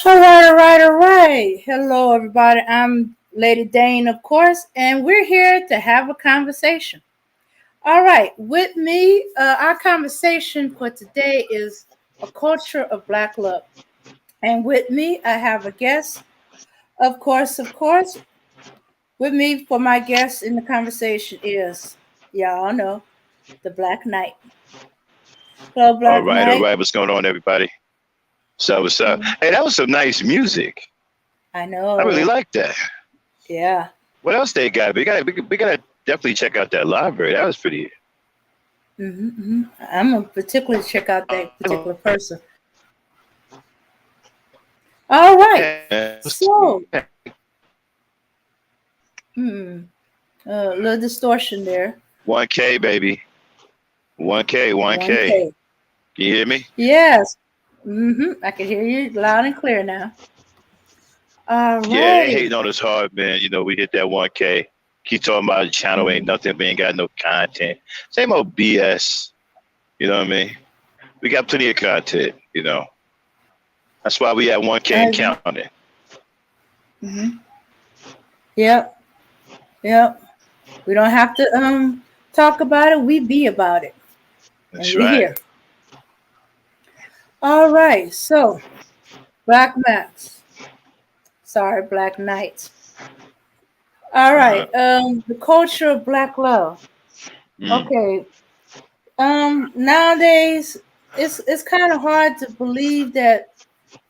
All right. Hello, everybody. I'm Lady Dane, of course, and we're here to have a conversation. All right. With me, our conversation for today is a culture of Black love. And with me, I have a guest, of course. With me for my guest in the conversation is, y'all know, the Black Knight. Hello, All Black right, all Knight. right. What's going on, everybody? What's up? Mhm. Hey, that was some nice music. I I really know. like that. Yeah. What else they got? We gotta definitely check out that library. That was pretty. I'm gonna particularly check out that particular person. All right. So, hmm, a little distortion there. 1K, baby. 1K, 1K. 1K. Can you hear me? Yes. I can hear you loud and clear now. All Yeah, they right. hating on us hard, man. You know, we hit that 1K. Keep talking about the channel ain't Mhm. nothing. We ain't got no content. Same old BS. You know what I mean? We got plenty of content, you know. That's why we at 1K and I, counting. mhm. Yep. Yep. We don't have to talk about it. We be about it, and That's we right. here. All right. So, Black Max. Sorry, Black Knight. All Uh-huh. right. The culture of Black love. Mm. Okay. Nowadays it's kind of hard to believe that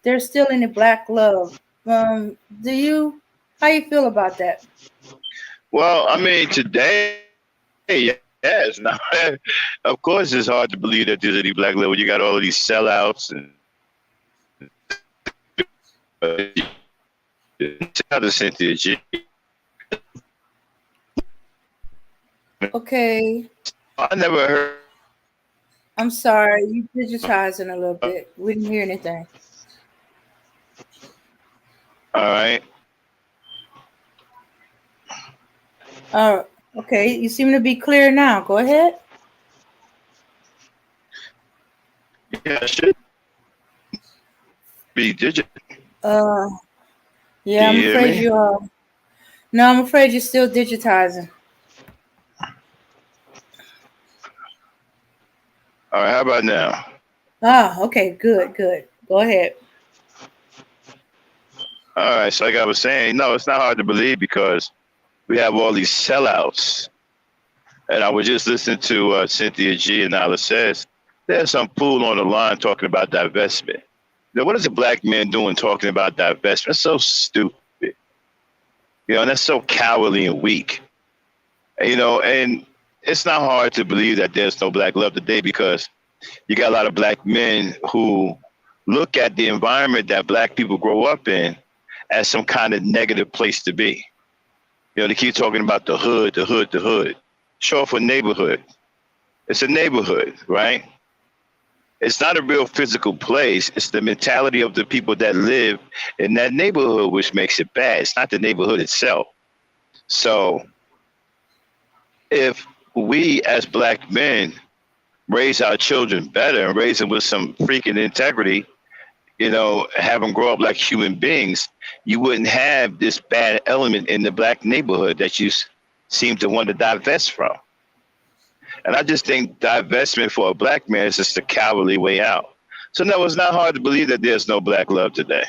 there's still any black love. Do you? How you feel about that? Well, I mean, today, yes. Now, of course, it's hard to believe that there's any black level. You got all of these sellouts and other Cynthia G. Okay, I never heard. I'm sorry. You digitizing a little bit. We didn't hear anything. All right. Uh, okay. You seem to be clear now. Go ahead. Yeah, it should be digital. Uh, Can yeah. you I'm hear afraid me? you are. No, I'm afraid you're still digitizing. All right. How about now? Ah, okay. Good. Good. Go ahead. All right. So, like I was saying, no, it's not hard to believe because we have all these sellouts. And I was just listening to Cynthia G. and Nala says there's some fool on the line talking about divestment. Now, what is a black man doing talking about divestment? That's so stupid. You know, and that's so cowardly and weak. You know, and it's not hard to believe that there's no black love today because you got a lot of black men who look at the environment that black people grow up in as some kind of negative place to be. You know, they keep talking about the hood, the hood, the hood. Show for neighborhood. It's a neighborhood, right? It's not a real physical place. It's the mentality of the people that live in that neighborhood which makes it bad. It's not the neighborhood itself. So if we as black men raise our children better and raise them with some freaking integrity, you know, have them grow up like human beings, you wouldn't have this bad element in the black neighborhood that you seem to want to divest from. And I just think divestment for a black man is just a cowardly way out. So no, it's not hard to believe that there's no black love today.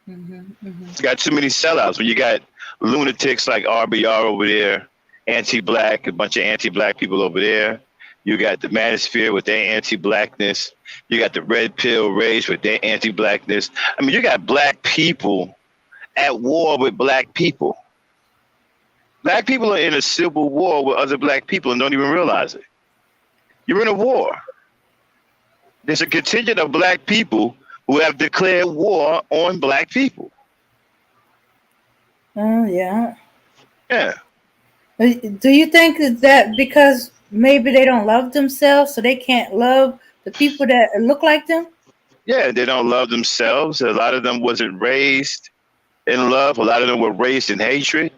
hmm hmm It's got too many sellouts. When you got lunatics like RBR over there, anti-black, a bunch of anti-black people over there. You got the manosphere with their anti-blackness. You got the red pill rage with their anti-blackness. I mean, you got black people at war with black people. Black people are in a civil war with other black people and don't even realize it. You're in a war. There's a contingent of black people who have declared war on black people. Oh yeah. Yeah. Do you think that because maybe they don't love themselves, so they can't love the people that look like them? Yeah, they don't love themselves. A lot of them wasn't raised in love. A lot of them were raised in hatred.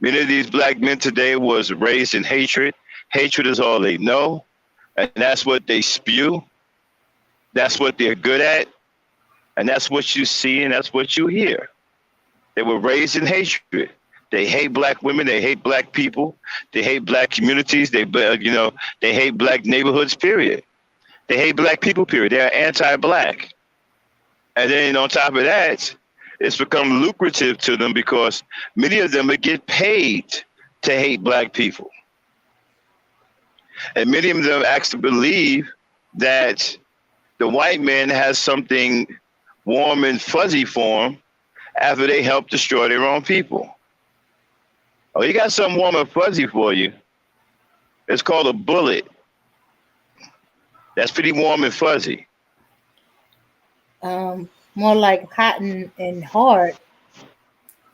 Many of these black men today was raised in hatred. Hatred is all they know, and that's what they spew. That's what they're good at. And that's what you see and that's what you hear. They were raised in hatred. They hate black women. They hate black people. They hate black communities. They hate black neighborhoods, period. They hate black people, period. They are anti-black. And then on top of that, it's become lucrative to them because many of them get paid to hate black people. And many of them actually believe that the white man has something warm and fuzzy for them after they help destroy their own people. Oh, you got something warm and fuzzy for you. It's called a bullet. That's pretty warm and fuzzy. More like hot and hard.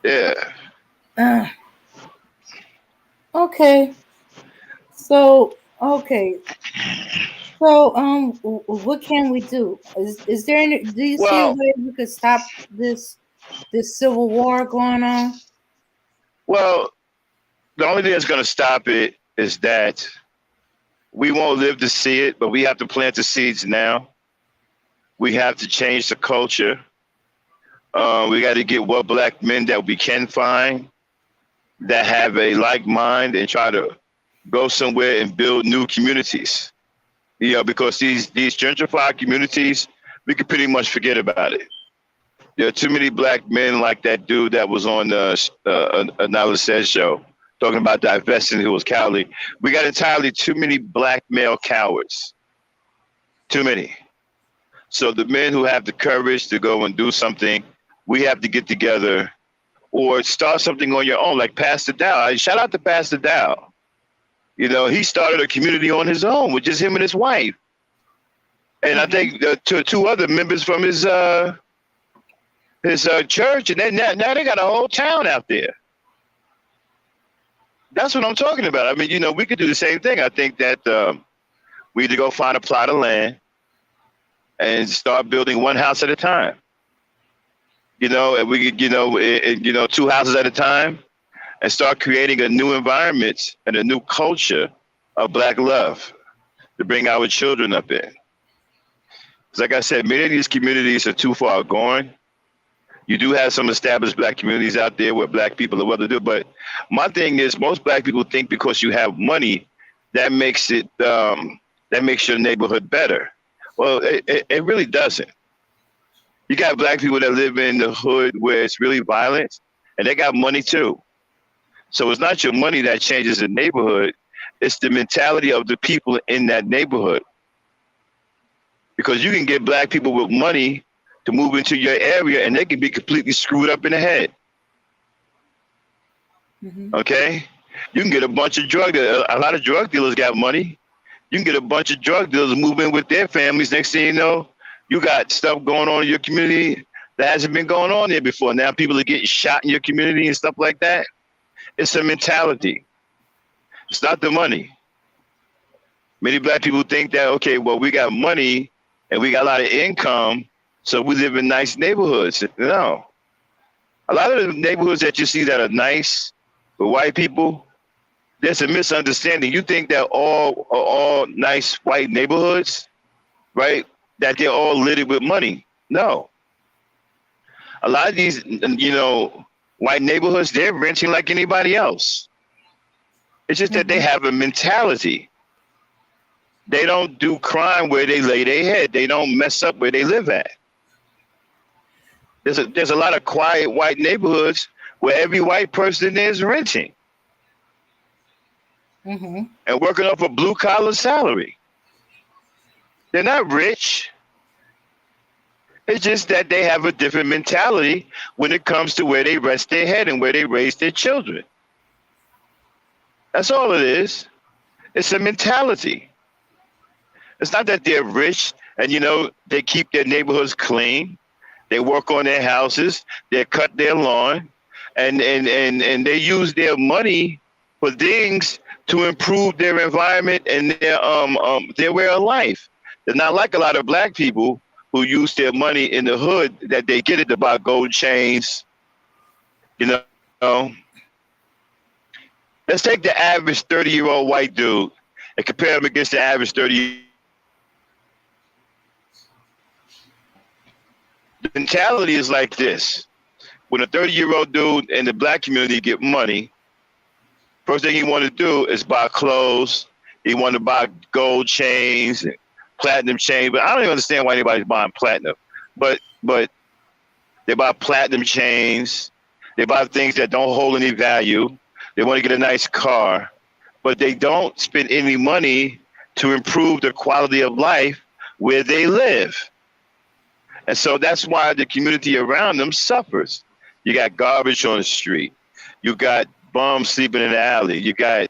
Yeah. Okay. So what can we do? Is there any? Do you see a Well, way we could stop this civil war going on? well, the only thing that's going to stop it is that we won't live to see it, but we have to plant the seeds now. We have to change the culture. We got to get what black men that we can find that have a like mind and try to go somewhere and build new communities. Because these gentrified communities, we can pretty much forget about it. There are too many black men like that dude that was on Nala Says show talking about divesting, who was cowardly. We got entirely too many black male cowards. Too many. So the men who have the courage to go and do something, we have to get together or start something on your own, like Pastor Dow. Shout out to Pastor Dow. He started a community on his own with just him and his wife. And I think two other members from his church, and now they got a whole town out there. That's what I'm talking about. I mean, we could do the same thing. I think that we need to go find a plot of land and start building one house at a time. And we could, two houses at a time, and start creating a new environment and a new culture of black love to bring our children up in. Because like I said, many of these communities are too far gone. You do have some established black communities out there where black people are well to do. But my thing is, most black people think because you have money, that makes it that makes your neighborhood better. Well, it really doesn't. You got black people that live in the hood where it's really violent, and they got money too. So it's not your money that changes the neighborhood. It's the mentality of the people in that neighborhood. Because you can get black people with money to move into your area, and they can be completely screwed up in the head. Mm-hmm. Okay? You can get a bunch of a lot of drug dealers got money. You can get a bunch of drug dealers move in with their families. Next thing you know, you got stuff going on in your community that hasn't been going on there before. Now people are getting shot in your community and stuff like that. It's a mentality. It's not the money. Many black people think that, okay, well, we got money and we got a lot of income, so we live in nice neighborhoods. No. A lot of the neighborhoods that you see that are nice for white people, there's a misunderstanding. You think that all nice white neighborhoods, right, that they're all littered with money. No. A lot of these, white neighborhoods, they're renting like anybody else. It's just that they have a mentality. They don't do crime where they lay their head. They don't mess up where they live at. There's a lot of quiet white neighborhoods where every white person there is renting and working off a blue collar salary. They're not rich. It's just that they have a different mentality when it comes to where they rest their head and where they raise their children. That's all it is. It's a mentality. It's not that they're rich and, they keep their neighborhoods clean. They work on their houses. They cut their lawn and they use their money for things to improve their environment and their way of life. They're not like a lot of black people who use their money in the hood that they get it to buy gold chains. Let's take the average 30-year-old white dude and compare him against the average 30. The mentality is like this. When a 30-year-old dude in the black community get money, first thing he want to do is buy clothes. He want to buy gold chains and platinum chains. But I don't even understand why anybody's buying platinum. But they buy platinum chains. They buy things that don't hold any value. They want to get a nice car. But they don't spend any money to improve the quality of life where they live. And so that's why the community around them suffers. You got garbage on the street. You got bums sleeping in the alley. You got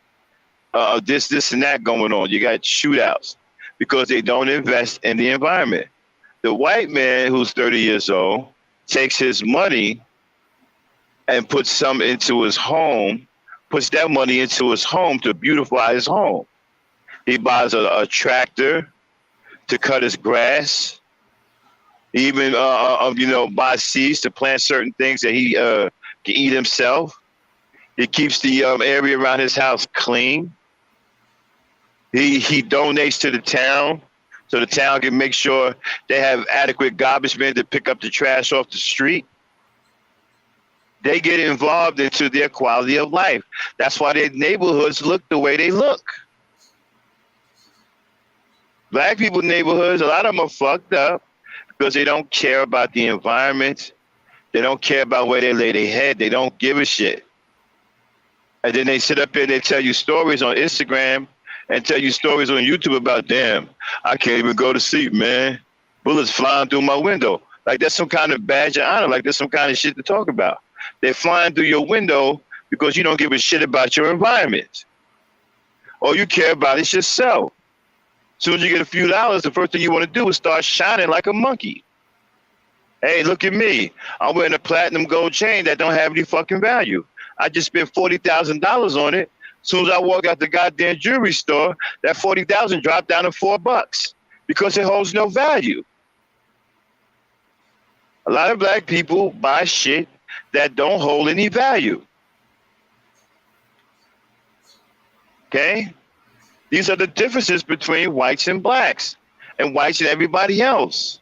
this, and that going on. You got shootouts because they don't invest in the environment. The white man who's 30 years old takes his money and puts some into his home, puts that money into his home to beautify his home. He buys a tractor to cut his grass. He even buys seeds to plant certain things that he can eat himself. He keeps the area around his house clean. He donates to the town so the town can make sure they have adequate garbage men to pick up the trash off the street. They get involved into their quality of life. That's why their neighborhoods look the way they look. Black people's neighborhoods, a lot of them are fucked up because they don't care about the environment. They don't care about where they lay their head. They don't give a shit. And then they sit up here and they tell you stories on Instagram and tell you stories on YouTube about, damn, I can't even go to sleep, man. Bullets flying through my window. Like that's some kind of badge of honor. Like there's some kind of shit to talk about. They're flying through your window because you don't give a shit about your environment. All you care about is yourself. As soon as you get a few dollars, the first thing you want to do is start shining like a monkey. Hey, look at me. I'm wearing a platinum gold chain that don't have any fucking value. I just spent $40,000 on it. As soon as I walk out the goddamn jewelry store, that $40,000 dropped down to $4 because it holds no value. A lot of black people buy shit that don't hold any value. Okay? These are the differences between whites and blacks and whites and everybody else.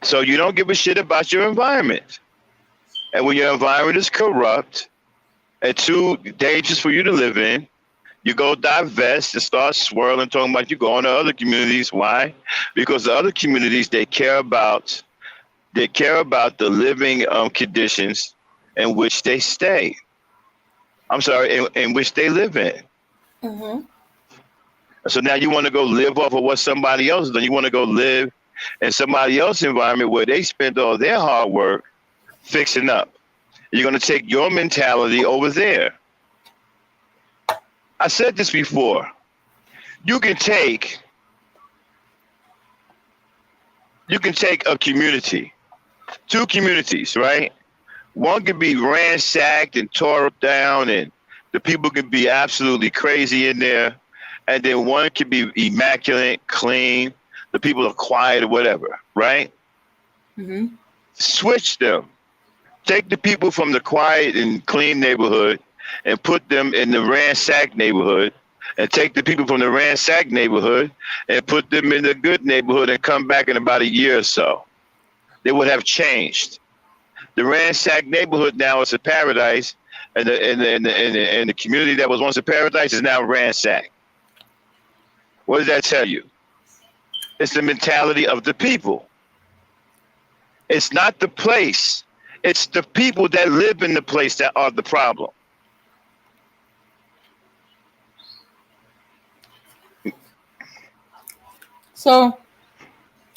So you don't give a shit about your environment. And when your environment is corrupt and too dangerous for you to live in, you go divest and start swirling, talking about you go on to other communities. Why? Because the other communities, they care about the living conditions in which they stay. I'm sorry, in which they live in. Mm-hmm. So now you want to go live off of what somebody else does. You want to go live in somebody else's environment where they spend all their hard work fixing up. You're going to take your mentality over there. I said this before. You can take a community, two communities, right? One could be ransacked and tore down and the people could be absolutely crazy in there. And then one could be immaculate, clean. The people are quiet or whatever, right? Mm-hmm. Switch them. Take the people from the quiet and clean neighborhood and put them in the ransacked neighborhood, and take the people from the ransacked neighborhood and put them in the good neighborhood and come back in about a year or so. They would have changed. The ransacked neighborhood now is a paradise, and the community that was once a paradise is now ransacked. What does that tell you? It's the mentality of the people. It's not the place. It's the people that live in the place that are the problem. So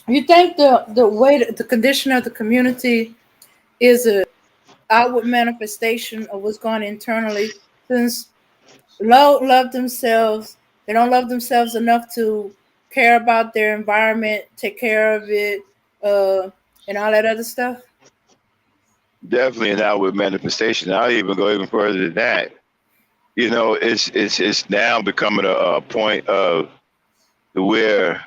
you think the way the condition of the community is a outward manifestation of what's going on internally? Since love themselves, they don't love themselves enough to care about their environment, take care of it, and all that other stuff. Definitely an outward manifestation. I'll even go even further than that. You know, it's now becoming a point of where,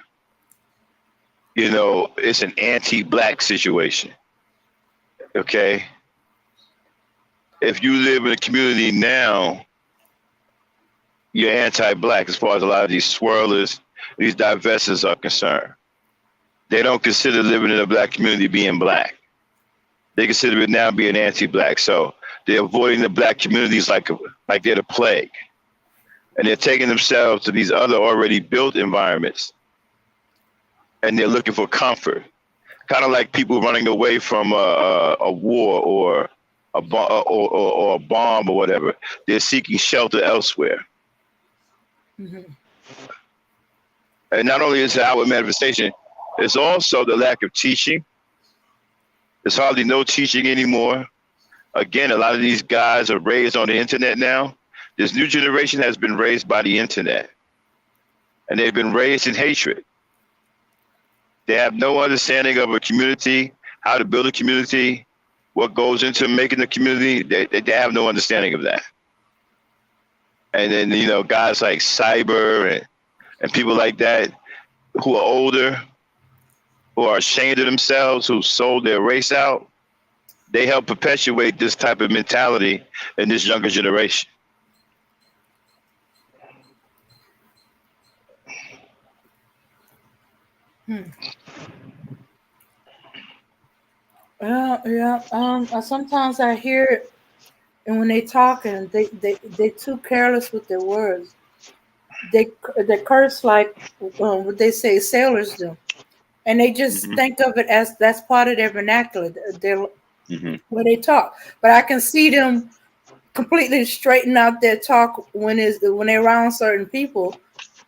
you know, it's an anti-black situation. Okay? If you live in a community now, you're anti-black as far as a lot of these swirlers, these divestors are concerned. they don't consider living in a black community being black. They consider it now being anti-black. So they're avoiding the black communities like they're the plague. And they're taking themselves to these other already built environments. And they're looking for comfort. Kind of like people running away from a war or a bomb or whatever. They're seeking shelter elsewhere. Mm-hmm. And not only is it outward manifestation, it's also the lack of teaching. There's hardly no teaching anymore. Again, a lot of these guys are raised on the internet now. This new generation has been raised by the internet. And they've been raised in hatred. They have no understanding of a community, how to build a community, what goes into making the community. They have no understanding of that. And then, you know, guys like Cyber and people like that who are older, who are ashamed of themselves, who sold their race out, they help perpetuate this type of mentality in this younger generation. Sometimes I hear it, and when they talk, and they're too careless with their words. They curse like what they say sailors do, and they just think of it as that's part of their vernacular. When they talk, but I can see them completely straighten out their talk when they're around certain people.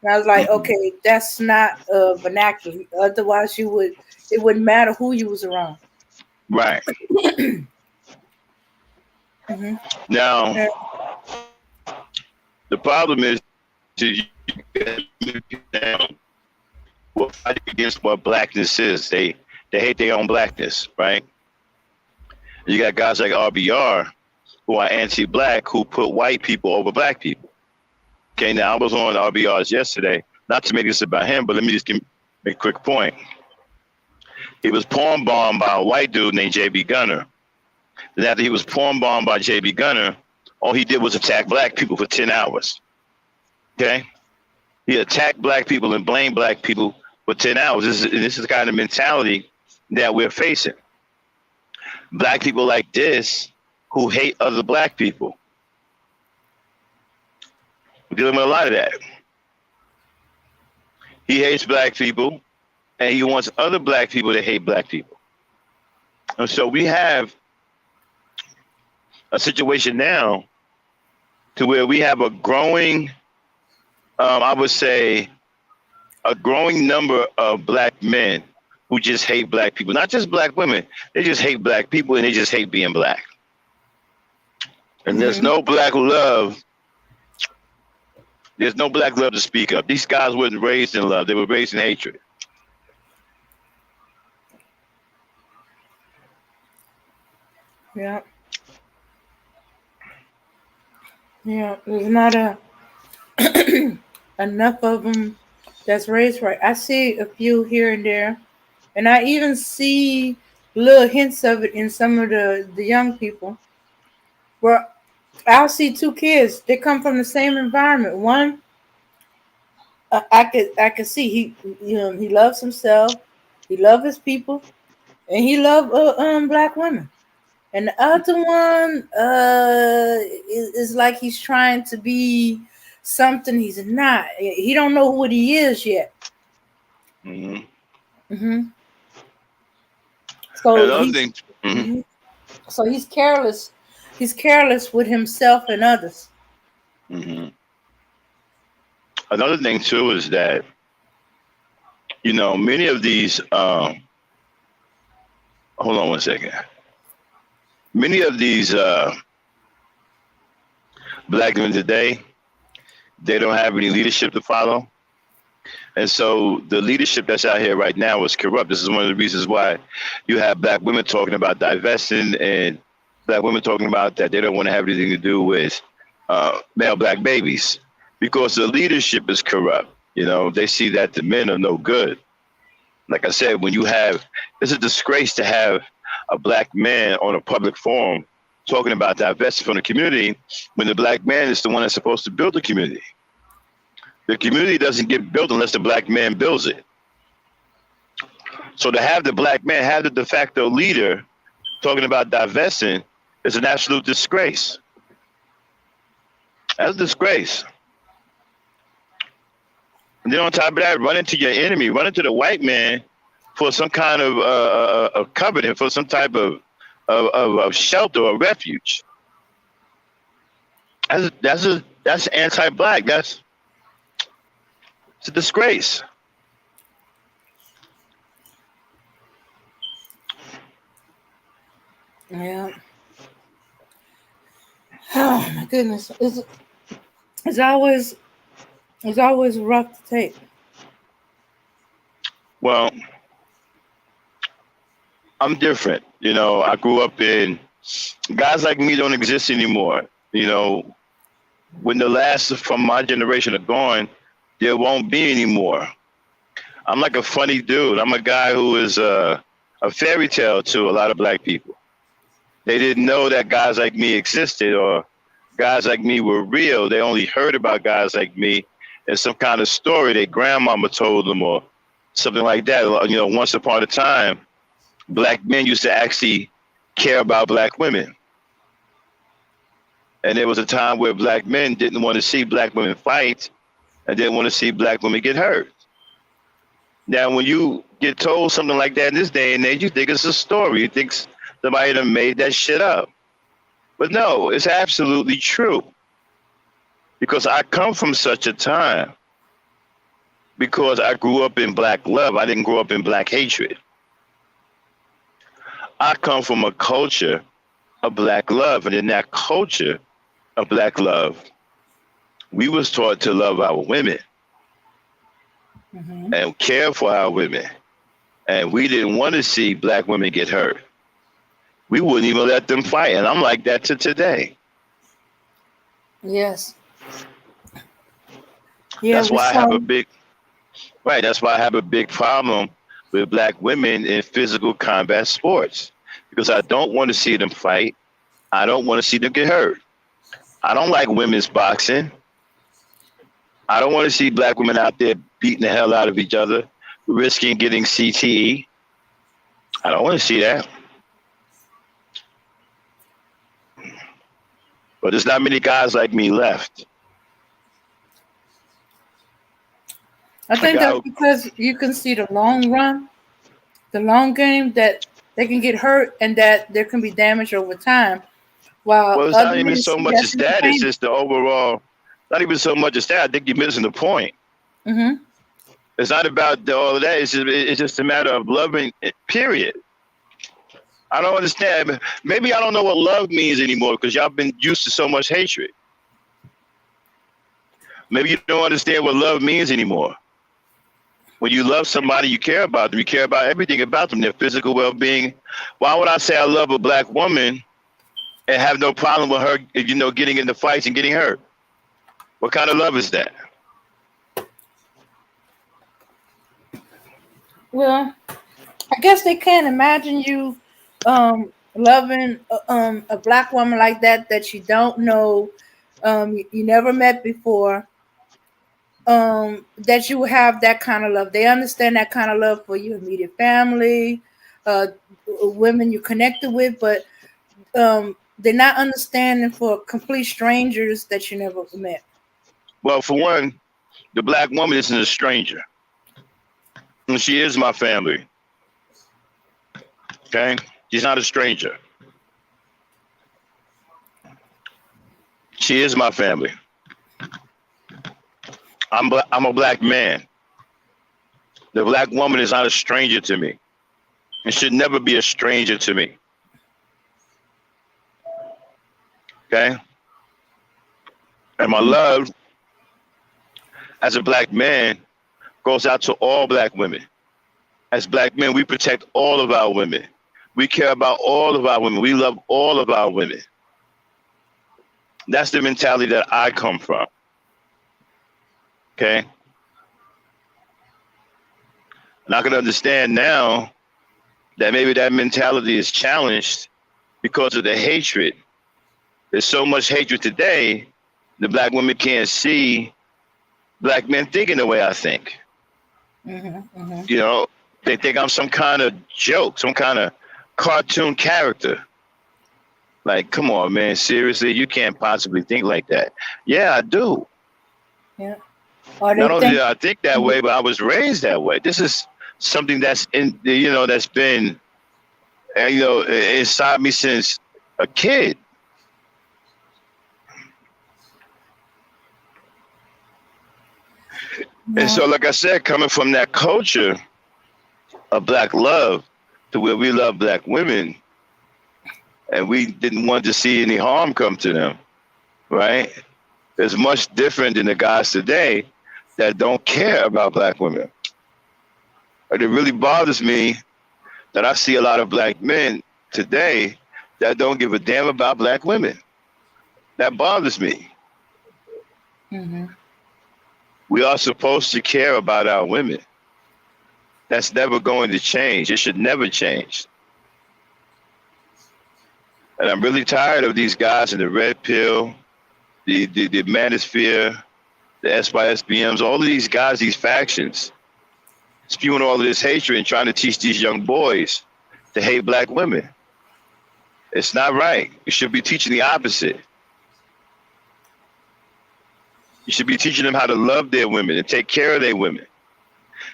And I was like, okay, that's not vernacular. Otherwise, it wouldn't matter who you was around. Right. Now, the problem is will fight against what blackness is. They hate their own blackness, right? You got guys like RBR who are anti-black who put white people over black people. Okay, now I was on RBR's yesterday, not to make this about him, but let me just make a quick point. He was porn bombed by a white dude named JB Gunner. And after he was porn bombed by JB Gunner, all he did was attack black people for 10 hours. Okay? He attacked black people and blamed black people for 10 hours. This is the kind of mentality that we're facing. Black people like this who hate other black people. We're dealing with a lot of that. He hates black people, and he wants other black people to hate black people. And so we have a situation now to where we have a growing, I would say, a growing number of black men who just hate black people. Not just black women. They just hate black people, and they just hate being black. And there's no black love. There's no black love to speak of. These guys weren't raised in love. They were raised in hatred. Yeah. Yeah, there's not enough of them that's raised right. I see a few here and there, and I even see little hints of it in some of the young people. Where I'll see two kids. They come from the same environment. One, I could see he loves himself, he loves his people, and he loves black women. And the other one is like he's trying to be something he's not. He don't know what he is yet. So he's careless. He's careless with himself and others. Another thing too is that, you know, many of these. Hold on one second. Many of these black men today, they don't have any leadership to follow. And so the leadership that's out here right now is corrupt. This is one of the reasons why you have black women talking about divesting and black women talking about that they don't want to have anything to do with male black babies because the leadership is corrupt. You know, they see that the men are no good. Like I said, when you have, it's a disgrace to have a black man on a public forum talking about divesting from the community when the black man is the one that's supposed to build the community. The community doesn't get built unless the black man builds it. So to have the black man, have the de facto leader talking about divesting is an absolute disgrace. That's a disgrace. And then on top of that, run into your enemy, run into the white man for some kind of covenant, for some type of shelter or refuge. That's anti-black. It's a disgrace. Yeah. Oh my goodness. It's always rough to take. Well, I'm different. You know, I grew up in guys like me don't exist anymore. You know, when the last from my generation are gone, there won't be any more. I'm like a funny dude. I'm a guy who is a fairy tale to a lot of black people. They didn't know that guys like me existed or guys like me were real. They only heard about guys like me in some kind of story their grandmama told them or something like that. You know, once upon a time, black men used to actually care about black women. And there was a time where black men didn't want to see black women fight and didn't want to see black women get hurt. Now, when you get told something like that in this day and age, you think it's a story. You think somebody done made that shit up. But no, it's absolutely true. Because I come from such a time. Because I grew up in black love. I didn't grow up in black hatred. I come from a culture of black love. And in that culture of black love, we was taught to love our women and care for our women. And we didn't want to see black women get hurt. We wouldn't even let them fight. And I'm like that to today. Yes. Yeah, that's why I have a big that's why I have a big problem with black women in physical combat sports. Because I don't want to see them fight. I don't want to see them get hurt. I don't like women's boxing. I don't want to see black women out there beating the hell out of each other, risking getting CTE. I don't want to see that. But there's not many guys like me left. I think that's because you can see the long run, the long game, that they can get hurt and that there can be damage over time. Well, it's not even so much as that. It's just the overall. Not even so much as that. I think you're missing the point. Mm-hmm. It's not about all of that. It's just a matter of loving. Period. I don't understand. Maybe I don't know what love means anymore because y'all been used to so much hatred. Maybe you don't understand what love means anymore. When you love somebody, you care about them. You care about everything about them, their physical well-being. Why would I say I love a black woman and have no problem with her, you know, getting into fights and getting hurt? What kind of love is that? Well, I guess they can't imagine you loving a black woman like that you don't know, you never met before, that you have that kind of love. They understand that kind of love for your immediate family, women you're connected with, but they're not understanding for complete strangers that you never met. Well, for one, the black woman isn't a stranger. And she is my family. Okay? She's not a stranger. She is my family. I'm a black man. The black woman is not a stranger to me. And should never be a stranger to me. Okay? And my love as a black man goes out to all black women. As black men, we protect all of our women. We care about all of our women. We love all of our women. That's the mentality that I come from. Okay? And I can understand now that maybe that mentality is challenged because of the hatred. There's so much hatred today, the black women can't see black men thinking the way I think. You know, They think I'm some kind of joke, some kind of cartoon character. Like, come on, man, seriously, you can't possibly think like that. Yeah, I do. Yeah. Or they Not only do think, I think that way, but I was raised that way. This is something that's that's been, inside me since a kid. And no. so, like I said, coming from that culture of black love to where we love black women and we didn't want to see any harm come to them, right? It's much different than the guys today that don't care about black women. But it really bothers me that I see a lot of black men today that don't give a damn about black women. That bothers me. Mm-hmm. We are supposed to care about our women. That's never going to change. It should never change. And I'm really tired of these guys in the red pill, the manosphere, the SYSBMs, all of these guys, these factions, spewing all of this hatred and trying to teach these young boys to hate black women. It's not right. You should be teaching the opposite. You should be teaching them how to love their women and take care of their women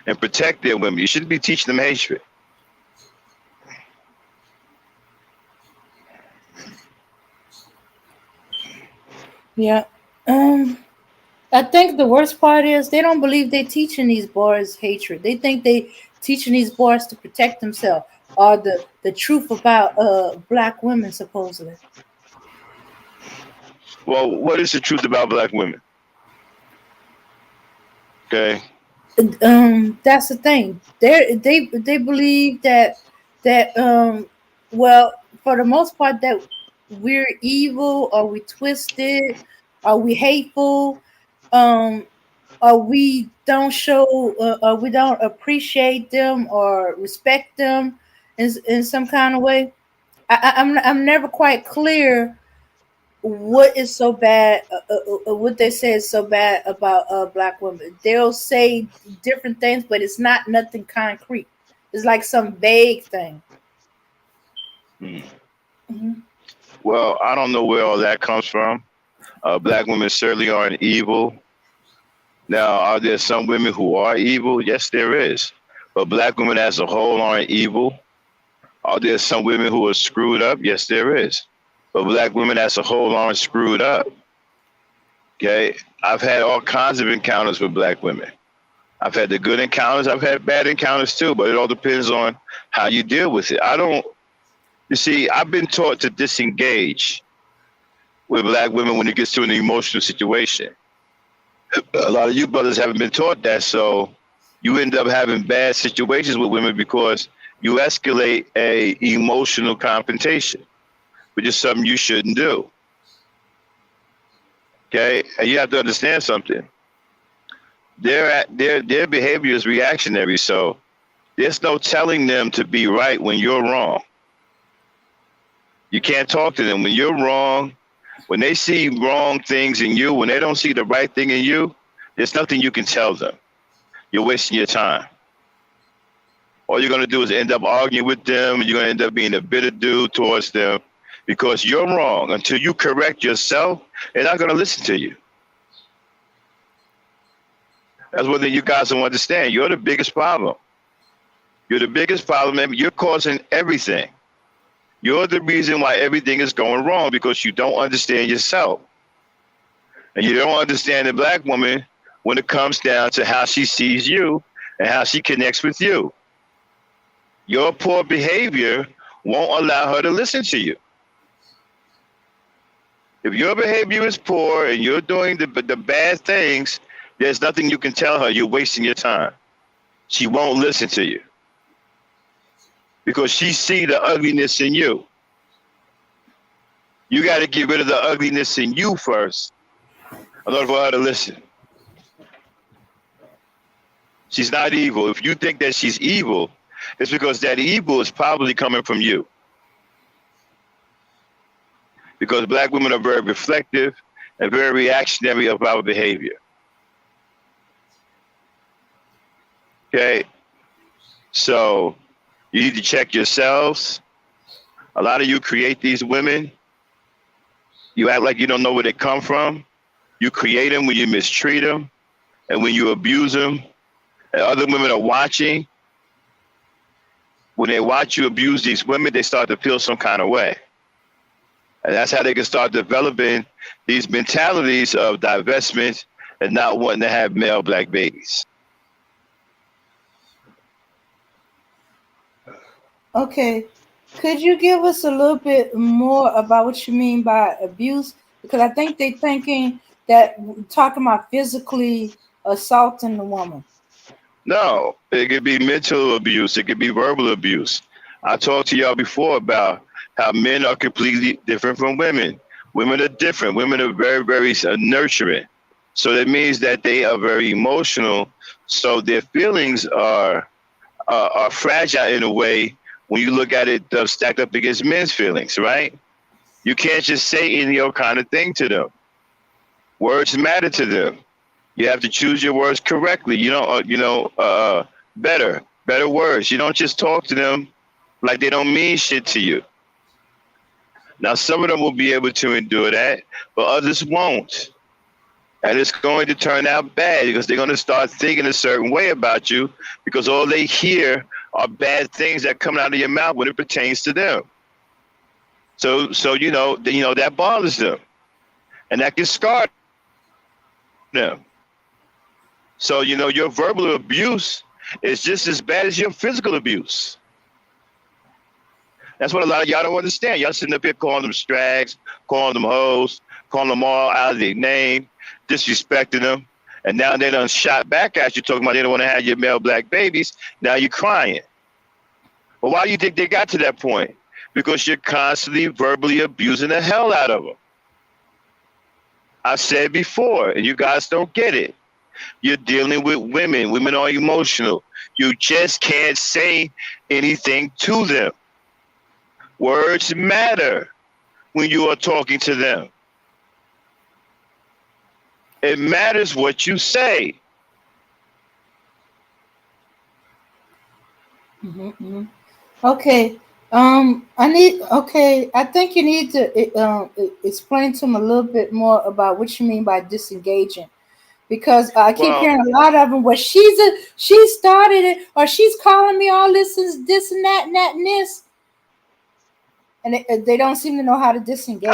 and protect their women. You shouldn't be teaching them hatred. Yeah. I think the worst part is they don't believe they teaching these boys hatred. They think they teaching these boys to protect themselves or the truth about black women supposedly. Well, what is the truth about black women? Okay. That's the thing. They believe that well, for the most part, that we're evil or we twisted or we hateful, um or we don't show or we don't appreciate them or respect them in some kind of way. I'm never quite clear what is so bad, what they say is so bad about black women. They'll say different things, but it's not nothing concrete. It's like some vague thing. Hmm. Hmm. Well, I don't know where all that comes from. Black women certainly aren't evil. Now, are there some women who are evil? Yes, there is. But black women as a whole aren't evil. Are there some women who are screwed up? Yes, there is. But black women as a whole aren't screwed up. Okay? I've had all kinds of encounters with black women. I've had the good encounters, I've had bad encounters too, but it all depends on how you deal with it. You see, I've been taught to disengage with black women when it gets to an emotional situation. A lot of you brothers haven't been taught that, so you end up having bad situations with women because you escalate a emotional confrontation, which is something you shouldn't do. Okay, and you have to understand something. Their behavior is reactionary, so there's no telling them to be right when you're wrong. You can't talk to them when you're wrong. When they see wrong things in you, when they don't see the right thing in you, there's nothing you can tell them. You're wasting your time. All you're going to do is end up arguing with them, and you're going to end up being a bitter dude towards them because you're wrong. Until you correct yourself, they're not going to listen to you. That's one thing you guys don't understand. You're the biggest problem. You're the biggest problem, and you're causing everything. You're the reason why everything is going wrong because you don't understand yourself. And you don't understand the black woman when it comes down to how she sees you and how she connects with you. Your poor behavior won't allow her to listen to you. If your behavior is poor and you're doing the bad things, there's nothing you can tell her. You're wasting your time. She won't listen to you because she sees the ugliness in you. You got to get rid of the ugliness in you first in order for her to listen. She's not evil. If you think that she's evil, it's because that evil is probably coming from you. Because black women are very reflective and very reactionary of our behavior. Okay? So you need to check yourselves. A lot of you create these women. You act like you don't know where they come from. You create them when you mistreat them and when you abuse them. And other women are watching. When they watch you abuse these women, they start to feel some kind of way. And that's how they can start developing these mentalities of divestment and not wanting to have male black babies. Okay. Could you give us a little bit more about what you mean by abuse? Because I think they're thinking that talking about physically assaulting the woman. No, it could be mental abuse. It could be verbal abuse. I talked to y'all before about how men are completely different from women. Women are different. Women are very, very nurturing. So that means that they are very emotional. So their feelings are fragile in a way when you look at it stacked up against men's feelings, right? You can't just say any old kind of thing to them. Words matter to them. You have to choose your words correctly. Better words. You don't just talk to them like they don't mean shit to you. Now, some of them will be able to endure that, but others won't. And it's going to turn out bad because they're going to start thinking a certain way about you because all they hear are bad things that come out of your mouth when it pertains to them. So that bothers them, and that can scar them. So your verbal abuse is just as bad as your physical abuse. That's what a lot of y'all don't understand. Y'all sitting up here calling them strags, calling them hoes, calling them all out of their name, disrespecting them. And now they done shot back at you talking about they don't want to have your male black babies. Now you're crying. But why do you think they got to that point? Because you're constantly verbally abusing the hell out of them. I've said before, and you guys don't get it. You're dealing with women. Women are emotional. You just can't say anything to them. Words matter when you are talking to them. It matters what you say. Mm-hmm. Okay. I think you need to explain to them a little bit more about what you mean by disengaging. Because I keep Well, hearing a lot of them where she started it, or she's calling me all this and that and that and this. And they don't seem to know how to all disengage.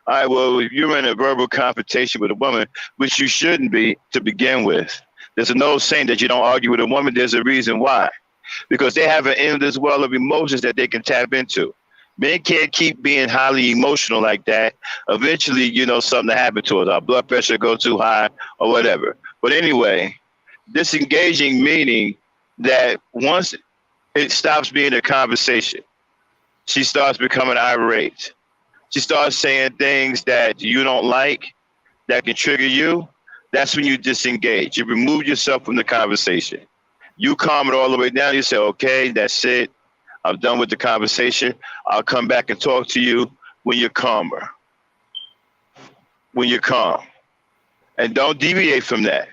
right, well, if you're in a verbal confrontation with a woman, which you shouldn't be to begin with. There's an old saying that you don't argue with a woman. There's a reason why. Because they have an endless well of emotions that they can tap into. Men can't keep being highly emotional like that. Eventually, something happened to us. Our blood pressure go too high or whatever. But anyway, disengaging meaning that once it stops being a conversation, she starts becoming irate. She starts saying things that you don't like, that can trigger you. That's when you disengage. You remove yourself from the conversation. You calm it all the way down. You say, okay, that's it. I'm done with the conversation. I'll come back and talk to you when you're calmer. When you're calm. And don't deviate from that.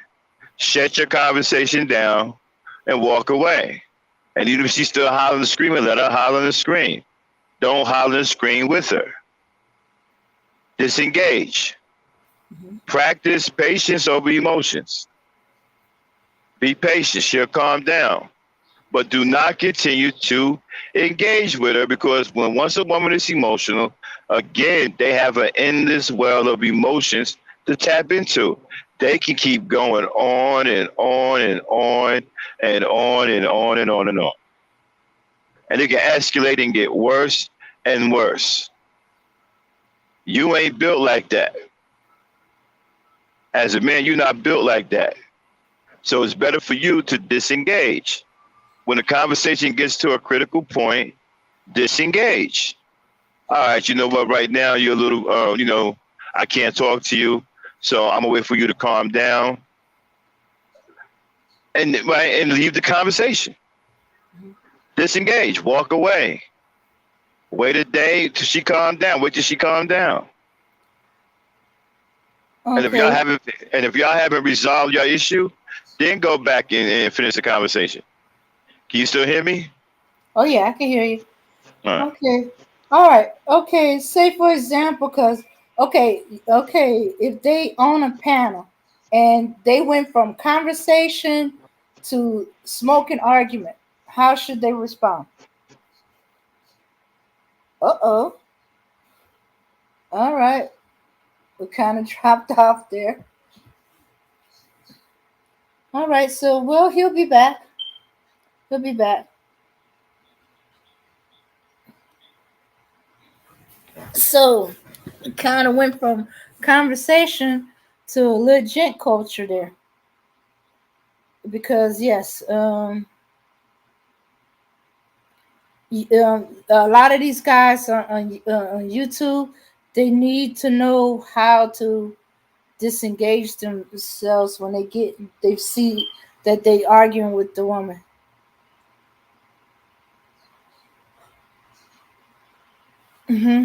Shut your conversation down and walk away. And even if she's still hollering and screaming, let her holler and scream. Don't holler and scream with her. Disengage. Mm-hmm. Practice patience over emotions. Be patient. She'll calm down. But do not continue to engage with her because once a woman is emotional, again, they have an endless well of emotions to tap into. They can keep going on and on and on and on and on and on and on. And it can escalate and get worse and worse. You ain't built like that. As a man, you're not built like that. So it's better for you to disengage. When the conversation gets to a critical point, disengage. All right, you know what? Right now, you're a little, I can't talk to you, so I'm gonna wait for you to calm down, and leave the conversation. Disengage. Walk away. Wait a day till she calm down. Wait till she calm down. Okay. And if y'all haven't resolved your issue, then go back and finish the conversation. Can you still hear me? Oh yeah, I can hear you. All right. Okay. All right. Okay. Say for example, because if they own a panel and they went from conversation to smoking argument, how should they respond? Uh-oh. All right. We kind of dropped off there. All right. So he'll be back. He'll be back. So it kind of went from conversation to a legit culture there. Because yes, a lot of these guys on YouTube, they need to know how to disengage themselves when they see that they arguing with the woman. Hmm.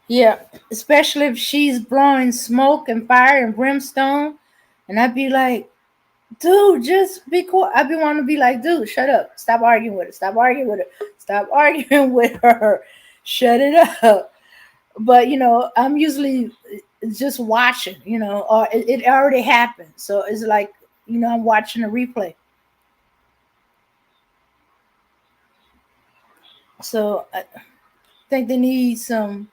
Yeah, especially if she's blowing smoke and fire and brimstone, and I'd be like, dude, just be cool. I'd be wanting to be like, dude, shut up, stop arguing with her, stop arguing with her, stop arguing with her, shut it up. But I'm usually just watching, or it already happened, so it's like I'm watching a replay. So I think they need some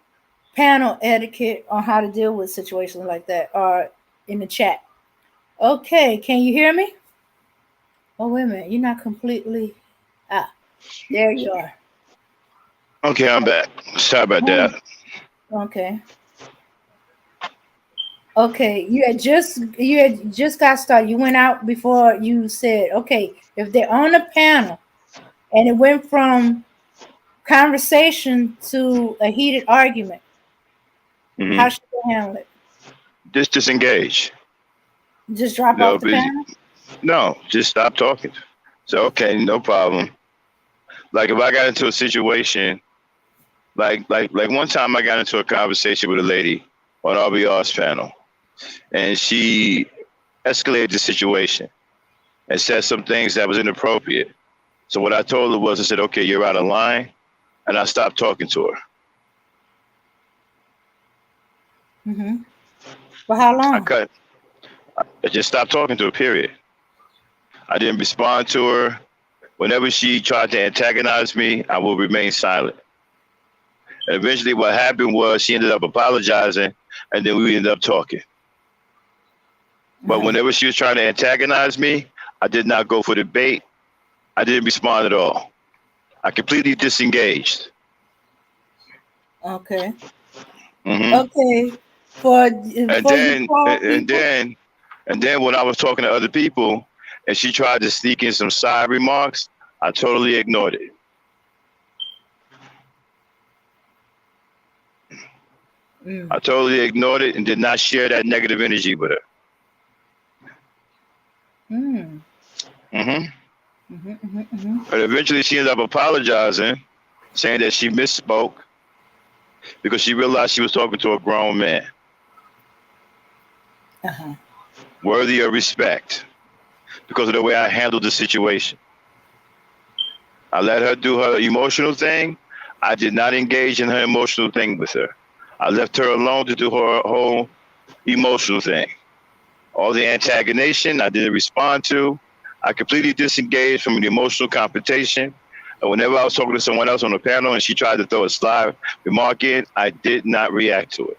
panel etiquette on how to deal with situations like that, or in the chat. Okay, can you hear me? Oh, wait a minute, you're not completely. There you are. Okay, I'm back. Sorry about that. Okay. Okay, you had just got started. You went out before you said, okay, if they're on a panel and it went from conversation to a heated argument, how Hmm. should they handle it? Just disengage. Just drop No, off the but panel? no, just stop talking. So okay, no problem. Like if I got into a situation, like one time I got into a conversation with a lady on RBR's panel, and she escalated the situation and said some things that was inappropriate. So what I told her was, I said, okay, you're out of line, and I stopped talking to her. Mm-hmm. For how I long? cut. I just stopped talking to her. Period. I didn't respond to her. Whenever she tried to antagonize me, I will remain silent. And eventually, what happened was she ended up apologizing, and then we ended up talking. But Uh-huh. whenever she was trying to antagonize me, I did not go for the bait. I didn't respond at all. I completely disengaged. Okay. Hmm. Okay. For And for you then, tall and people. then, and then, when I was talking to other people, and she tried to sneak in some side remarks, I totally ignored it. Mm. I totally ignored it and did not share that negative energy with her. Mm. Hmm. Mm-hmm, mm-hmm, mm-hmm. But eventually, she ended up apologizing, saying that she misspoke because she realized she was talking to a grown man, Uh-huh. worthy of respect, because of the way I handled the situation. I let her do her emotional thing. I did not engage in her emotional thing with her. I left her alone to do her whole emotional thing. All the antagonization I didn't respond to. I completely disengaged from the emotional confrontation. And whenever I was talking to someone else on the panel and she tried to throw a sly remark in, I did not react to it.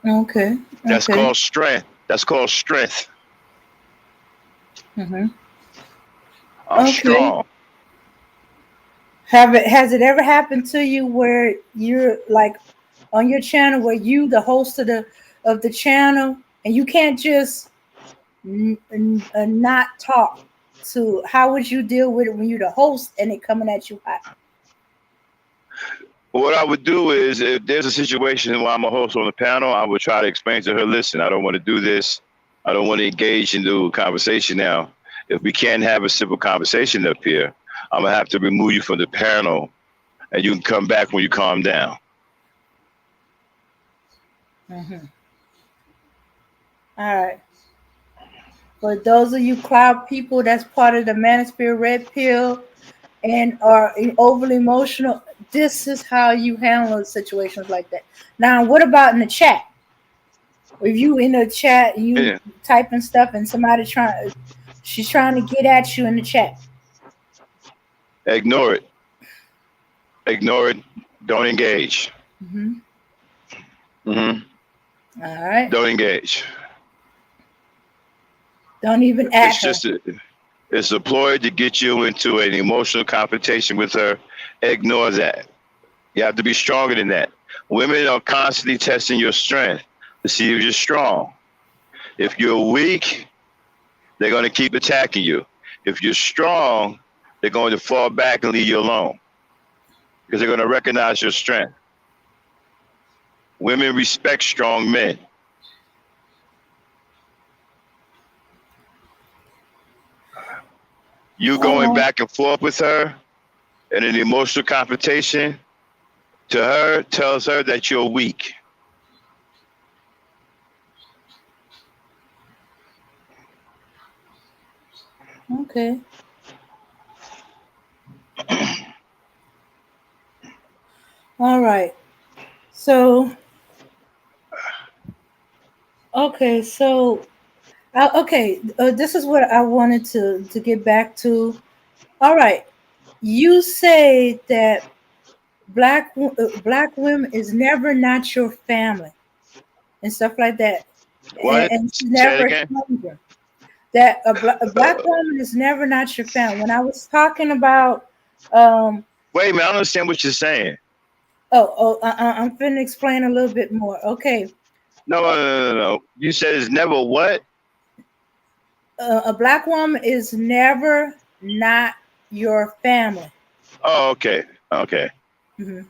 Okay. That's Okay. called strength. That's called strength. Mm-hmm. I'm Okay. strong. Has it ever happened to you where you're like on your channel where you the host of the channel and you can't just not talk? To how would you deal with it when you're the host and it coming at you hot? What I would do is, if there's a situation where I'm a host on the panel, I would try to explain to her, listen, I don't want to do this. I don't want to engage into a conversation now. If we can't have a simple conversation up here, I'm going to have to remove you from the panel and you can come back when you calm down. Mm-hmm. All right. For those of you cloud people, that's part of the manosphere red pill and are overly emotional. This is how you handle situations like that. Now, what about in the chat? If you in the chat, you Yeah. typing stuff, and she's trying to get at you in the chat. Ignore it. Ignore it. Don't engage. Mm-hmm. Hmm. All right. Don't engage. Don't even at It's her. just it's a ploy to get you into an emotional confrontation with her. Ignore that. You have to be stronger than that. Women are constantly testing your strength to see if you're strong. If you're weak, they're going to keep attacking you. If you're strong, they're going to fall back and leave you alone because they're going to recognize your strength. Women respect strong men. You going All back and forth with her in an emotional confrontation to her tells her that you're weak. right. Okay. All right. So, okay. So, okay. This is what I wanted to get back to. All right. You say that black women is never not your family and stuff like that, What? and she's Say it never a again. stranger. That a black woman is never not your family. When I was talking about, um, Wait a minute, I don't understand what you're saying. I'm finna explain a little bit more. Okay, No, no, no, no, no. You said it's never what? a black woman is never not your family. Oh, okay, okay. Hmm.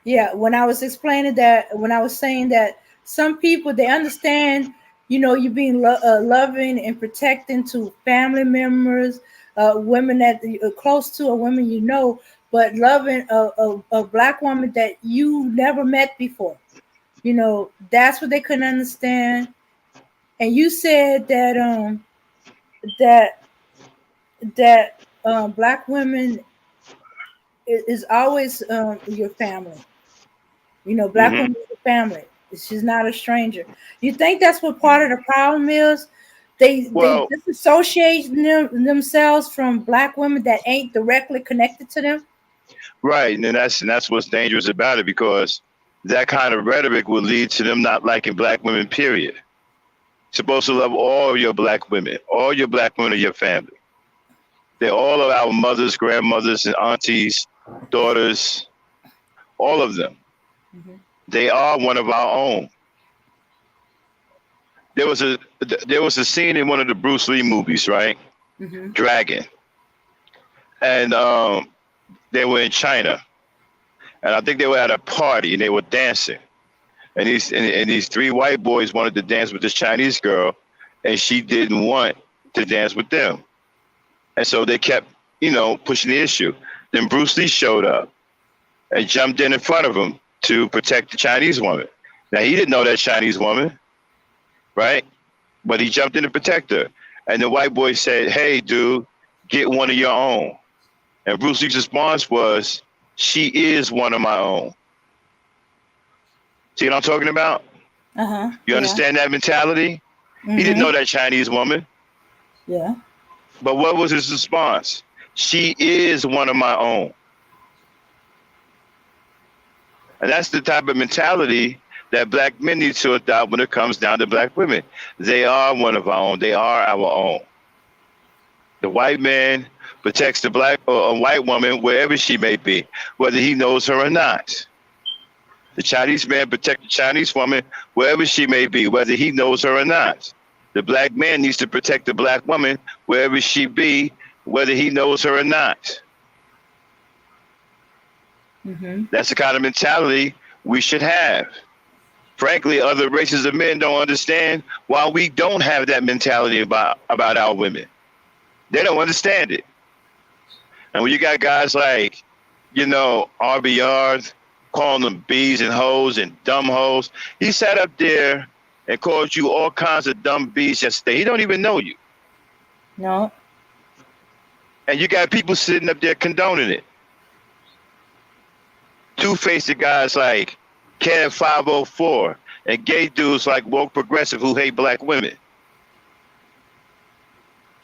Yeah, when I was explaining that, when I was saying that some people they understand, you being loving and protecting to family members, women that you're close to, or women but loving a black woman that you never met before. That's what they couldn't understand. And you said that black women is always your family. Black Hmm. women is a family. She's not a stranger. You think that's what part of the problem is? They Well, disassociate themselves from black women that ain't directly connected to them. right, and that's what's dangerous about it because that kind of rhetoric will lead to them not liking black women. Period. You're supposed to love all your black women. All your black women are your family. They're all of our mothers, grandmothers, and aunties, daughters. All of them. Mm-hmm. They are one of our own. There was a there was a scene in one of the Bruce Lee movies, right? Mm-hmm. Dragon, and they were in China, and I think they were at a party and they were dancing, and these three white boys wanted to dance with this Chinese girl, and she didn't want to dance with them, and so they kept, pushing the issue. Then Bruce Lee showed up and jumped in front of him to protect the Chinese woman. Now he didn't know that Chinese woman, right? But he jumped in to protect her. And the white boy said, "Hey, dude, get one of your own." And Bruce Lee's response was, "She is one of my own." See what I'm talking about? Uh-huh. You Yeah. understand that mentality? He didn't know Mm-hmm. that Chinese woman. Yeah. But what was his response? She is one of my own. And that's the type of mentality that black men need to adopt when it comes down to black women. They are one of our own. They are our own. The white man protects the black or a white woman wherever she may be, whether he knows her or not. The Chinese man protects the Chinese woman wherever she may be, whether he knows her or not. The black man needs to protect the black woman wherever she be, whether he knows her or not. Mm-hmm. That's the kind of mentality we should have. Frankly, other races of men don't understand why we don't have that mentality about our women. They don't understand it. And when you got guys like, RBRs calling them bees and hoes and dumb hoes, he sat up there and called you all kinds of dumb beasts yesterday. He don't even know you. No. And you got people sitting up there condoning it. Two-faced guys like Kev 504 and gay dudes like woke progressive who hate black women.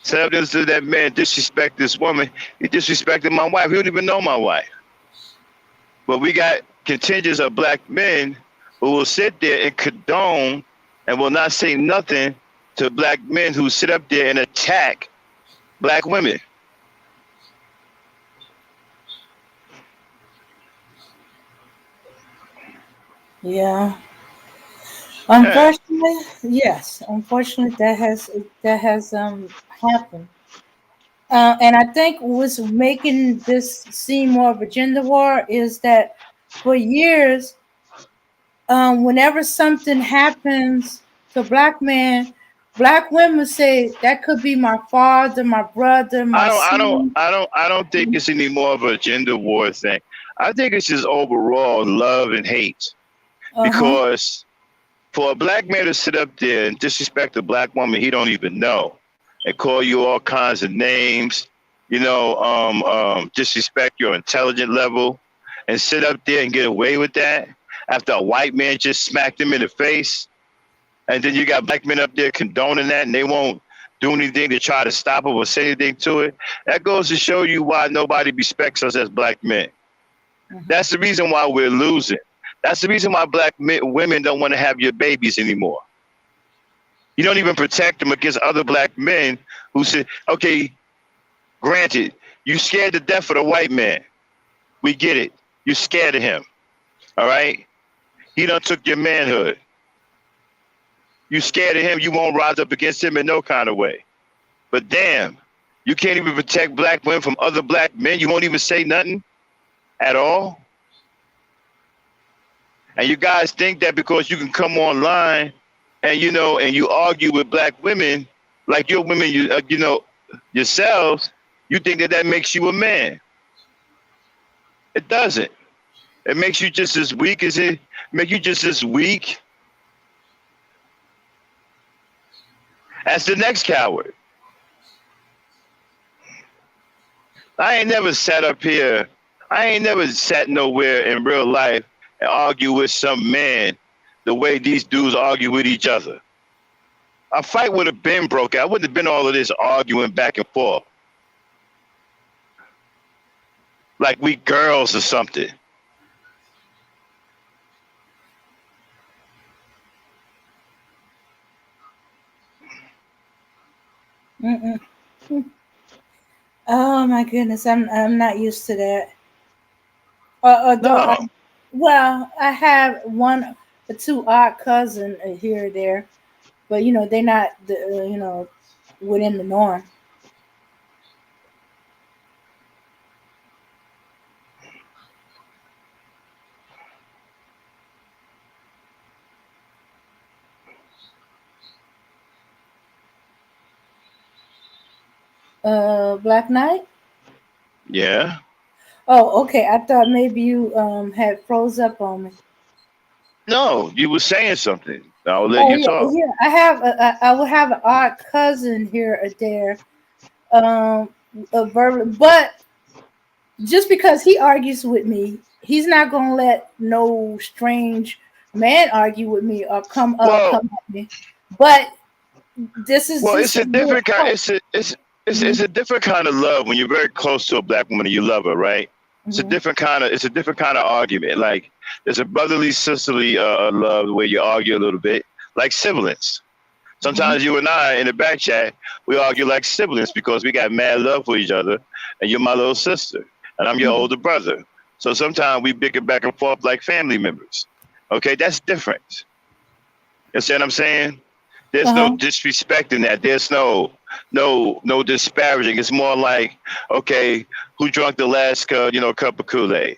Tell this to that man disrespect this woman. He disrespected my wife. He don't even know my wife. But we got contingents of black men who will sit there and condone and will not say nothing to black men who sit up there and attack black women. Yeah. Unfortunately, yes. Unfortunately, that has happened. And I think what's making this seem more of a gender war is that for years, whenever something happens to a black man, black women say that could be my father, my brother, my son. I don't think it's any more of a gender war thing. I think it's just overall love and hate. Uh-huh. Because for a black man to sit up there and disrespect a black woman he don't even know and call you all kinds of names, disrespect your intelligent level and sit up there and get away with that after a white man just smacked him in the face. And then you got black men up there condoning that and they won't do anything to try to stop it or say anything to it. That goes to show you why nobody respects us as black men. That's the reason why we're losing. That's the reason why black women don't want to have your babies anymore. You don't even protect them against other black men who say, okay, granted, you scared to death of the white man. We get it. You're scared of him. All right? He done took your manhood. You scared of him, you won't rise up against him in no kind of way. But damn, you can't even protect black women from other black men. You won't even say nothing at all. And you guys think that because you can come online and you argue with black women, like your women, yourselves, you think that makes you a man. It doesn't. It makes you just as weak as it make you just as weak as the next coward. I ain't never sat up here. I ain't never sat nowhere in real life and argue with some man the way these dudes argue with each other. A fight would have been broke out. Wouldn't have been all of this arguing back and forth. Like we girls or something. Mm-mm. Oh my goodness, I'm not used to that. No. Well, I have one or two odd cousin here or there, but they're not within the norm. Black Knight. Yeah. Oh, okay. I thought maybe you had froze up on me. No, you were saying something. I'll let Oh you yeah, talk. yeah. I will have an odd cousin here or there, but just because he argues with me, he's not gonna let no strange man argue with me or Well, come at me. But this is well, just it's a a weird different kind. part. It's Mm-hmm, a different kind of love when you're very close to a black woman and you love her, right? mm-hmm, It's a different kind of argument. Like there's a brotherly, sisterly love where you argue a little bit, like siblings. mm-hmm, Sometimes you and I in the back chat we argue like siblings because we got mad love for each other, and you're my little sister, and I'm your mm-hmm, older brother. So sometimes we bicker back and forth like family members. Okay, that's different. You see what I'm saying? There's no uh-huh. disrespect in that. There's no disparaging. It's more like, okay, who drank the last cup of Kool-Aid?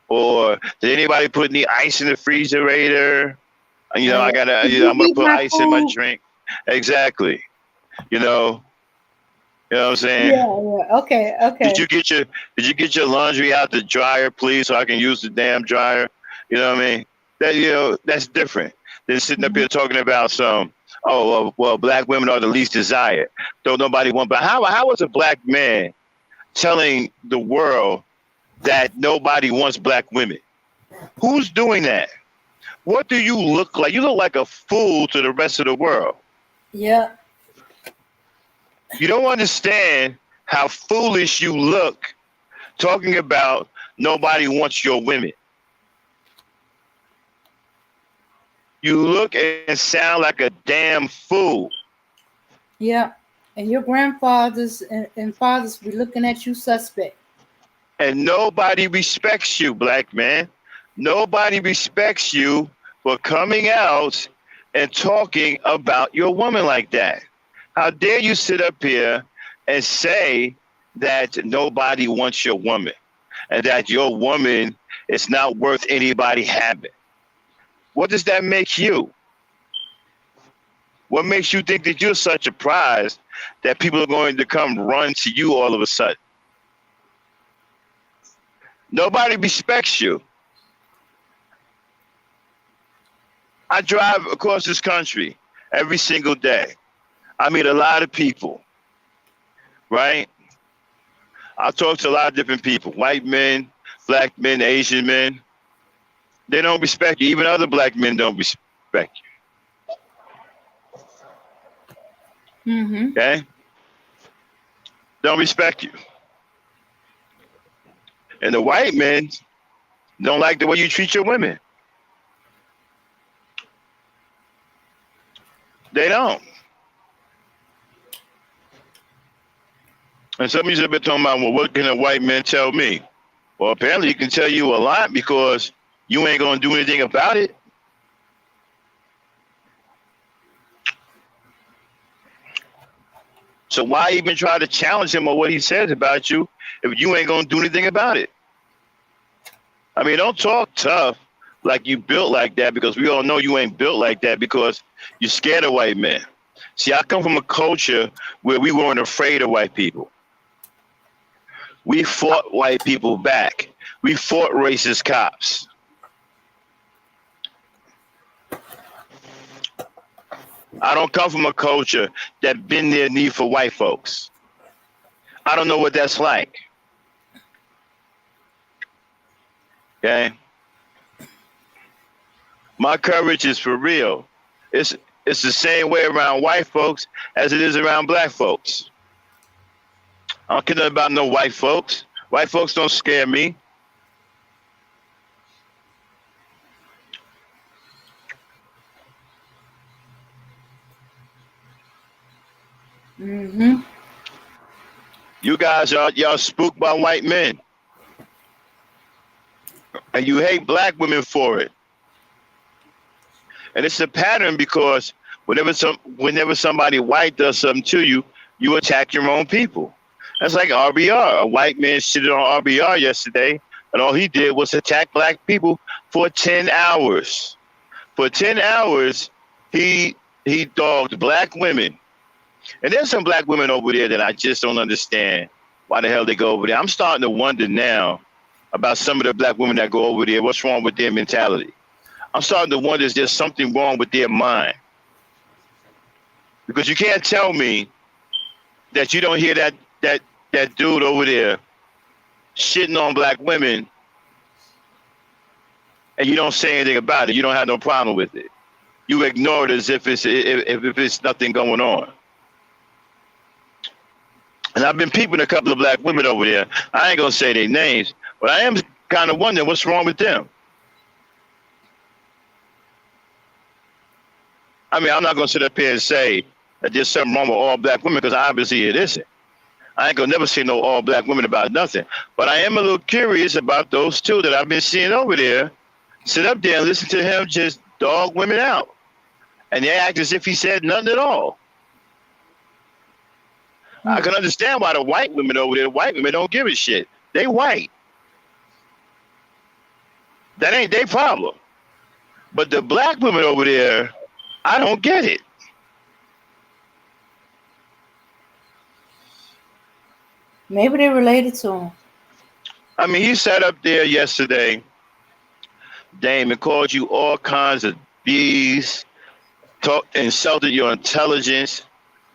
Or did anybody put any ice in the refrigerator? I gotta, Did you I'm gonna eat put my ice in my food? drink. Exactly. You know, you know what I'm saying? Yeah, yeah. Okay, Did okay. you get your did you get your laundry out the dryer, please, so I can use the damn dryer? You know what I mean? That's different. Then sitting up here talking about some, well, black women are the least desired. Don't nobody want, but how is a black man telling the world that nobody wants black women? Who's doing that? What do you look like? You look like a fool to the rest of the world. Yeah. You don't understand how foolish you look talking about nobody wants your women. You look and sound like a damn fool. Yeah. And your grandfathers and fathers be looking at you suspect. And nobody respects you, black man. Nobody respects you for coming out and talking about your woman like that. How dare you sit up here and say that nobody wants your woman and that your woman is not worth anybody having? What does that make you? What makes you think that you're such a prize that people are going to come run to you all of a sudden? Nobody respects you. I drive across this country every single day. I meet a lot of people, right? I talk to a lot of different people, white men, black men, Asian men. They don't respect you. Even other black men don't respect you. Mm-hmm. Okay? Don't respect you. And the white men don't like the way you treat your women. They don't. And some of you have been talking about, well, what can a white man tell me? Well, apparently he can tell you a lot because you ain't going to do anything about it. So why even try to challenge him or what he says about you if you ain't going to do anything about it? I mean, don't talk tough like you built like that, because we all know you ain't built like that because you're scared of white men. See, I come from a culture where we weren't afraid of white people. We fought white people back. We fought racist cops. I don't come from a culture that bend their knee for white folks. I don't know what that's like. Okay? My courage is for real. It's the same way around white folks as it is around black folks. I don't care nothing about no white folks. White folks don't scare me. Mm-hmm. You guys y'all spooked by white men. And you hate black women for it. And it's a pattern because whenever somebody white does something to you, you attack your own people. That's like RBR. A white man shitted on RBR yesterday, and all he did was attack black people for 10 hours. For 10 hours, he dogged black women. And there's some black women over there that I just don't understand why the hell they go over there. I'm starting to wonder now about some of the black women that go over there. What's wrong with their mentality? I'm starting to wonder, is there something wrong with their mind? Because you can't tell me that you don't hear that dude over there shitting on black women and you don't say anything about it. You don't have no problem with it. You ignore it as if it's nothing going on. And I've been peeping a couple of black women over there. I ain't gonna say their names, but I am kind of wondering what's wrong with them. I mean, I'm not gonna sit up here and say that there's something wrong with all black women, because obviously it isn't. I ain't gonna never say no all black women about nothing. But I am a little curious about those two that I've been seeing over there. Sit up there and listen to him just dog women out. And they act as if he said nothing at all. I can understand why the white women over there, white women don't give a shit. They white. That ain't their problem. But the black women over there, I don't get it. Maybe they related to him. I mean, he sat up there yesterday, Dame, and called you all kinds of bees, insulted your intelligence,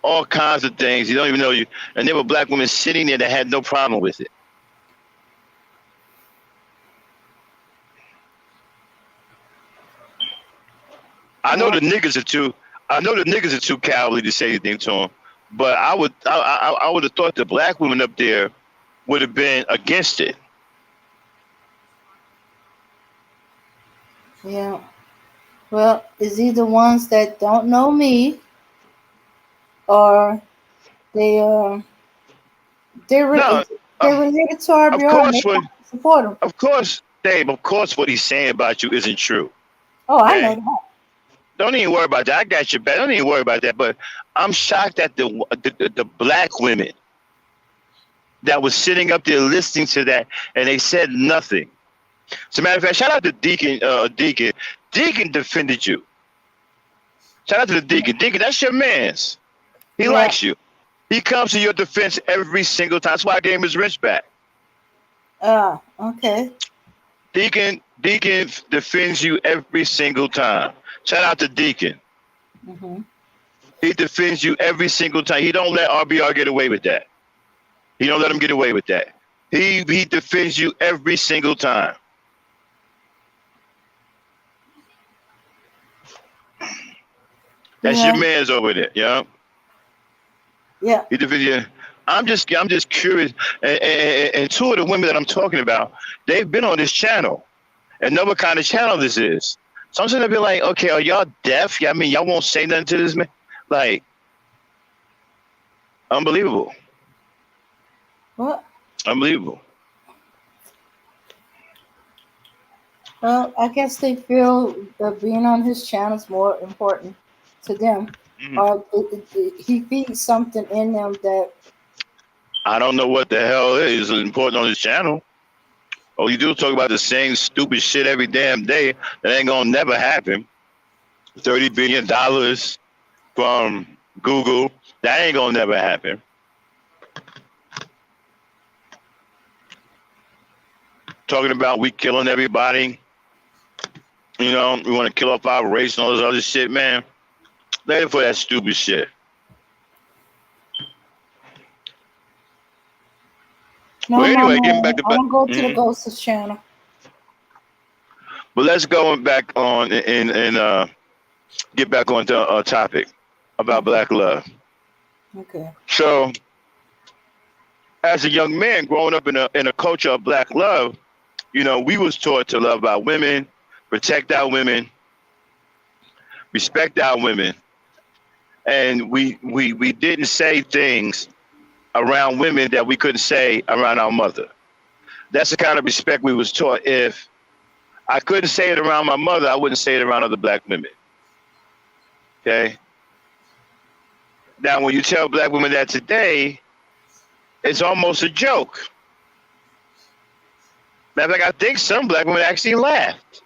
all kinds of things. You don't even know you. And there were black women sitting there that had no problem with it. I know the niggas are too. I know the niggas are too cowardly to say anything to him. But I would have thought the black women up there would have been against it. Yeah. Well, it's either ones that don't know me, or they they're No, they're related to of RBR and they course what support him. of course, Dave. Of course, what he's saying about you isn't true. Oh, I know Okay, that. don't even worry about that. I got your back. Don't even worry about that. But I'm shocked at the black women that was sitting up there listening to that, and they said nothing. As a matter of fact, shout out to Deacon. Deacon defended you. Shout out to the Deacon. Deacon, that's your man's. He likes you. He comes to your defense every single time. That's why I gave him his wrench back. Okay. Deacon defends you every single time. Shout out to Deacon. Mm-hmm. He defends you every single time. He don't let RBR get away with that. He don't let him get away with that. He defends you every single time. That's your man's over there, yeah. Yeah. He defends you. I'm just curious. And two of the women that I'm talking about, they've been on this channel, and know what kind of channel this is. So I'm sitting there be like, okay, are y'all deaf? I mean, y'all won't say nothing to this man? Like, unbelievable. What? Unbelievable. Well, I guess they feel that being on his channel is more important to them, or he feeds something in them that. I don't know what the hell is important on his channel. Oh, you do talk about the same stupid shit every damn day. That ain't gonna never happen. $30 billion from Google. That ain't gonna never happen. Talking about we killing everybody. You know, we want to kill off our race and all this other shit, man. Later for that stupid shit. No, well, anyway, getting back to I don't go to the Ghost's channel. But let's go back on and get back onto a topic about black love. Okay. So, as a young man growing up in a culture of black love, you know, we was taught to love our women, protect our women, respect our women, and we didn't say things around women that we couldn't say around our mother. That's the kind of respect we was taught. If I couldn't say it around my mother, I wouldn't say it around other black women. Okay? Now, when you tell black women that today, it's almost a joke. Matter of fact, I think some black women actually laughed.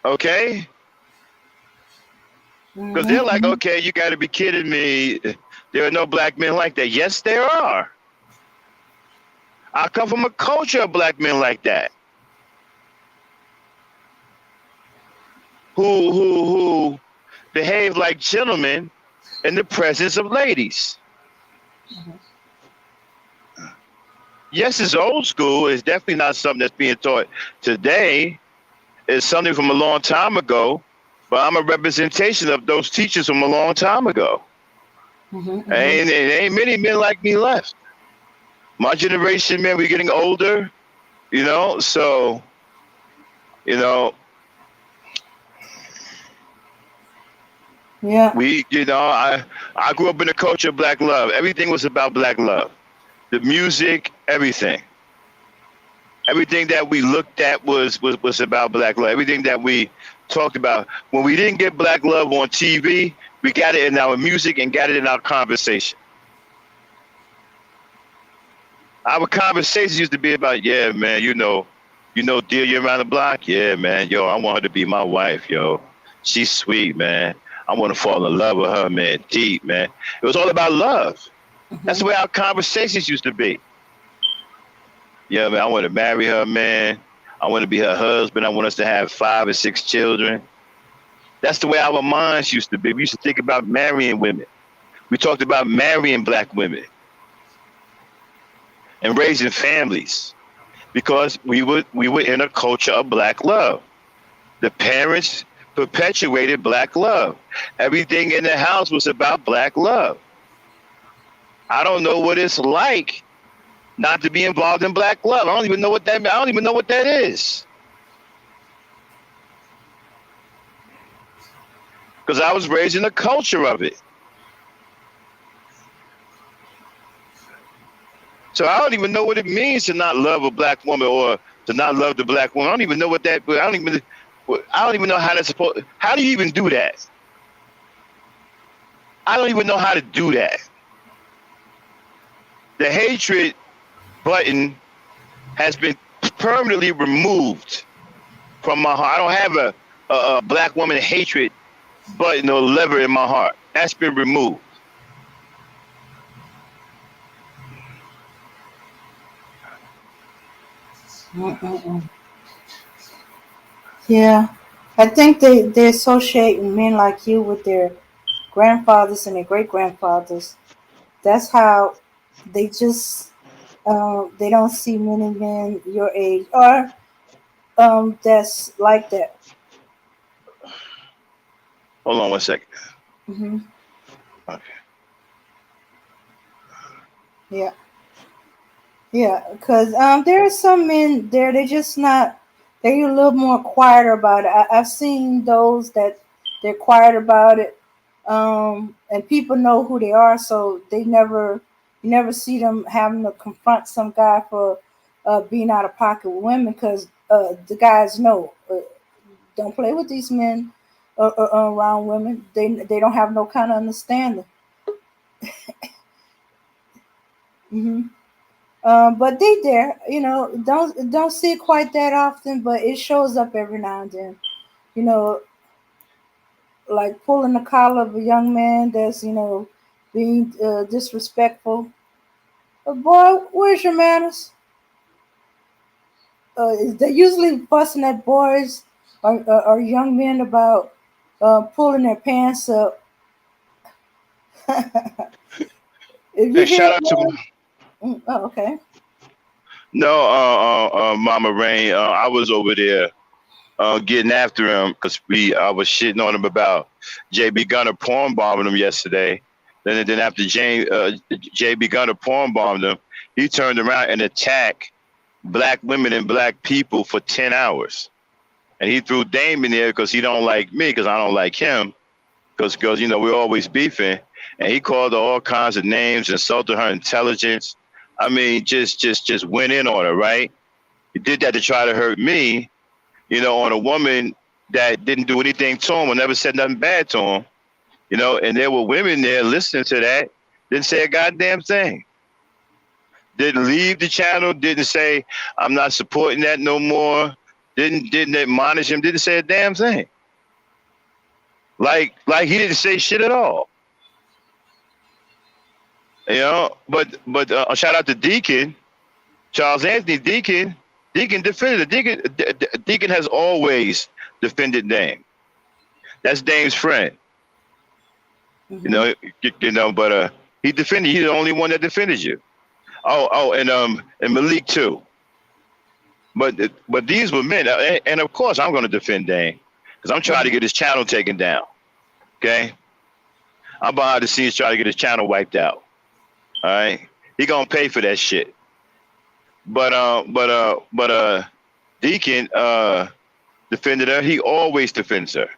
Okay? Because they're like, okay, you got to be kidding me. There are no black men like that. Yes, there are. I come from a culture of black men like that. Who behave like gentlemen in the presence of ladies. Yes, it's old school. It's definitely not something that's being taught today. It's something from a long time ago. But I'm a representation of those teachers from a long time ago. And ain't many men like me left. My generation, man, we're getting older, you know, so, you know. Yeah. I grew up in a culture of black love. Everything was about black love. The music, everything. Everything that we looked at was about black love. Everything that we talked about. When we didn't get black love on TV, we got it in our music and got it in our conversation. Our conversations used to be about, yeah, man, you know, Delia around the block? Yeah, man, yo, I want her to be my wife, yo. She's sweet, man. I want to fall in love with her, man, deep, man. It was all about love. That's the way our conversations used to be. Yeah, man, I want to marry her, man. I want to be her husband. I want us to have 5 or 6 children. That's the way our minds used to be. We used to think about marrying women. We talked about marrying black women and raising families because we were in a culture of black love. The parents perpetuated black love. Everything in the house was about black love. I don't know what it's like not to be involved in black love. I don't even know what that. I don't even know what that is. Because I was raised in the culture of it. So I don't even know what it means to not love a black woman or to not love the black woman. I don't even know what that. I don't even know how that's supposed. How do you even do that? I don't even know how to do that. The hatred button has been permanently removed from my heart. I don't have a black woman hatred button or lever in my heart. That's been removed. Mm-mm-mm. Yeah, I think they associate men like you with their grandfathers and their great grandfathers. That's how they just they don't see many men your age or that's like that. Hold on one second. Hmm. Okay. Yeah, yeah, because there are some men there. They just not. They're a little more quiet about it. I've seen those that they're quiet about it, and people know who they are, so they never, you never see them having to confront some guy for being out of pocket with women because the guys know don't play with these men around women. They don't have no kind of understanding. Hmm. But they there, don't see it quite that often, but it shows up every now and then. You know, like pulling the collar of a young man that's being disrespectful. Boy, where's your manners? They're usually fussing at boys or young men about pulling their pants up. If you And hear shout out to boys, oh, okay. no, Mama Rain. I was over there getting after him because I was shitting on him about JB Gunner porn bombing him yesterday. Then after JB Gunner porn bombed him, he turned around and attacked black women and black people for 10 hours. And he threw Dame in there because he don't like me because I don't like him because we're always beefing. And he called her all kinds of names, insulted her intelligence. I mean, just went in on her, right? He did that to try to hurt me, on a woman that didn't do anything to him or never said nothing bad to him, and there were women there listening to that, didn't say a goddamn thing. Didn't leave the channel, didn't say, I'm not supporting that no more, didn't admonish him, didn't say a damn thing. Like he didn't say shit at all. But shout out to Deacon, Charles Anthony Deacon. Deacon defended it. Deacon has always defended Dame. That's Dame's friend. You Hmm. know, but he defended. He's the only one that defended you. And Malik too. But these were men, and of course I'm going to defend Dame because I'm trying to get his channel taken down. Okay, I'm behind the scenes trying to get his channel wiped out. All right, he gonna pay for that shit. But Deacon defended her. He always defends her.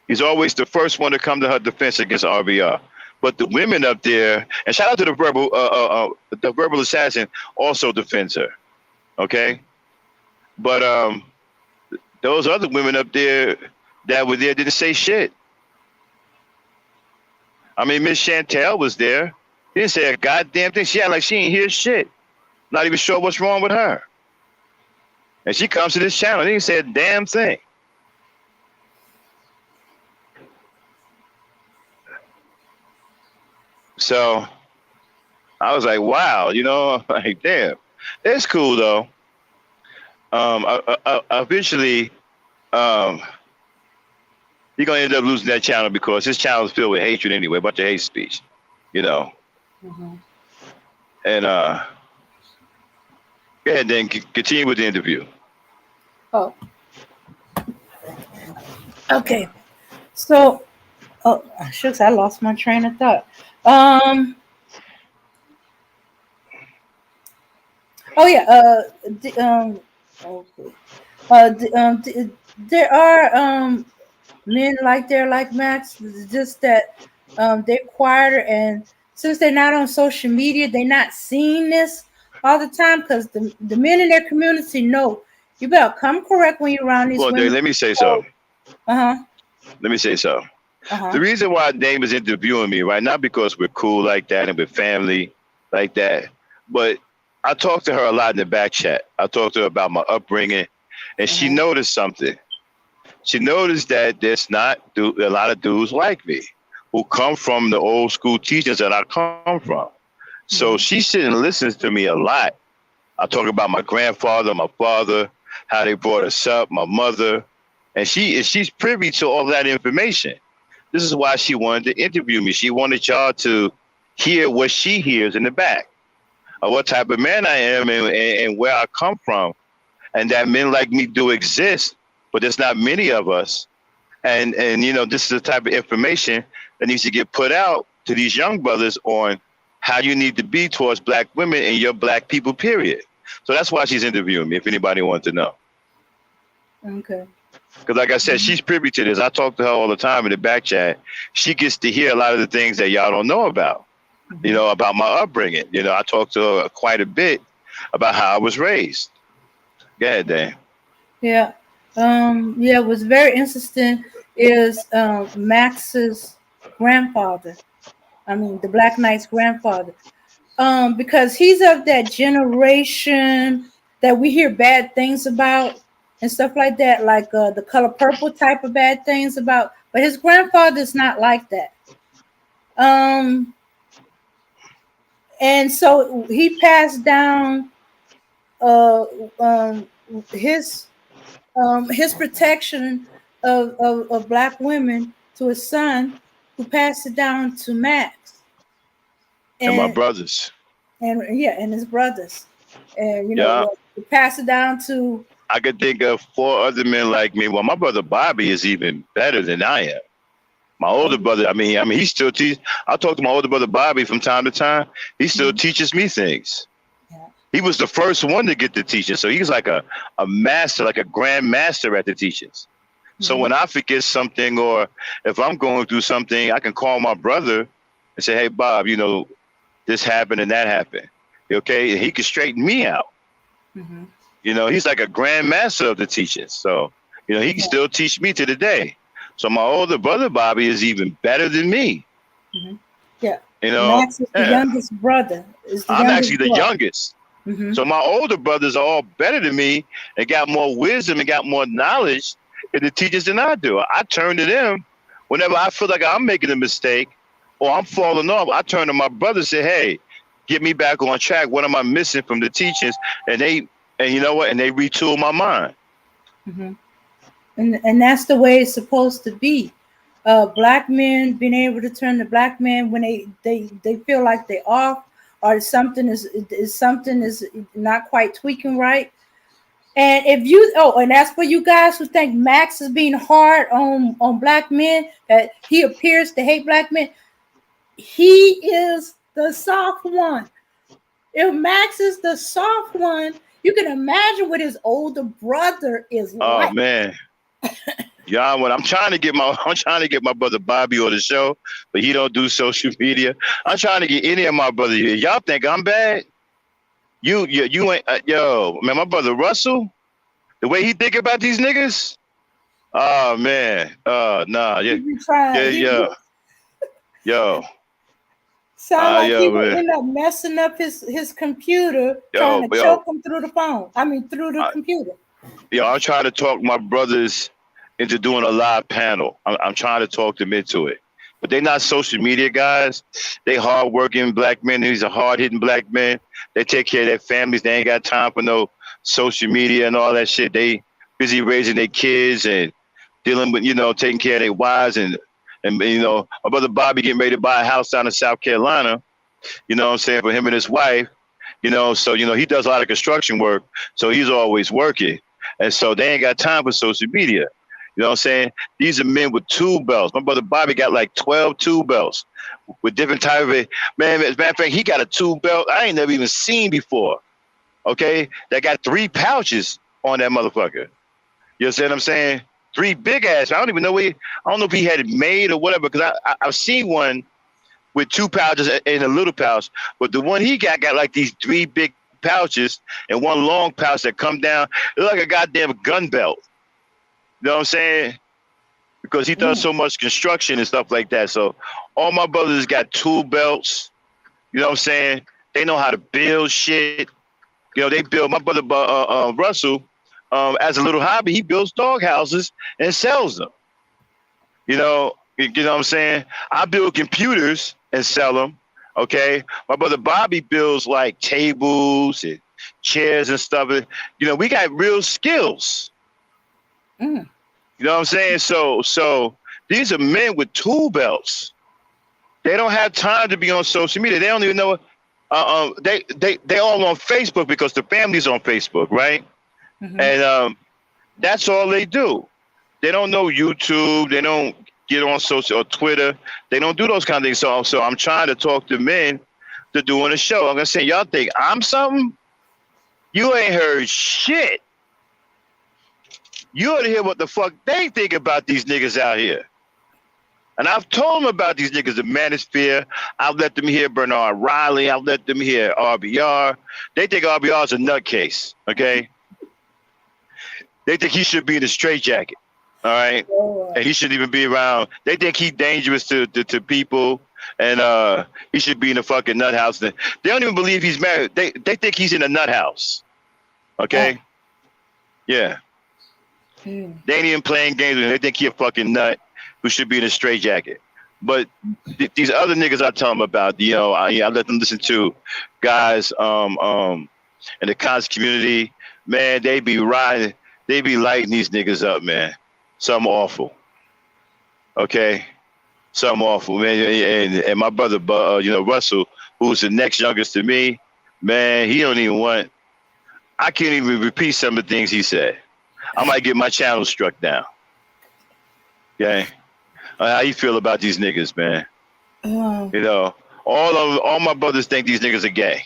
He's always the first one to come to her defense against RBR. But the women up there, and shout out to the verbal assassin, also defends her. Okay, but those other women up there that were there didn't say shit. I mean, Miss Chantel was there. She didn't say a goddamn thing. She had like she ain't hear shit. Not even sure what's wrong with her. And she comes to this channel and didn't say a damn thing. So I was like, wow, like, damn. It's cool though. Eventually, um, he's gonna end up losing that channel because his channel is filled with hatred anyway, a bunch of hate speech, you know. Mm-hmm. And go ahead, then continue with the interview. Oh, okay. So, oh, shucks, I lost my train of thought. Um, oh yeah. Okay. There are men like they're like Max. It's just that they're quieter, and since they're not on social media, they're not seeing this all the time because the men in their community know you better come correct when you're around these Well, women. let me say so. Uh huh. Let me say so. Uh huh. The reason why Dame is interviewing me, right? Not because we're cool like that and we're family like that, but I talked to her a lot in the back chat. I talked to her about my upbringing, and she Uh-huh. noticed something. She noticed that there's not a lot of dudes like me who come from the old school teachings that I come from. So Uh-huh. she sits and listens to me a lot. I talk about my grandfather, my father, how they brought us up, my mother, and she's privy to all that information. This is why she wanted to interview me. She wanted y'all to hear what she hears in the back of what type of man I am and where I come from, and that men like me do exist, but there's not many of us. And this is the type of information that needs to get put out to these young brothers on how you need to be towards black women and your black people, period. So that's why she's interviewing me, if anybody wants to know. Okay. Because like I said, she's privy to this. I talk to her all the time in the back chat. She gets to hear a lot of the things that y'all don't know about, about my upbringing. I talk to her quite a bit about how I was raised. Go ahead, Dan. Yeah. Yeah, what's very interesting is Max's grandfather. I mean, the Black Knight's grandfather. Because he's of that generation that we hear bad things about and stuff like that, like the color purple type of bad things about. But his grandfather's not like that. Um, and so he passed down uh, um, his his protection of black women to his son, who passed it down to Max, And my and brothers. and his brothers, and Yeah. pass it down to. I could think of 4 other men like me. Well, my brother Bobby is even better than I am. My older brother, he still teaches. I talk to my older brother Bobby from time to time. He still teaches me things. Yeah. He was the first one to get the teaching. So he's like a master, like a grand master at the teachings. So when I forget something or if I'm going through something, I can call my brother and say, hey, Bob, this happened and that happened. Okay. And he can straighten me out. Mm-hmm. He's like a grand master of the teachings. So, he can still teach me to the day. So my older brother, Bobby, is even better than me. Mm-hmm. Yeah. Max is the youngest brother. I'm actually the youngest. Mm-hmm. So my older brothers are all better than me and got more wisdom and got more knowledge in the teachers than I do. I turn to them whenever I feel like I'm making a mistake or I'm falling off. I turn to my brother and say, hey, get me back on track. What am I missing from the teachings? And you know what? And they retool my mind. Mm-hmm. And that's the way it's supposed to be. Black men being able to turn to black men when they feel like they're off or something is not quite tweaking right. And and that's for you guys who think Max is being hard on black men, that he appears to hate black men. He is the soft one. If Max is the soft one, you can imagine what his older brother is like. Oh man. Yeah, when I'm trying to get my brother Bobby on the show, but he don't do social media. I'm trying to get any of my brothers here. Y'all think I'm bad? You ain't yo, man, my brother Russell, the way he think about these niggas. Oh man. Nah, yo. Sound like he would end up messing up his computer trying to choke him through the phone. Through the computer. I'm trying to talk my brothers into doing a live panel. I'm trying to talk them into it. but they're not social media guys. They hard-working black men. These are hard-hitting black men. They take care of their families. They ain't got time for no social media and all that shit. They busy raising their kids and dealing with, taking care of their wives and my brother Bobby getting ready to buy a house down in South Carolina. You know what I'm saying, for him and his wife. So he does a lot of construction work, so he's always working, and so they ain't got time for social media. You know what I'm saying? These are men with tool belts. My brother Bobby got like 12 tool belts with different type of it. Man, as a matter of fact, he got a tool belt I ain't never even seen before. Okay, that got 3 pouches on that motherfucker. You understand what I'm saying? 3 big ass. I don't even know I don't know if he had it made or whatever, because I've seen one with 2 pouches and a little pouch, but the one he got like these 3 big pouches and 1 long pouch that come down. It's like a goddamn gun belt. You know what I'm saying? Because he does so much construction and stuff like that. So all my brothers got tool belts. You know what I'm saying? They know how to build shit. They build. My brother Russell, as a little hobby, he builds dog houses and sells them. You know what I'm saying? I build computers and sell them. Okay. My brother Bobby builds like tables and chairs and stuff. We got real skills. You know what I'm saying? So these are men with tool belts. They don't have time to be on social media. They don't even know. They all on Facebook because the family's on Facebook, right? Mm-hmm. And that's all they do. They don't know YouTube. They don't get on social or Twitter. They don't do those kind of things. So I'm trying to talk to men to doing a show. I'm gonna say, y'all think I'm something? You ain't heard shit. You ought to hear what the fuck they think about these niggas out here. And I've told them about these niggas, the Manosphere. I've let them hear Bernard Riley. I've let them hear RBR. They think RBR is a nutcase, okay? They think he should be in a straitjacket, all right? And he shouldn't even be around. They think he's dangerous to people, and he should be in a fucking nut house. They don't even believe he's married. They think he's in a nut house, okay? Yeah. They ain't even playing games with him. They think he a fucking nut who should be in a straitjacket. But these other niggas I tell them about, I let them listen to guys in the cons community. Man, they be riding, they be lighting these niggas up, man. Something awful. Okay? Something awful, man. And my brother, Russell, who's the next youngest to me, man, he don't even want, I can't even repeat some of the things he said. I might get my channel struck down. Okay? How you feel about these niggas, man? All my brothers think these niggas are gay.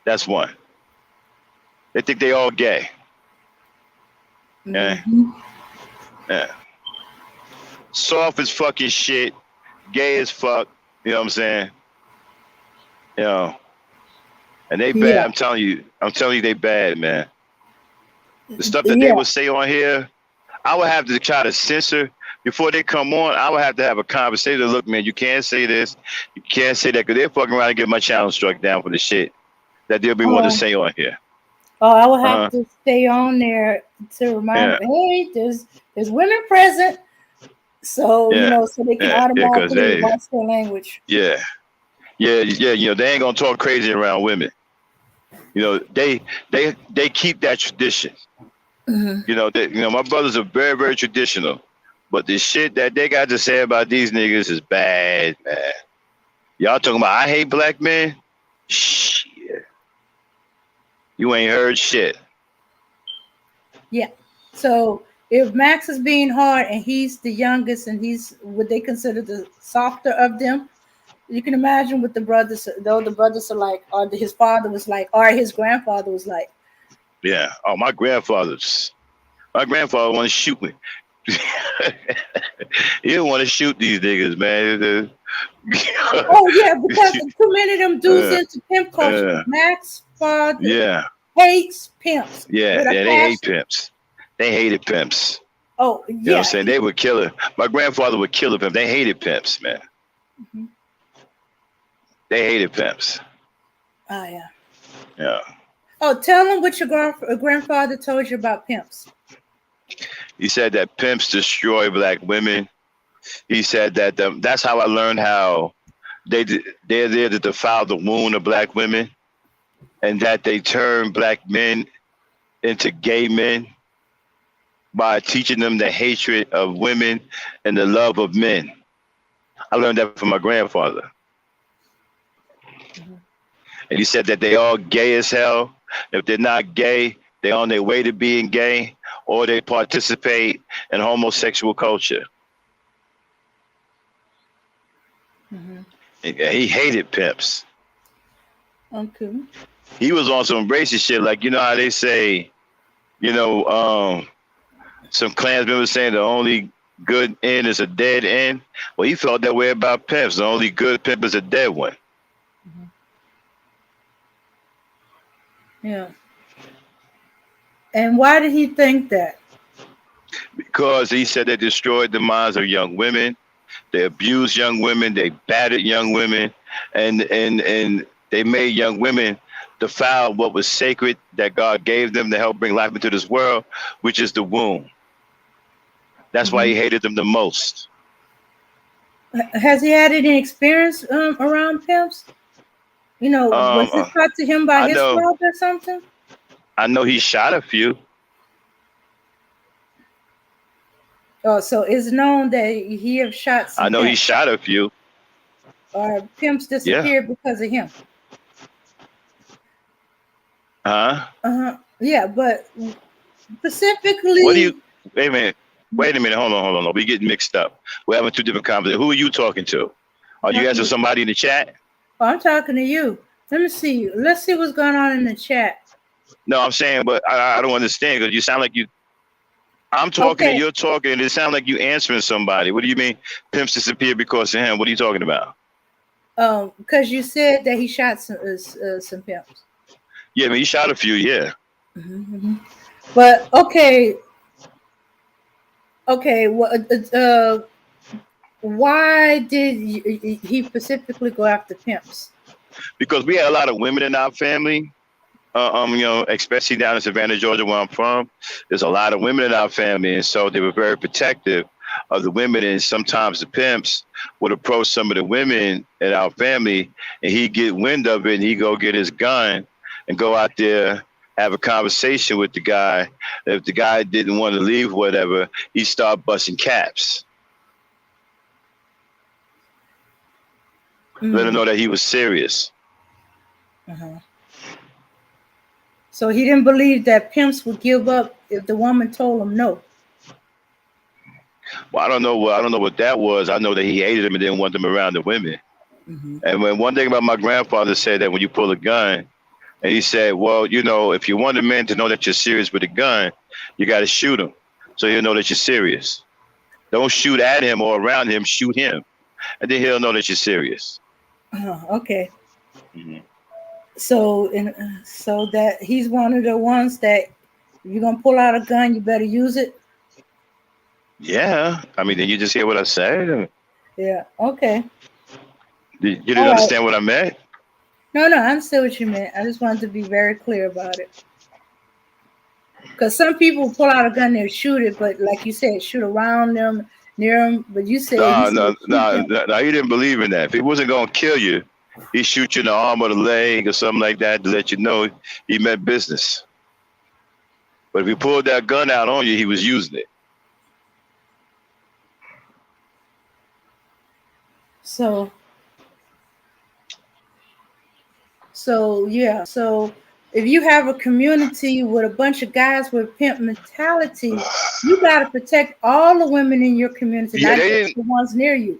That's one. They think they all gay. Okay? Yeah. Soft as fucking shit. Gay as fuck. You know what I'm saying? And they bad. I'm telling you, they bad, man. The stuff that they would say on here, I would have to try to censor before they come on. I would have to have a conversation. Look, man, you can't say this, you can't say that, because they're fucking around and get my channel struck down for the shit that they'll be wanting to say on here. Oh, I will have to stay on there to remind them, hey, there's women present, so so they can automatically watch their language. Yeah. They ain't gonna talk crazy around women. They keep that tradition. Mm-hmm. My brothers are very, very traditional, but the shit that they got to say about these niggas is bad, man. Y'all talking about I hate black men? Shit. You ain't heard shit. Yeah. So if Max is being hard and he's the youngest and he's what they consider the softer of them, you can imagine what the brothers, though the brothers are like, or his father was like, or his grandfather was like. Yeah. Oh, my grandfather wanted to shoot me. He didn't want to shoot these niggas, man. Oh yeah, because too many of them dudes into pimp culture. Max father hates pimps. Yeah, they hate pimps. They hated pimps. Oh yeah. You know what I'm saying? They would kill it. My grandfather would kill a pimp. They hated pimps, man. Mm-hmm. They hated pimps. Oh yeah. Yeah. Oh, tell them what your grandfather told you about pimps. He said that pimps destroy black women. He said that that's how I learned how they're there to defile the wound of black women, and that they turn black men into gay men by teaching them the hatred of women and the love of men. I learned that from my grandfather. Mhm. And he said that they all gay as hell. If they're not gay, they're on their way to being gay, or they participate in homosexual culture. Mhm. He hated pimps. Okay. He was on some racist shit, like you know how they say, you know, some Klans members saying the only good end is a dead end. Well, he felt that way about pimps. The only good pimp is a dead one. Mhm. Yeah. And why did he think that? Because he said they destroyed the minds of young women. They abused young women. They battered young women, and they made young women defile what was sacred that God gave them to help bring life into this world, which is the womb. That's why Mhm. he hated them the most. Has he had any experience around pimps? Um, Was this taught to him by I his know, father or something? I know he shot a few. Oh, so it's known that he have shot I some know he pimps, shot a few. or pimps Yeah. disappeared because of him. Huh? Yeah, but What do you? specifically, Wait a minute. Wait a minute. Hold on. We getting mixed up. We're having two different conversations. Who are you talking to? Are you asking talking. somebody in the chat? Oh, I'm talking to you. Let me see. Let's see what's going on in the chat. No, I'm saying, but I don't understand because you sound like you. I'm talking and Okay. you're talking, and it sounds like you answering somebody. What do you mean? Pimps disappear because of him. What are you talking about? Because you said that he shot some pimps. Yeah, I mean, he shot a few. Yeah. Hmm. But okay. Why did he specifically go after pimps? Because we had a lot of women in our family. Especially down in Savannah, Georgia, where I'm from, there's a lot of women in our family, and so they were very protective of the women. And sometimes the pimps would approach some of the women in our family, and he'd get wind of it, and he'd go get his gun and go out there, have a conversation with the guy. If the guy didn't want to leave, whatever, he'd start busting caps, let him Mm. know that he was serious. Uh-huh. So he didn't believe that pimps would give up if the woman told him no. Well, I don't know what that was. I know that he hated him and didn't want them around the women. Mm-hmm. And when one thing about my grandfather said that when you pull a gun, and he said, well, if you want a man to know that you're serious with a gun, you got to shoot him so he'll know that you're serious. Don't shoot at him or around him, shoot him. And then he'll know that you're serious. Okay. Hmm. So that he's one of the ones that if you're gonna pull out a gun, you better use it. Yeah. I mean, did you just hear what I said? Yeah. Okay. You All didn't right. understand what I meant? No, I understand what you meant. I just wanted to be very clear about it. Because some people pull out a gun and shoot it, but like you said, shoot around them, near them. But he No, said no, shoot no, them. no, no, he didn't believe in that. If he wasn't going to kill you, he'd shoot you in the arm or the leg or something like that to let you know he meant business. But if he pulled that gun out on you, he was using it. So yeah. So if you have a community with a bunch of guys with pimp mentality, you got to protect all the women in your community, Yeah, not they just didn't. the ones near you.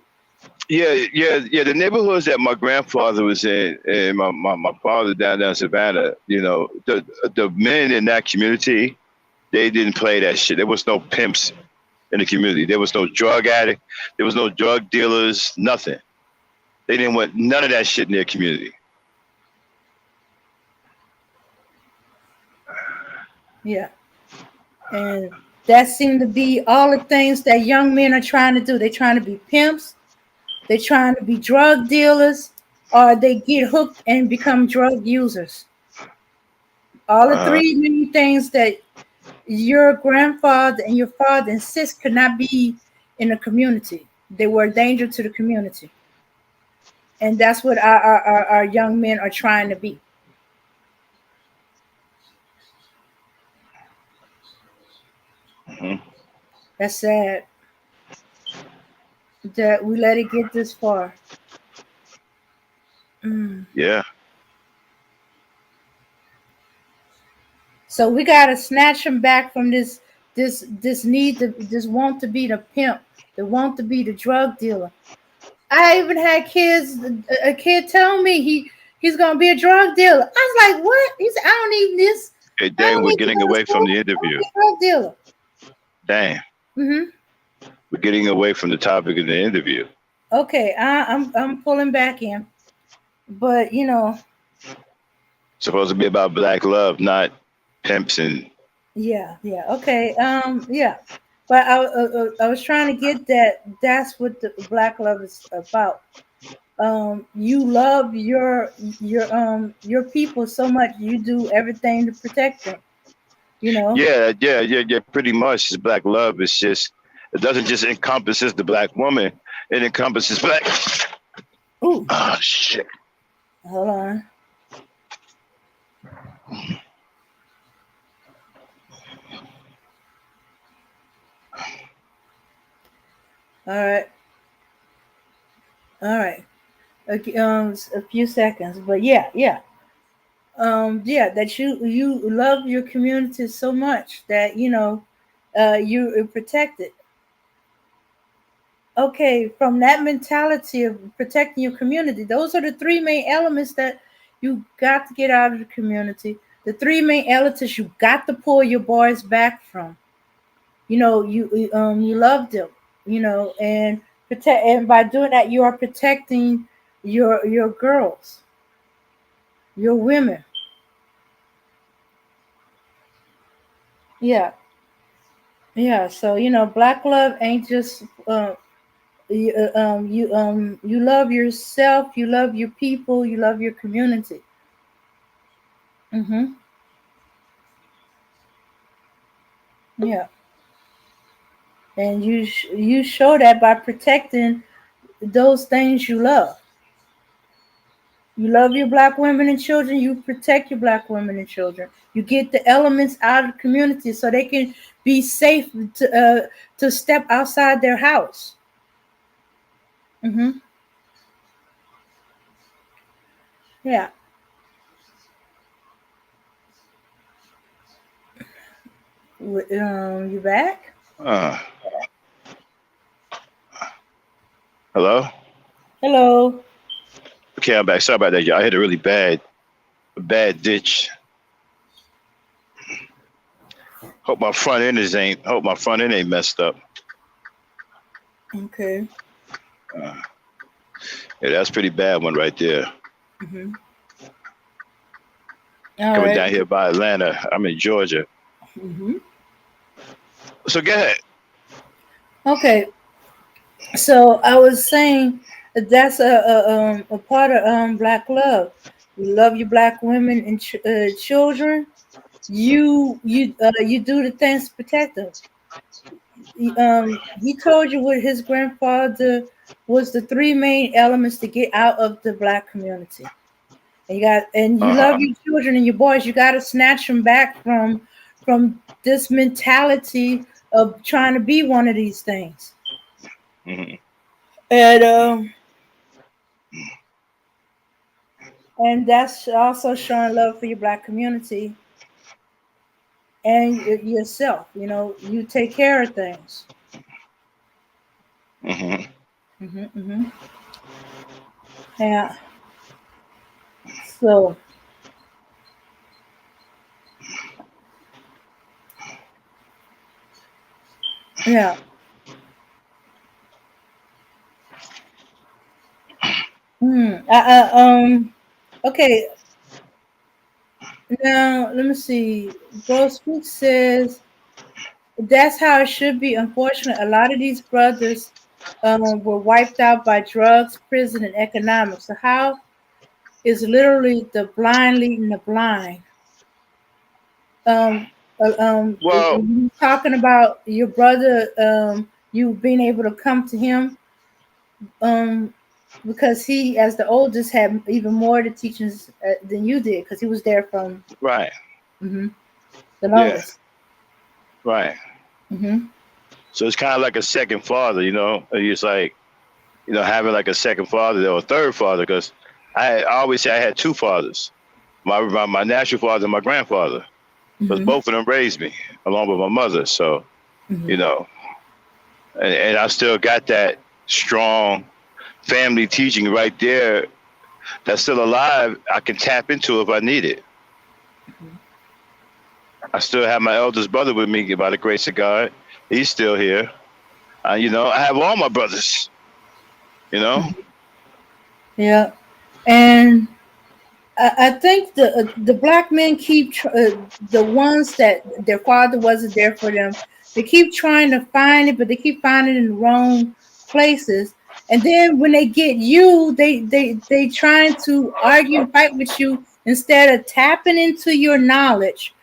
Yeah. The neighborhoods that my grandfather was in, and my father down in Savannah, the men in that community, they didn't play that shit. There was no pimps in the community. There was no drug addict. There was no drug dealers. Nothing. They didn't want none of that shit in their community. Yeah. And that seemed to be all the things that young men are trying to do. They're trying to be pimps, they're trying to be drug dealers, or they get hooked and become drug users. All the Uh huh. three main things that your grandfather and your father insist could not be in the community. They were a danger to the community, and that's what our young men are trying to be. Hmm. That's sad that we let it get this far. Mm. Yeah. So we gotta snatch them back from this need to this want to be the pimp, the want to be the drug dealer. I even had kids, a kid tell me he's gonna be a drug dealer. I was like, what? He said, I don't need this. Hey, I dang, don't we're need to getting go to away from school. the I want to interview. be a drug dealer. Dang, Hmm. we're getting away from the topic of the interview. Okay, I'm pulling back in, but Supposed to be about black love, not pimps and. yeah, okay, yeah. But I was trying to get that. That's what the black love is about. You love your people so much you do everything to protect them. You know. Yeah, yeah, yeah, yeah. Pretty much, it's black love. It's just it doesn't just encompasses the black woman. It encompasses black. Ooh, Oh shit. hold on. All right, all right. Okay, a few seconds, but yeah. That you love your community so much that you protect it. Okay, from that mentality of protecting your community, those are the three main elements that you got to get out of the community. The three main elements you got to pull your boys back from. You love them, and protect, and by doing that, you are protecting your girls, your women. Yeah, yeah. So black love ain't just you love yourself, you love your people, you love your community. Mm-hmm. Yeah, and you show that by protecting those things you love. You love your black women and children. You protect your black women and children. You get the elements out of the community so they can be safe to step outside their house. Mm-hmm. Yeah. You back? Uh, hello. Hello. Okay, I'm back. Sorry about that, y'all. I hit a really bad ditch. Hope my front end ain't messed up. Okay. Uh, yeah, that's pretty bad one right there. Mm-hmm. All Coming right. down here by Atlanta. I'm in Georgia. Mm-hmm. So go ahead. Okay. So I was saying that's a part of black love. You love your black women and children. You do the things to protect them. He told you what his grandfather was the three main elements to get out of the black community. And you Uh love huh. your children and your boys. You got to snatch them back from this mentality of trying to be one of these things. Hmm. And and that's also showing love for your black community and yourself. You take care of things. Hmm. Hmm. Yeah. So yeah. Hmm. Okay. Now let me see. Bro Speak says that's how it should be. Unfortunately, a lot of these brothers were wiped out by drugs, prison, and economics. So how is literally the blind leading the blind? Um, Well, you talking about your brother, you being able to come to him. Um, because he, as the oldest, had even more to teachings than you did, because he was there from Right. hmm the Yeah. longest. Right. hmm So it's kind of like a second father, you know. It's like, you know, having like a second father or a third father, because I always say I had two fathers, my natural father and my grandfather, because hmm both of them raised me along with my mother. So, hmm you know, and I still got that strong family teaching right there that's still alive. I can tap into if I need it. I still have my eldest brother with me by the grace of God. He's still here. You know, I have all my brothers, you know. Yeah, and I think the black men keep the ones that their father wasn't there for them. They keep trying to find it, but they keep finding it in the wrong places. And then when they get you, they trying to argue and fight with you instead of tapping into your knowledge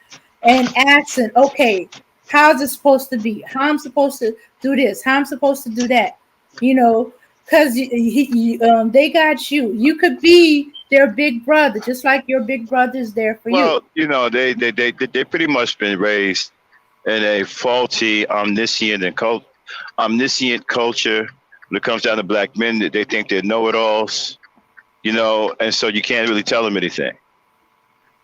and asking, okay, how's it supposed to be? How I'm supposed to do this? How I'm supposed to do that? You know, because they got you. You could be their big brother, just like your big brother is there for you. Well, you know, they pretty much been raised in a faulty omniscient culture. When it comes down to black men, they think they're know-it-alls, you know, and so you can't really tell them anything.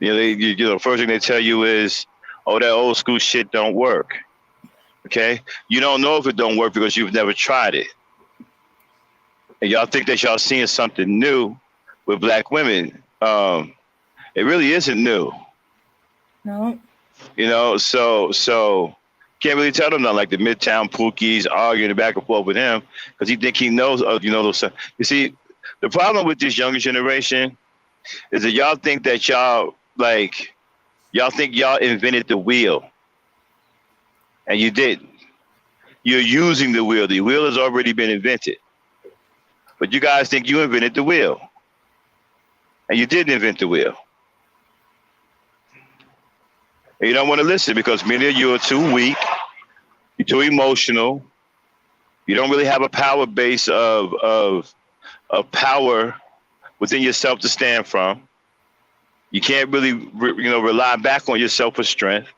You know, you know, first thing they tell you is, "Oh, that old school shit don't work." Okay, you don't know if it don't work because you've never tried it, and y'all think that y'all seeing something new with black women. It really isn't new, No, you know. So can't really tell them nothing. Like the Midtown Pookies arguing back and forth with him because he think he knows. You know those. You see, the problem with this younger generation is that y'all think that y'all think y'all invented the wheel, and you didn't. You're using the wheel. The wheel has already been invented, but you guys think you invented the wheel, and you didn't invent the wheel. And you don't want to listen because many of you are too weak, you're too emotional, you don't really have a power base of power within yourself to stand from. You can't really, you know, rely back on yourself for strength,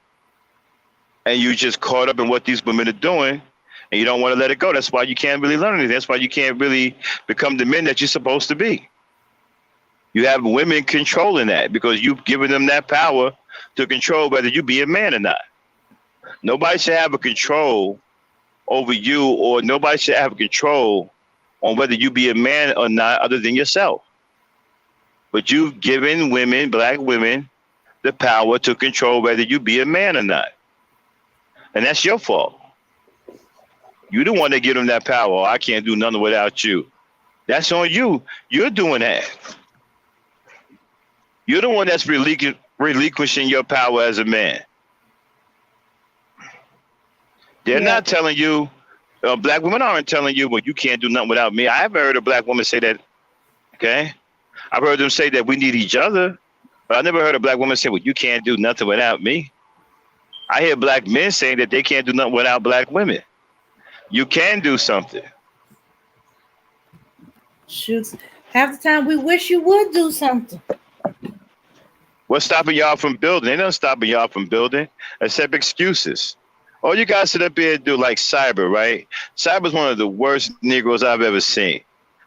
and you just caught up in what these women are doing, and you don't want to let it go. That's why you can't really learn anything. That's why you can't really become the men that you're supposed to be. You have women controlling that because you've given them that power to control whether you be a man or not. Nobody should have a control over you, or nobody should have control on whether you be a man or not other than yourself. But you've given women, black women, the power to control whether you be a man or not. And that's your fault. You the one that give them that power. Oh, I can't do nothing without you. That's on you. You're doing that. You're the one that's relinquishing your power as a man. They're yeah, not telling you, black women aren't telling you, well, you can't do nothing without me. I haven't heard a black woman say that, okay? I've heard them say that we need each other, but I never heard a black woman say, well, you can't do nothing without me. I hear black men saying that they can't do nothing without black women. You can do something. shoots. Half the time we wish you would do something. What's stopping y'all from building? Ain't nothing stopping y'all from building except excuses. All you guys sit up here and do like Cyber, right? Cyber's one of the worst Negroes I've ever seen.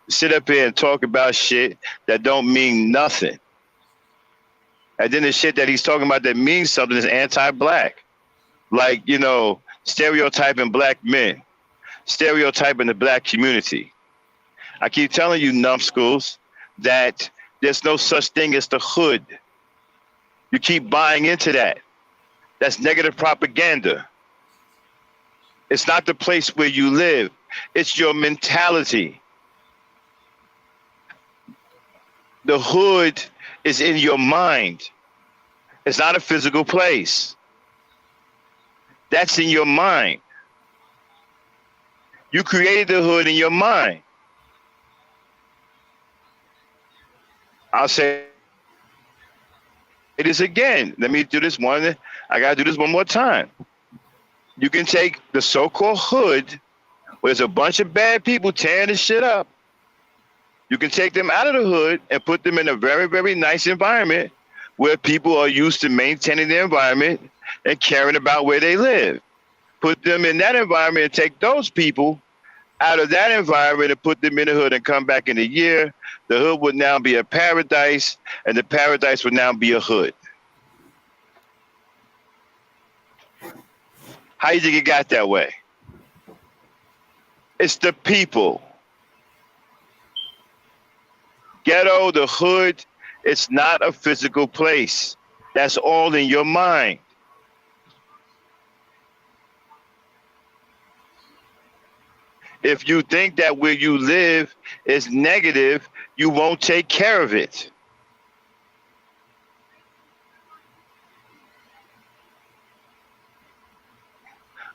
Sit up here and talk about shit that don't mean nothing. And then the shit that he's talking about that means something is anti-black. Like, you know, stereotyping black men, stereotyping the black community. I keep telling you, numbskulls, that there's no such thing as the hood. You keep buying into that. That's negative propaganda. It's not the place where you live. It's your mentality. The hood is in your mind. It's not a physical place. That's in your mind. You created the hood in your mind. I'll say this again. Let me do this one. I got to do this one more time. You can take the so-called hood, where there's a bunch of bad people tearing this shit up, You can take them out of the hood and put them in a very, very nice environment where people are used to maintaining the environment and caring about where they live. Put them in that environment and take those people out of that environment and put them in the hood and come back in a year. The hood would now be a paradise, and the paradise would now be a hood. How you think it got that way? It's the people. Ghetto, the hood, it's not a physical place. That's all in your mind. If you think that where you live is negative, you won't take care of it.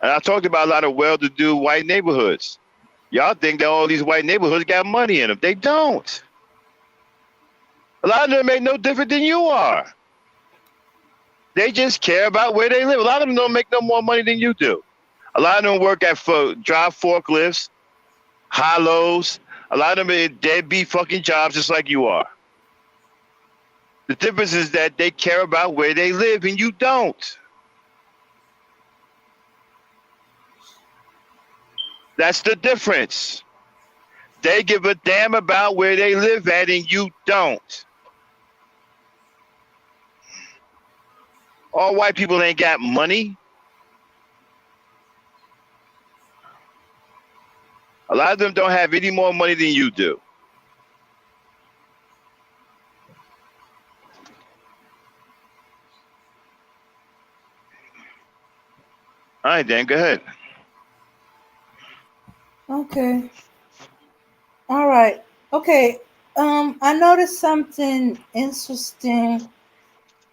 And I talked about a lot of well-to-do white neighborhoods. Y'all think that all these white neighborhoods got money in them. They don't. A lot of them ain't no different than you are. They just care about where they live. A lot of them don't make no more money than you do. A lot of them work at drive forklifts, hollows. A lot of them are deadbeat fucking jobs just like you are. The difference is that they care about where they live and you don't. That's the difference. They give a damn about where they live at and you don't. All white people ain't got money. A lot of them don't have any more money than you do. All right, Dan, go ahead. Okay. All right. Okay. I noticed something interesting.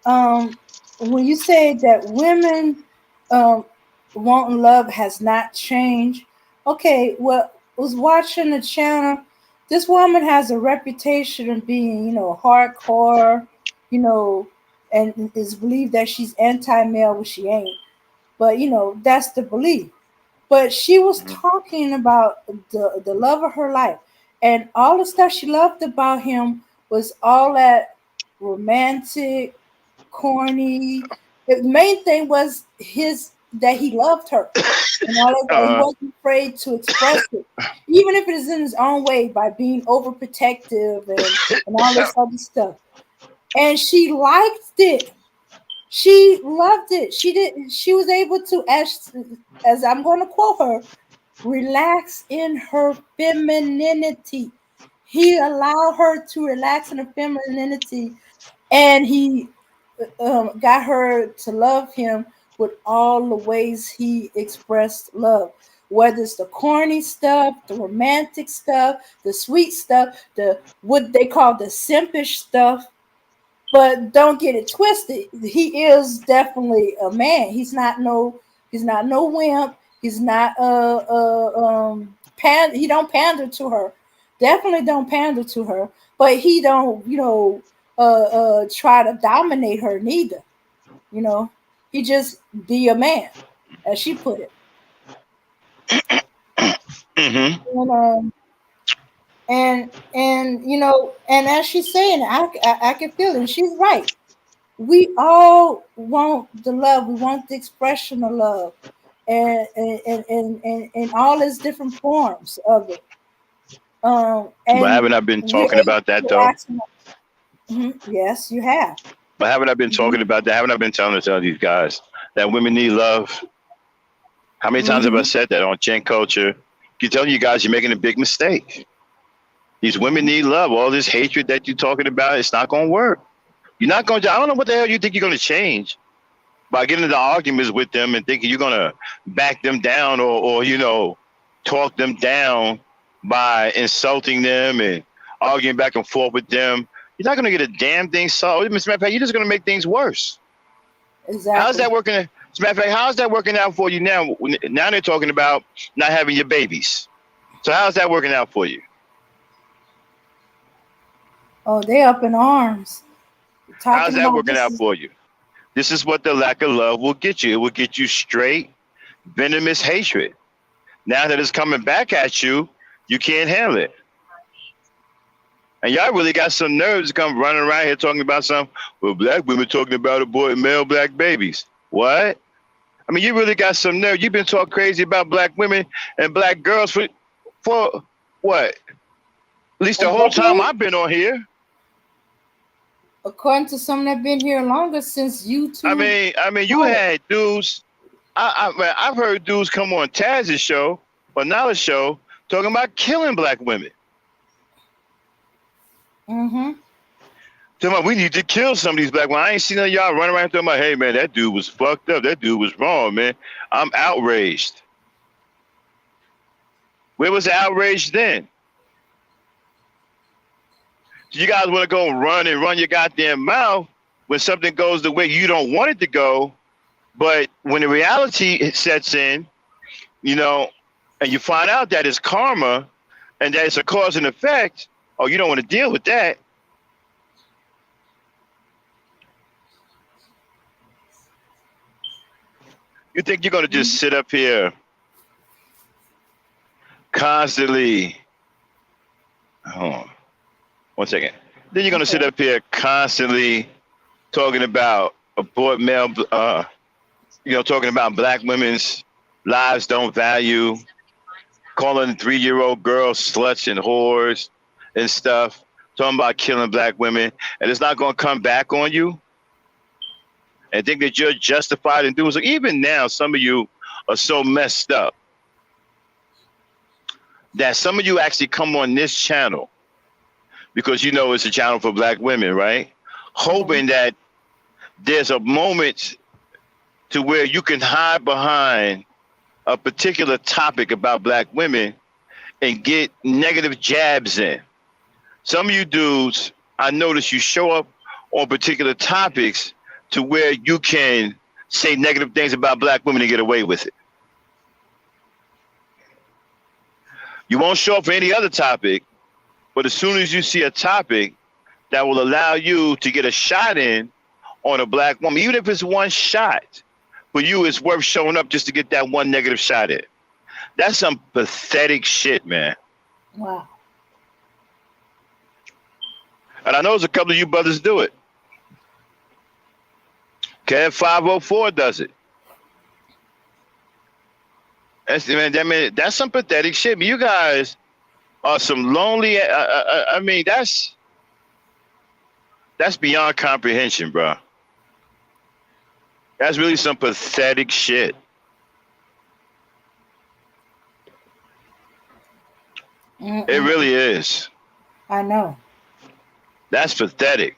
When you say that women wanting love has not changed. Okay, well, was watching the channel. This woman has a reputation of being, hardcore, and is believed that she's anti-male, which she ain't. But that's the belief. But she was talking about the love of her life, and all the stuff she loved about him was all that romantic, corny. The main thing was that he loved her, and all that, he wasn't afraid to express it, even if it is in his own way by being overprotective and all this other stuff. And she liked it. She loved it. She did. She was able to, as I'm going to quote her, relax in her femininity. He allowed her to relax in her femininity, and he got her to love him with all the ways he expressed love. Whether it's the corny stuff, the romantic stuff, the sweet stuff, the what they call the simpish stuff. But don't get it twisted. He is definitely a man. He's not no wimp. He's not he don't pander to her. Definitely don't pander to her. But he don't, try to dominate her neither. He just be a man, as she put it. Mm-hmm. And as she's saying, I can feel it. And she's right. We all want the love. We want the expression of love, and all its different forms of it. But And haven't I been talking about that though? Yes, you have. But haven't I been talking about that? Haven't I been telling these guys that women need love? How many times have I said that on Gen Culture? I'm telling you guys, you're making a big mistake. These women need love. All this hatred that you're talking about, it's not going to work. You're not going to, I don't know what the hell you think you're going to change by getting into arguments with them and thinking you're going to back them down or talk them down by insulting them and arguing back and forth with them. You're not going to get a damn thing solved. As a matter of fact, you're just going to make things worse. Exactly. How's that working? As a matter of fact, how's that working out for you now? Now they're talking about not having your babies. So how's that working out for you? Oh, they up in arms. How's that working out for you? This is what the lack of love will get you. It will get you straight, venomous hatred. Now that it's coming back at you, you can't handle it. And y'all really got some nerves to come running around here talking about well, black women talking about male black babies. What? I mean, you really got some nerve. You've been talking crazy about black women and black girls for what? At least A the whole time decade? I've been on here. According to some that been here longer since YouTube. You had dudes. I've heard dudes come on Taz's show or Nala's show talking about killing black women. Mm-hmm. Talking about we need to kill some of these black women. I ain't seen none of y'all running around talking about, hey man, that dude was fucked up. That dude was wrong, man. I'm outraged. Where was the outrage then? You guys want to go run your goddamn mouth when something goes the way you don't want it to go, but when the reality sets in, and you find out that it's karma and that it's a cause and effect, oh, you don't want to deal with that. You think you're going to just sit up here constantly? Hold on. 1 second. Then you're going to sit up here constantly talking about talking about black women's lives don't value, calling 3-year-old girls sluts and whores and stuff, talking about killing black women, and it's not going to come back on you? And think that you're justified in doing so? Even now, some of you are so messed up that some of you actually come on this channel because it's a channel for black women, right? Hoping that there's a moment to where you can hide behind a particular topic about black women and get negative jabs in. Some of you dudes, I notice you show up on particular topics to where you can say negative things about black women and get away with it. You won't show up for any other topic, but as soon as you see a topic that will allow you to get a shot in on a black woman, even if it's one shot, for you it's worth showing up just to get that one negative shot in. That's some pathetic shit, man. Wow. And I know there's a couple of you brothers do it. Kev 504 does it. That's some pathetic shit. You guys are some lonely. That's beyond comprehension, bro. That's really some pathetic shit. Mm-mm. It really is. I know. That's pathetic.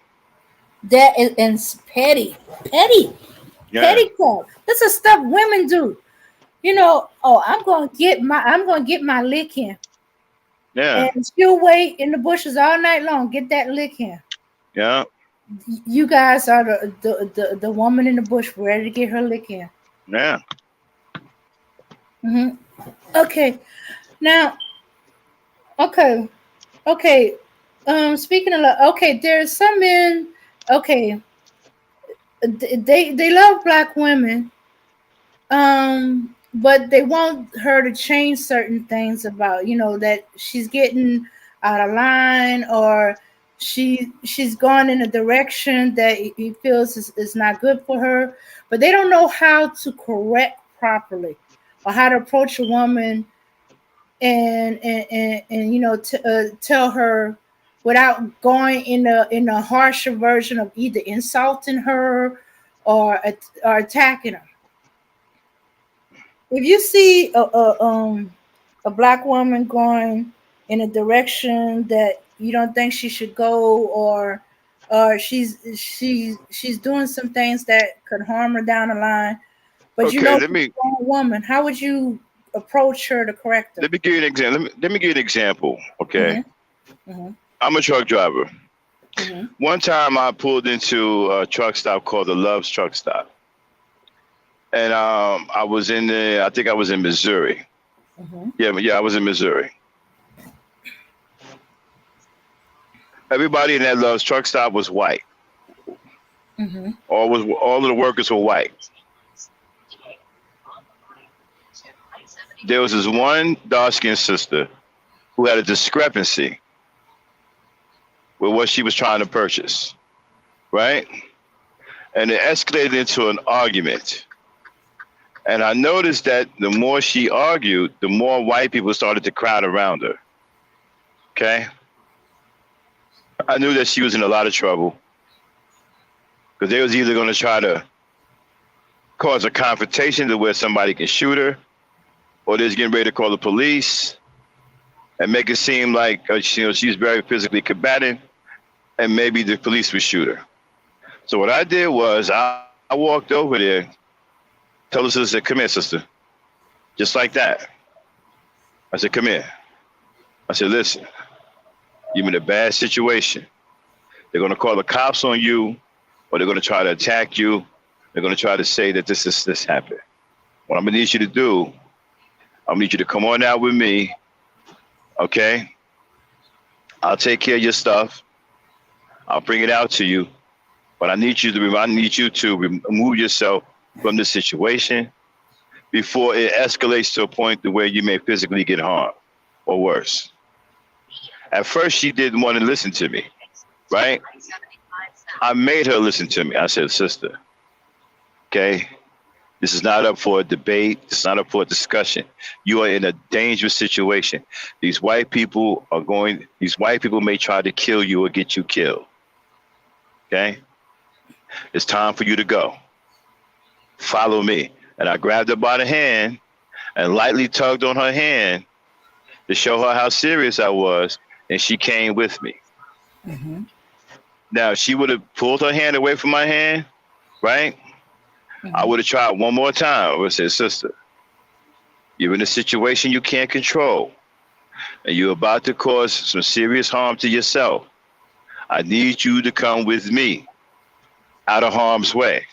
That is petty. Yeah. Petty crap. This is stuff women do. I'm gonna get my lick in. Yeah. And she'll wait in the bushes all night long, get that lick in. Yeah. You guys are the woman in the bush ready to get her lick in. Yeah. Mm-hmm. Okay. Now. Okay. Speaking of there's some men. Okay. They love black women. But they want her to change certain things about, that she's getting out of line or she's gone in a direction that he feels is not good for her. But they don't know how to correct properly or how to approach a woman and tell her without going in a harsher version of either insulting her or attacking her. If you see a black woman going in a direction that you don't think she should go, or she's doing some things that could harm her down the line, but she's a strong woman, how would you approach her to correct her? Let me give you an example. Let me give you an example. Okay. Mm-hmm. Mm-hmm. I'm a truck driver. Mm-hmm. One time I pulled into a truck stop called the Love's Truck Stop. And I was in Missouri. Mm-hmm. Yeah, I was in Missouri. Everybody in that Love's Truck Stop was white. Mm-hmm. All of the workers were white. There was this one dark-skinned sister who had a discrepancy. with what she was trying to purchase, right? And it escalated into an argument. And I noticed that the more she argued, the more white people started to crowd around her. Okay? I knew that she was in a lot of trouble because they was either going to try to cause a confrontation to where somebody can shoot her, or they're getting ready to call the police and make it seem like she's very physically combative, and maybe the police would shoot her. So what I did was I walked over there, told the sister, "Come here, sister," just like that. I said, "Come here." I said, "Listen, you're in a bad situation. They're going to call the cops on you, or they're going to try to attack you. They're going to try to say that this happened. What I'm going to need you to do, I'm going to need you to come on out with me, okay? I'll take care of your stuff. I'll bring it out to you, but I need you to remove yourself from the situation before it escalates to a point to where you may physically get harmed or worse." At first, she didn't want to listen to me, right? I made her listen to me. I said, "Sister, okay, this is not up for a debate. It's not up for a discussion. You are in a dangerous situation. These white people may try to kill you or get you killed. Okay? It's time for you to go. Follow me." And I grabbed her by the hand and lightly tugged on her hand to show her how serious I was, and she came with me. Mm-hmm. Now, if she would have pulled her hand away from my hand, right? Mm-hmm. I would have tried one more time. I would have said, "Sister, you're in a situation you can't control, and you're about to cause some serious harm to yourself. I need you to come with me out of harm's way."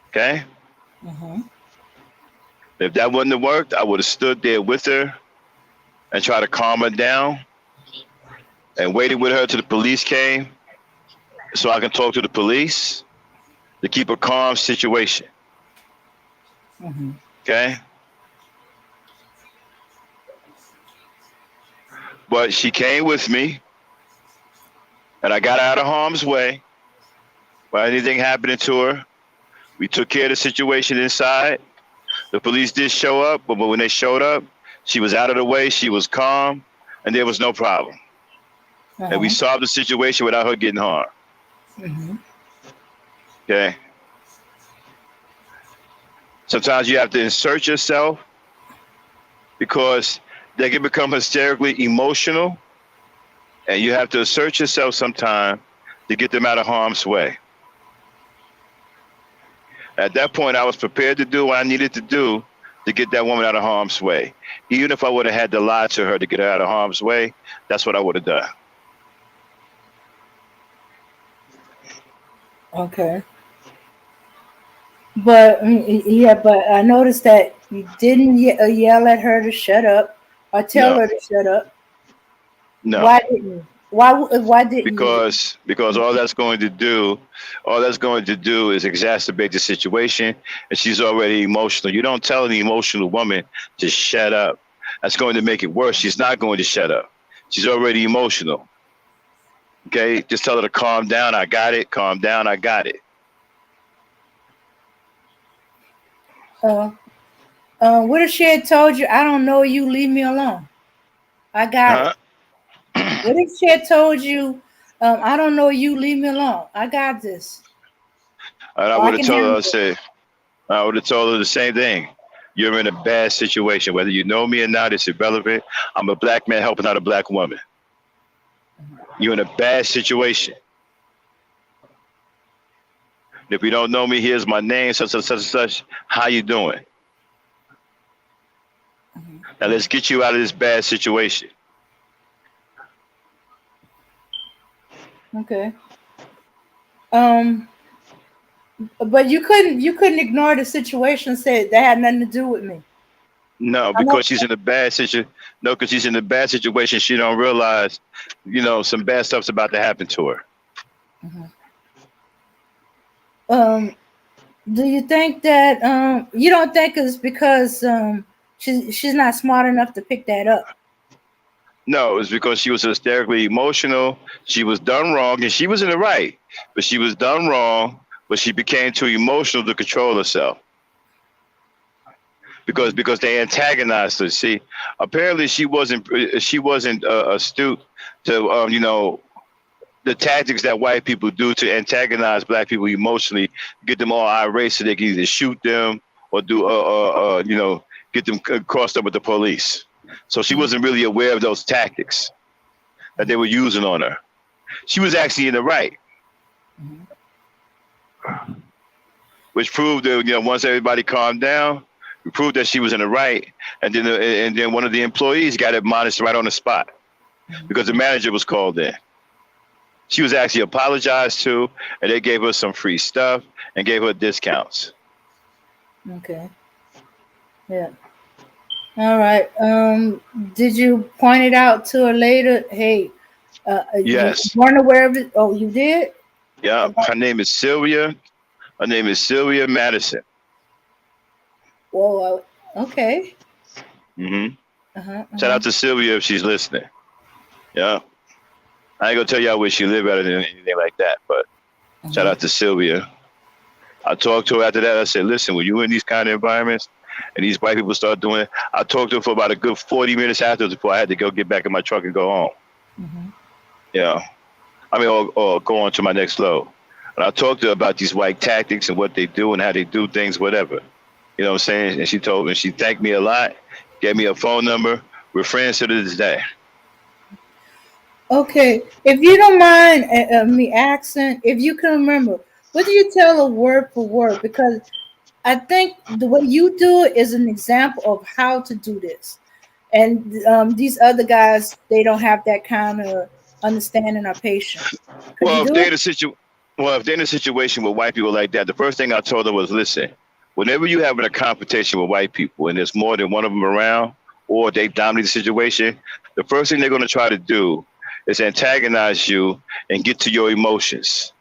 Okay? Mm-hmm. If that wouldn't have worked, I would have stood there with her and tried to calm her down and waited with her till the police came so I can talk to the police to keep a calm situation. Mm-hmm. Okay? But she came with me, and I got out of harm's way by anything happening to her. We took care of the situation inside. The police did show up, but when they showed up, she was out of the way, she was calm, and there was no problem. Uh-huh. And we solved the situation without her getting harmed. Mm-hmm. Okay? Sometimes you have to insert yourself because they can become hysterically emotional, and you have to assert yourself sometime to get them out of harm's way. At that point, I was prepared to do what I needed to do to get that woman out of harm's way. Even if I would have had to lie to her to get her out of harm's way, that's what I would have done. Okay. But but I noticed that you didn't yell at her to shut up or tell her to shut up. No. Why didn't you? Why didn't because you? Because all that's going to do is exacerbate the situation, and she's already emotional. You don't tell an emotional woman to shut up. That's going to make it worse. She's not going to shut up. She's already emotional. Okay, just tell her to calm down. I got it. Calm down. I got it. What if she had told you, "I don't know you, leave me alone"? I got it. What if she had told you, "I don't know you, leave me alone. I got this." And I would have told her, I would have told her the same thing. You're in a bad situation. Whether you know me or not, it's irrelevant. I'm a black man helping out a black woman. You're in a bad situation. If you don't know me, here's my name, such and such and such. How you doing? Now let's get you out of this bad situation. Okay. But you couldn't ignore the situation and say that had nothing to do with me. No, because she's in a bad situation. No, because she's in a bad situation. She don't realize, some bad stuff's about to happen to her. Do you think that you don't think it's because she's not smart enough to pick that up? No, it was because she was hysterically emotional. She was done wrong, and she was in the right, but she was done wrong. But she became too emotional to control herself because they antagonized her. See, apparently she wasn't astute to the tactics that white people do to antagonize black people emotionally, get them all irate so they can either shoot them or do get them crossed up with the police. So she wasn't really aware of those tactics that they were using on her. She was actually in the right, which proved that once everybody calmed down, it proved that she was in the right, and then one of the employees got admonished right on the spot because the manager was called in. She was actually apologized to, and they gave her some free stuff and gave her discounts. Okay. Yeah. All right. Did you point it out to her later? Hey, you Yes. weren't aware of it. Oh, you did. Yeah. Her name is Sylvia. Her name is Sylvia Madison. Whoa. Okay. Mm-hmm. Shout Uh-huh. out to Sylvia if she's listening. Yeah. I ain't gonna tell y'all where she live at or anything like that, but shout out to Sylvia. I talked to her after that. I said, listen, when you in these kind of environments and these white people start doing it, I talked to her for about a good 40 minutes afterwards before I had to go get back in my truck and go home. Yeah. I mean, or go on to my next load. And I talked to her about these white tactics and what they do and how they do things, whatever. You know what I'm saying? And she thanked me a lot, gave me a phone number. We're friends to this day. Okay. If you don't mind me asking, if you can remember, what do you tell her word for word? Because I think the way you do it is an example of how to do this. And these other guys, they don't have that kind of understanding or patience. Could you Well, if do they're it? in a situation with white people like that, the first thing I told her was, listen, whenever you having a confrontation with white people and there's more than one of them around, or they dominate the situation, the first thing they're going to try to do is antagonize you and get to your emotions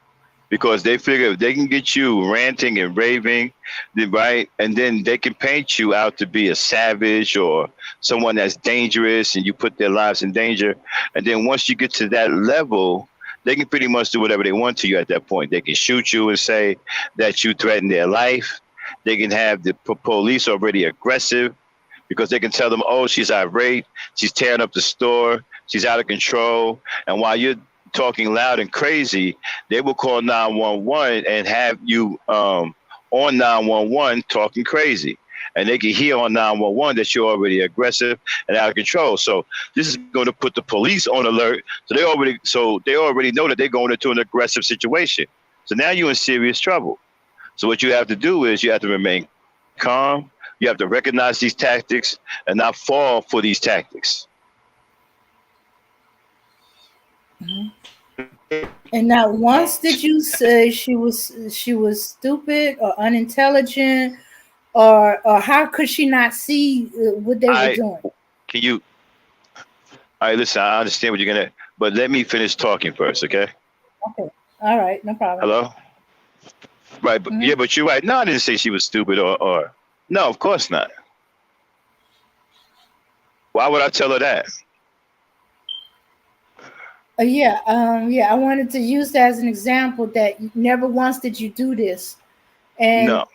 because they figure if they can get you ranting and raving, right, and then they can paint you out to be a savage or someone that's dangerous and you put their lives in danger. And then once you get to that level, they can pretty much do whatever they want to you at that point. They can shoot you and say that you threaten their life. They can have the police already aggressive because they can tell them, oh, she's irate, she's tearing up the store, she's out of control. And while you're talking loud and crazy, they will call 911 and have you on 911 talking crazy. And they can hear on 911 that you're already aggressive and out of control. So this is going to put the police on alert. So they already know that they're going into an aggressive situation. So now you're in serious trouble. So what you have to do is you have to remain calm. You have to recognize these tactics and not fall for these tactics. And not once did you say she was stupid or unintelligent, or how could she not see what they were I doing? can you. All right, listen. I understand what you're gonna, but let me finish talking first, okay? Okay, all right, no problem. Hello. Right, but yeah, but you're right. No, I didn't say she was stupid or no, of course not. Why would I tell her that? Yeah, I wanted to use that as an example that never once did you do this, and No,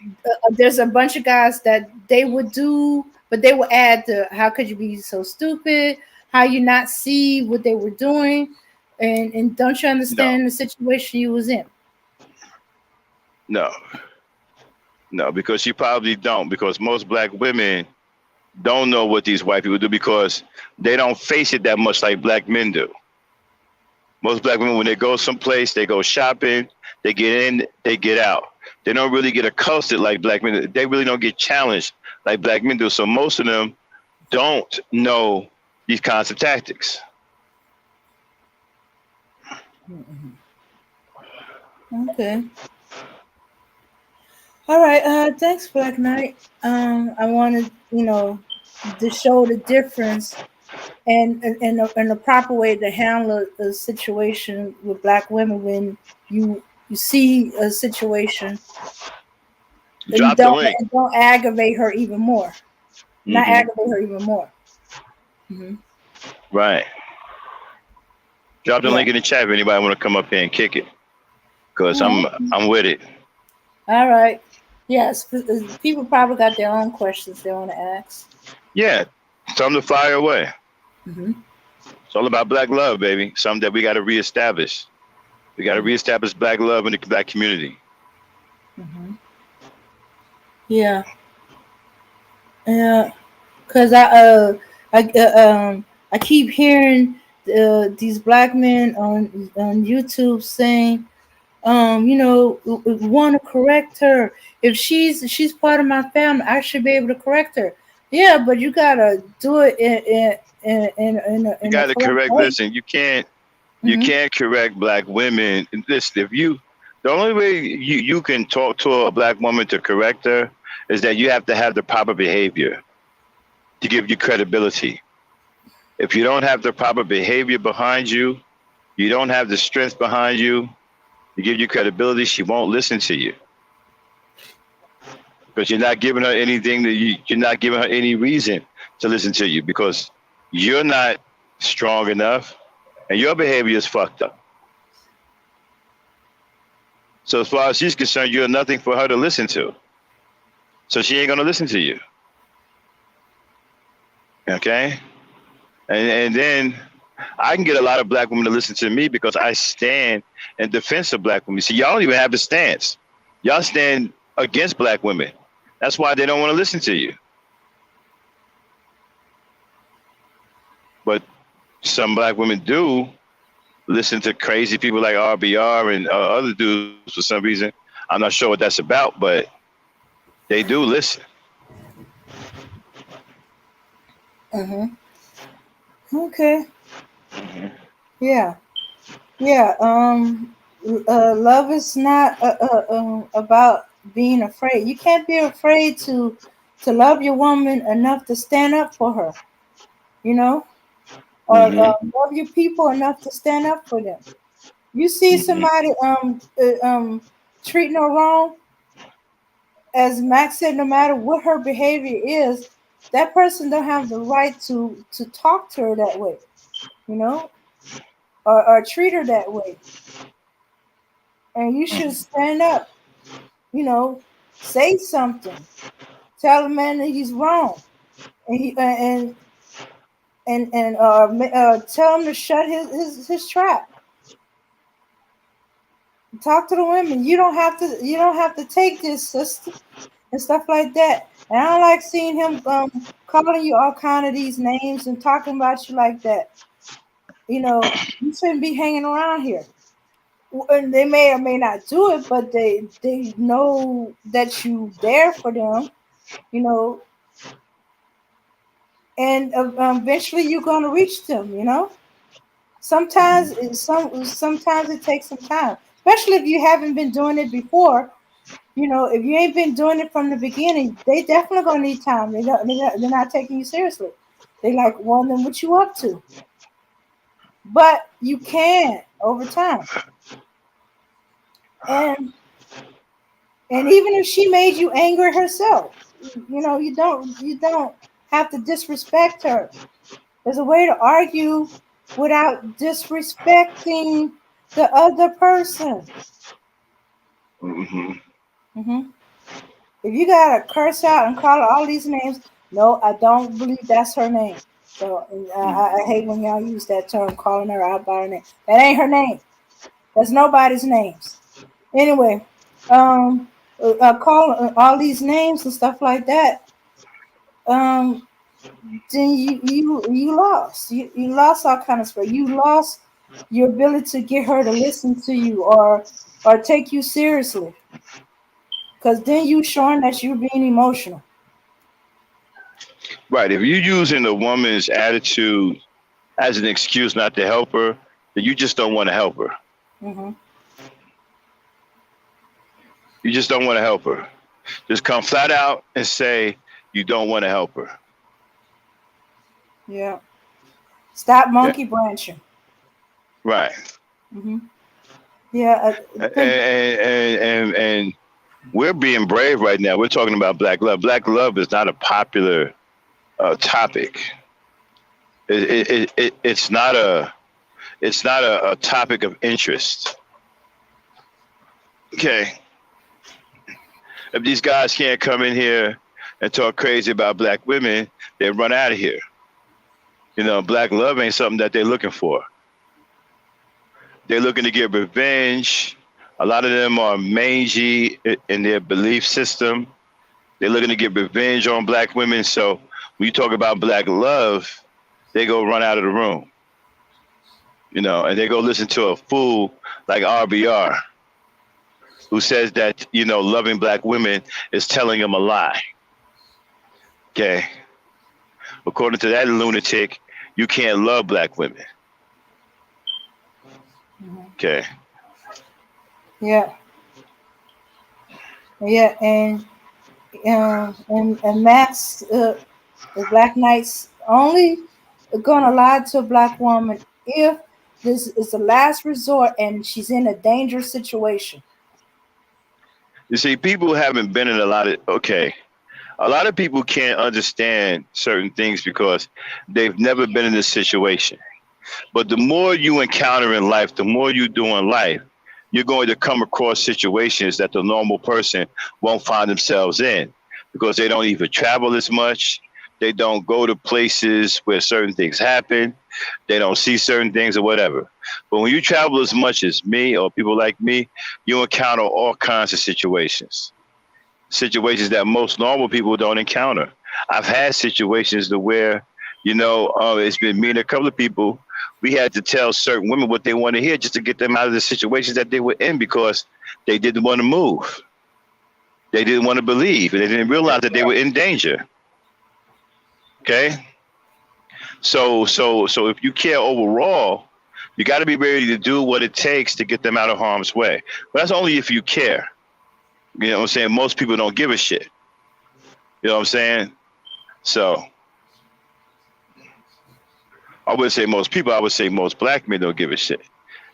there's a bunch of guys that they would do, but they would add the how could you be so stupid? How you not see what they were doing, and don't you no, understand the situation you was in? no, no, because you probably don't. Because most black women don't know what these white people do because they don't face it that much like black men do. Most black women, when they go someplace, they go shopping, they get in, they get out. They don't really get accosted like black men. They really don't get challenged like black men do. So most of them don't know these kinds of tactics. Okay. All right. Thanks, Black Knight. I wanted, to show the difference and the proper way to handle a situation with black women when you see a situation and Drop the link. don't aggravate her even more. Not Hmm. aggravate her even more. Hmm. Right. Drop the Yeah. link in the chat if anybody want to come up here and kick it, cause Mhm. I'm with it. All right. Yes, people probably got their own questions they want to ask. Yeah, something to fire away. Hmm. It's all about black love, baby. Something that we got to reestablish. We got to reestablish black love in the black community. Hmm. Yeah. Yeah. Cause I I keep hearing these black men on YouTube saying, want to correct her. If she's part of my family, I should be able to correct her. Yeah, but you gotta do it You in a got to correct correct. way. Listen, you Hmm. can't correct black women. Listen, if you the only way you can talk to a black woman to correct her is that you have to have the proper behavior to give you credibility. If you don't have the proper behavior behind you, you don't have the strength behind you to give you credibility, she won't listen to you because you're not giving her anything you're not giving her any reason to listen to you because you're not strong enough and your behavior is fucked up. So as far as she's concerned, you're nothing for her to listen to. So she ain't gonna listen to you. Okay? And then I can get a lot of black women to listen to me because I stand in defense of black women. See, y'all don't even have the stance. Y'all stand against black women. That's why they don't want to listen to you. But some black women do listen to crazy people like RBR and other dudes for some reason. I'm not sure what that's about, but they do listen. Hmm. Okay. Mm-hmm. Yeah. Yeah. Love is not about being afraid. You can't be afraid to love your woman enough to stand up for her. You know, or Mm-hmm. love your people enough to stand up for them. You see Mm-hmm. somebody treating her wrong, as Max said, no matter what her behavior is, that person don't have the right to talk to her that way, you know, or treat her that way. And you should stand up, say something, tell the man that he's wrong, and tell him to shut his trap. Talk to the women. You don't have to take this, sister, and stuff like that. And I don't like seeing him calling you all kind of these names and talking about you like that. You shouldn't be hanging around here. And they may or may not do it, but they know that you there for them, you know, and eventually you're gonna reach them. Sometimes it takes some time, especially if you haven't been doing it before. If you ain't been doing it from the beginning, they definitely gonna need time. They're not taking you seriously. They like wondering what you up to, but you can over time. And even if she made you angry herself, you don't have to disrespect her. There's a way to argue without disrespecting the other person. Mm-hmm. Hmm. If you gotta curse out and call her all these names, no, I don't believe that's her name. So I hate when y'all use that term, calling her out by her name. That ain't her name. That's nobody's names. Anyway, call all these names and stuff like that. Um, then you lost. You lost all kind of spirit. You lost your ability to get her to listen to you or take you seriously. Because then you showing that you're being emotional. Right. If you're using a woman's attitude as an excuse not to help her, then you just don't want to help her. Hmm. You just don't want to help her. Just come flat out and say you don't want to help her. Yeah. Stop Yeah. monkey branching. Right. Hmm. Yeah. And we're being brave right now. We're talking about black love. Black love is not a popular topic. It's not a topic of interest. Okay, if these guys can't come in here and talk crazy about black women, they run out of here. Black love ain't something that they're looking for. They're looking to get revenge. A lot of them are mangy in their belief system. They're looking to get revenge on black women. So when you talk about black love, they go run out of the room. And they go listen to a fool like RBR who says that, loving black women is telling them a lie. Okay. According to that lunatic, you can't love black women. Okay. Yeah. Yeah, and Max, the Black Knight's only gonna lie to a black woman if this is the last resort and she's in a dangerous situation. You see, people haven't been in a lot of people can't understand certain things because they've never been in this situation. But the more you encounter in life, the more you do in life, you're going to come across situations that the normal person won't find themselves in because they don't even travel as much. They don't go to places where certain things happen. They don't see certain things or whatever. But when you travel as much as me or people like me, you encounter all kinds of situations that most normal people don't encounter. I've had situations to where, it's been me and a couple of people. We had to tell certain women what they want to hear just to get them out of the situations that they were in because they didn't want to move. They didn't want to believe, and they didn't realize that they were in danger. Okay? So if you care overall, you got to be ready to do what it takes to get them out of harm's way. But that's only if you care. You know what I'm saying? Most people don't give a shit. You know what I'm saying? So I wouldn't say most people, I would say most black men don't give a shit.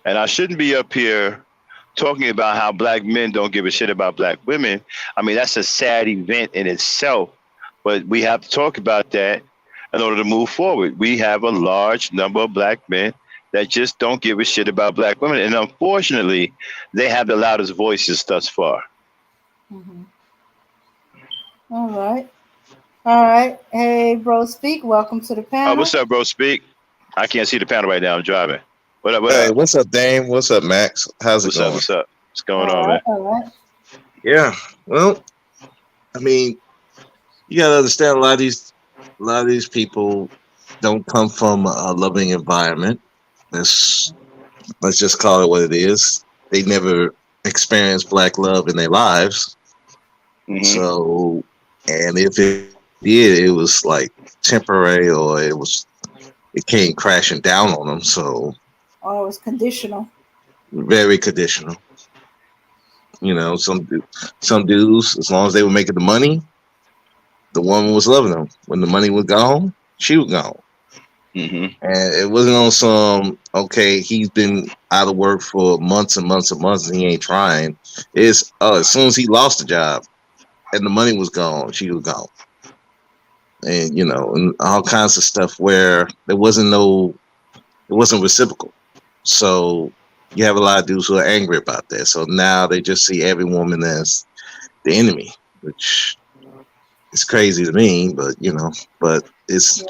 And I shouldn't be up here talking about how black men don't give a shit about black women. I mean, that's a sad event in itself, but we have to talk about that in order to move forward. We have a large number of black men that just don't give a shit about black women. And unfortunately, they have the loudest voices thus far. Mm-hmm. All right. All right. Hey, bro, speak. Welcome to the panel. What's up, bro? Speak. I can't see the panel right now. I'm driving. What up? Hey, what's up, Dame? What's up, Max? How's it going? What's up? What's going All on, right, man? all right. Yeah. Well, I mean, you gotta understand a lot of these people don't come from a loving environment. Let's just call it what it is. They never experienced black love in their lives. Mhm. So, and if it did, it was like temporary, or it came crashing down on them. So, Oh, it's conditional. very conditional. Some dudes, as long as they were making the money, the woman was loving them. When the money was gone, she was gone. Mhm. And it wasn't on some, okay, he's been out of work for months and months and months and he ain't trying. It's as soon as he lost the job and the money was gone, she was gone. And and all kinds of stuff where it wasn't reciprocal. So you have a lot of dudes who are angry about that. So now they just see every woman as the enemy, which is crazy to me, but it's.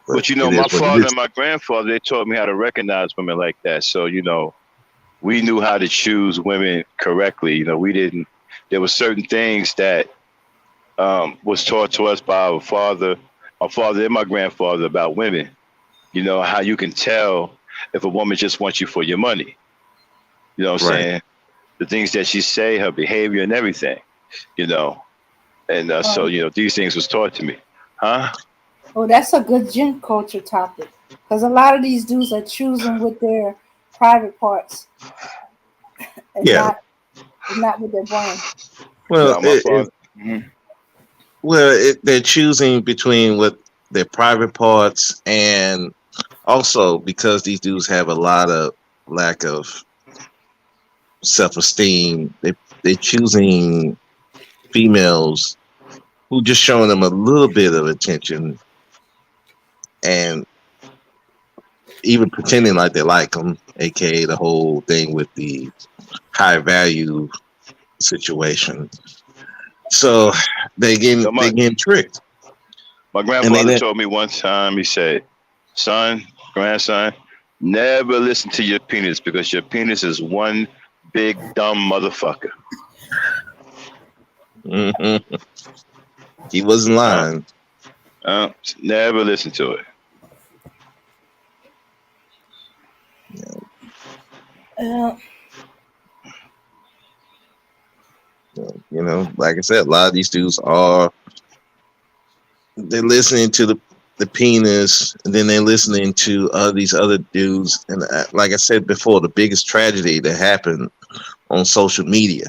But my father and my grandfather, they taught me how to recognize women like that. So, we knew how to choose women correctly. We didn't, there were certain things that was taught to us by our father and my grandfather about women. How you can tell if a woman just wants you for your money. You know what I'm saying? The things that she say, her behavior and everything, And so, these things was taught to me. Huh? Oh, that's a good gen culture topic. Because a lot of these dudes are choosing with their private parts and not with their brain. Well, they're choosing between what their private parts, and also because these dudes have a lot of lack of self-esteem, they're choosing females who just showing them a little bit of attention and even pretending like they like them, aka the whole thing with the high value situation. So So they getting tricked, my and they grandfather let told me one time, he said, son, grandson, never listen to your penis because your penis is one big dumb motherfucker. Mhm. He wasn't Uh, lying. never listen to it. Uh, You know, like I said, a lot of these dudes are they're listening to the penis, and then they're listening to these other dudes. And like I said before, the biggest tragedy that happened on social media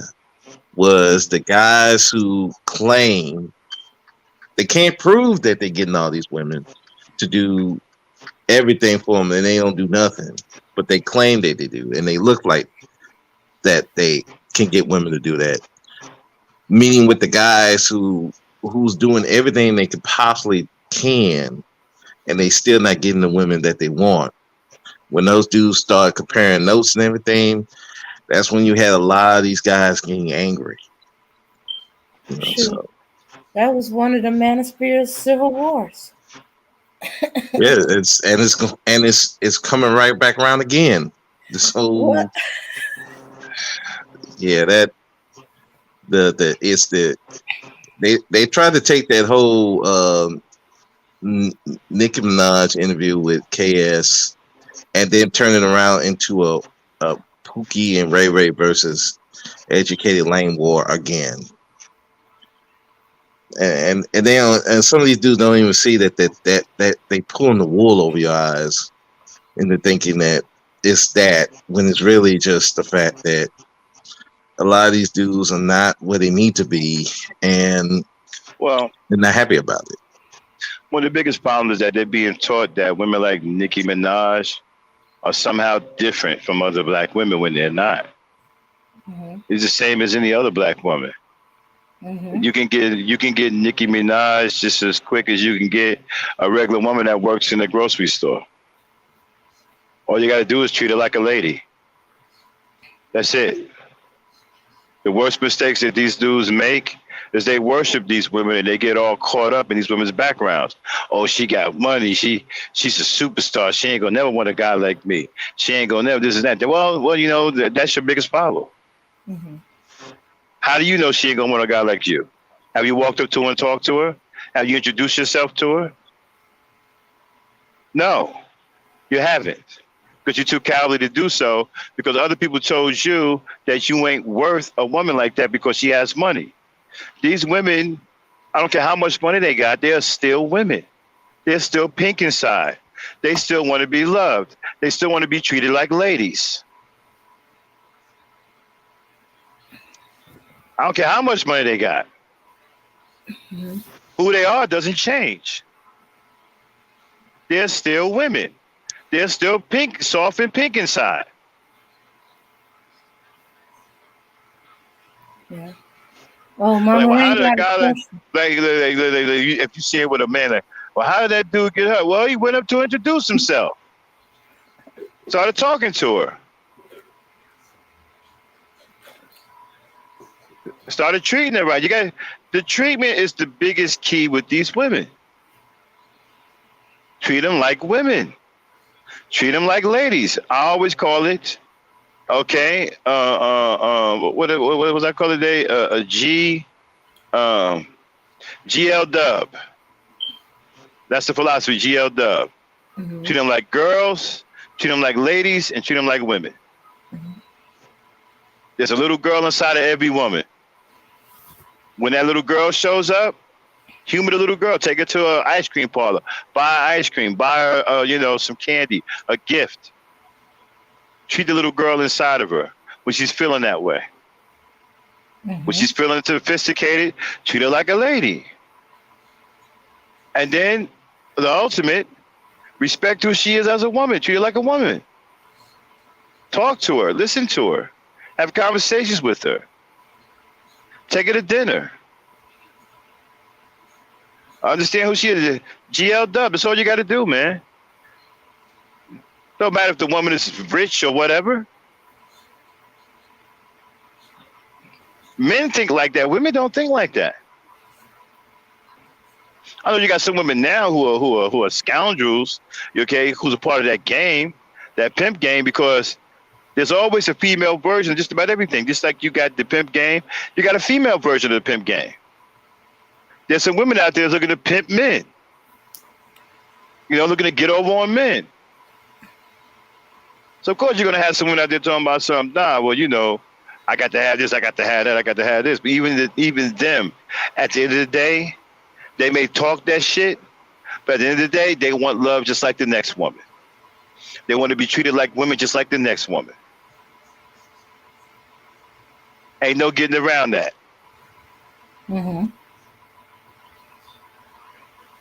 was the guys who claim they can't prove that they're getting all these women to do everything for them, and they don't do nothing, but they claim that they do, and they look like that they can get women to do that. Meaning with the guys who's doing everything they could possibly can, and they still not getting the women that they want. When those dudes start comparing notes and everything, that's when you had a lot of these guys getting angry. You know, shoot, so that was one of the Manosphere's civil wars. yeah, it's coming right back around again. What? So yeah, that the it's the they tried to take that whole Nicki Minaj interview with KS and then turn it around into a Pookie and Ray Ray versus Educated Lane war again. And they don't, and some of these dudes don't even see that they pulling the wool over your eyes into thinking that it's that when it's really just the fact that a lot of these dudes are not where they need to be, and Well, they're not happy about it. one of the biggest problems is that they're being taught that women like Nicki Minaj are somehow different from other black women when they're not. Mm-hmm. It's the same as any other black woman. Mm-hmm. You can get Nicki Minaj just as quick as you can get a regular woman that works in the grocery store. All you got to do is treat her like a lady. That's it. The worst mistakes that these dudes make is they worship these women and they get all caught up in these women's backgrounds. Oh, she got money. She's a superstar. She ain't gonna never want a guy like me. She ain't gonna never this and that. Well, you know that's your biggest problem. Mm-hmm. How do you know she ain't gonna want a guy like you? Have you walked up to her and talked to her? Have you introduced yourself to her? No, you haven't. Because you're too cowardly to do so because other people told you that you ain't worth a woman like that because she has money. These women, I don't care how much money they got, they're still women. They're still pink inside. They still want to be loved. They still want to be treated like ladies. I don't care how much money they got. Mm-hmm. Who they are doesn't change. They're still women. They're still pink, soft and pink inside. Yeah. Oh, Like, Mama well, how Rain did a got a guy question. if you see it with a man, like, well, how did that dude get hurt? Well, he went up to introduce himself, started talking to her, started treating her right. The treatment is the biggest key with these women. Treat them like women. Treat them like ladies. I always call it, okay. What was I call it today? A um, GL dub. That's the philosophy. GL dub. Mm-hmm. Treat them like girls. Treat them like ladies, and treat them like women. Mm-hmm. There's a little girl inside of every woman. When that little girl shows up, humor the little girl. Take her to an ice cream parlor. Buy her ice cream. Buy her, some candy, a gift. Treat the little girl inside of her when she's feeling that way. Mm-hmm. When she's feeling sophisticated, treat her like a lady. And then the ultimate, respect who she is as a woman. Treat her like a woman. Talk to her. Listen to her. Have conversations with her. Take her to dinner. I understand who she is. GL Dub. That's all you got to do, man. Don't matter if the woman is rich or whatever. Men think like that. Women don't think like that. I know you got some women now who are scoundrels. Okay, who's a part of that game, that pimp game, because there's always a female version of just about everything. Just like you got the pimp game, you got a female version of the pimp game. There's some women out there looking to pimp men. Looking to get over on men. So of course you're gonna have someone out there talking about something. Nah, well, I got to have this, I got to have that, I got to have this. But even them, at the end of the day, they may talk that shit, but at the end of the day, they want love just like the next woman. They want to be treated like women just like the next woman. Ain't no getting around that. Mm-hmm.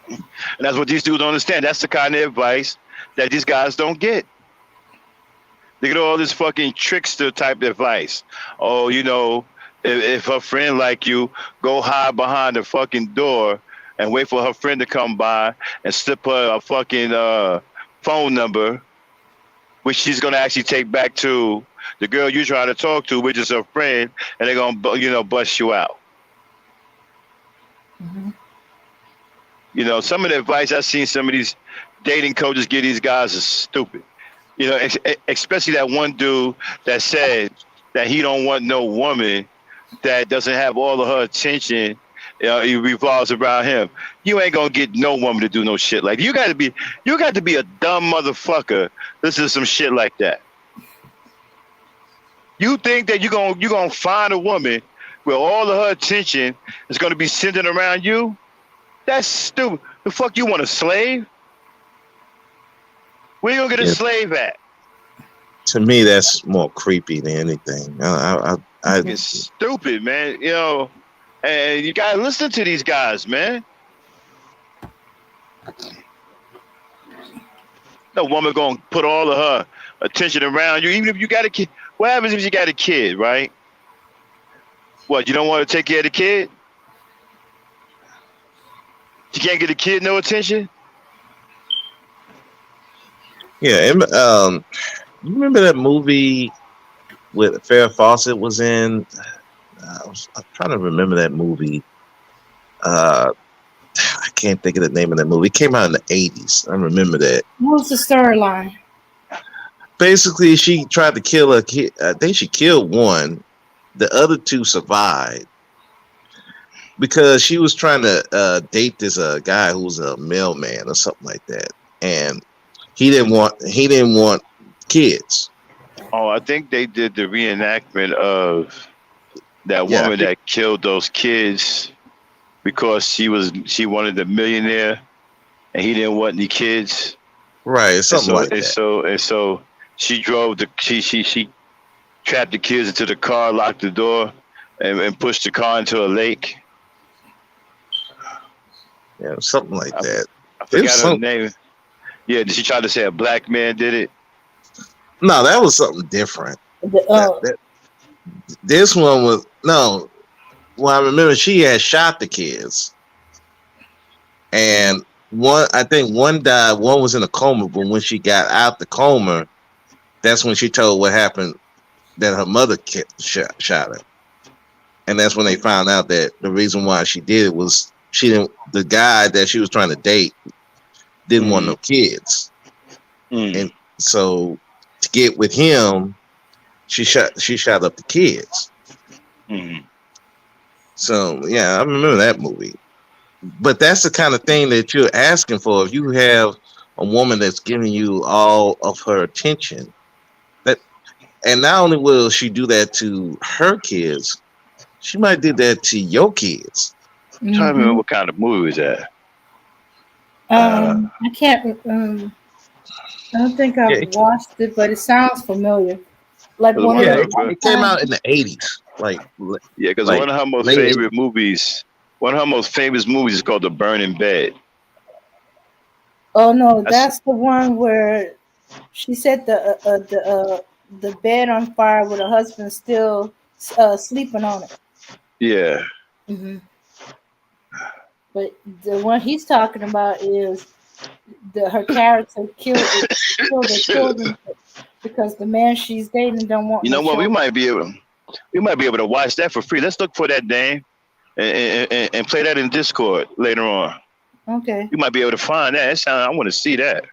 And that's what these dudes don't understand. That's the kind of advice that these guys don't get. They get all this fucking trickster type advice. Oh, if her friend like you, go hide behind the fucking door and wait for her friend to come by and slip her a fucking phone number, which she's gonna actually take back to the girl you trying to talk to, which is her friend, and they're gonna bust you out. Mm-hmm. Some of the advice I've seen some of these dating coaches give these guys is stupid. Especially that one dude that said that he don't want no woman that doesn't have all of her attention. It revolves around him. You ain't gonna get no woman to do no shit like that. You got to be a dumb motherfucker. This is some shit like that. You think that you're gonna find a woman where all of her attention is gonna be centered around you? That's stupid. The fuck you want a slave? Where you gonna get a slave at? To me, that's more creepy than anything. It's stupid, man. And you gotta listen to these guys, man. No woman gonna put all of her attention around you, even if you got a kid. What happens if you got a kid, right? What, you don't want to take care of the kid? You can't get a kid no attention? Yeah, you remember that movie with Farrah Fawcett was in? I'm trying to remember that movie. I can't think of the name of that movie. It came out in the 80s. I remember that. What was the storyline? Basically, she tried to kill a kid. I think she killed one. The other two survived because she was trying to date this guy who was a mailman or something like that, and he didn't want kids. Oh, I think they did the reenactment of that woman that killed those kids because she wanted the millionaire and he didn't want any kids. Right, something like that. So she she trapped the kids into the car, locked the door, and pushed the car into a lake. Yeah, something like that. I forgot her name. Yeah, did she try to say a black man did it? No, that was something different. This one was no. Well, I remember she had shot the kids, and I think one died. One was in a coma, but when she got out the coma, that's when she told what happened. That her mother shot her, and that's when they found out that the reason why she did it was the guy that she was trying to date didn't want no kids, and so to get with him, she shot up the kids. So yeah, I remember that movie. But that's the kind of thing that you're asking for. If you have a woman that's giving you all of her attention, and not only will she do that to her kids, she might do that to your kids. I'm trying to remember what kind of movie was that. I can't. I don't think I've watched it, but it sounds familiar. Like it came out in the 80s. Because one of her most favorite movies, one of her most famous movies is called The Burning Bed. Oh no, that's the one where she set the bed on fire with her husband still sleeping on it. Yeah. Mm-hmm. But the one he's talking about is her character killed her children because the man she's dating don't want You no know what? children. We might be able to watch that for free. Let's look for that name and play that in Discord later on. Okay. You might be able to find that. I want to see that.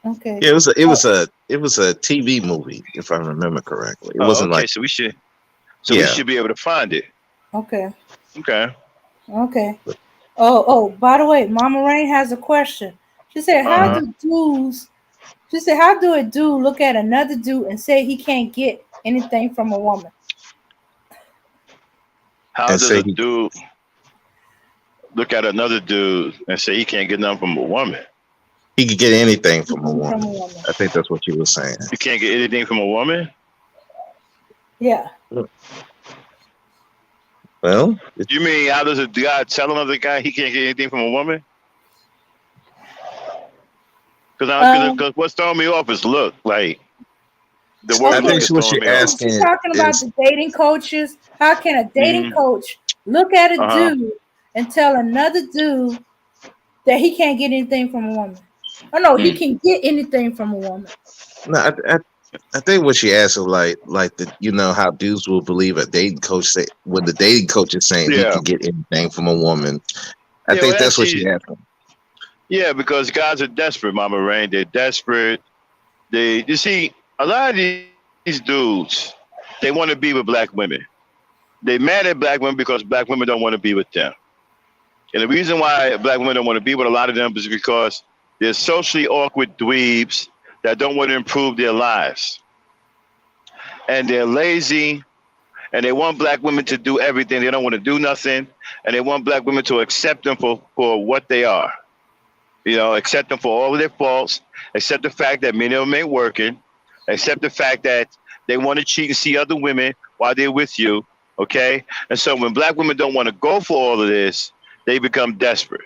Okay. Yeah, it was a TV movie, if I remember correctly. It Oh, wasn't okay. like So we should yeah. be able to find it. Okay. Okay. Okay. Oh, by the way, Mama Rain has a question. She said, Uh how huh. do dudes she said, how do a dude look at another dude and say he can't get anything from a woman? How And does say a dude look at another dude and say he can't get nothing from a woman? he could get anything from a From a woman. woman. I think that's what you were saying. You can't get anything from a woman? Yeah. Well, You mean how does a guy tell another guy he can't get anything from a woman? Um, Because what's throwing me off is look. Like, the I word look think is okay. what throwing you're me off. asking She's talking about is the dating coaches. How can a dating Mm-hmm. coach look at a Uh huh. dude and tell another dude that he can't get anything from a woman? Oh no, he Mm. can get anything from a woman. no. I think what she asked is like the how dudes will believe a dating coach say when the dating coach is saying he Yeah. can get anything from a woman. I Yeah, well, think that's that's what she. she asked. Yeah, because guys are desperate, Mama Rain. They're desperate. You see, a lot of these dudes, they want to be with black women. They mad at black women because black women don't want to be with them. And the reason why black women don't want to be with a lot of them is because they're socially awkward dweebs that don't want to improve their lives. And they're lazy, and they want black women to do everything. They don't want to do nothing, and they want black women to accept them for what they are. Accept them for all of their faults, accept the fact that many of them ain't working, accept the fact that they want to cheat and see other women while they're with you, okay? And so when black women don't want to go for all of this, they become desperate.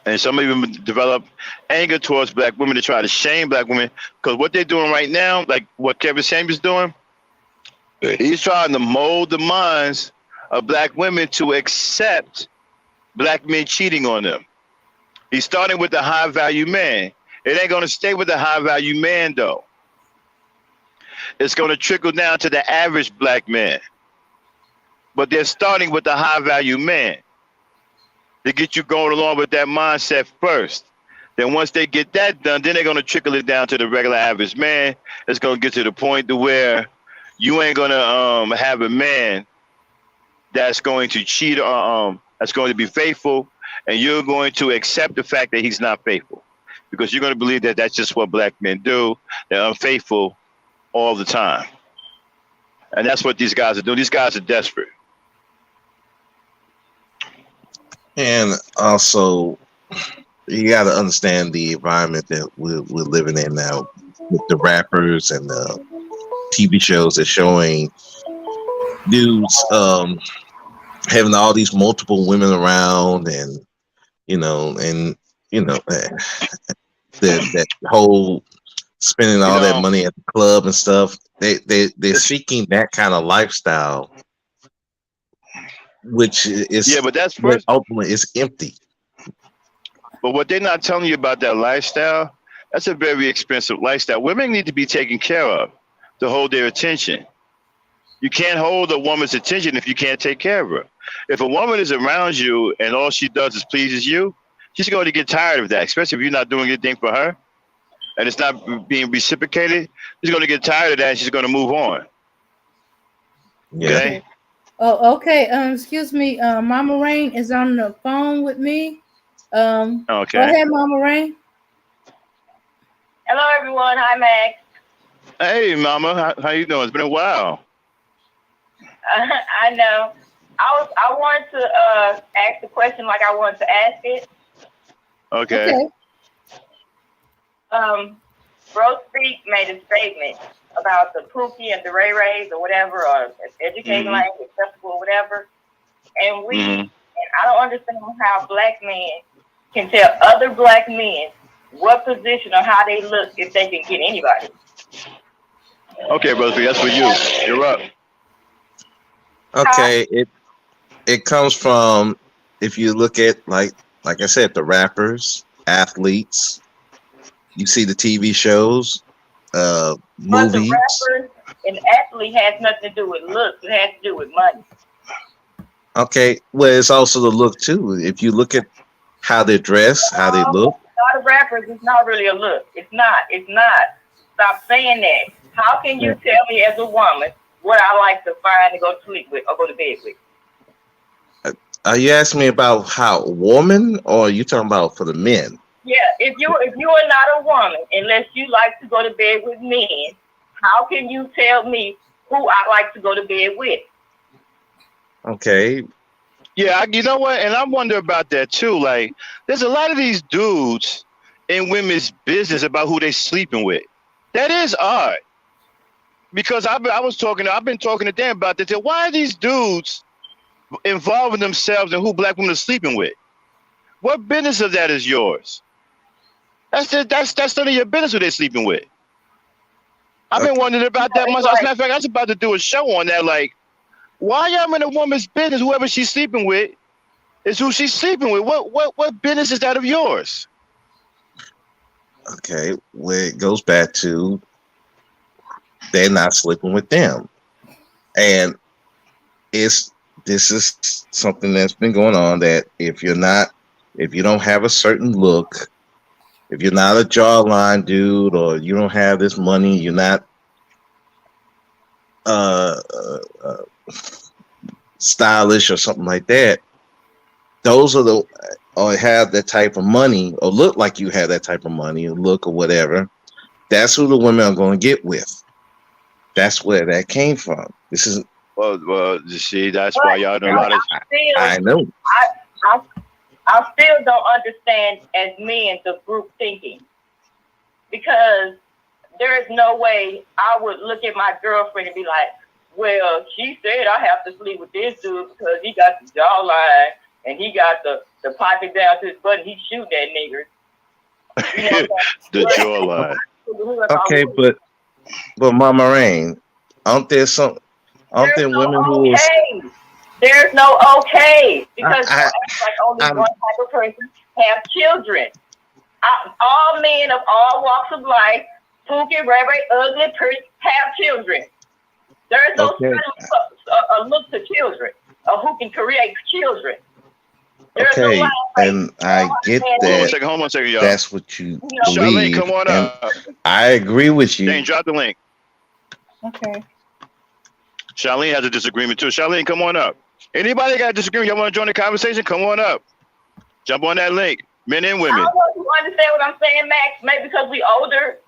And some of them develop anger towards black women to try to shame black women because what they're doing right now, like what Kevin Samuels doing, he's trying to mold the minds of black women to accept black men cheating on them. He's starting with the high value man. It ain't gonna stay with the high value man though. It's gonna trickle down to the average black man. But they're starting with the high value man to get you going along with that mindset first. Then once they get that done, then they're gonna trickle it down to the regular average man. It's gonna get to the point to where you ain't gonna have a man that's going to cheat or that's going to be faithful, and you're going to accept the fact that he's not faithful because you're going to believe that that's just what black men do. They're unfaithful all the time, and that's what these guys are doing. These guys are desperate. And also, you got to understand the environment that we're living in now with the rappers and the TV shows that showing dudes having all these multiple women around and and that whole spending You all that know, money at the club and stuff. They're seeking that kind of lifestyle, which yeah, is but that's but first. ultimately is empty. But what they're not telling you about that lifestyle, that's a very expensive lifestyle. Women need to be taken care of to hold their attention. You can't hold a woman's attention if you can't take care of her. If a woman is around you and all she does is pleases you, she's going to get tired of that, especially if you're not doing anything for her and it's not being reciprocated. She's going to get tired of that and she's going to move on. Yeah. Okay? Okay. Oh, okay. Excuse me. Mama Rain is on the phone with me. Go Okay. ahead, Mama Rain. Hello, everyone. Hi, Max. Hey, Mama. How you doing? It's been a while. I know. I wanted to ask the question like I wanted to ask it. Okay. Okay. Bro Speak made a statement about the Pookie and the Ray Rays or whatever, or educating Mhm. language acceptable or whatever. And Mhm. and I don't understand how black men can tell other black men what position or how they look if they can get anybody. Okay, brother. That's for you. You're up. Okay. It comes from, if you look at like I said, the rappers, athletes. You see the TV shows, But the movies. rappers and athlete has nothing to do with looks. It has to do with money. Okay, well, it's also the look too. If you look at how they dress, how they look. A lot of rappers, it's not really a look. It's not. It's not. Stop saying that. How can you tell me as a woman what I like to find and go to sleep with or go to bed with? Are you asking me about how a woman, or are you talking about for the men? Yeah, if you are not a woman, unless you like to go to bed with men, how can you tell me who I like to go to bed with? Okay. Yeah, you know what? And I wonder about that too. Like, there's a lot of these dudes in women's business about who they sleeping with. That is odd. Because I've been talking to them about this. Why are these dudes involving themselves in who black women are sleeping with? What business of that is yours? That's none of your business who they're sleeping with. I've been wondering about that myself. As a matter of fact, I was about to do a show on that. Like, why y'all in a woman's business? Whoever she's sleeping with is who she's sleeping with. What business is that of yours? Okay. Well, it goes back to they're not sleeping with them, and this is something that's been going on. That if you don't have a certain look, if you're not a jawline dude, or you don't have this money, you're not uh, uh, stylish or something like that. Those are the, or have that type of money, or look like you have that type of money, or look, or whatever. That's who the women are going to get with. That's where that came from. This is well, you see, that's why y'all know a lot of. I know. I still don't understand as men the group thinking, because there is no way I would look at my girlfriend and be like, well, she said I have to sleep with this dude because he got the jawline and he got the pocket down to his butt and he shoot that nigger. You know, the jawline. Okay, but Mama Rain, aren't there women who okay. There's no okay, because like only one type of person have children. All men of all walks of life, Pookie, Ray Ray, ugly, pretty, have children. There is no look to children, or who can create children. There's okay, no and I get that. Hold on a second, y'all. That's what you believe. Charlene, come on up. I agree with you. Jane, drop the link. Okay. Charlene has a disagreement too. Charlene, come on up. Anybody got a disagreement? Y'all want to join the conversation? Come on up. Jump on that link. Men and women. I don't know if you understand what I'm saying, Max. Maybe because we older,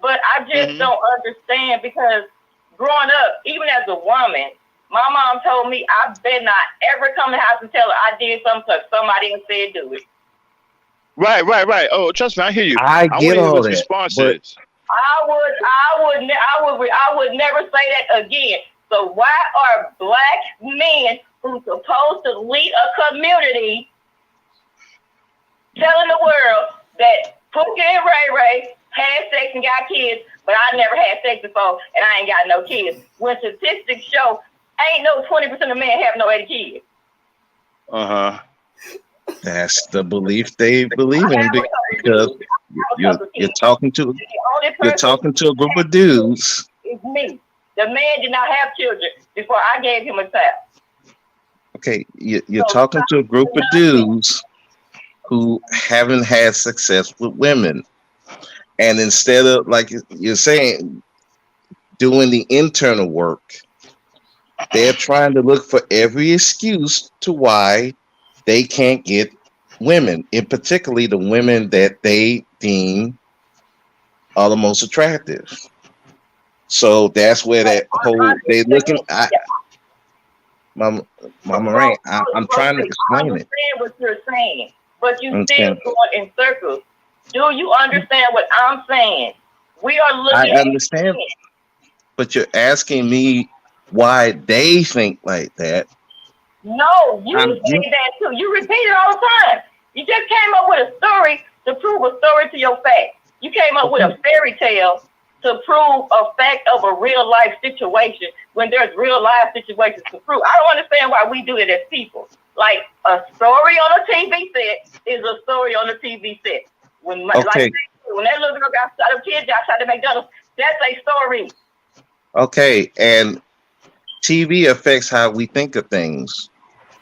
but I just don't understand, because growing up, even as a woman, my mom told me I better not ever come to the house and tell her I did something because somebody else said do it. Right. Oh, trust me, I hear you. I get all that. Response but is. I would never say that again. So why are black men who's supposed to lead a community telling the world that Pookie and Ray Ray had sex and got kids, but I never had sex before and I ain't got no kids? When statistics show ain't no 20% of men have no 80 kids. That's the belief they believe in, because you're talking to a group of dudes. It's me. The man did not have children before I gave him a child. Okay, you're talking to a group of dudes who haven't had success with women. And instead of, like you're saying, doing the internal work, they're trying to look for every excuse to why they can't get women, and particularly the women that they deem are the most attractive. So that's where that whole they looking. Mama Rain, I'm trying to explain it. I understand what you're saying, but you still going in circles. Do you understand what I'm saying? We are looking. I understand, but you're asking me why they think like that. No, you say that too. You repeat it all the time. You just came up with a story to prove a story to your fact. You came up with a fairy tale to prove a fact of a real life situation when there's real life situations to prove. I don't understand why we do it as people. Like a story on a TV set is a story on a TV set. When that little girl got shot, kid got shot at McDonald's, that's a story. Okay, and TV affects how we think of things.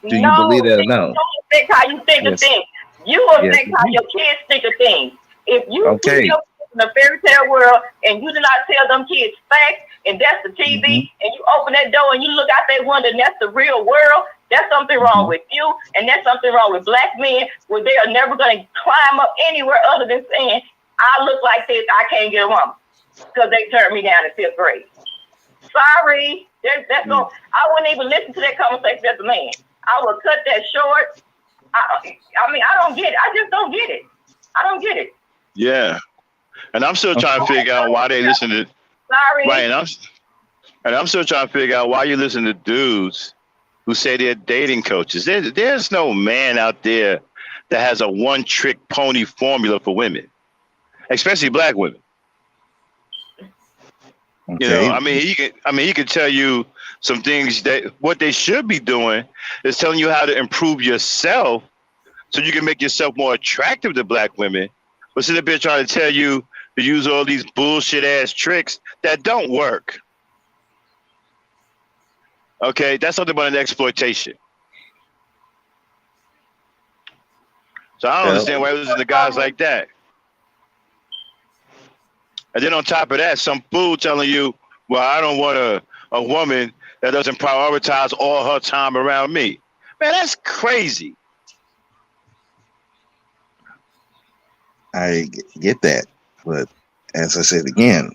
Do you believe that or no? It don't affect how you think of things. You affect how your kids think of things. If you keep your kids in a fairy tale world and you do not tell them kids facts, and that's the TV, and you open that door and you look out that window and that's the real world, that's something wrong with you, and that's something wrong with black men, where they are never going to climb up anywhere other than saying, I look like this, I can't get a woman, because they turned me down in 5th grade. Sorry, that's no. I wouldn't even listen to that conversation as a man. I would cut that short. I mean, I don't get it. I just don't get it. I don't get it. Yeah, and I'm still trying to figure out why they listen to. Sorry. Right, and I'm still trying to figure out why you listen to dudes who say they're dating coaches. There's no man out there that has a one-trick pony formula for women, especially black women. Okay. You know, I mean, he can tell you some things that what they should be doing is telling you how to improve yourself so you can make yourself more attractive to black women. But sit up here trying to tell you to use all these bullshit ass tricks that don't work. Okay, that's something about an exploitation. So I don't understand why listen to guys like that. And then on top of that, some fool telling you, well, I don't want a woman that doesn't prioritize all her time around me. Man, that's crazy. I get that. But as I said again,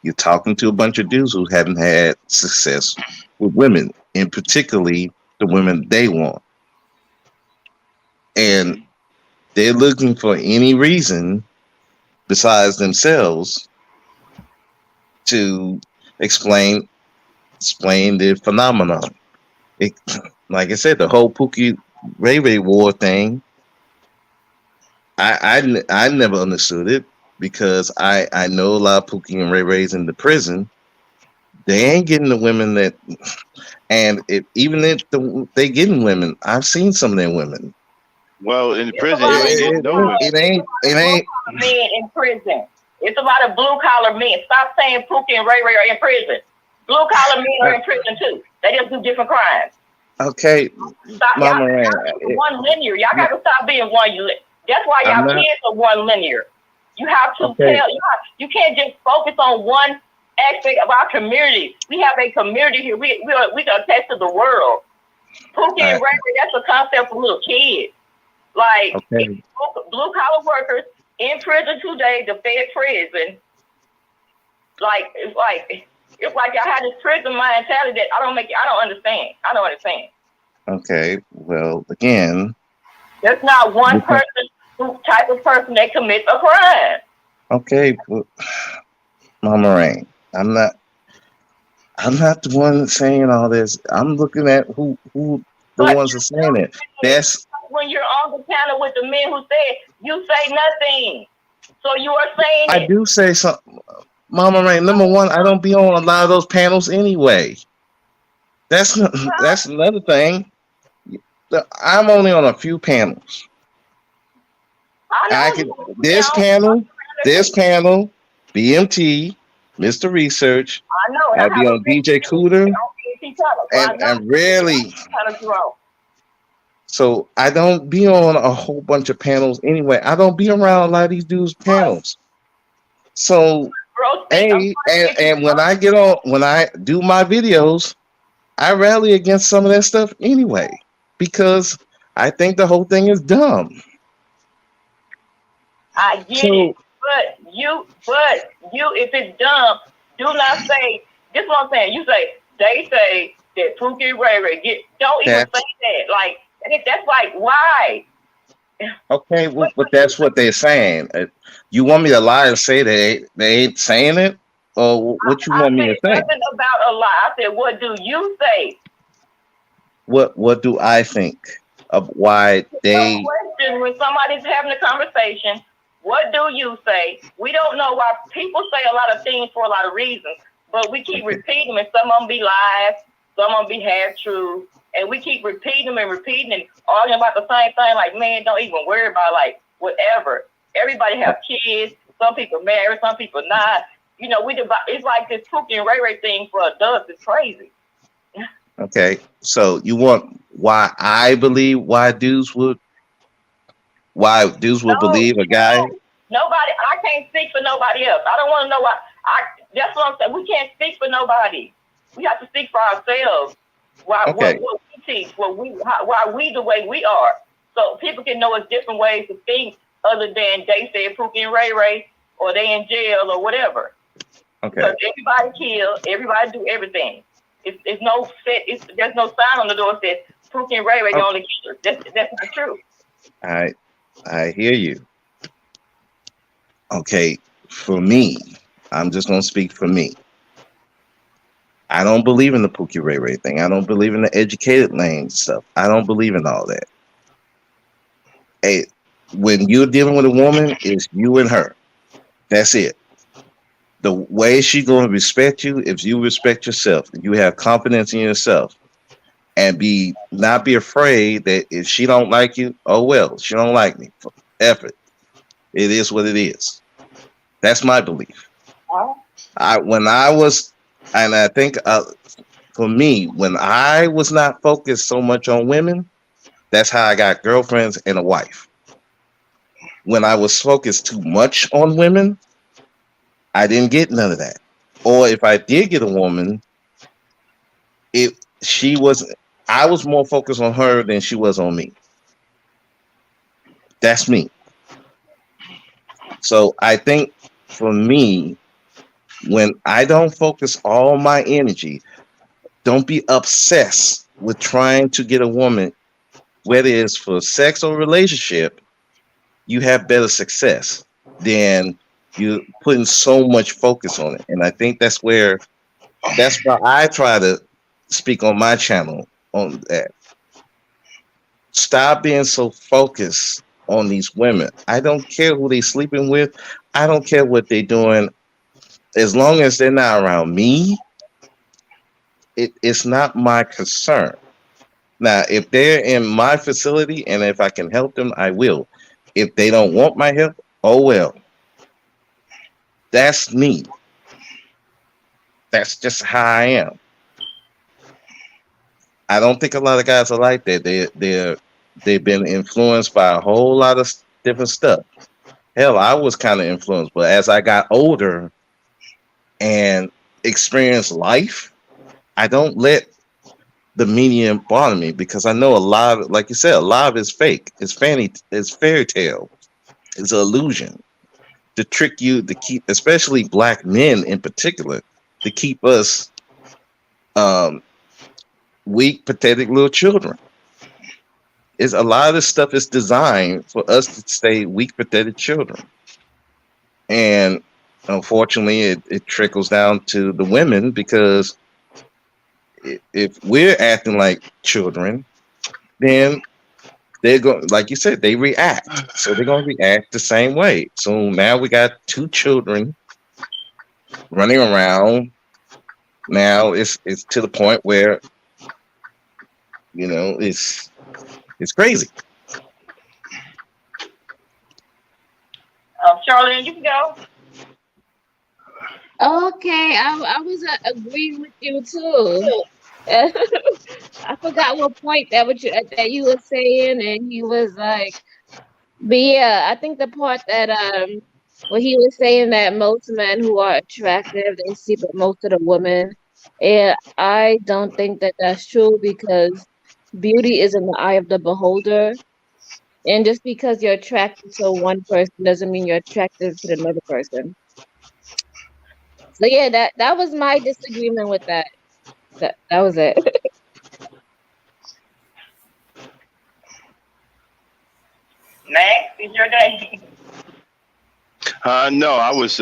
you're talking to a bunch of dudes who haven't had success with women, and particularly the women they want. And they're looking for any reason besides themselves to explain the phenomenon. Like I said, the whole Pookie Ray Ray war thing, I never understood it, because I know a lot of Pookie and Ray Rays in the prison. They ain't getting the women that, and even if they getting women, I've seen some of their women. Well, in the prison, it ain't men in prison. It's a lot of blue collar men. Stop saying Pookie and Ray Ray are in prison. Blue collar men are in prison too. They just do different crimes. Okay, stop, Mama Ray. One linear. Y'all got to stop being one. That's why y'all kids are one linear. You have to tell. You can't just focus on one aspect of our community. We have a community here. We can attach to the world. Pookie and Ray Ray, that's a concept for little kids. Like blue collar workers in prison today, the Fed prison. It's like y'all had this prison mentality that I don't understand. Okay, well, again, there's not one type of person that commits a crime. Okay, well, Mama Rain, I'm not the one saying all this. I'm looking at who the ones are saying it. That's when you're on the panel with the men who said you say nothing. So you are saying I do say something. Mama Rain, number one, I don't be on a lot of those panels anyway. That's another thing. I'm only on a few panels. This panel, BMT, Mr. Research. I know. I'll be on DJ Cooter, and rarely. So I don't be on a whole bunch of panels anyway. I don't be around a lot of these dudes' panels. So, and when I do my videos, I rally against some of that stuff anyway, because I think the whole thing is dumb. I get it, but you, if it's dumb, do not say. This is what I'm saying. You say they say that Pookie Ray Ray don't even say that. Like that's like why? Okay, well, but that's what they're saying. You want me to lie and say they ain't saying it, or what you want me to say? Nothing about a lie. I said, what do you say? What do I think of why they? Question when somebody's having a conversation What do you say? We don't know why people say a lot of things for a lot of reasons, but we keep repeating them, and some of them be lies, some of them be half true, and we keep repeating them and repeating and arguing about the same thing. Like, man, don't even worry about like whatever. Everybody have kids. Some people married, some people not. You know, it's like this Pookie and Ray Ray thing for adults. It's crazy. Okay, so you want why dudes would believe a guy? Nobody. I can't speak for nobody else. I don't want to know why. That's what I'm saying. We can't speak for nobody. We have to speak for ourselves. What we teach, why we the way we are, so people can know it's different ways to think other than they said Pookie and Ray Ray, or they in jail or whatever. Okay. Because everybody kill, everybody do everything. It's no set. There's no sign on the door that says Pookie and Ray Ray the only killer. That's not true. I hear you. Okay, for me, I'm just gonna speak for me. I don't believe in the Pookie Ray Ray thing. I don't believe in the educated lane stuff. I don't believe in all that. Hey, when you're dealing with a woman, it's you and her. That's it. The way she's going to respect you, if you respect yourself, if you have confidence in yourself, and not be afraid that if she don't like you, oh well, she don't like me. Effort. It is what it is. That's my belief. I think for me, when I was not focused so much on women, that's how I got girlfriends and a wife. When I was focused too much on women, I didn't get none of that. Or if I did get a woman, I was more focused on her than she was on me. That's me. So I think for me, when I don't focus all my energy, don't be obsessed with trying to get a woman, whether it's for sex or relationship, you have better success than you putting so much focus on it. And I think that's why I try to speak on my channel on that. Stop being so focused on these women. I don't care who they sleeping with. I don't care what they're doing. As long as they're not around me, it's not my concern. Now, if they're in my facility and if I can help them, I will. If they don't want my help, oh well. That's me. That's just how I am. I don't think a lot of guys are like that. They've been influenced by a whole lot of different stuff. Hell, I was kind of influenced, but as I got older and experienced life, I don't let the medium bother me because I know a lot of, like you said, a lot of it's fake. It's fairy tale. It's an illusion to trick you, to keep, especially black men in particular, to keep us weak, pathetic little children. Is a lot of this stuff is designed for us to stay weak, pathetic children. And unfortunately, it trickles down to the women because if we're acting like children, then they're going, like you said, they react. So they're going to react the same way. So now we got two children running around. Now it's to the point where, you know, it's crazy. Charlene, you can go. Okay, I was agreeing with you too. I forgot what point that you were saying, and he was like, but yeah, I think the part that when he was saying that most men who are attractive they sleep with most of the women, and I don't think that that's true because beauty is in the eye of the beholder, and just because you're attracted to one person doesn't mean you're attracted to another person. So yeah, that was my disagreement with that. That was it. Max, it's your day. No, I was.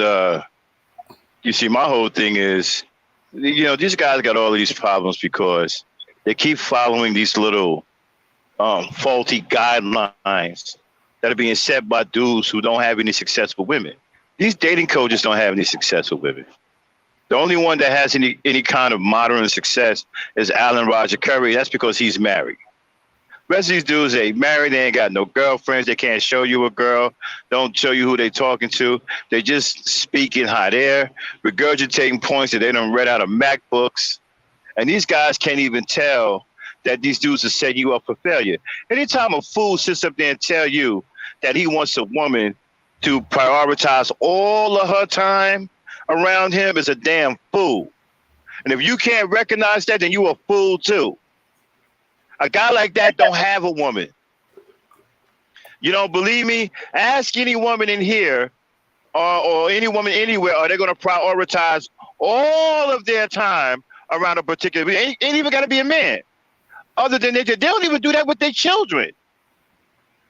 You see, my whole thing is, you know, these guys got all these problems because they keep following these little faulty guidelines that are being set by dudes who don't have any successful women. These dating coaches don't have any successful women. The only one that has any kind of modern success is Alan Roger Curry. That's because he's married. Rest of these dudes ain't married. They ain't got no girlfriends. They can't show you a girl. Don't show you who they talking to. They just speaking hot air, regurgitating points that they done read out of MacBooks. And these guys can't even tell that these dudes are setting you up for failure. Anytime a fool sits up there and tell you that he wants a woman to prioritize all of her time around him is a damn fool. And if you can't recognize that, then you a fool too. A guy like that don't have a woman. You don't believe me? Ask any woman in here or any woman anywhere, are they going to prioritize all of their time around a particular, ain't even got to be a man. Other than they don't even do that with their children.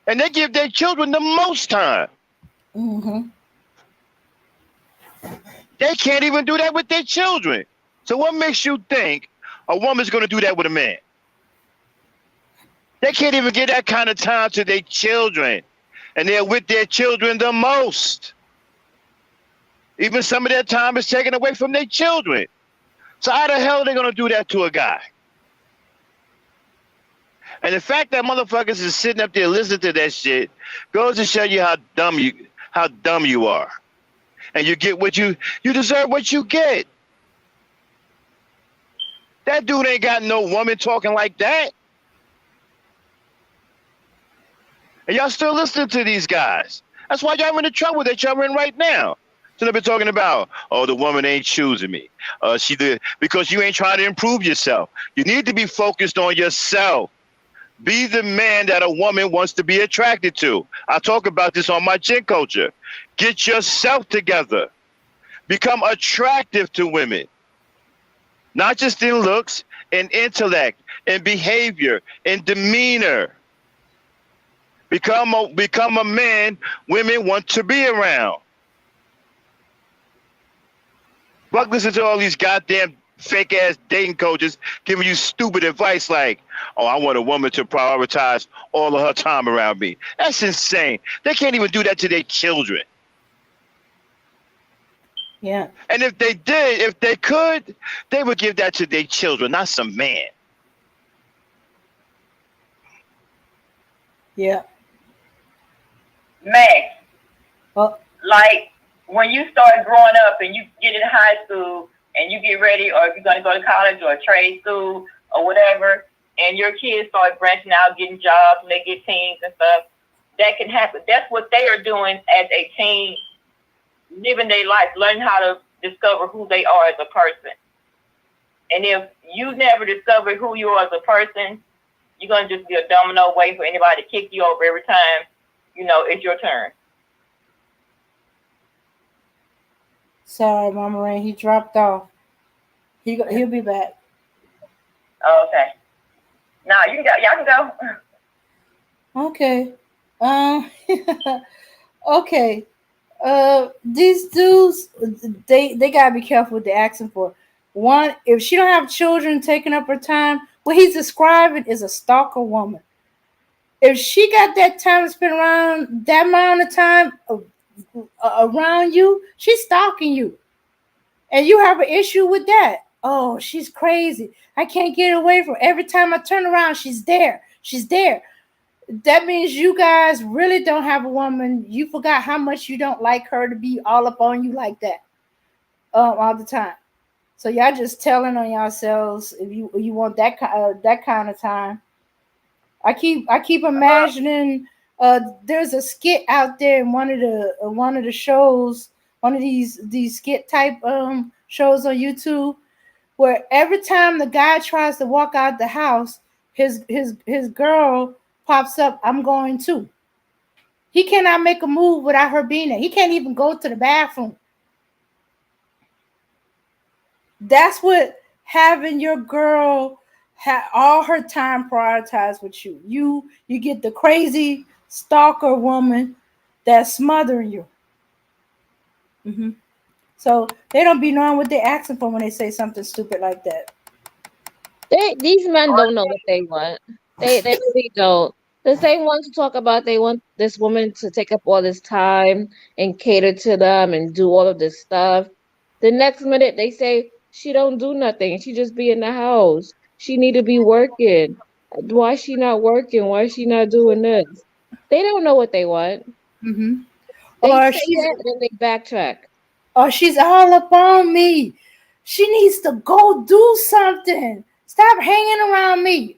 And they give their children the most time. Mm-hmm. They can't even do that with their children. So what makes you think a woman's going to do that with a man? They can't even give that kind of time to their children. And they're with their children the most. Even some of their time is taken away from their children. So how the hell are they going to do that to a guy? And the fact that motherfuckers is sitting up there listening to that shit goes to show you how dumb you are. And you get what you deserve what you get. That dude ain't got no woman talking like that. And y'all still listening to these guys. That's why y'all in the trouble that y'all in right now. So they've been talking about, oh, the woman ain't choosing me. She did because you ain't trying to improve yourself. You need to be focused on yourself. Be the man that a woman wants to be attracted to. I talk about this on my Gen Culture. Get yourself together. Become attractive to women. Not just in looks, in intellect, in behavior, in demeanor. Become a man women want to be around. Fuck, listen to all these goddamn fake ass dating coaches giving you stupid advice like, oh, I want a woman to prioritize all of her time around me. That's insane. They can't even do that to their children. Yeah. And if they did, if they could, they would give that to their children, not some man. Yeah. Max, Oh. like when you start growing up and you get in high school and you get ready, or if you're going to go to college or trade school or whatever, and your kids start branching out, getting jobs, and they get teens and stuff, that can happen. That's what they are doing as a teen, living their life, learning how to discover who they are as a person. And if you never discover who you are as a person, you're going to just be a domino waiting for anybody to kick you over every time, it's your turn. Sorry, Mama Rain. He dropped off. He'll be back. Oh, okay. Now you can go. Y'all can Okay. go. Okay. These dudes, they gotta be careful what they're asking for. One, if she don't have children taking up her time, what he's describing is a stalker woman. If she got that time to spend around that amount of time around you, she's stalking you. And you have an issue with that. Oh, she's crazy. I can't get away from her. Every time I turn around, she's there. She's there. That means you guys really don't have a woman. You forgot how much you don't like her to be all up on you like that all the time. So y'all just telling on yourselves if you want that kind of time. I keep imagining there's a skit out there in one of the shows, one of these skit type shows on YouTube, where every time the guy tries to walk out the house, his girl pops up, I'm going too. He cannot make a move without her being there. He can't even go to the bathroom. That's what having your girl all her time prioritized with you. You get the crazy stalker woman that's smothering you. Mm-hmm. So they don't be knowing what they're asking for when they say something stupid like that. These men don't know what they want. They really don't. The same ones who talk about they want this woman to take up all this time and cater to them and do all of this stuff. The next minute they say she don't do nothing. She just be in the house. She need to be working. Why she not working? Why she not doing this? They don't know what they want. Mm-hmm. They Or say she's that and then they backtrack. all up on me. She needs to go do something. Stop hanging around me.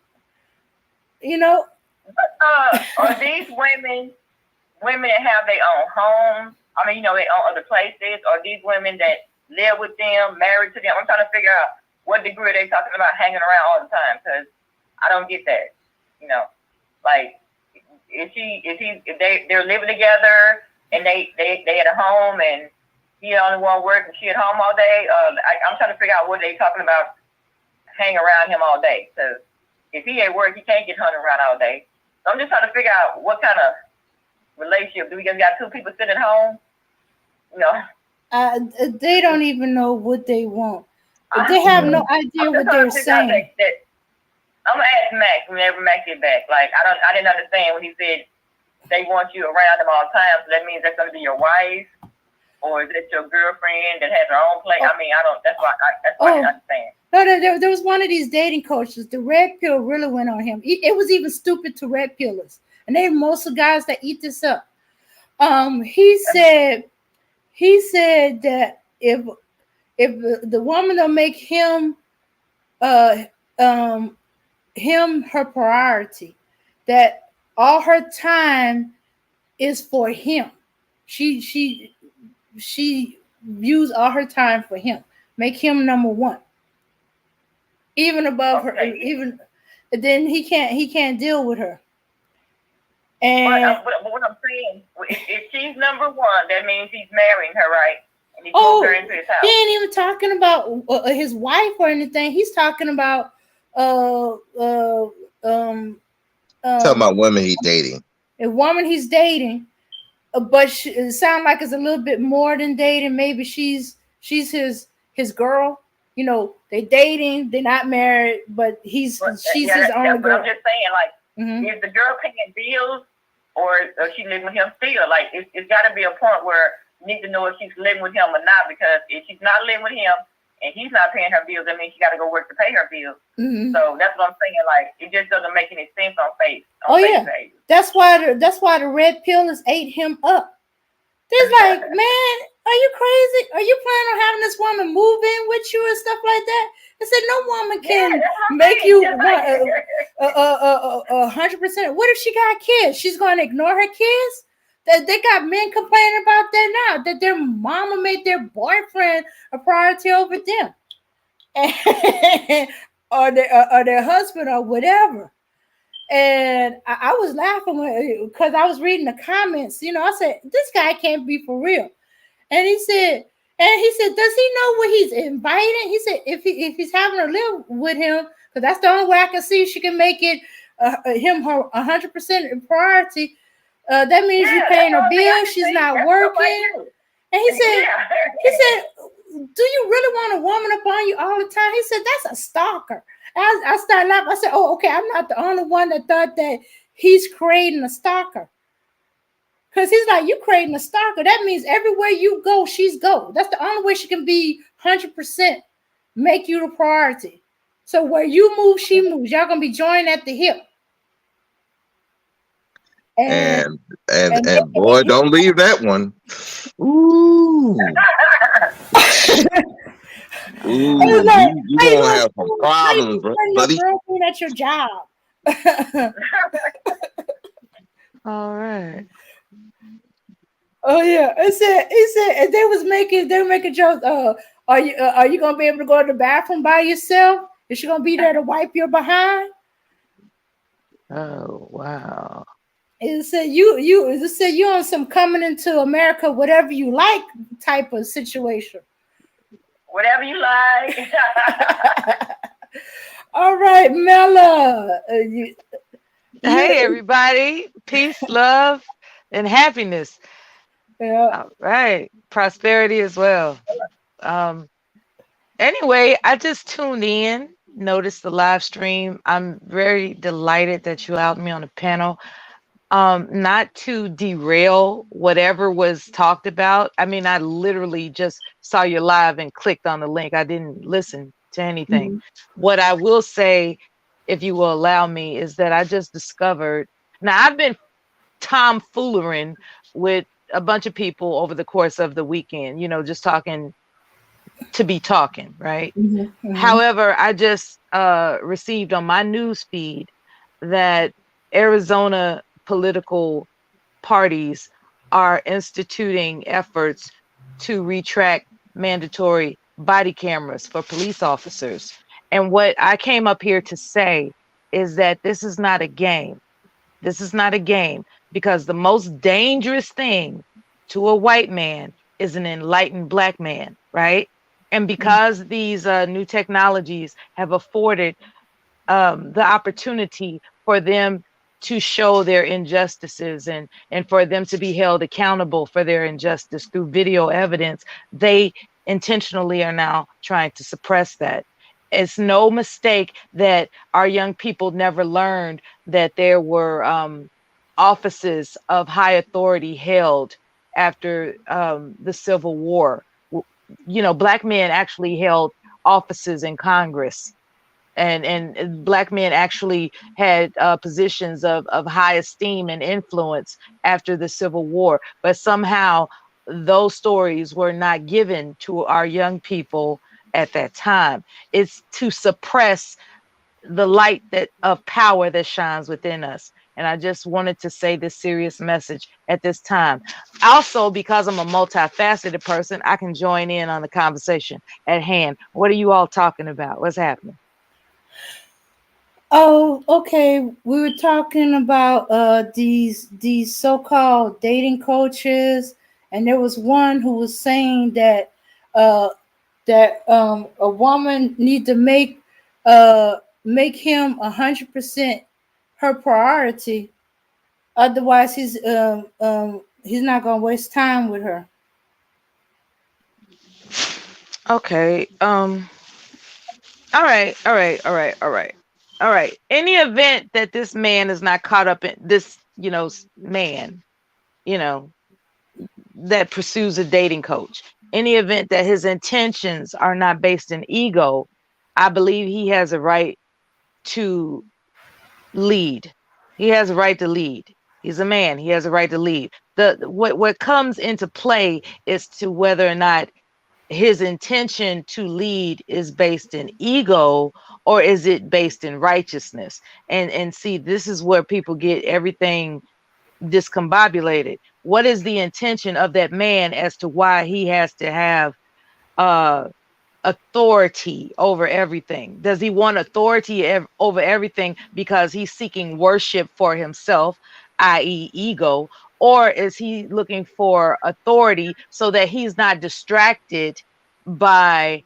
You know. Are these women that have their own homes? I mean, they own other places. Or these women that live with them, married to them? I'm trying to figure out what degree they talking about hanging around all the time, because I don't get that. Like if they're living together and they at a home and he the only one working and she at home all day. I'm trying to figure out what they talking about hang around him all day, because if he at work, he can't get hung around all day. So I'm just trying to figure out what kind of relationship. Do we just got two people sitting at home? They don't even know what they want. They have no idea what they're saying. I'm gonna ask Max whenever Max get back. Like I didn't understand when he said they want you around them all the time. So that means that's gonna be your wife, or is it your girlfriend that has her own place? I mean, I don't. That's why I didn't understand. No, there was one of these dating coaches. The red pill really went on him. It was even stupid to red pillers, and they most of the guys that eat this up. He said that if the woman will make him him her priority, that all her time is for him. She views all her time for him. Make him number one. Even above her, even then he can't deal with her. And but what I'm saying, if she's number one, that means he's marrying her, right? And he's moving her into his house. He ain't even talking about his wife or anything. He's talking about talking about women he's dating. A woman he's dating, but it sounds like it's a little bit more than dating. Maybe she's his girl. They dating, they're not married, but she's his only girl. But I'm just saying, like, is the girl paying bills or she living with him still? Like, it's got to be a point where you need to know if she's living with him or not, because if she's not living with him and he's not paying her bills, that means she got to go work to pay her bills. Mm-hmm. So that's what I'm saying. Like, it just doesn't make any sense on face. Value. That's why the red pillers ate him up. They're like, man, are you crazy? Are you planning on having this woman move in with you and stuff like that? I said, no woman can make you 100%. What if she got kids? She's going to ignore her kids? They got men complaining about that now, that their mama made their boyfriend a priority over them, or their husband or whatever. And I was laughing because I was reading the comments. I said, this guy can't be for real. And he said, does he know what he's inviting? He said, if he's having her live with him, because that's the only way I can see she can make it him her 100% priority. That means you're paying her bill. She's not working. And he said, do you really want a woman up on you all the time? He said, that's a stalker. I started laughing. I said, oh, okay, I'm not the only one that thought that he's creating a stalker. Because he's like, you creating a stalker. That means everywhere you go, she's go. That's the only way she can be 100% make you the priority. So where you move, she moves. Y'all going to be joined at the hip. And boy, don't leave that one. Ooh. Ooh, like, you gonna have some problems, buddy. At your job. All right. Oh yeah, he said, and they were making jokes. Are you gonna be able to go to the bathroom by yourself? Is she gonna be there to wipe your behind? Oh wow. It said you on some coming into America, whatever you like type of situation. Whatever you like. All right, Mela. Hey, everybody. Peace, love, and happiness. Yeah. All right. Prosperity as well. Anyway, I just tuned in noticed the live stream. I'm very delighted that you allowed me on the panel. Not to derail whatever was talked about. I mean, I literally just saw you live and clicked on the link. I didn't listen to anything. Mm-hmm. What I will say, if you will allow me, is that I just discovered. Now, I've been tomfoolering with a bunch of people over the course of the weekend, just talking to be talking, right? Mm-hmm. However, I just received on my news feed that Arizona political parties are instituting efforts to retract mandatory body cameras for police officers. And what I came up here to say is that this is not a game. This is not a game, because the most dangerous thing to a white man is an enlightened black man, right? And because these new technologies have afforded the opportunity for them to show their injustices, and for them to be held accountable for their injustice through video evidence, they intentionally are now trying to suppress that. It's no mistake that our young people never learned that there were offices of high authority held after the Civil War. Black men actually held offices in Congress, and black men actually had positions of high esteem and influence after the Civil War. But somehow those stories were not given to our young people at that time. It's to suppress the light that of power that shines within us. And I just wanted to say this serious message at this time. Also, because I'm a multifaceted person, I can join in on the conversation at hand. What are you all talking about? What's happening? Oh, okay. We were talking about these so-called dating coaches, and there was one who was saying that uh a woman need to make him 100% her priority. Otherwise, he's not gonna waste time with her. Okay. All right. All right. All right. All right. All right. Any event that this man is not caught up in, this, man, you know, that pursues a dating coach, any event that his intentions are not based in ego, I believe he has a right to lead. He has a right to lead. He's a man. He has a right to lead. What comes into play is to whether or not his intention to lead is based in ego, or is it based in righteousness. And see, this is where people get everything discombobulated. What is the intention of that man as to why he has to have uh authority over everything? Does he want authority over everything because he's seeking worship for himself, i.e., ego? Or is he looking for authority so that he's not distracted by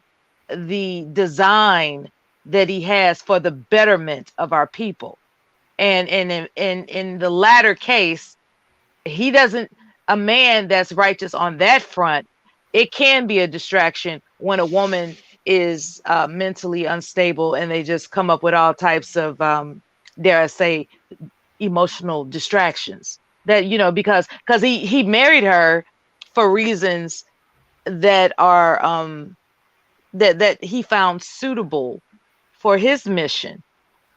the design that he has for the betterment of our people? And in the latter case, he doesn't, a man that's righteous on that front, it can be a distraction when a woman is mentally unstable and they just come up with all types of dare I say, emotional distractions, that because he married her for reasons that are that he found suitable for his mission.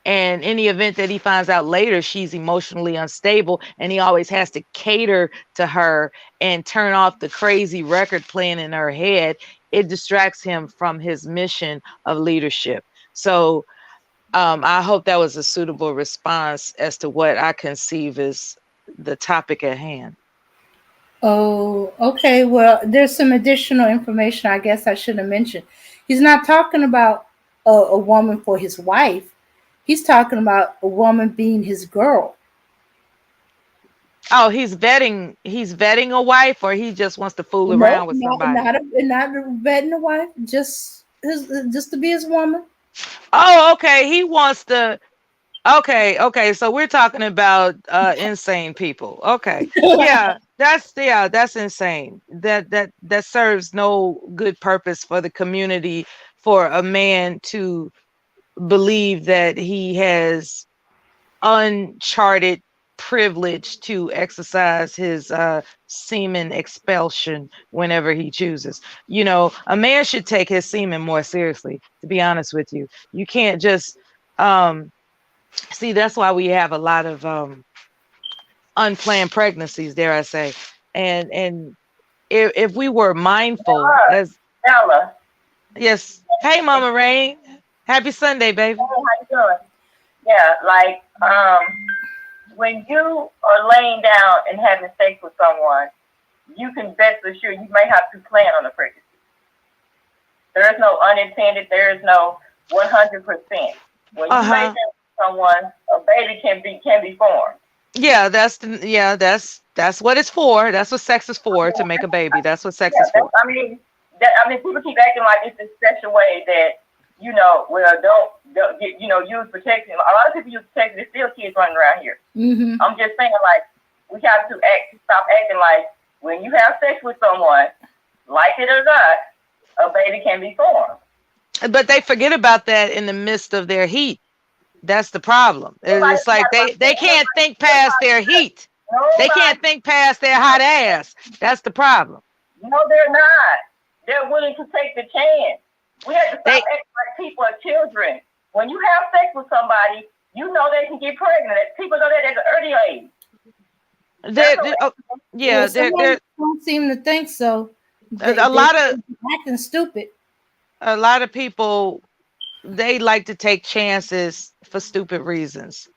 And in the event that he finds out later she's emotionally unstable, and he always has to cater to her and turn off the crazy record playing in her head, it distracts him from his mission of leadership. So I hope that was a suitable response as to what I conceive as the topic at hand. Oh, okay. Well, there's some additional information I guess I should have mentioned. He's not talking about a woman for his wife. He's talking about a woman being his girl. Oh, he's vetting a wife, or he just wants to fool No, around with not somebody? not vetting a wife, just to be his woman. Oh, okay. He wants to. Okay. So we're talking about insane people. Okay. Yeah, that's insane. That serves no good purpose for the community, for a man to believe that he has uncharted privilege to exercise his semen expulsion whenever he chooses. You know, a man should take his semen more seriously, to be honest with you. You can't just see, that's why we have a lot of unplanned pregnancies, dare I say. And if we were mindful as Stella, yes, hey Mama Rain, happy Sunday, baby. how you doing? Yeah, like when you are laying down and having sex with someone, you can best assure you may have to plan on a pregnancy. There is no unintended. There is no 100%. When you lay down with someone, a baby can be formed. Yeah, that's what it's for. That's what sex is for, to make a baby. That's what sex is for. I mean, people keep acting like it's this special way that, you know, well, don't use protection. A lot of people use protection. There's still kids running around here. Mm-hmm. I'm just saying, like, we have to stop acting like when you have sex with someone, like it or not, a baby can be formed. But they forget about that in the midst of their heat. That's the problem. It's like they can't think past their heat. They can't think past their hot ass. That's the problem. No, they're not. They're willing to take the chance. We have to stop acting like people are children. When you have sex with somebody, you know they can get pregnant. People know that at an early age. They don't seem to think so. A lot of acting stupid. A lot of people, they like to take chances for stupid reasons.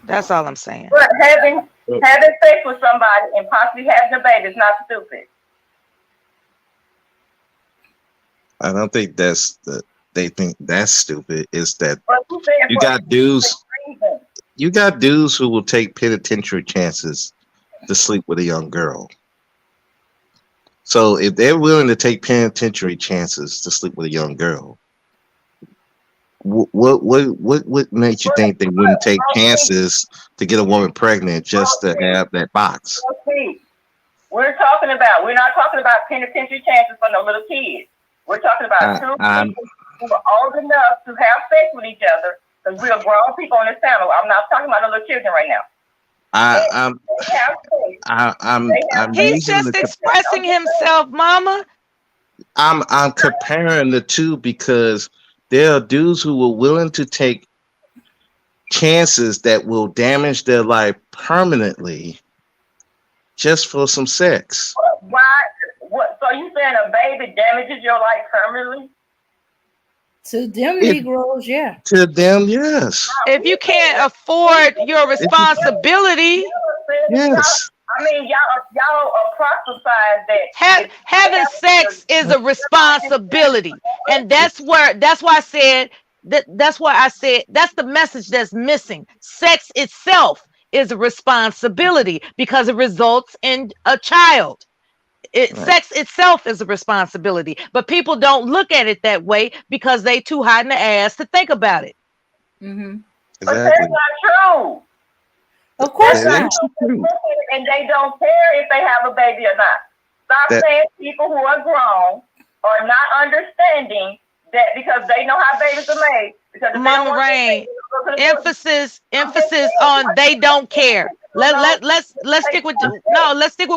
That's all I'm saying. But having sex with somebody and possibly having a baby is not stupid. I don't think they think that's stupid. It's that you got dudes who will take penitentiary chances to sleep with a young girl. So if they're willing to take penitentiary chances to sleep with a young girl, what makes you think they wouldn't take chances to get a woman pregnant just to have that box? We're not talking about penitentiary chances for no little kids. We're talking about two people who are old enough to have sex with each other, because we are grown people on this panel. I'm not talking about no little children right now. He's just expressing himself, Mama. I'm comparing the two because there are dudes who are willing to take chances that will damage their life permanently just for some sex. Why? What? So you saying a baby damages your life permanently? To them Negroes, yeah. To them, yes. If you can't afford your responsibility, yes. I mean, y'all proselytize that having sex is a responsibility, and that's why I said that's the message that's missing. Sex itself is a responsibility because it results in a child. Sex itself is a responsibility, but people don't look at it that way because they too hot in the ass to think about it. Mm-hmm. But that's not true. Of course not. And they don't care if they have a baby or not. Stop saying people who are grown are not understanding that because they know how babies are made. Mama Rain, emphasis on they don't care. Let's stick with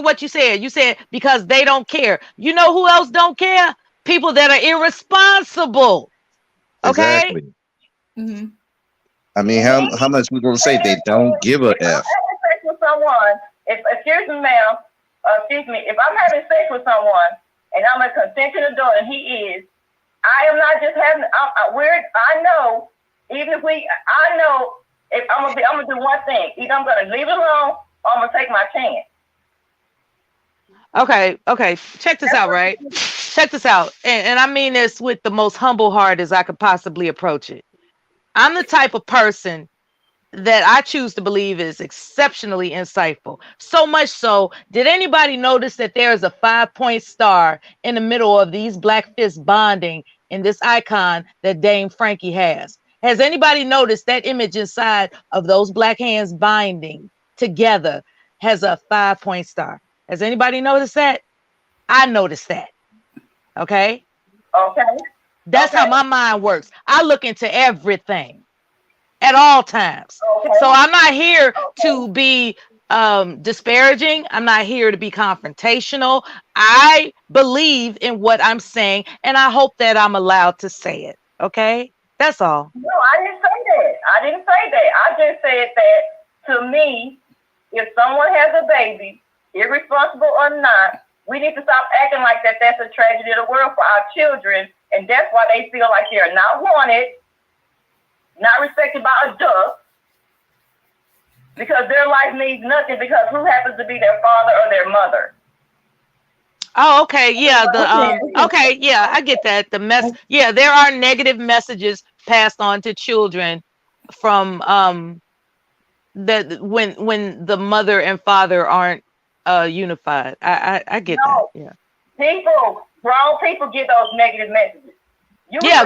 what you said. You said because they don't care. You know who else don't care? People that are irresponsible. Okay. Exactly. Mm-hmm. I mean, how much we gonna say they don't give a F? If I'm having sex with someone, excuse me, ma'am, if I'm having sex with someone and I'm a consenting adult and he is, I am not just having. I know if I'm gonna do one thing. Either I'm gonna leave it alone or I'm gonna take my chance. Okay. Check this out, right? Check this out. And I mean this with the most humble heart as I could possibly approach it. I'm the type of person that I choose to believe is exceptionally insightful. So much so, did anybody notice that there is a 5-point star in the middle of these black fists bonding in this icon that Dame Frankie has? Has anybody noticed that image inside of those black hands binding together has a 5-point star? Has anybody noticed that? I noticed that. Okay. Okay. That's how my mind works. I look into everything at all times. So I'm not here to be disparaging. I'm not here to be confrontational. I believe in what I'm saying, and I hope that I'm allowed to say it. Okay? That's all. No, I didn't say that. I didn't say that. I just said that to me, if someone has a baby, irresponsible or not, we need to stop acting like that. That's a tragedy of the world for our children, and that's why they feel like they're not wanted, not respected by adults, because their life means nothing because who happens to be their father or their mother. Oh, okay. Yeah. Okay. Yeah, I get that. Yeah, there are negative messages passed on to children from that when the mother and father aren't unified. I get that. Yeah. Grown people give those negative messages.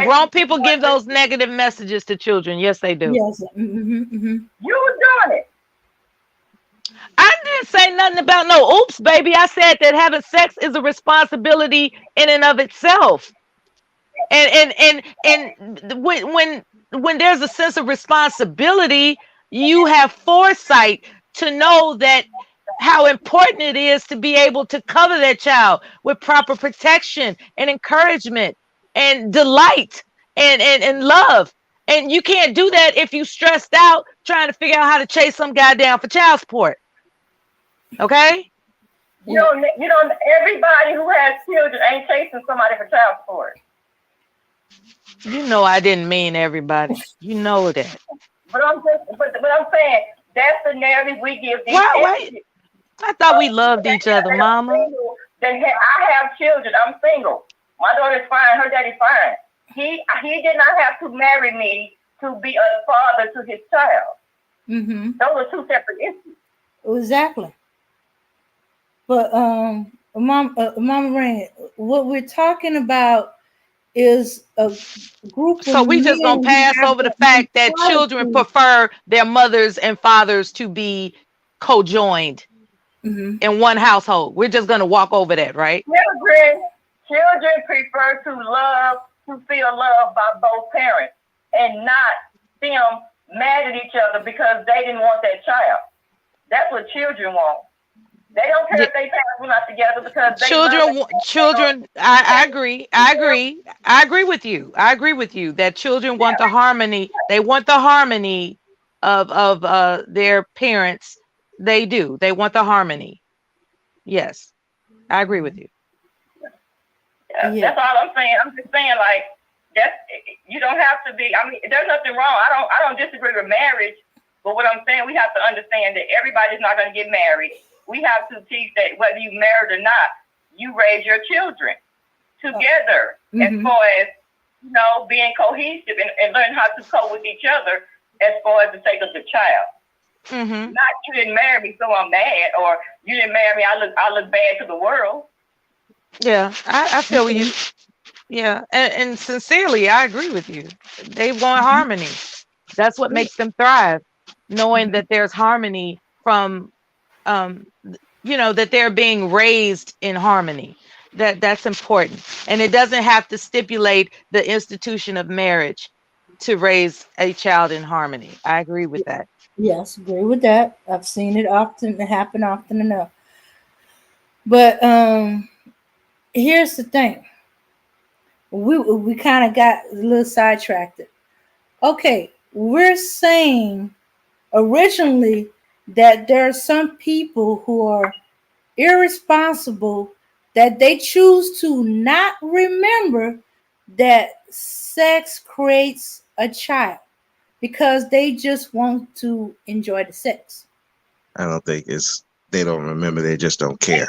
Grown people give those negative messages to children. Yes, they do. Yes. You were doing it. I didn't say nothing about no oops, baby. I said that having sex is a responsibility in and of itself. And when there's a sense of responsibility, you have foresight to know that how important it is to be able to cover that child with proper protection and encouragement and delight and love. And you can't do that if you stressed out trying to figure out how to chase some guy down for child support. Okay? You don't. Everybody who has children ain't chasing somebody for child support. You know I didn't mean everybody. You know that. But I'm saying that's the narrative we give these. Wait. I thought we loved each other, Mama. I have children. I'm single. My daughter's fine. Her daddy's fine. He did not have to marry me to be a father to his child. Mm-hmm. Those are two separate issues. Exactly. But Mama Rain, what we're talking about is a group of so we just gonna pass over the fact that children prefer their mothers and fathers to be co-joined in one household. We're just gonna walk over that, right? Children prefer to feel loved by both parents and not them mad at each other because they didn't want that child. That's what children want. They don't care if they parents were not together because children. I agree with you. I agree with you that children want the harmony. They want the harmony of their parents. They do. They want the harmony. Yes, I agree with you. That's all I'm saying. I'm just saying, like, you don't have to be. I mean, there's nothing wrong. I don't disagree with marriage, but what I'm saying, we have to understand that everybody's not going to get married. We have to teach that whether you married or not, you raise your children together as far as, being cohesive and learn how to cope with each other as far as the sake of the child. Not you didn't marry me, so I'm mad, or you didn't marry me, I look bad to the world. Yeah, I feel you. Yeah, and sincerely, I agree with you. They want harmony. That's what makes them thrive, knowing that there's harmony from that they're being raised in harmony. That's important, and it doesn't have to stipulate the institution of marriage to raise a child in harmony. I agree with that. Yes, agree with that. I've seen it happen often enough. But here's the thing. We kind of got a little sidetracked. Okay, we're saying originally that there are some people who are irresponsible, that they choose to not remember that sex creates a child because they just want to enjoy the sex. I don't think they don't remember, they just don't care.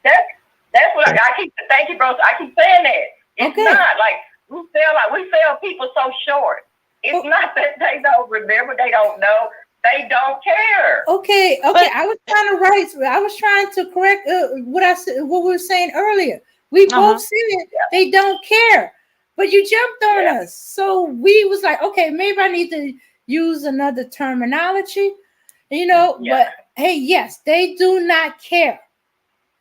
That's what I keep. Thank you, bro. I keep saying that. It's not like we sell people so short. It's not that they don't remember, they don't know. They don't care. Okay. I was trying to correct what I said, what we were saying earlier. We both said they don't care, but you jumped on us. So we was like, okay, maybe I need to use another terminology, But hey, yes, they do not care.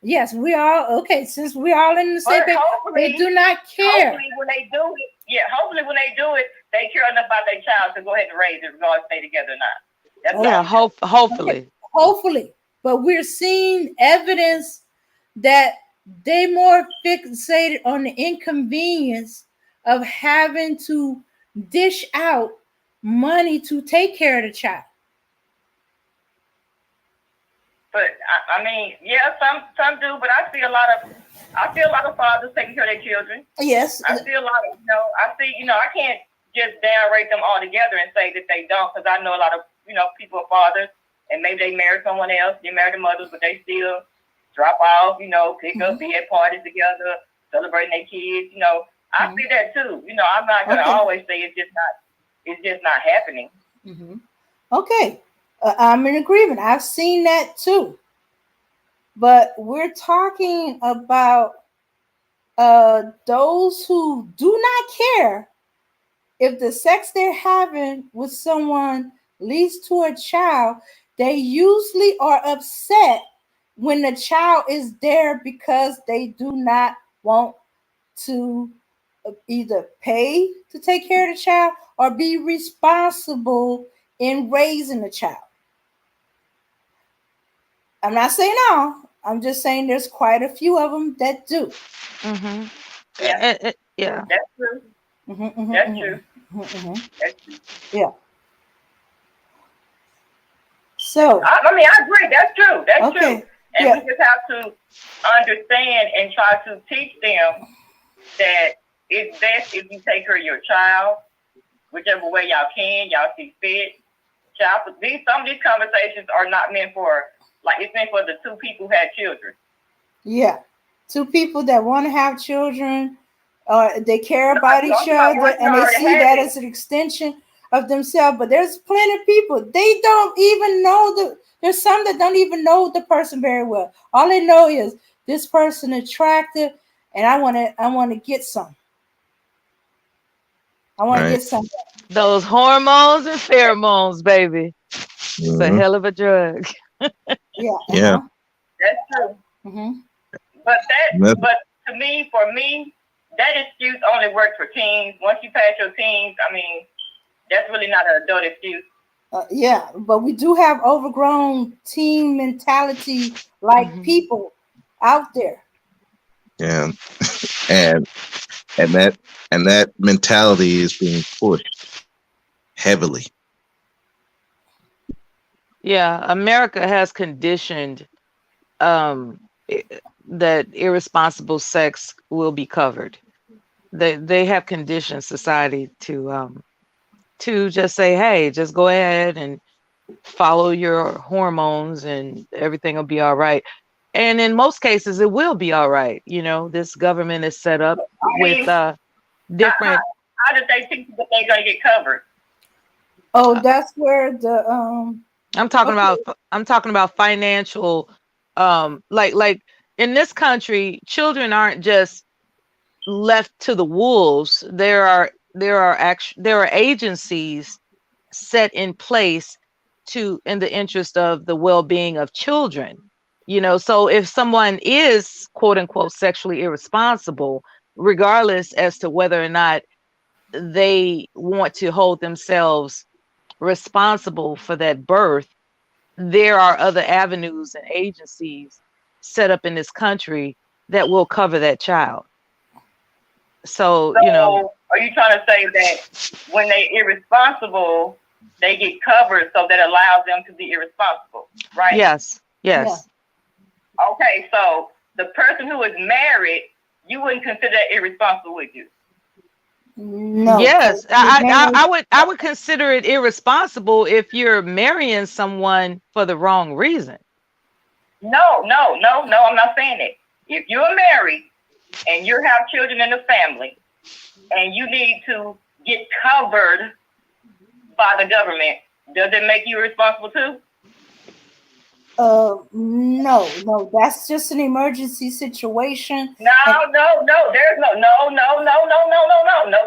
Yes, we all okay. Since we all in the same But page, they do not care. hopefully when they do it, hopefully when they do it, they care enough about their child to go ahead and raise it, regardless if they together or not. That's Yeah, hopefully. Okay. Hopefully, but we're seeing evidence that they more fixated on the inconvenience of having to dish out money to take care of the child. But I mean, yeah, some do, but I see a lot of fathers taking care of their children. Yes. I see a lot of, I can't just downrate them all together and say that they don't, because I know a lot of, people are fathers, and maybe they married someone else, they married their mothers, but they still drop off, pick up, be at parties together, celebrating their kids, I see that too. I'm not going to always say it's just not happening. Mm-hmm. Okay. I'm in agreement. I've seen that too. But we're talking about those who do not care if the sex they're having with someone leads to a child. They usually are upset when the child is there because they do not want to either pay to take care of the child or be responsible in raising the child. I'm not saying all. I'm just saying there's quite a few of them that do. Mm-hmm. Yeah. That's true. Mm-hmm, That's mm-hmm, true. mm-hmm. That's true. Yeah. So I mean, I agree. That's true. That's okay. true. And we just have to understand and try to teach them that it's best if you take care of your child, whichever way y'all can, y'all see fit. Some of these conversations are not meant for, it's meant for the two people who had children. Yeah. Two people that want to have children, they care about each other, and they see that as an extension of themselves. But there's plenty of people, they don't even know there's some that don't even know the person very well. All they know is this person attractive, and I want to get some. I want to get some. Those hormones and pheromones, baby. It's a hell of a drug. Yeah. Yeah. That's true. Mm-hmm. But for me, that excuse only works for teens. Once you pass your teens, I mean, that's really not an adult excuse. Yeah, but we do have overgrown teen mentality people out there. Yeah, and that mentality is being pushed heavily. Yeah, America has conditioned that irresponsible sex will be covered. They have conditioned society to just say, hey, just go ahead and follow your hormones and everything will be all right. And in most cases, it will be all right. This government is set up with different. How did they think that they're going to get covered? Oh, that's where the I'm talking about financial, like in this country, children aren't just left to the wolves. There are agencies set in place in the interest of the well-being of children. So if someone is quote unquote sexually irresponsible, regardless as to whether or not they want to hold themselves responsible for that birth, there are other avenues and agencies set up in this country that will cover that child. So are you trying to say that when they're irresponsible, they get covered, so that allows them to be irresponsible, right? Yes. Yeah. Okay, so the person who is married, you wouldn't consider that irresponsible, would you? No. Yes, I would consider it irresponsible if you're marrying someone for the wrong reason. No, I'm not saying it. If you're married and you have children in the family and you need to get covered by the government, does it make you responsible too? No, that's just an emergency situation. No, there's no,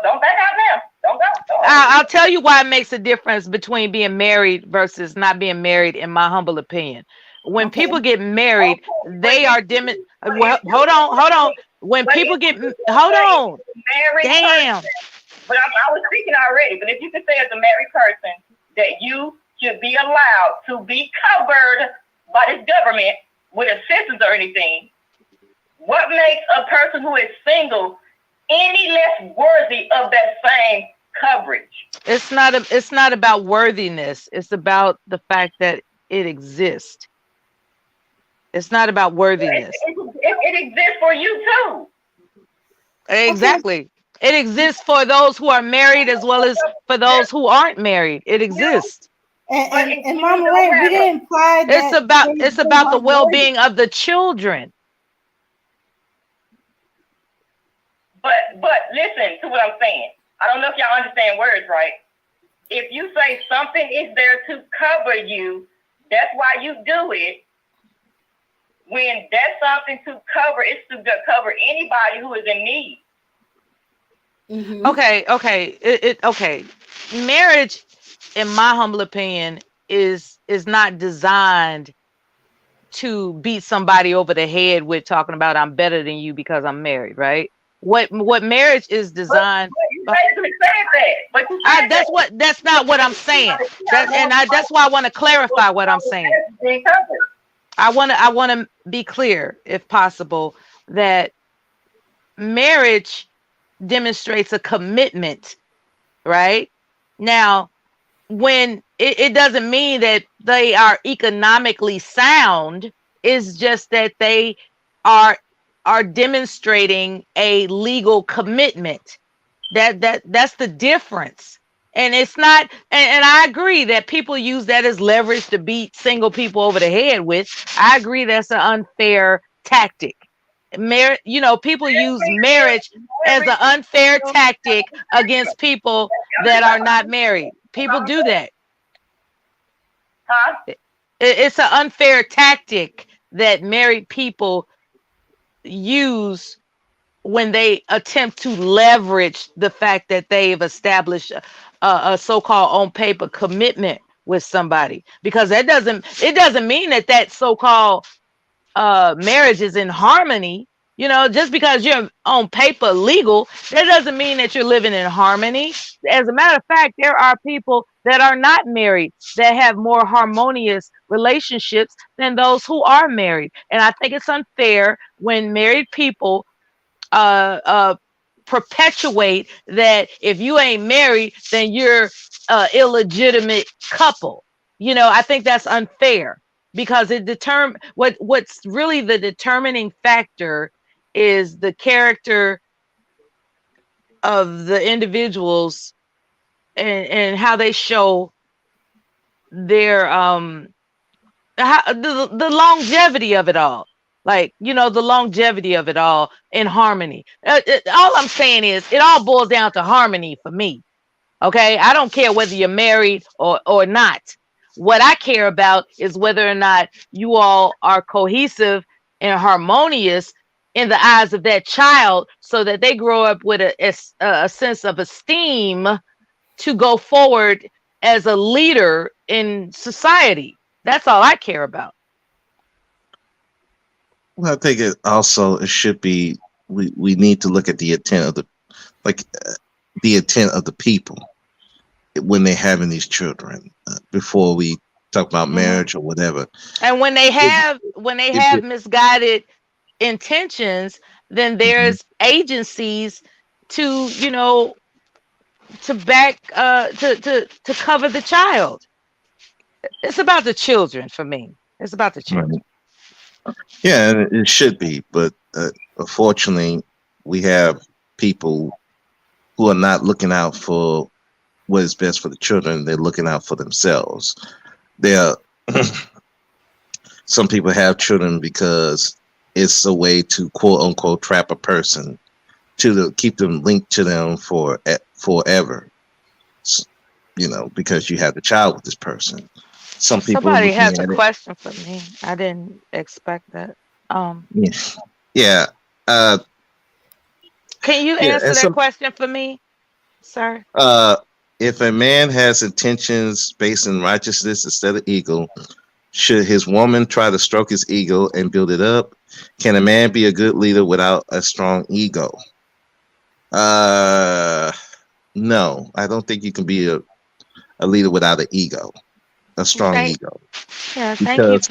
don't back out now. Don't go. I'll tell you why it makes a difference between being married versus not being married, in my humble opinion. When Okay. people get married, they are well, If hold on. When people get hold on, married damn. person, but I was speaking already. But if you could say as a married person that you should be allowed to be covered by this government with assistance or anything, what makes a person who is single any less worthy of that same coverage? It's not about worthiness. It's about the fact that it exists. It's not about worthiness. It exists for you too. Exactly. It exists for those who are married as well as for those who aren't married. It exists. And Mama Ray, we didn't imply that. It's about the well-being of the children. But listen to what I'm saying. I don't know if y'all understand words right. If you say something is there to cover you, that's why you do it. When that's something to cover, it's to cover anybody who is in need. Mm-hmm. Okay. Okay. Marriage, in my humble opinion, is not designed to beat somebody over the head with talking about I'm better than you because I'm married, right? What marriage is designed. But you said that. That's not what I'm saying. That's why I want to clarify what I'm saying. I want to be clear, if possible, that marriage demonstrates a commitment, right? Now, when it doesn't mean that they are economically sound, it's just that they are demonstrating a legal commitment. That's the difference. And it's not, and I agree that people use that as leverage to beat single people over the head with. I agree that's an unfair tactic. People use marriage as an unfair tactic against people that are not married. People do that. Huh? It's an unfair tactic that married people use when they attempt to leverage the fact that they've established a so-called on paper commitment with somebody, because it doesn't mean that so-called marriage is in harmony. Just because you're on paper legal, that doesn't mean that you're living in harmony. As a matter of fact, there are people that are not married that have more harmonious relationships than those who are married. And I think it's unfair when married people perpetuate that if you ain't married, then you're an illegitimate couple. I think that's unfair, because what's really the determining factor is the character of the individuals and how they show their the longevity of it all. Like, the longevity of it all in harmony. All I'm saying is it all boils down to harmony for me. Okay. I don't care whether you're married or not. What I care about is whether or not you all are cohesive and harmonious in the eyes of that child, so that they grow up with a sense of esteem to go forward as a leader in society. That's all I care about. Well, I think it should be, we need to look at the intent of the intent of the people when they're having these children, before we talk about marriage or whatever. And when they have misguided intentions, then there's agencies to back to cover the child. It's about the children for me. It's about the children. Right. Yeah, and it should be, but unfortunately, we have people who are not looking out for what is best for the children. They're looking out for themselves. Some people have children because it's a way to quote unquote trap a person to keep them linked to them forever. Because you have the child with this person. Some people. Somebody has a question for me. I didn't expect that. Yeah. Can you answer that question for me? sir? Uh, if a man has intentions based in righteousness instead of ego, should his woman try to stroke his ego and build it up? Can a man be a good leader without a strong ego? Uh, no, I don't think you can be a leader without an ego, a strong Thank, ego, yeah, because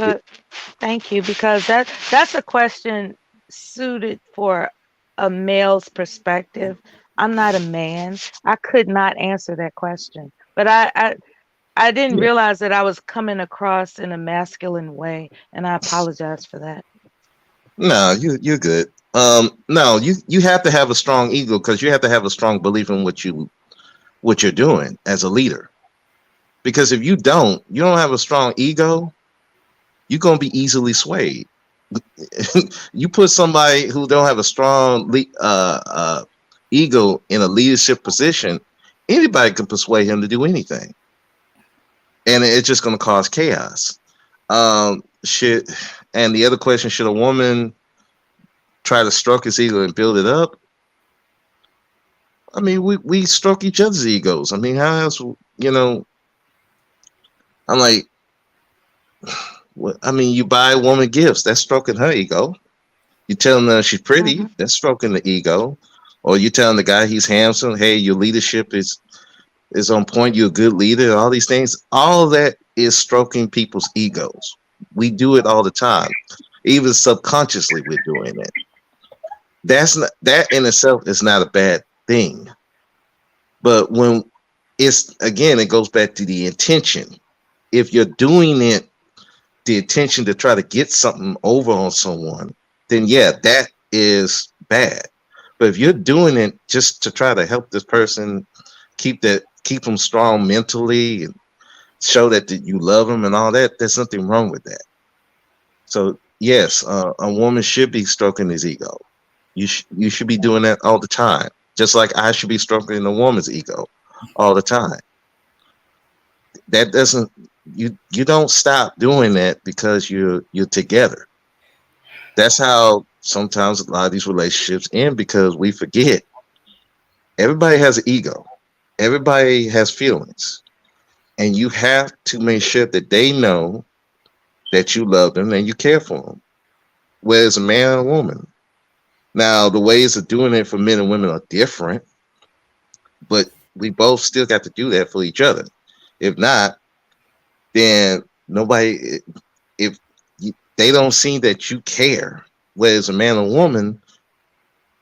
thank you, because that's a question suited for a male's perspective. I'm not a man. I could not answer that question. But I didn't yeah, realize that I was coming across in a masculine way, and I apologize for that. no, you're good. No, you have to have a strong ego because you have to have a strong belief in what you're doing as a leader. Because if you don't have a strong ego, you're gonna be easily swayed. You put somebody who don't have a strong ego in a leadership position, anybody can persuade him to do anything, and it's just gonna cause chaos. Should and the other question: should a woman try to stroke his ego and build it up? I mean, we stroke each other's egos. I mean, how else? You know, I'm like, I mean, you buy a woman gifts. That's stroking her ego. You telling her she's pretty. Hmm. That's stroking the ego. Or you telling the guy he's handsome. Hey, your leadership is on point. You're a good leader. All these things. All of that is stroking people's egos. We do it all the time. Even subconsciously, we're doing it. That's not that in itself is not a bad thing. But when it's again, it goes back to the intention. If you're doing it, the intention to try to get something over on someone, then yeah, that is bad. But if you're doing it just to try to help this person keep them strong mentally and show that you love them and all that, there's nothing wrong with that. So yes, a woman should be stroking his ego. You should be doing that all the time, just like I should be stroking a woman's ego all the time. That doesn't you don't stop doing that because you're together. That's how sometimes a lot of these relationships end because we forget everybody has an ego, everybody has feelings, and you have to make sure that they know that you love them and you care for them, whether it's a man or a woman. Now, the ways of doing it for men and women are different, but we both still got to do that for each other. If not, then nobody, if they don't see that you care, whether it's a man or woman,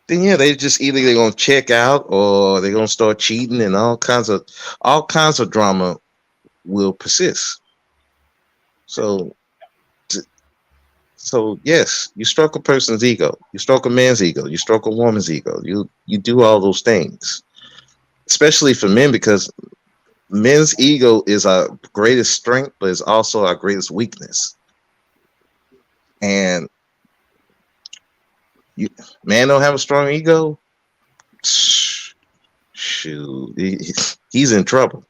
then yeah, they just either they're gonna check out or they're gonna start cheating and all kinds of drama will persist. So so yes, you stroke a person's ego, you stroke a man's ego, you stroke a woman's ego. You do all those things, especially for men because men's ego is our greatest strength, but it's also our greatest weakness. And you man don't have a strong ego, shoot, he's in trouble.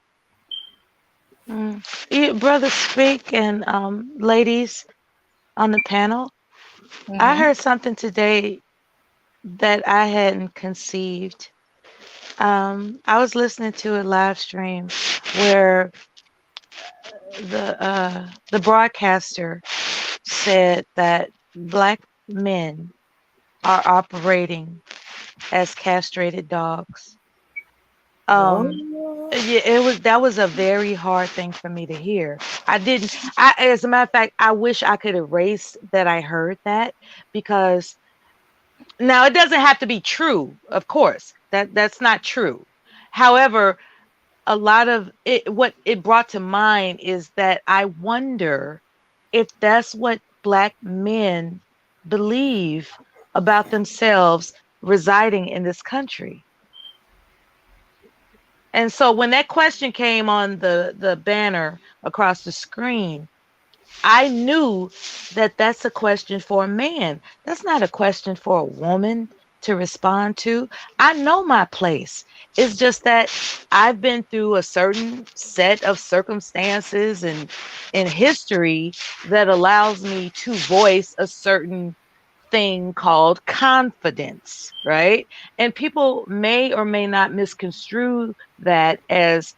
Mm. Brother Speak and ladies on the panel, I Mhm. heard something today that I hadn't conceived. I was listening to a live stream where the broadcaster said that black men are operating as castrated dogs. Um, Oh. yeah, that was a very hard thing for me to hear. As a matter of fact, I wish I could erase that I heard that, because now it doesn't have to be true, of course. That's not true. However, a lot of it, what it brought to mind is that I wonder if that's what black men believe about themselves residing in this country. And so when that question came on the banner across the screen, I knew that that's a question for a man. That's not a question for a woman to respond to. I know my place. It's just that I've been through a certain set of circumstances and in history that allows me to voice a certain thing called confidence, right? And people may or may not misconstrue that as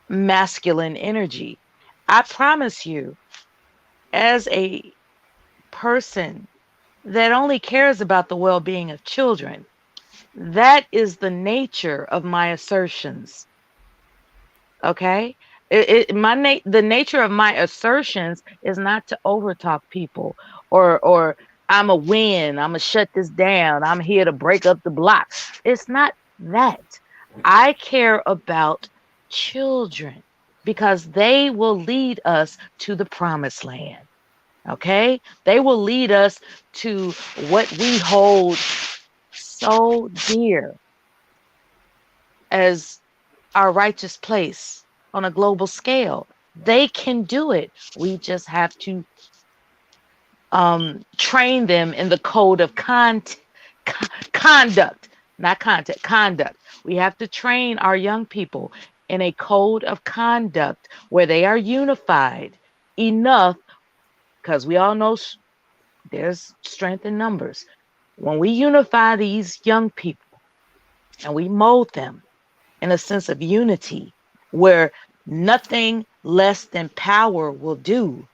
masculine energy. I promise you, as a person that only cares about the well being of children, that is the nature of my assertions. Okay? The nature of my assertions is not to overtalk people or I'm a win, I'm gonna shut this down, I'm here to break up the block. It's not that. I care about children because they will lead us to the promised land. Okay? They will lead us to what we hold so dear as our righteous place on a global scale. They can do it. We just have to train them in the code of conduct, not content, conduct. We have to train our young people in a code of conduct where they are unified enough, because we all know there's strength in numbers. When we unify these young people and we mold them in a sense of unity where nothing less than power will do,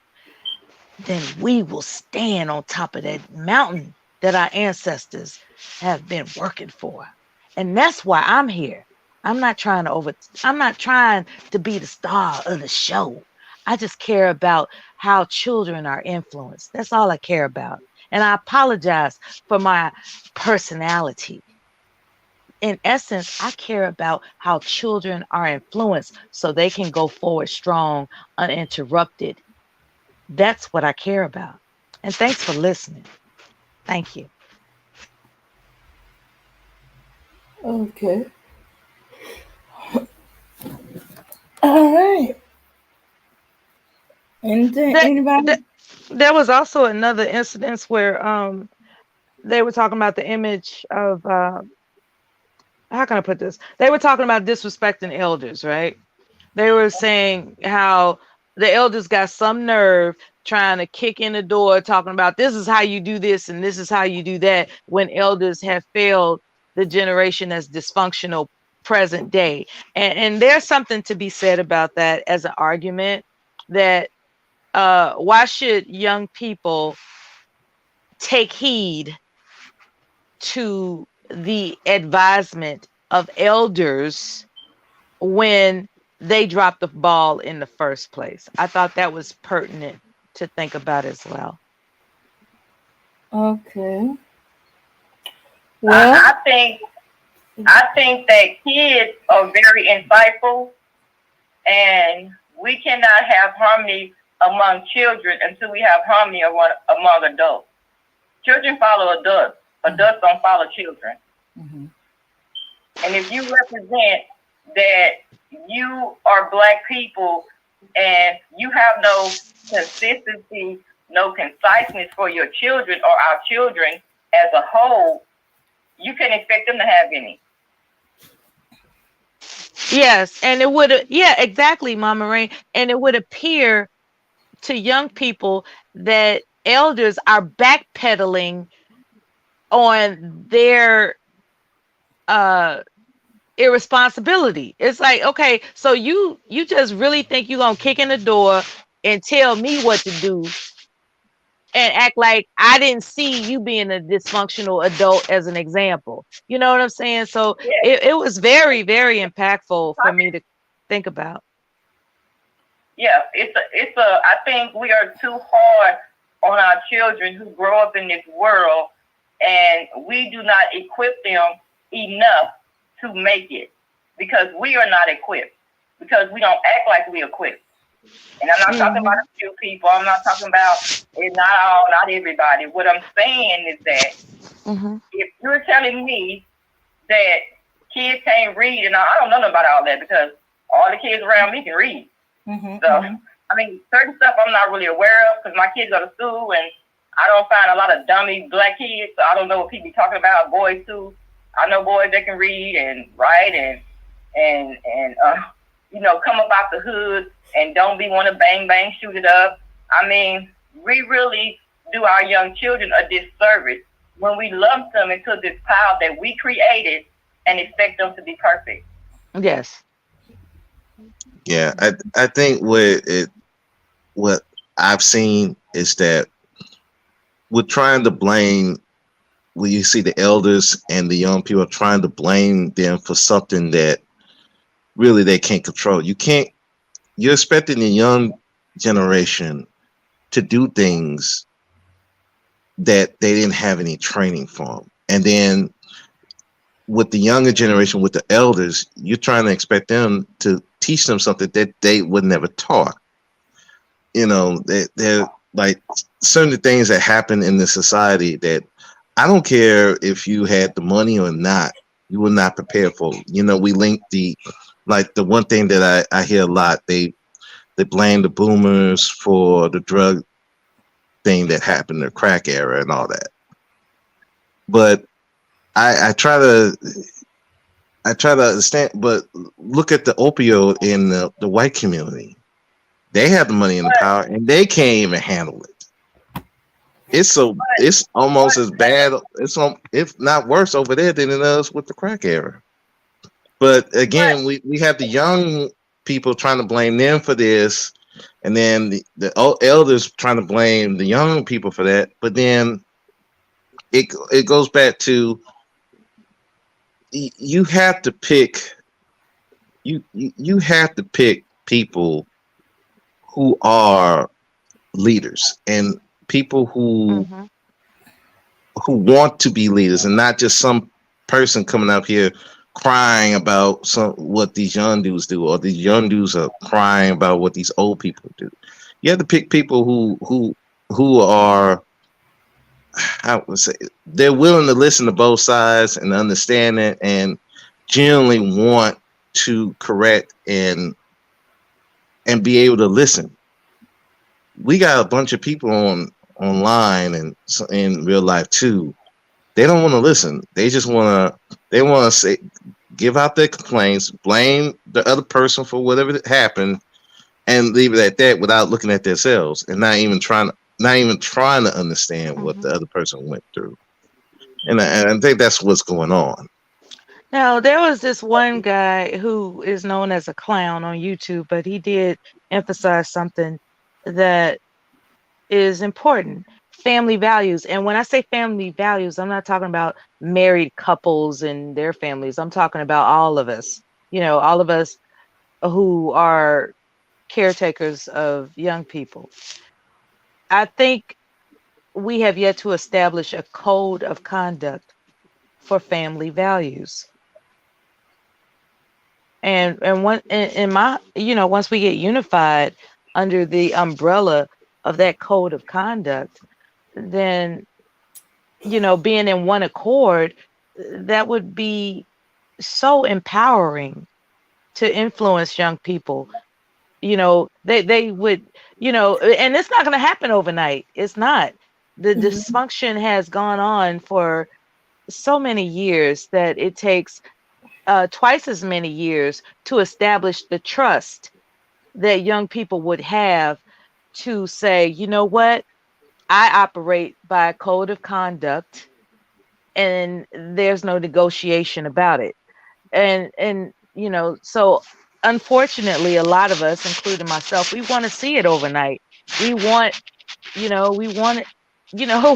then we will stand on top of that mountain that our ancestors have been working for. And that's why I'm here. I'm not trying to be the star of the show. I just care about how children are influenced. That's all I care about. And I apologize for my personality. In essence, I care about how children are influenced so they can go forward strong, uninterrupted. That's what I care about. And thanks for listening. Thank you. Okay. All right. Anything? That, Anybody? there was also another incident where they were talking about the image of how can I put this? They were talking about disrespecting elders, right? They were saying how the elders got some nerve trying to kick in the door, talking about this is how you do this and this is how you do that, when elders have failed the generation that's dysfunctional present day. And there's something to be said about that as an argument that why should young people take heed to the advisement of elders when they dropped the ball in the first place? I thought that was pertinent to think about as well. Okay. Well, I think that kids are very insightful, and we cannot have harmony among children until we have harmony among adults. Children follow adults. Adults don't follow children. mm-hmm. And if you represent that you are Black people and you have no consistency, no conciseness for your children or our children as a whole, you can expect them to have any. Yes, and it would, yeah, exactly, Mama Rain. And it would appear to young people that elders are backpedaling on their irresponsibility. It's like, okay, so you just really think you're gonna kick in the door and tell me what to do and act like I didn't see you being a dysfunctional adult as an example. You know what I'm saying? So Yes. it was very, very impactful for me to think about. Yeah, I think we are too hard on our children who grow up in this world, and we do not equip them enough to make it because we are not equipped, because we don't act like we equipped. And I'm not talking about a few people. I'm not talking about it's not everybody. What I'm saying is that if you're telling me that kids can't read, and I don't know about all that because all the kids around me can read. I mean, certain stuff I'm not really aware of because my kids go to school and I don't find a lot of dummy Black kids. So I don't know what people be talking about. Boys too. I know boys that can read and write and come up out the hood and don't be want to bang, shoot it up. I mean, we really do our young children a disservice when we lump them into this pile that we created and expect them to be perfect. Yes. Yeah, I think what I've seen is that we're trying to blame when you see the elders and the young people trying to blame them for something that really they can't control. You're expecting the young generation to do things that they didn't have any training from. And then with the younger generation, with the elders, you're trying to expect them to teach them something that they would never taught. They're like certain things that happen in the society that I don't care if you had the money or not, you were not prepared for. We link the one thing that I hear a lot, they blame the boomers for the drug thing that happened, the crack era and all that. But I try to understand, but look at the opioid in the white community. They have the money and the power, and they can't even handle it. It's almost as bad, if not worse over there than it is with the crack era. But again, we have the young people trying to blame them for this, and then the old elders trying to blame the young people for that. But then it goes back to you have to pick you have to pick people who are leaders and people Mm-hmm. who want to be leaders and not just some person coming up here crying about what these young dudes do, or these young dudes are crying about what these old people do. You have to pick people who are, I would say, they're willing to listen to both sides and understand it, and genuinely want to correct and be able to listen. We got a bunch of people online and in real life too. They don't want to listen. They want to say, give out their complaints, blame the other person for whatever happened, and leave it at that without looking at themselves and not even trying to understand what Mm-hmm. the other person went through. And I think that's what's going on. Now, there was this one guy who is known as a clown on YouTube, but he did emphasize something that is important: family values. And when I say family values, I'm not talking about married couples and their families. I'm talking about all of us, all of us who are caretakers of young people. I think we have yet to establish a code of conduct for family values. And one in my, once we get unified under the umbrella of that code of conduct, then being in one accord, that would be so empowering to influence young people. They would, and it's not going to happen overnight. It's not. The dysfunction has gone on for so many years that it takes twice as many years to establish the trust that young people would have to say, you know what, I operate by a code of conduct, and there's no negotiation about it. And so unfortunately, a lot of us, including myself, we want to see it overnight. We want, we want it,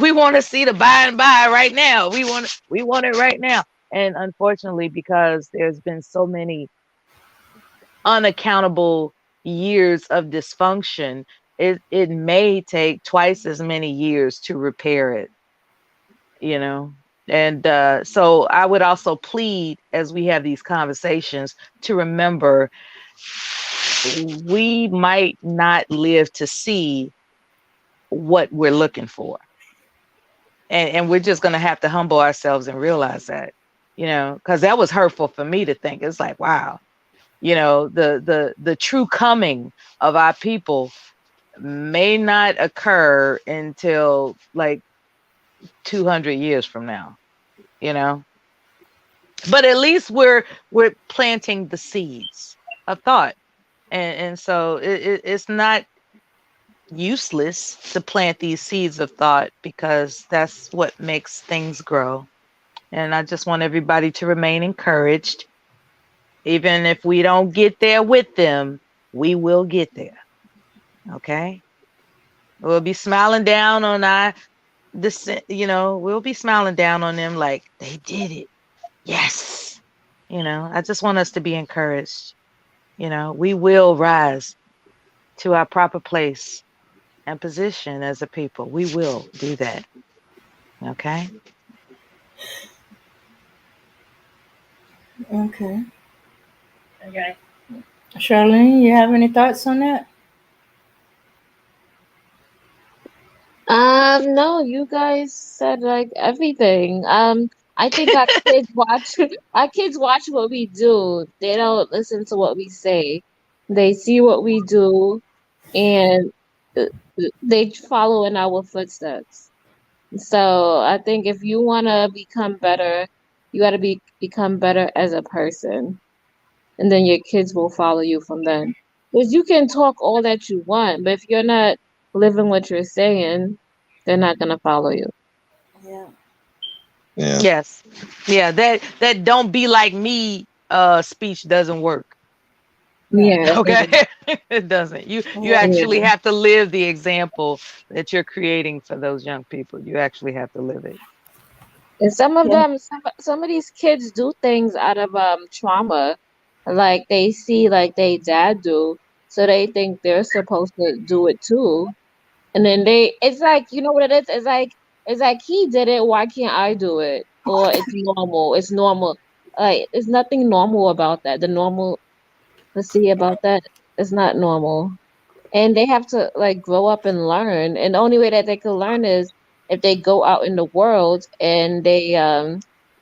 we want to see the by and by right now. We want it right now. And unfortunately, because there's been so many unaccountable years of dysfunction, it may take twice as many years to repair it, And so I would also plead, as we have these conversations, to remember we might not live to see what we're looking for. And we're just going to have to humble ourselves and realize that, because that was hurtful for me to think. It's like, wow, the true coming of our people may not occur until like 200 years from now, but at least we're planting the seeds of thought. And so it's not useless to plant these seeds of thought, because that's what makes things grow. And I just want everybody to remain encouraged. Even if we don't get there with them, we will get there. Okay? We'll be smiling down on we'll be smiling down on them like they did it. Yes. I just want us to be encouraged. We will rise to our proper place and position as a people. We will do that. Okay? Okay. Okay. Charlene, you have any thoughts on that? No, you guys said like everything. I think our kids watch our kids watch what we do. They don't listen to what we say. They see what we do and uh, they follow in our footsteps. So I think if you want to become better, you got to become better as a person, and then your kids will follow you from then. Because you can talk all that you want, but if you're not living what you're saying, they're not gonna follow you. Yeah. Yeah. Yes. Yeah, that don't be like me speech doesn't work. Right. Yeah, it Okay? doesn't. It doesn't. You Yeah. actually Yeah, have to live the example that you're creating for those young people. You actually have to live it. and some of Yeah. them, some of these kids do things out of trauma, like they see like they dad do, so they think they're supposed to do it too. And then it's like, you know what it is? It's like he did it, why can't I do it? Or it's normal. It's normal. Like there's nothing normal about that. The normal, let's see about that. It's not normal. And they have to like grow up and learn. And the only way that they can learn is if they go out in the world and they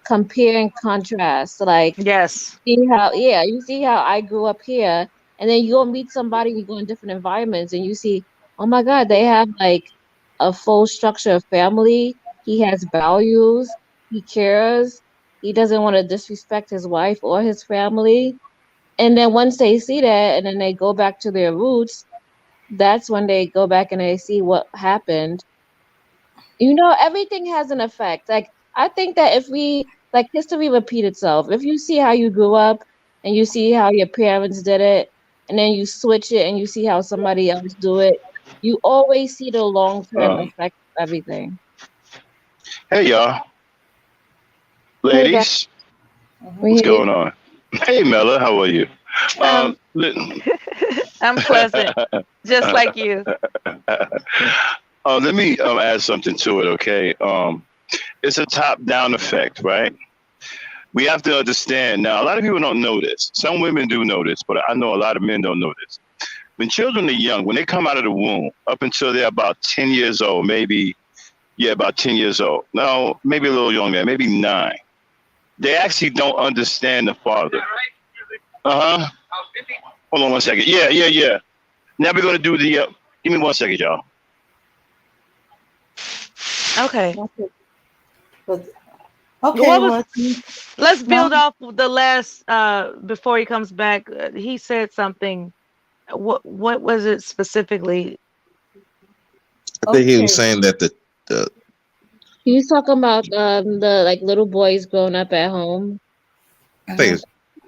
compare and contrast. Like Yes. see how, yeah, you see how I grew up here, and then you'll meet somebody, you go in different environments, and you see, oh my God, they have like a full structure of family. He has values. He cares. He doesn't want to disrespect his wife or his family. And then once they see that, and then they go back to their roots, that's when they go back and they see what happened. Everything has an effect. Like I think that if we like history repeat itself. If you see how you grew up and you see how your parents did it, and then you switch it and you see how somebody else do it, you always see the long term Um, effect of everything. hey y'all, Hey, guys, ladies, we Mhm. what's hear you. going on? Hey Mella, how are you? Um, Li- I'm pleasant, just like you. let me add something to it, okay? It's a top-down effect, right? We have to understand. Now, a lot of people don't know this. Some women do know this, but I know a lot of men don't know this. When children are young, when they come out of the womb, up until they're about 10 years old, maybe, yeah, about 10 years old. No, maybe a little younger, maybe 9. They actually don't understand the father. Uh huh. Hold on one second. Yeah, yeah, yeah. Now we're going to do the, give me one second, y'all. Okay. Okay. But, What okay. was Well, Let's no. build off the last before he comes back. He said something. What was it specifically? I think he was Okay. saying that the You talking about the like little boys growing up at home? I think Mhm. it's,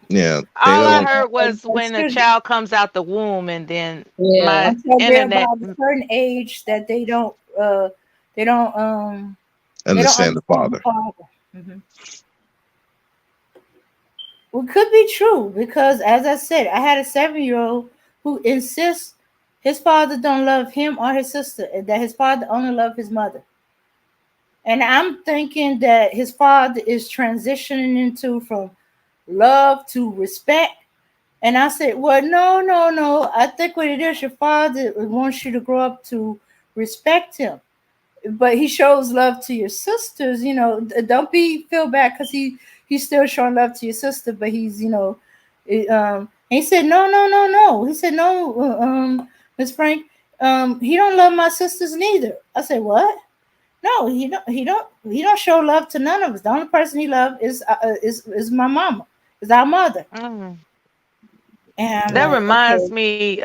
yeah, they All I Yeah. don't heard was when a Excuse me. child comes out the womb, and then Yeah. my Until they're internet. about a certain age that they don't they don't understand the understand the father. father. Hmm. Well, could be true because, as I said, I had a 7-year-old who insists his father don't love him or his sister, and that his father only love his mother. And I'm thinking that his father is transitioning into from love to respect. And I said, well, no, no, no. I think what it is, your father wants you to grow up to respect him, but he shows love to your sisters. Don't be feel bad because he's still showing love to your sister, but he's he said no, no, no, no. He said no, Miss Frank. He don't love my sisters neither. I said what? No, he don't show love to none of us. The only person he loved is my mama, is our mother. Mm. And I'm That like, reminds okay. me.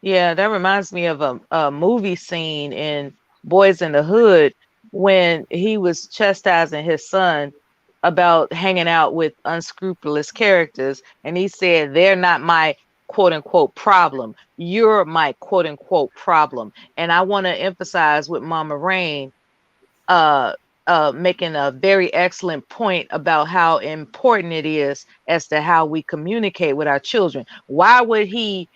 Yeah, that reminds me of a movie scene in Boys in the Hood when he was chastising his son about hanging out with unscrupulous characters. And he said, they're not my quote unquote problem. You're my quote unquote problem. And I want to emphasize with Mama Rain uh, making a very excellent point about how important it is as to how we communicate with our children. Why would he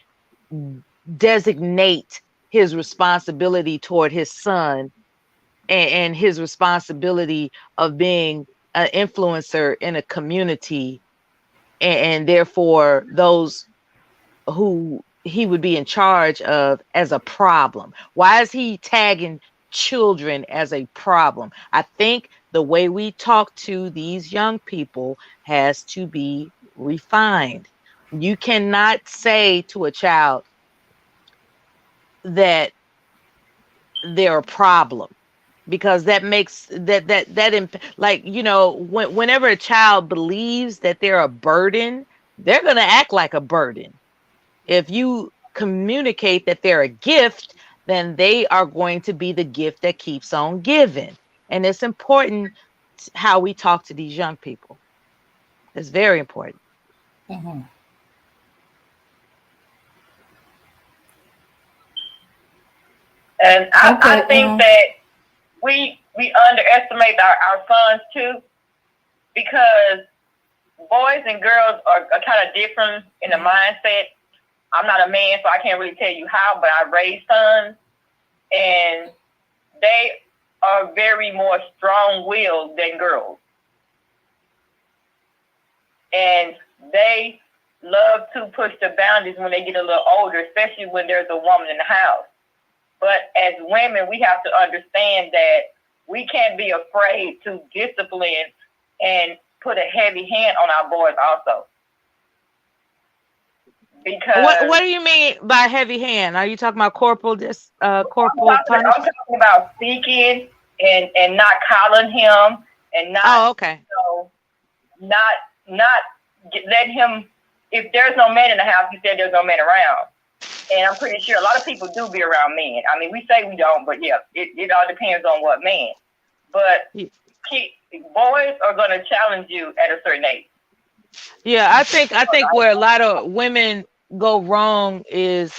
designate his responsibility toward his son and his responsibility of being an influencer in a community and therefore those who he would be in charge of as a problem? Why is he tagging children as a problem? I think the way we talk to these young people has to be refined. You cannot say to a child that they're a problem, because that makes like, you know, whenever a child believes that they're a burden, they're going to act like a burden. If you communicate that they're a gift, then they are going to be the gift that keeps on giving. And it's important how we talk to these young people. It's very important. Mm-hmm. And I Okay, think that we underestimate our sons too, because boys and girls are kind of different in the mindset. I'm not a man, so I can't really tell you how, but I raised sons, and they are very more strong-willed than girls. And they love to push the boundaries when they get a little older, especially when there's a woman in the house. But as women, we have to understand that we can't be afraid to discipline and put a heavy hand on our boys also. Because what do you mean by heavy hand? Are you talking about corporal I'm punishment? talking about speaking and not coddling him and not, Okay. you know, not letting him. If there's no man in the house, you said there's no man around. And I'm pretty sure a lot of people do be around men. I mean, we say we don't, but yeah, it all depends on what man. But boys are going to challenge you at a certain age. Yeah, I think where a lot of women go wrong is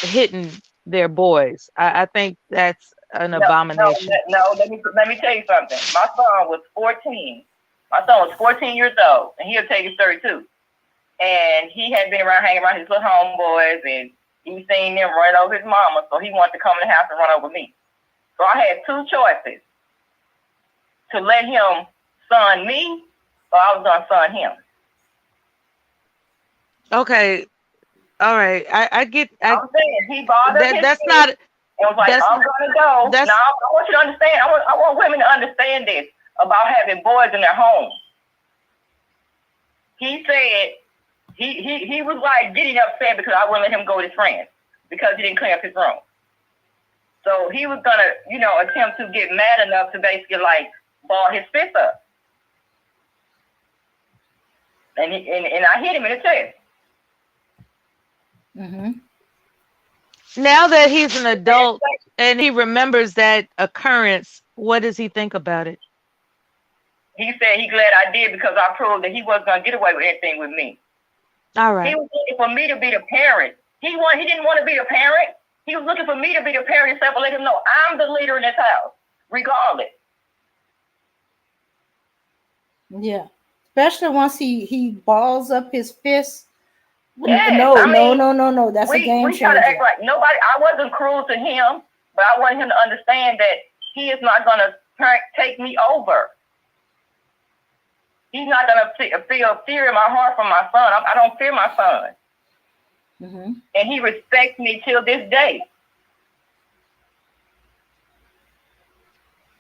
hitting their boys. I think that's an abomination. No, let me tell you something. My son was 14. My son was 14 years old, and he'll take his 32. And he had been hanging around his little homeboys, and he seen them run over his mama, so he wanted to come in the house and run over me. So I had two choices: to let him son me, or I was gonna son him. Okay, all right. I'm saying he bothered his that's not. It was like, I'm gonna go. Now I want you to understand. I want women to understand this about having boys in their home. He said he was like getting upset because I wouldn't let him go with his friends because he didn't clean up his room. So he was gonna, attempt to get mad enough to basically like ball his fist up. And I hit him in the chest. Mm-hmm. Now that he's an adult and he remembers that occurrence, what does he think about it? He said he glad I did because I proved that he wasn't gonna get away with anything with me. All right. He was looking for me to be the parent. He didn't want to be the parent. He was looking for me to be the parent himself and let him know I'm the leader in this house, regardless. Yeah. Especially once he balls up his fist. Yes, No. That's a game changer. We try to act like nobody. I wasn't cruel to him, but I want him to understand that he is not going to take me over. He's not going to feel fear in my heart for my son. I don't fear my son. Mm-hmm. And he respects me till this day.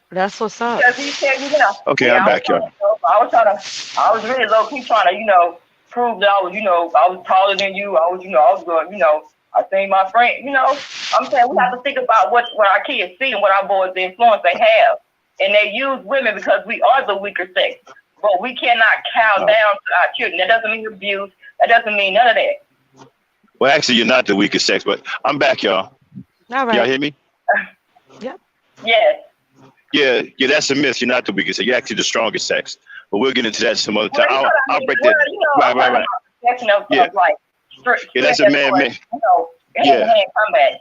That's what's up. Because he said, Okay, I'm back, y'all. I was really low key trying to, prove that I was taller than you. I was going, I seen my friend, I'm saying we have to think about what our kids see and what our boys, the influence they have. And they use women because we are the weaker sex. But we cannot cow down to our children. That doesn't mean abuse. That doesn't mean none of that. Well, actually, you're not the weakest sex, but I'm back, y'all. All Y'all right. hear me? Yep. Yes. Yeah, that's a myth. You're not the weakest sex. You're actually the strongest sex. But we'll get into that some other Well, time. you know what I I'll mean. break Well, that. you know, Right, I'm right, talking right. about the section Yeah, of like yeah, that's strength a as far as, man-made. hand to Yeah, hand combat.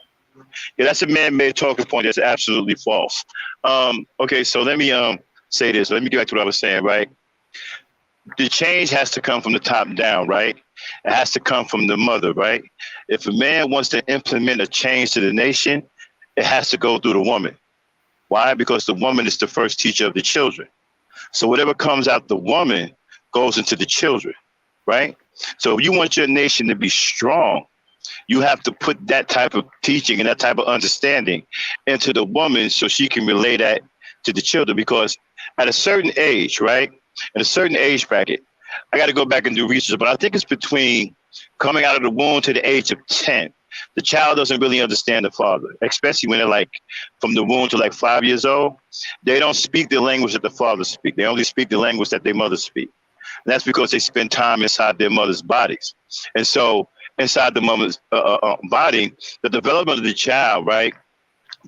yeah, that's a man-made talking point. That's absolutely false. Okay, so let me say this. Let me get back to what I was saying. Right, the change has to come from the top down. Right, it has to come from the mother. Right, if a man wants to implement a change to the nation, it has to go through the woman. Why? Because the woman is the first teacher of the children. So whatever comes out the woman goes into the children, right? So if you want your nation to be strong, you have to put that type of teaching and that type of understanding into the woman so she can relay that to the children. Because at a certain age, right? At a certain age bracket, I got to go back and do research, but I think it's between coming out of the womb to the age of 10. The child doesn't really understand the father, especially when they're like from the womb to like 5 years old. They don't speak the language that the father speak. They only speak the language that their mother speak. And that's because they spend time inside their mother's bodies. And so inside the mother's body, the development of the child, right?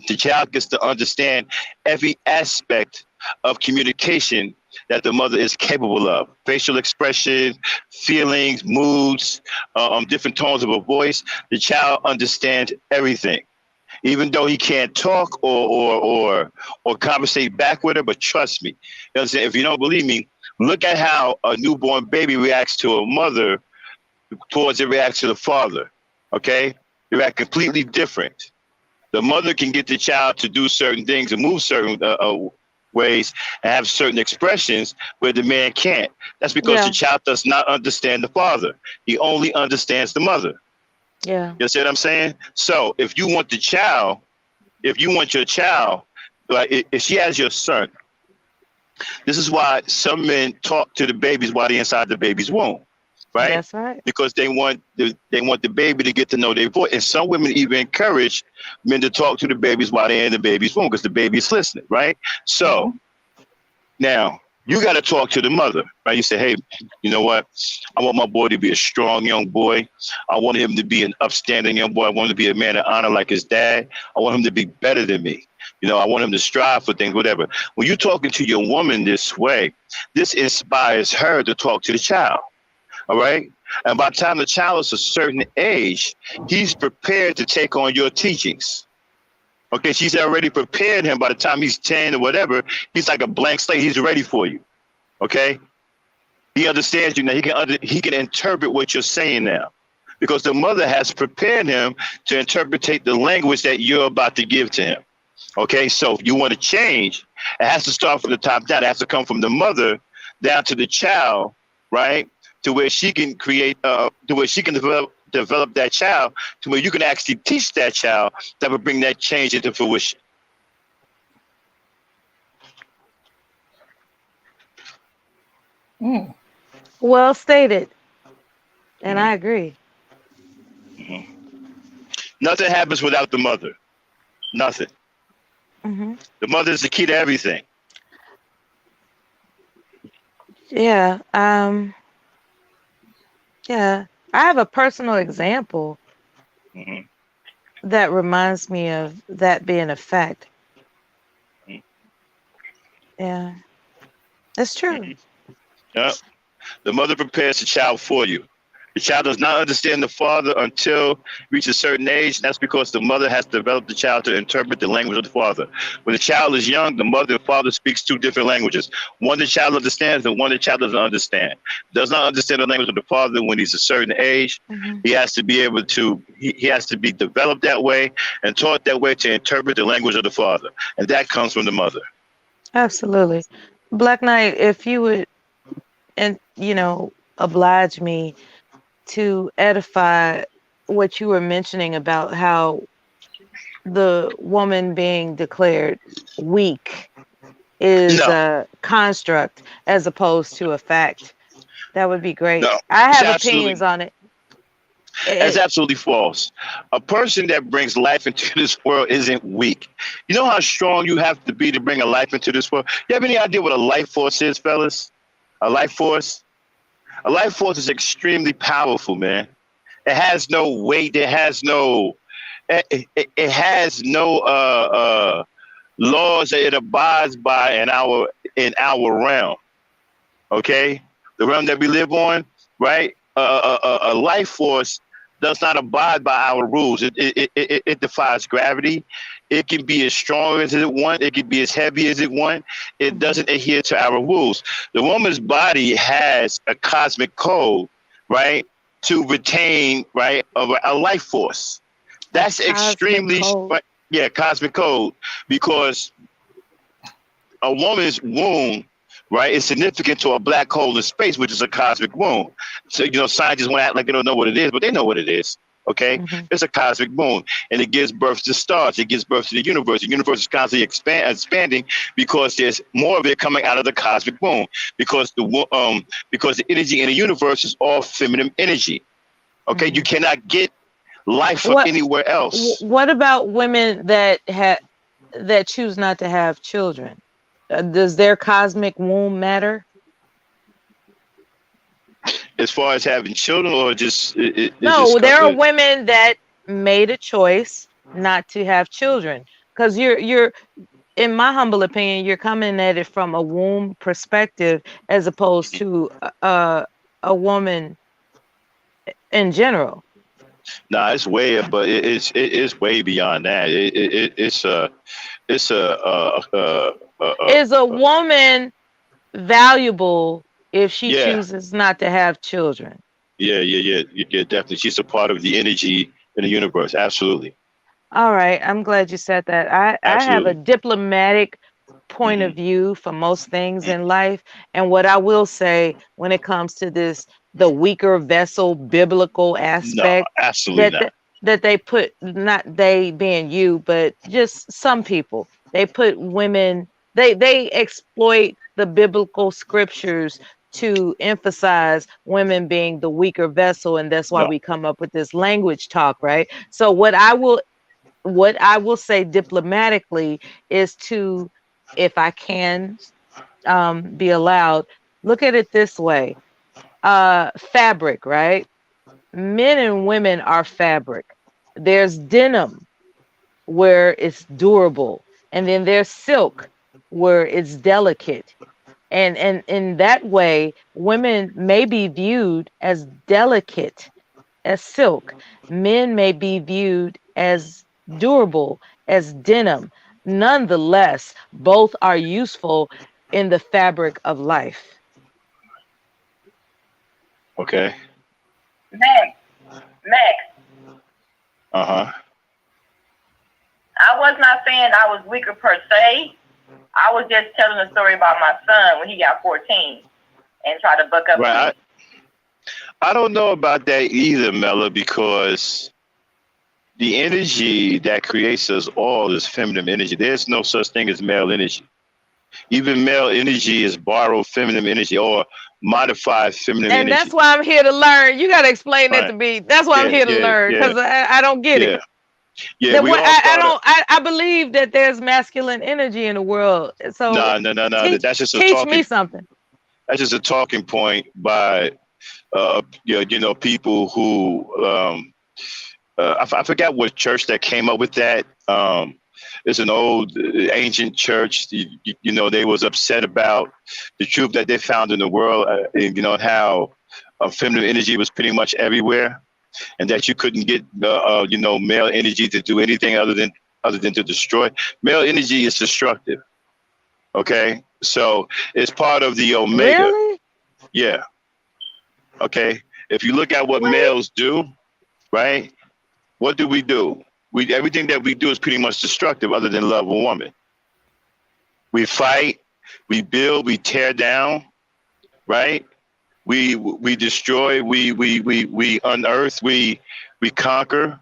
The child gets to understand every aspect of communication that the mother is capable of. Facial expression, feelings, moods, different tones of a voice. The child understands everything, even though he can't talk or conversate back with her. But trust me, you know what I'm saying? If you don't believe me, look at how a newborn baby reacts to a mother towards it reacts to the father. Okay, they react completely different. The mother can get the child to do certain things and move certain ways and have certain expressions where the man can't. That's because the Yeah. child does not understand the father. He only understands the mother. Yeah. You see what I'm saying? So if you want the child, if you want your child, like if she has your son, this is why some men talk to the babies while they're inside the baby's womb, right? That's right. Because they want the baby to get to know their voice. And some women even encourage men to talk to the babies while they're in the baby's womb because the baby's listening, right? So now you got to talk to the mother, right? You say, hey, you know what? I want my boy to be a strong young boy. I want him to be an upstanding young boy. I want him to be a man of honor like his dad. I want him to be better than me. You know, I want him to strive for things, whatever. When you're talking to your woman this way, this inspires her to talk to the child. All right. And by the time the child is a certain age, he's prepared to take on your teachings. Okay, she's already prepared him by the time he's 10 or whatever. He's like a blank slate. He's ready for you. Okay? He understands you now. He can interpret what you're saying now. Because the mother has prepared him to interpret the language that you're about to give to him. Okay, so if you want to change, it has to start from the top down. It has to come from the mother down to the child, right? To where she can create, to where she can develop that child, to where you can actually teach that child that will bring that change into fruition. Well stated. And I agree. Nothing happens without the mother. Nothing. Hmm. The mother is the key to everything. Yeah. Yeah. I have a personal example Mhm. that reminds me of that being a fact. Yeah. That's true. Yeah. The mother prepares the child for you. The child does not understand the father until reaches a certain age. That's because the mother has developed the child to interpret the language of the father. When the child is young, the mother and father speaks two different languages. One the child understands and one the child doesn't understand. Does not understand the language of the father when he's a certain age. Hmm. He has to be able to, he has to be developed that way and taught that way to interpret the language of the father. And that comes from the mother. Absolutely. Black Knight, if you would, and oblige me to edify what you were mentioning about how the woman being declared weak is No, a construct as opposed to a fact. That would be great. no. I It's have absolutely opinions on it. That's It- absolutely false. A person that brings life into this world isn't weak. You know how strong you have to be to bring a life into this world? You have any idea what a life force is, fellas? A life force? A life force is extremely powerful, man. It has no weight. It has no. It has no laws that it abides by in our realm. Okay, the realm that we live on, right? A life force does not abide by our rules. It defies gravity. It can be as strong as it wants. It can be as heavy as it wants. It doesn't adhere to our rules. The woman's body has a cosmic code, right, to retain right a life force. That's Cosmic extremely code. yeah, cosmic code, because a woman's womb, right, is significant to a black hole in space, which is a cosmic womb. So, scientists want to act like they don't know what it is, but they know what it is. Okay, Mhm. it's a cosmic womb, and it gives birth to stars. It gives birth to the universe. The universe is constantly expanding because there's more of it coming out of the cosmic womb. Because the energy in the universe is all feminine energy. Okay, you cannot get life from What anywhere else. what about women that choose not to have children? Does their cosmic womb matter? As far as having children, or just it No, just there are women that made a choice not to have children, because you're in my humble opinion, you're coming at it from a womb perspective as opposed to a woman in general. nah, it's way, but it's way beyond that. It's a Is a woman valuable if she yeah, chooses not to have children? yeah, definitely. She's a part of the energy in the universe. Absolutely, All right, I'm glad you said that. I have a absolutely. diplomatic point of Hmm. view for most things in life. And what I will say when it comes to this, the weaker vessel biblical No, aspect absolutely that not. that they put, not they being you, but just some people, they put women, they exploit the biblical scriptures to emphasize women being the weaker vessel, and that's why No, we come up with this language talk, right? So what I will say diplomatically is to, if I can be allowed, look at it this way. Fabric, right? Men and women are fabric. There's denim where it's durable, and then there's silk where it's delicate. And in that way, women may be viewed as delicate as silk. Men may be viewed as durable as denim. Nonetheless, both are useful in the fabric of life. okay. Max, Max, Uh huh. I was not saying I was weaker per se. I was just telling a story about my son when he got 14 and tried to buck up to Right. me. I don't know about that either, Mella, because the energy that creates us all is feminine energy. There's no such thing as male energy. Even male energy is borrowed feminine energy or modified feminine And that's energy. why I'm here to learn. You got to explain that Right. to me. That's why I'm Yeah, here to yeah, learn, yeah, because I don't get it. yeah, yeah. That We what all I started. don't I believe that there's masculine energy in the world. So No, no, no, no. teach That's just a teach me talking. something. That's just a talking point by people who I forgot what church that came up with that. It's an old ancient church. They was upset about the truth that they found in the world, and how feminine energy was pretty much everywhere, and that you couldn't get male energy to do anything other than to destroy. Male energy is destructive. Okay, so it's part of the omega. Really? Yeah. Okay. If you look at what What? males do, right? What do we do? We Everything that we do is pretty much destructive, other than love a woman. We fight, we build, we tear down, right? We destroy, we unearth, we conquer.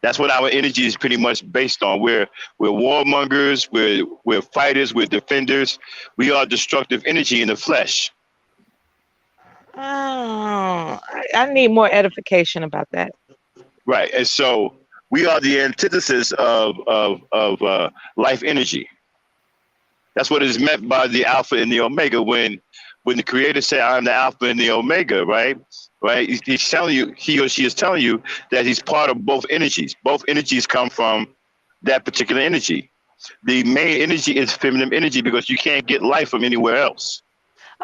That's what our energy is pretty much based on. We're warmongers, we're fighters, we're defenders. We are destructive energy in the flesh. Oh, I need more edification about that. Right. And so we are the antithesis of life energy. That's what is meant by the alpha and the omega. When when the Creator said, "I'm the Alpha and the Omega," right? Right? He's telling you, he or she is telling you that he's part of both energies. Both energies come from that particular energy. The main energy is feminine energy because you can't get life from anywhere else.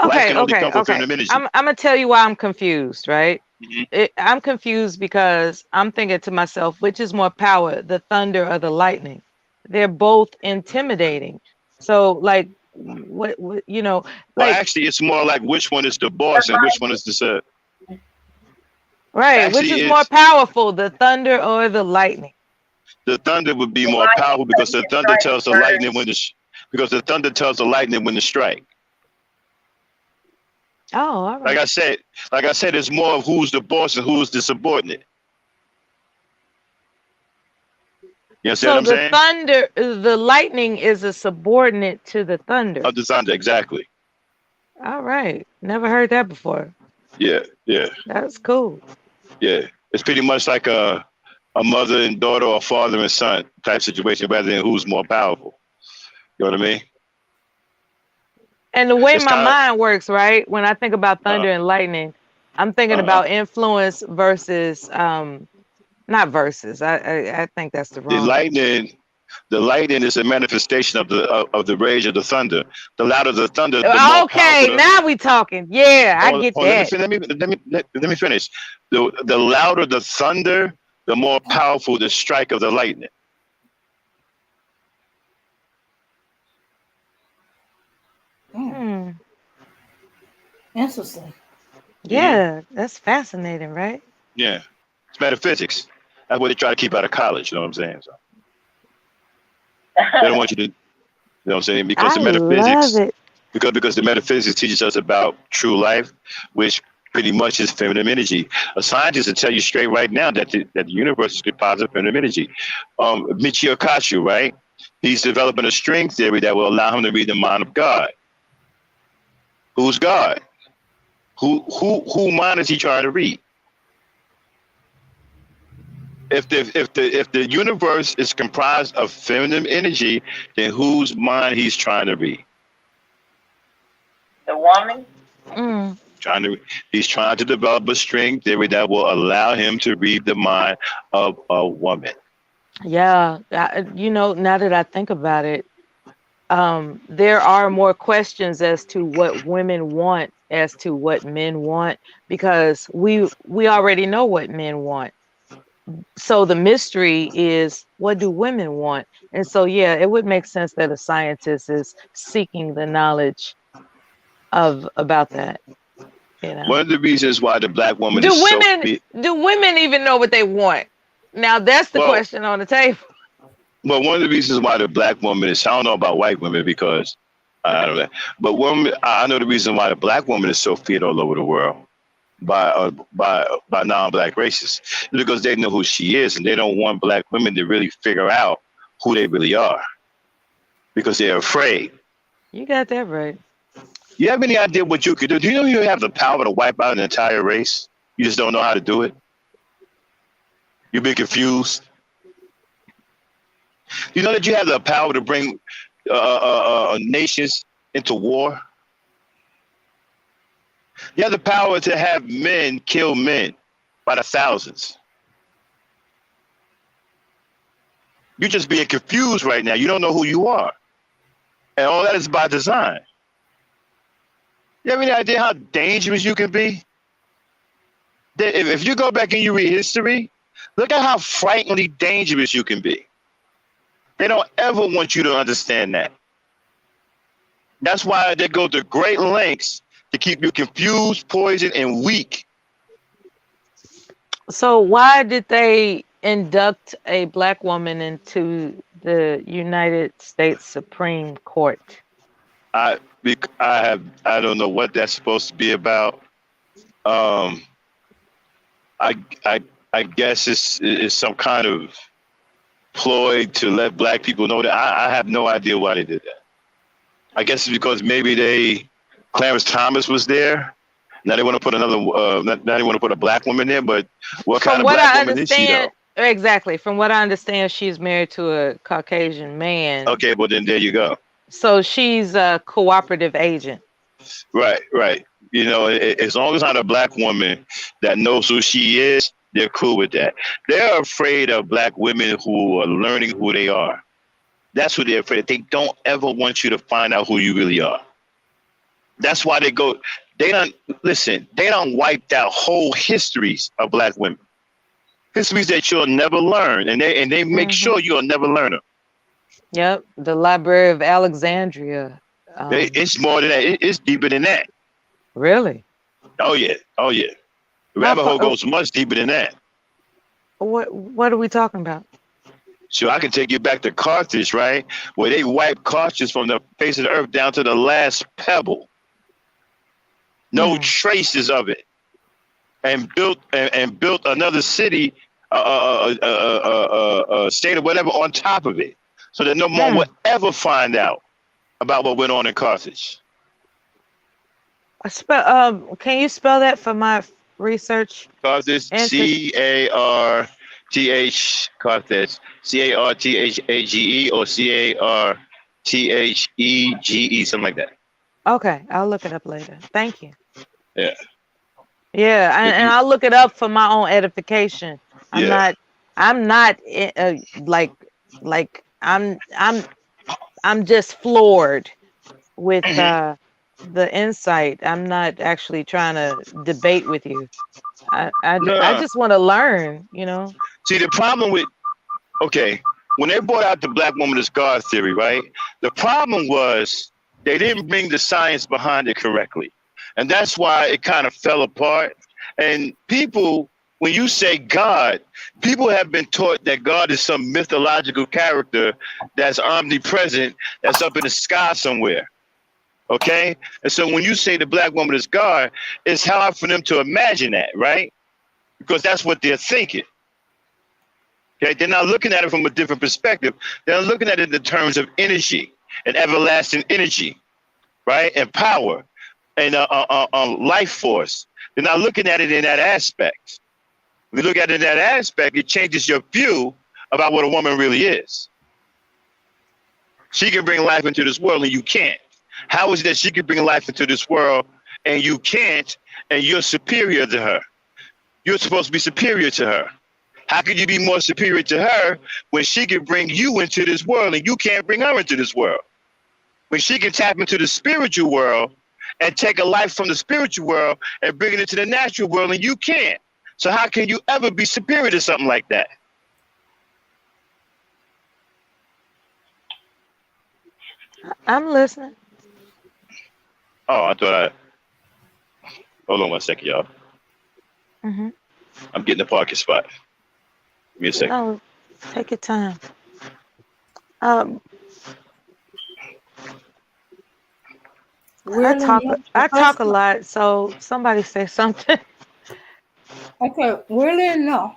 Life Okay, can only okay, come from okay. feminine energy. I'm gonna tell you why I'm confused, right? Mhm. I'm confused because I'm thinking to myself, which is more power, the thunder or the lightning? They're both intimidating. So, like, what you know, Well, like, actually, it's more like which one is the The boss and which one is the sub. right, which Actually, is more it's powerful, the thunder or the lightning? the thunder would be more lightning powerful so because you the can thunder strike tells the lightning first. when because the thunder tells the lightning when to strike. Oh, all Like right. I said, it's more of who's the boss and who's the subordinate. You understand what So I'm the saying? thunder, the lightning is a subordinate to the thunder. Of the thunder, exactly. All right. Never heard that before. Yeah, yeah, That's cool. yeah. It's pretty much like a mother and daughter or father and son type situation rather than who's more powerful. You know what I mean? And the way It's my kind mind works, right? When I think about of thunder and lightning, I'm thinking uh, about influence versus not versus. I think that's the the wrong. lightning. The lightning is a manifestation of the rage of the thunder. The louder the thunder, the more powerful Okay, the. now we talking. Yeah, I Hold, get hold, let me that. fin- let me finish. The louder the thunder, the more powerful the strike of the lightning. Hmm. Interesting. Hmm. Yeah, that's fascinating, right? Yeah, it's metaphysics. That's what they try to keep out of college. You know what I'm saying? So they don't want you to. You know what I'm saying? Because I the love metaphysics, it. because the metaphysics teaches us about true life, which pretty much is feminine energy. A scientist will tell you straight right now that the universe is composed of feminine energy. Michio Kaku, right? He's developing a string theory that will allow him to read the mind of God. Who's God? Who mind is he trying to read? If the universe is comprised of feminine energy, then whose mind he's trying to read? The woman. Mm. Trying to He's trying to develop a string theory that will allow him to read the mind of a woman. Yeah, now that I think about it, there are more questions as to what women want as to what men want because we already know what men want. So the mystery is what do women want? And so yeah, it would make sense that a scientist is seeking the knowledge of about that, you One know. of the reasons why the black woman is Do so women do women even know what they want? Now that's the well. question on the table. Well, one of the reasons why the black woman is, I don't know about white women because I don't know, but I know the reason why the black woman is so feared all over the world by non-black races is because they know who she is and they don't want black women to really figure out who they really are because they're afraid. You got that right. You have any idea what you could do? Do you know you have the power to wipe out an entire race? You just don't know how to do it. You've been confused. You know that you have the power to bring nations into war. You have the power to have men kill men by the thousands. You're just being confused right now. You don't know who you are. And all that is by design. You have any idea how dangerous you can be? If you go back and you read history, look at how frighteningly dangerous you can be. They don't ever want you to understand that. That's why they go to great lengths to keep you confused, poisoned, and weak. So why did they induct a black woman into the United States Supreme Court? I I don't know what that's supposed to be about. Um, I I I guess it's some kind of ploy to let black people know that I have no idea why they did that. I guess it's because maybe Clarence Thomas was there. Now they want to put now they want to put a black woman there, but what kind From of what black I woman is she though? understand, exactly. From what I understand, she's married to a Caucasian man. Okay, well then there you go. So she's a cooperative agent. Right. You know, as long as not a black woman that knows who she is, they're cool with that. They're afraid of black women who are learning who they are. That's what they're afraid of. They don't ever want you to find out who you really are. That's why they go. They don't listen. They don't wiped out whole histories of black women. Histories that you'll never learn, and they make sure you'll never learn them. Yep, the Library of Alexandria. It's more than that. It's deeper than that. Really? Oh yeah. The rabbit hole goes much deeper than that. What are we talking about? So I can take you back to Carthage, right? Where they wiped Carthage from the face of the earth down to the last pebble. No traces of it. And built another city, state or whatever on top of it. So that no one will ever find out about what went on in Carthage. Can you spell that for my research? Carthage, C-A-R-T-H, Carthage, C-A-R-T-H-A-G-E or C-A-R-T-H-E-G-E, something like that. Okay, I'll look it up later. Thank you. Yeah. Yeah, and I'll look it up for my own edification. I'm not I'm just floored with the insight. I'm not actually trying to debate with you. I just want to learn, you know. See, the problem with when they brought out the black woman as God theory, right? The problem was they didn't bring the science behind it correctly. And that's why it kind of fell apart. And people, when you say God, people have been taught that God is some mythological character that's omnipresent, that's up in the sky somewhere. Okay? And so when you say the black woman is God, it's hard for them to imagine that, right? Because that's what they're thinking. Okay? They're not looking at it from a different perspective. They're looking at it in terms of energy and everlasting energy, right? And power. And life force. They're not looking at it in that aspect. If you look at it in that aspect, it changes your view about what a woman really is. She can bring life into this world and you can't. How is it that she can bring life into this world and you can't, and you're superior to her? You're supposed to be superior to her. How can you be more superior to her when she can bring you into this world and you can't bring her into this world? When she can tap into the spiritual world and take a life from the spiritual world and bring it into the natural world, and you can't. So how can you ever be superior to something like that? I'm listening. Oh, I thought hold on 1 second, y'all. I'm getting the parking spot. Give me a second. Oh, take your time. I talk a lot, so somebody say something. Okay, really no.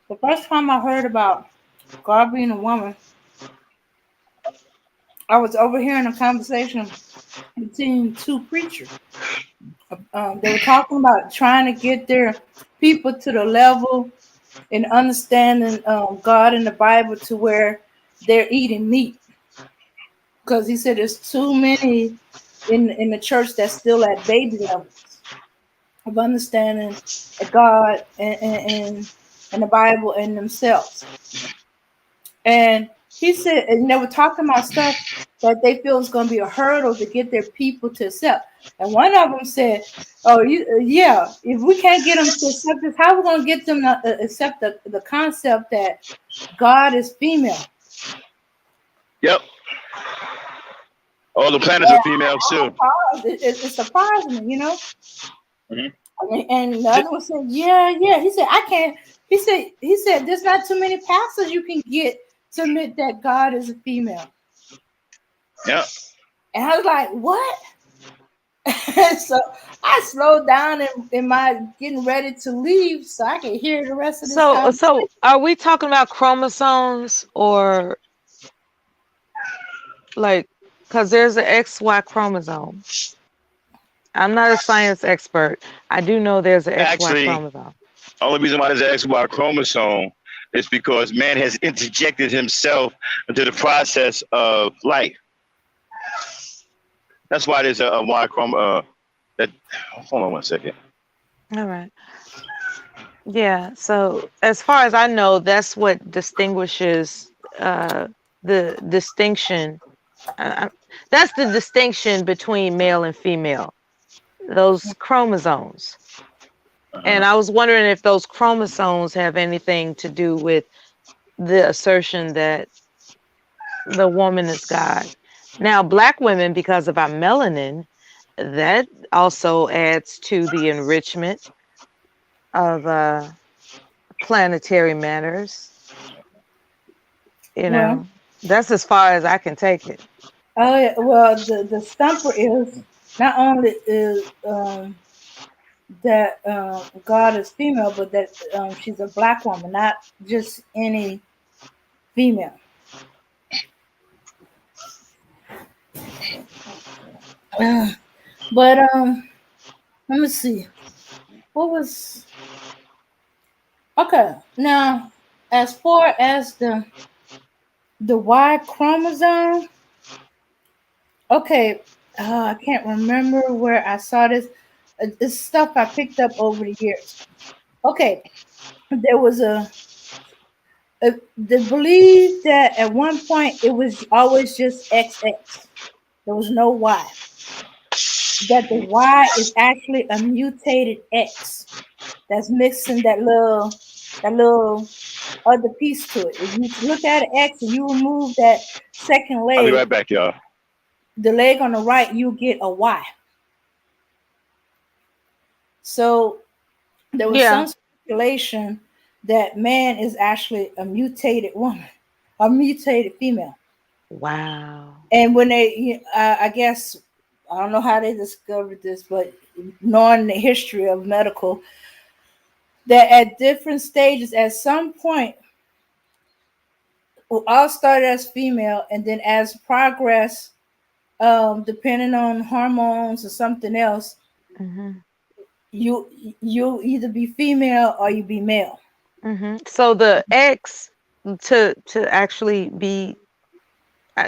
The first time I heard about God being a woman, I was overhearing a conversation between two preachers. They were talking about trying to get their people to the level and understanding God in the Bible to where they're eating meat. Because he said there's too many in the church that's still at baby levels of understanding God and the Bible and themselves. And he said, and they were talking about stuff that they feel is going to be a hurdle to get their people to accept. And one of them said, "Oh, if we can't get them to accept this, how are we going to get them to accept the concept that God is female?" Yep. All the planets are females too. It surprised me, you know. And the other one said, "Yeah." He said, "I can't." He said, "There's not too many pastors you can get to admit that God is a female." Yeah. And I was like, "What?" So I slowed down in my getting ready to leave so I could hear the rest of this. So are we talking about chromosomes or like, because there's an XY chromosome? I'm not a science expert. I do know there's an XY chromosome. The only reason why there's an XY chromosome is because man has interjected himself into the process of life. That's why there's a Y chrome. That hold on 1 second. All right. Yeah. So as far as I know, that's what distinguishes the distinction. That's the distinction between male and female. Those chromosomes. And I was wondering if those chromosomes have anything to do with the assertion that the woman is God. Now, Black women, because of our melanin, that also adds to the enrichment of planetary matters. You Well, know, that's as far as I can take it. oh yeah, well, the stumper is not only is that God is female, but that she's a black woman, not just any female. But let me see. What was okay? Now, as far as the Y chromosome, okay, I can't remember where I saw this. It's stuff I picked up over the years. Okay, there was they believe that at one point it was always just XX. There was no Y. That the Y is actually a mutated X that's mixing that little other piece to it. If you look at an X and you remove that second I'll be leg, right back, y'all. the leg on the right, you get a Y. So there was Yeah. some speculation that man is actually a mutated woman, a mutated female. Wow. And when I guess, I don't know how they discovered this, but knowing the history of medical, that at different stages, at some point, we all started as female, and then as progress, depending on hormones or something else, Hmm. you either be female or you be male. So the X to actually be,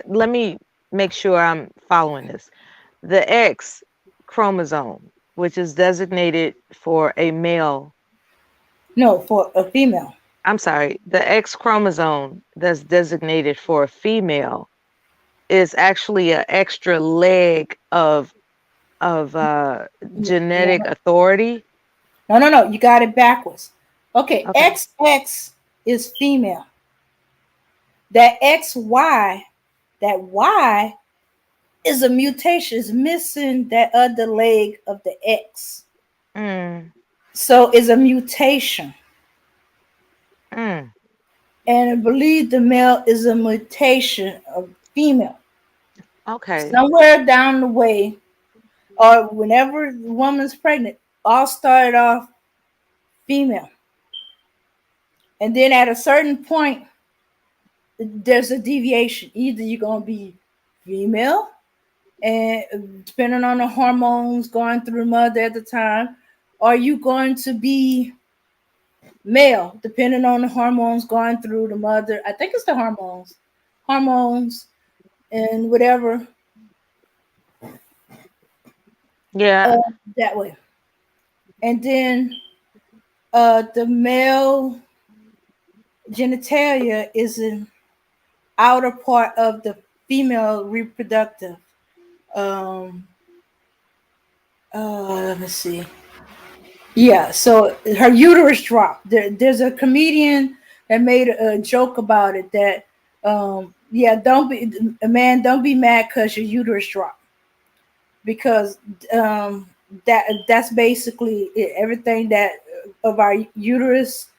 let me make sure I'm following this. The X chromosome, which is designated for a male, No, for a female. I'm sorry, the X chromosome that's designated for a female is actually an extra leg of No, genetic authority. no. You got it backwards. Okay, Okay. XX is female. That XY, that Y is a mutation. Is missing that other leg of the X. Mm, So it's a mutation. mm. And I believe the male is a mutation of female. Okay. Somewhere down the way, or whenever the woman's pregnant, all started off female. And then at a certain point, there's a deviation. Either you're going to be female, and depending on the hormones going through the mother at the time, or you going to be male, depending on the hormones going through the mother. I think it's the hormones, and whatever Yeah. that way. And then the male genitalia is an outer part of the female reproductive. Um, let me see. Yeah, so her uterus dropped. There's a comedian that made a joke about it that, yeah, don't be a man, don't be mad because your uterus dropped because that's basically it. Everything that of our uterus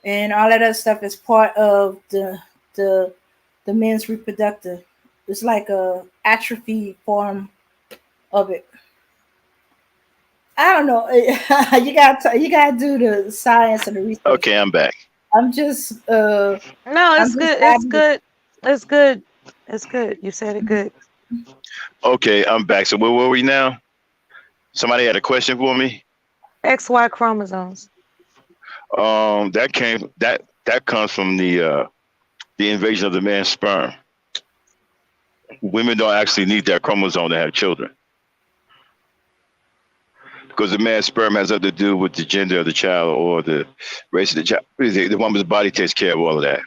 and all that other stuff is part of the the men's reproductive. It's like a atrophy form of it. I don't know. You gotta do the science and the research. Okay, I'm back. I'm just No, I'm it's just good. It's adding. good. It's good. It's good. You said it good. Okay, I'm back. So where were we now? Somebody had a question for me. XY chromosomes. That comes from the invasion of the man's sperm. Women don't actually need that chromosome to have children because the man's sperm has nothing to do with the gender of the child or the race of the child. The woman's body takes care of all of that.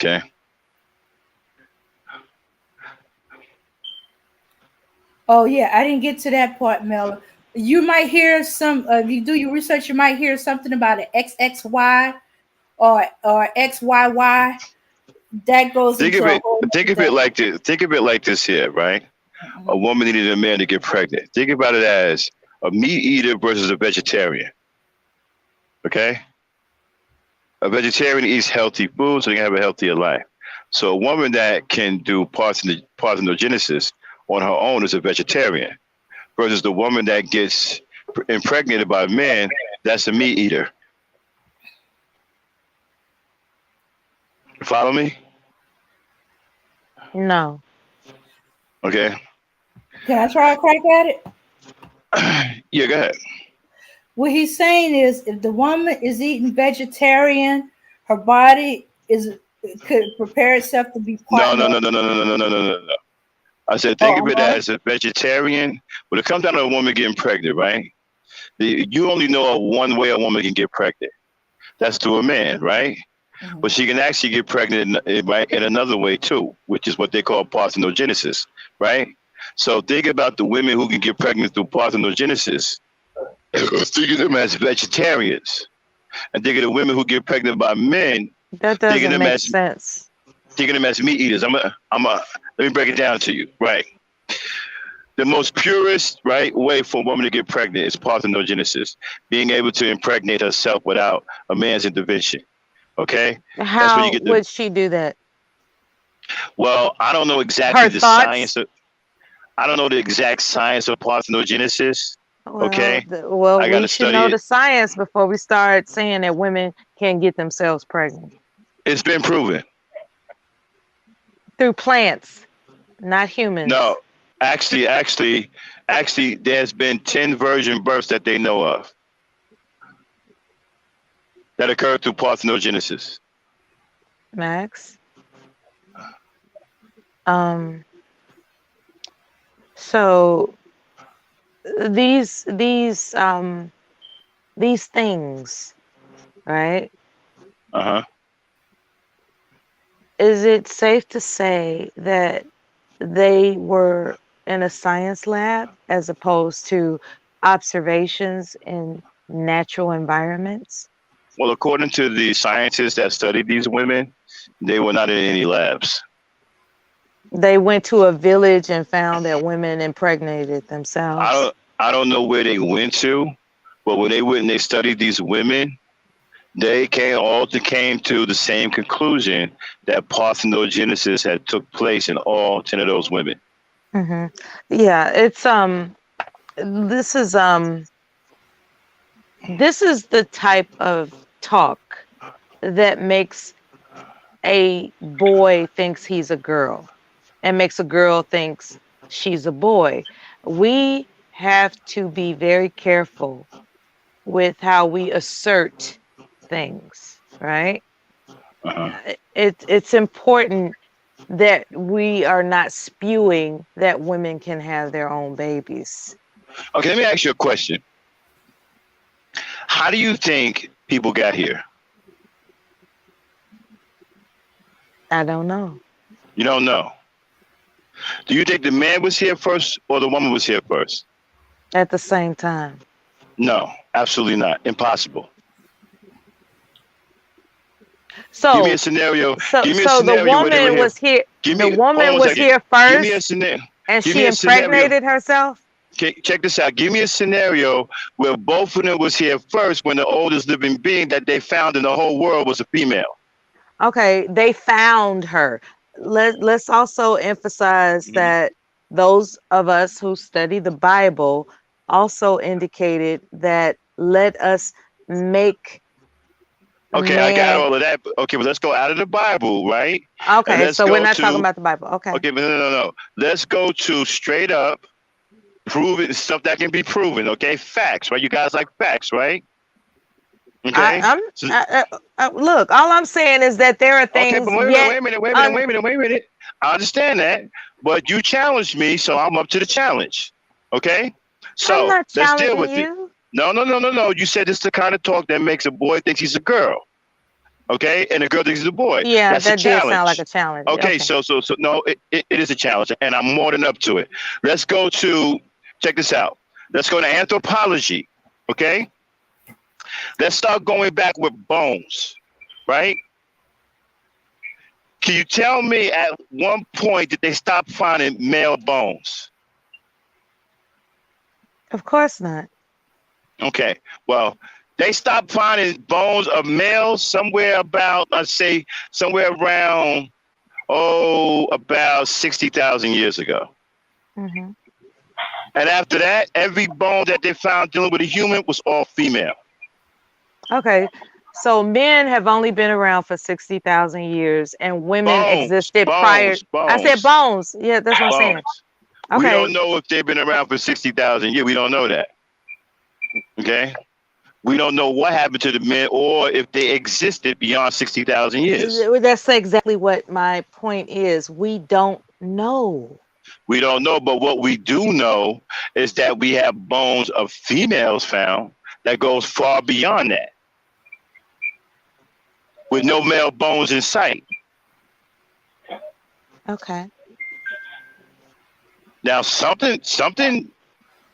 Okay. Oh yeah, I didn't get to that part, Mel. You might hear some. If you do your research, you might hear something about an XXY or XYY. That goes Think into of a it. whole Think other of it thing. like this. Think of it like this here, right? A woman needed a man to get pregnant. Think about it as a meat eater versus a vegetarian. Okay. A vegetarian eats healthy food, so they can have a healthier life. So a woman that can do parthenogenesis on her own is a vegetarian, versus the woman that gets impregnated by men, that's a meat eater. Follow me? No. Okay. Can I try a crack at it? Yeah, go ahead. What he's saying is, if the woman is eating vegetarian, her body is could prepare itself to be No, partner. no, no, no, no, no, no, no, no, no, no. I said, think Oh, of I'm it wrong. as a vegetarian. When it comes down to a woman getting pregnant, right? You only know of one way a woman can get pregnant. That's through a man, right? But she can actually get pregnant in another way too, which is what they call parthenogenesis, right? So think about the women who can get pregnant through parthenogenesis. Think of them as vegetarians, and think of the women who get pregnant by men. That Thinking doesn't them make as sense. thinking them as meat eaters. Let me break it down to you, right? The most purest, right, way for a woman to get pregnant is parthenogenesis, being able to impregnate herself without a man's intervention. Okay, that's where you How get the. would she do that? Well, I don't know exactly Her the science thoughts? of. I don't know the exact science of parthenogenesis. Well, Okay, I got we to should study know it. the science before we start saying that women can get themselves pregnant It's been proven. through plants, not humans. No, actually, there's been 10 virgin births that they know of that occurred through parthenogenesis. Max. Um. So these things, right? Uh huh. Is it safe to say that they were in a science lab as opposed to observations in natural environments? Well, according to the scientists that studied these women, they were not in any labs. They went to a village and found that women impregnated I themselves. don't I don't know where they went to, but when they went and they studied these women, they came to the same conclusion that parthenogenesis had took place in all 10 of those women. Hmm. Yeah, it's this is the type of talk that makes a boy thinks he's a girl and makes a girl thinks she's a boy. We have to be very careful with how we assert things, right? Uh-huh. It's important that we are not spewing that women can have their own babies. Okay, let me ask you a question. How do you think people got here? I don't know. You don't know. Do you think the man was here first or the woman was here first? At the same time. No, absolutely not. Impossible. So Give me a scenario. Give me a so the scenario where they were woman here. was here. Give The me. Hold on woman one was second. here Give me a first, scenario. and Give she me a scenario. impregnated herself. Okay, check this out. Give me a scenario where both of them was here first when the oldest living being that they found in the whole world was a female. Okay, they found her. Let's also emphasize that those of us who study the Bible also indicated that let us make Okay, I got man. all of that. Okay, but let's go out of the Bible, right? And Okay, let's so we're go not talking to. about the Bible. Okay. Okay, but no. Let's go to straight up proven stuff that can be proven. Okay, facts, right? You guys like facts, right? Okay. So, Look. All I'm saying is that there are okay, but things yet. wait a minute. I understand that, but you challenged me, so I'm up to the challenge. Okay. I'm So not let's deal challenging with it. you. No. You said it's the kind of talk that makes a boy think he's a girl. Okay, and a girl thinks he's a boy. Yeah, That's a that did sound like challenge. a challenge. Okay, Okay. so no, it is a challenge, and I'm more than up to it. Let's go to check this out. Let's go to anthropology. Okay, let's start going back with bones, right? Can you tell me at one point did they stop finding male bones? Of course not. Okay, well, they stopped finding bones of males somewhere about, let's say, somewhere around, about 60,000 years ago. Hmm. And after that, every bone that they found dealing with a human was all female. Okay. So men have only been around for 60,000 years and women Bones, existed prior. bones, I said bones, bones. Yeah, that's what I'm saying. bones. We Okay. don't know if they've been around for 60,000 years. We don't know that. Okay? We don't know what happened to the men or if they existed beyond 60,000 years. That's exactly what my point is. We don't know. We don't know, but what we do know is that we have bones of females found that goes far beyond that, with no male bones in sight. Okay. Now, something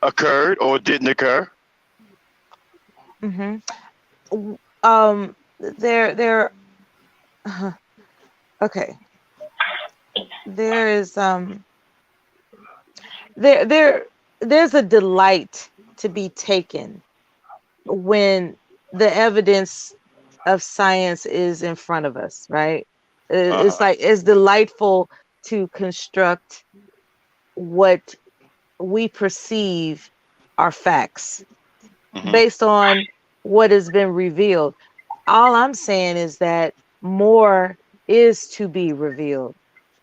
occurred or didn't occur. Mm-hmm. There. Okay. There is there's a delight to be taken when the evidence of science is in front of us, right? It's like it's delightful to construct what we perceive are facts based on what has been revealed. All I'm saying is that more is to be revealed.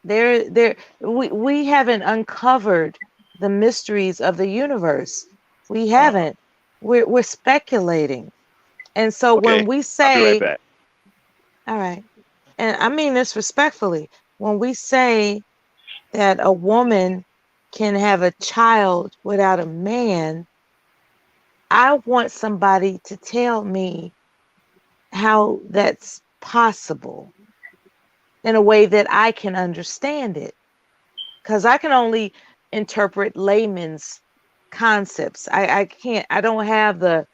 We haven't uncovered the mysteries of the universe. We haven't. We're speculating. And so Okay, when we I'll be say, right back. all right, and I mean this respectfully, when we say that a woman can have a child without a man, I want somebody to tell me how that's possible in a way that I can understand it. Because I can only interpret layman's concepts. I don't have the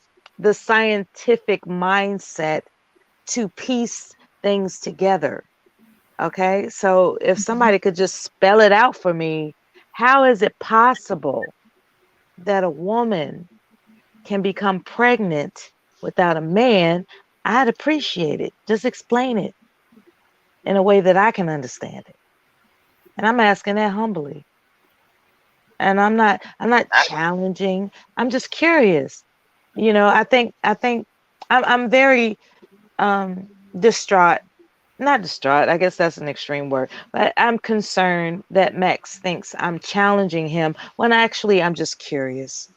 scientific mindset to piece things together. Okay. So if somebody could just spell it out for me, how is it possible that a woman can become pregnant without a man? I'd appreciate it. Just explain it in a way that I can understand it. And I'm asking that humbly. And I'm not challenging. I'm just curious. You know, I think I'm very distraught. Not distraught, I guess that's an extreme word, but I'm concerned that Max thinks I'm challenging him when actually I'm just curious.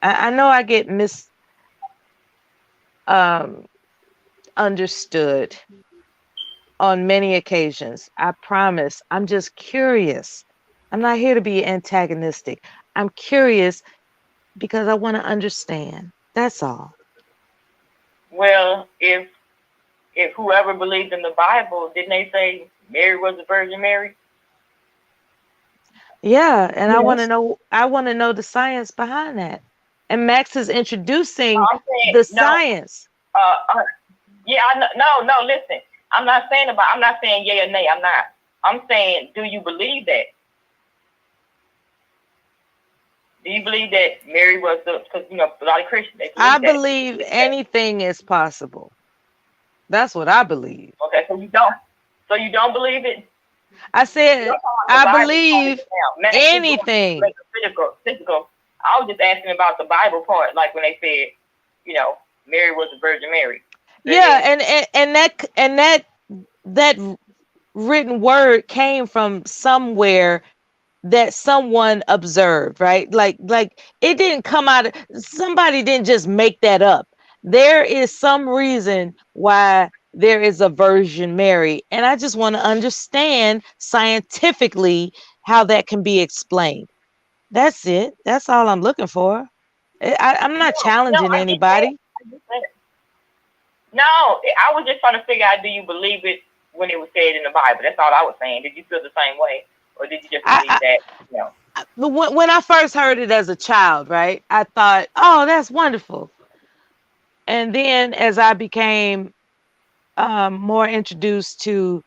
I know I get understood on many occasions. I promise. I'm just curious. I'm not here to be antagonistic. I'm curious because I want to understand. That's all. Well, if whoever believed in the Bible, didn't they say Mary was the Virgin Mary? Yeah, and Yes. I want to know the science behind that. And Max is introducing I'm saying, the science. Yeah, no, listen. I'm not saying yay or nay. I'm not. I'm saying, do you believe that? Do you believe that Mary was because a lot of Christians, they I that. believe anything is possible. That's what I believe. Okay, so you don't. So you don't believe it? I said I believe anything. Like physical. I was just asking about the Bible part, like when they said, Mary was the Virgin Mary. Yeah, and that written word came from somewhere that someone observed, right? Like it didn't come out of, somebody didn't just make that up. there is some reason why there is a Virgin Mary. And I just want to understand scientifically how that can be explained. That's it. That's all I'm looking for. I'm not challenging I get that. anybody. I get that. No, I was just trying to figure out, do you believe it when it was said in the Bible? That's all I was saying. Did you feel the same way? Or did you just believe that, you know? When I first heard it as a child, right, I thought, oh, that's wonderful. And then as I became more introduced to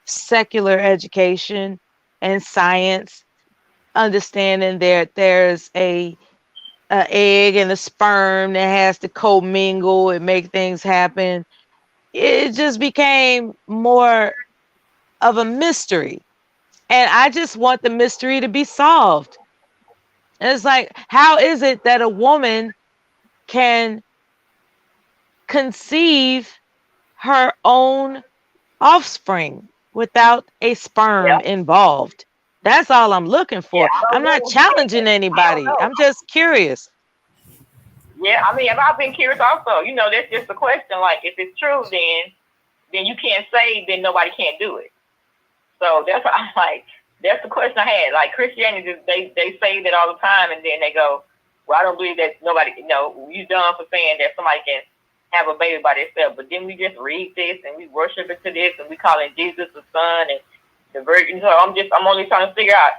secular education and science, understanding there's a egg and a sperm that has to commingle and make things happen, it just became more of a mystery. And I just want the mystery to be solved. And it's like, how is it that a woman can conceive her own offspring without a sperm involved? That's all I'm looking for. I'm not challenging anybody. I'm just curious. Yeah, I mean, I've been curious also. You know, that's just a question. Like, if it's true, then you can't say, then nobody can't do it. So that's what I'm like. That's the question I had. Like, Christianity, they say that all the time, and then they go, well, I don't believe that nobody, you know, you done for saying that somebody can have a baby by themselves. But then we just read this, and we worship it to this, and we calling Jesus the Son and the Virgin. So I'm only trying to figure out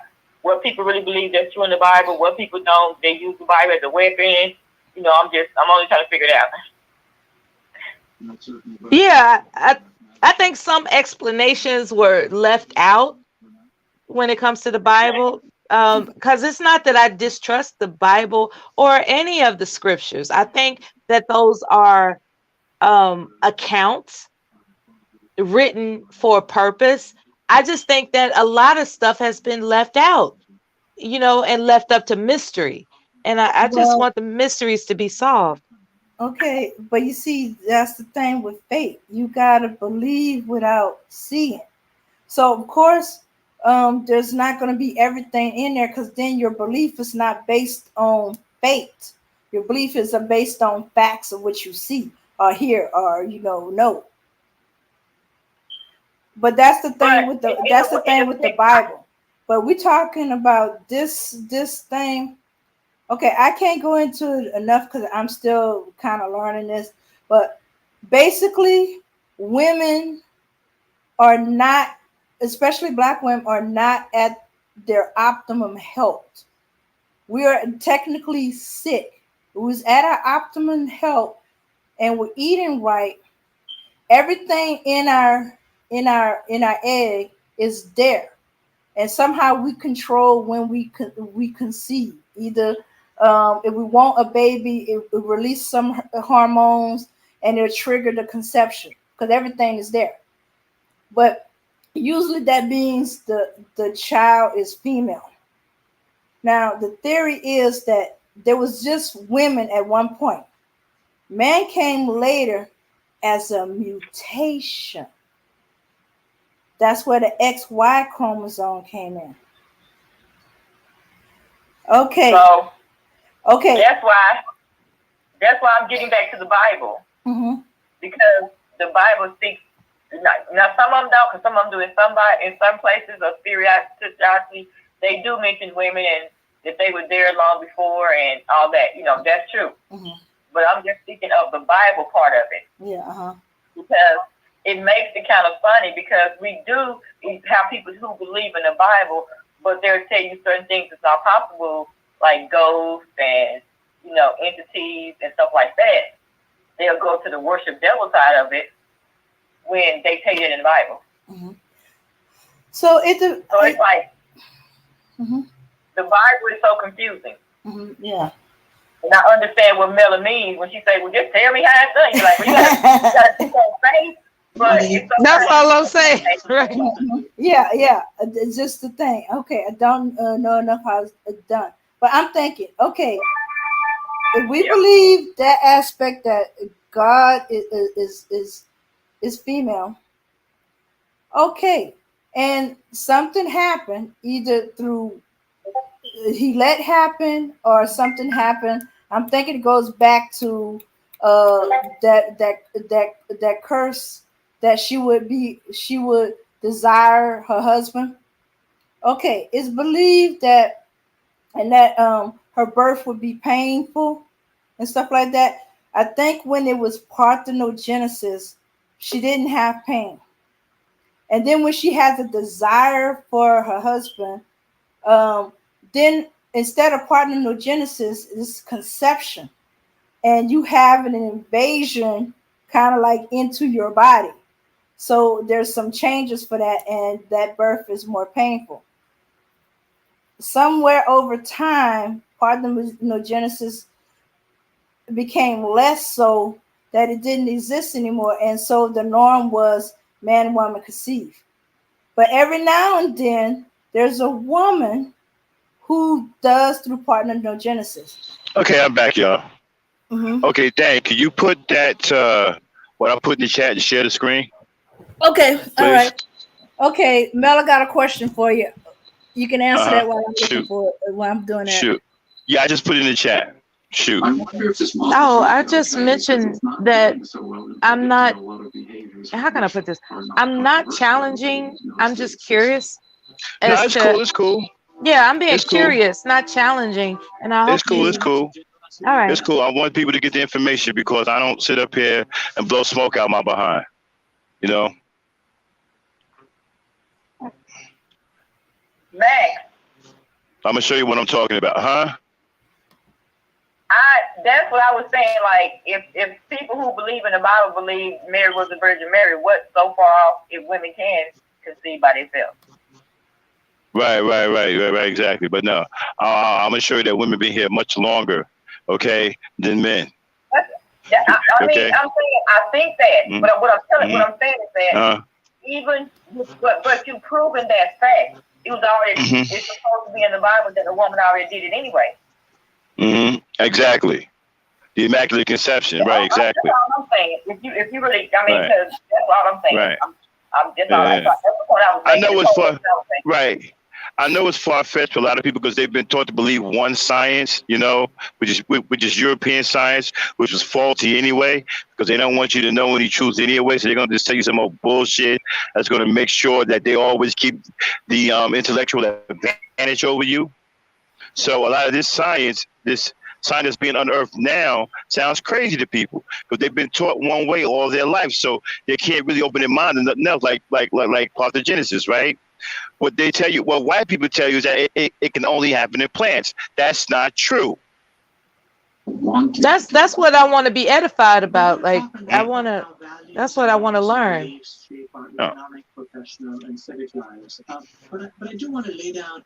what people really believe that's true in the Bible, what people don't. They use the Bible as a weapon. You know, I'm only trying to figure it out. Yeah, I think some explanations were left out when it comes to the Bible, because it's not that I distrust the Bible or any of the scriptures. I think that those are accounts written for a purpose. I just think that a lot of stuff has been left out, you know, and left up to mystery. And I just want the mysteries to be solved. Okay, but you see, that's the thing with faith. You gotta believe without seeing. So of course, there's not going to be everything in there, because then your belief is not based on faith. Your belief is based on facts of what you see or hear or know. But that's the thing with the Bible. But we're talking about this thing. Okay, I can't go into it enough because I'm still kind of learning this. But basically, women are not, especially Black women, are not at their optimum health. We are technically sick. It was at our optimum health, and we're eating right. Everything in our egg is there, and somehow we control when we conceive. Either if we want a baby, it release some hormones, and it'll trigger the conception because everything is there. But usually that means the child is female. Now the theory is that there was just women at one point. Man came later as a mutation. That's where the XY chromosome came in. Okay. So okay. That's why I'm getting back to the Bible. Mm-hmm. Because the Bible speaks. Now some of them don't, because some of them do. In some places of spirituality, they do mention women and that they were there long before and all that. You know, that's true. Mm-hmm. But I'm just speaking of the Bible part of it. Yeah. Because it makes it kind of funny, because we do have people who believe in the Bible, but they'll tell you certain things that's not possible, like ghosts and, you know, entities and stuff like that. They'll go to the worship devil side of it when they tell you it in the Bible. Mm-hmm. So it's like mm-hmm. The Bible is so confusing. Mm-hmm. Yeah. And I understand what Mela means when she say, "Well, just tell me how it's done." You're like, "Well, you gotta think on faith." But that's all I'm saying. Right. Mm-hmm. Yeah. It's just the thing. Okay, I don't know enough how it's done, but I'm thinking, okay, if we believe that aspect that God is female, okay, and something happened either through he let happen or something happened. I'm thinking it goes back to that curse that she would desire her husband. Okay, it's believed that and that her birth would be painful and stuff like that. I think when it was parthenogenesis, she didn't have pain. And then when she has a desire for her husband, um, then instead of parthenogenesis, it's conception. And you have an invasion kind of like into your body. So there's some changes for that, and that birth is more painful. Somewhere over time, parthenogenesis became less so that it didn't exist anymore, and so the norm was man and woman conceive. But every now and then, there's a woman who does through parthenogenesis. Okay, I'm back, y'all. Mm-hmm. Okay, Dan, can you put that what I put in the chat and share the screen? Okay, please? all right. Okay, Mel, I got a question for you. You can answer that while I'm looking for it, while I'm doing that. Shoot. Yeah, I just put it in the chat. Shoot. Oh, I just mentioned that I'm not. How can I put this? I'm not challenging. I'm just curious. No, it's cool. It's cool. Yeah, I'm being It's cool. curious, not challenging. And I hope It's cool. It's cool. All right. It's cool. I want people to get the information because I don't sit up here and blow smoke out my behind. You know. Max, I'm gonna show you what I'm talking about, huh? that's what I was saying. Like, if people who believe in the Bible believe Mary was the Virgin Mary, what's so far off if women can conceive by themselves? Right, exactly. But no, I'm gonna show you that women been here much longer, okay, than men. I mean, I'm saying I think that, but what I'm saying is that even, but you proven that fact. It was already, it's supposed to be in the Bible that a woman already did it anyway. Exactly. The Immaculate Conception, right? Exactly. That's all I'm saying. If you really, I mean, because that's all I'm saying. Right. I'm just all that's the point I was making. I know it's right. I know it's far-fetched for a lot of people because they've been taught to believe one science, you know, which is European science, which was faulty anyway, because they don't want you to know any truth anyway. So they're going to just tell you some old bullshit that's going to make sure that they always keep the intellectual advantage over you. So a lot of this science that's being unearthed now sounds crazy to people because they've been taught one way all their life. So they can't really open their mind to nothing else like parthenogenesis, right? What they tell you, what white people tell you is that it can only happen in plants. That's not true. That's what I want to be edified about. Like that's what I want to learn. But I do want to lay down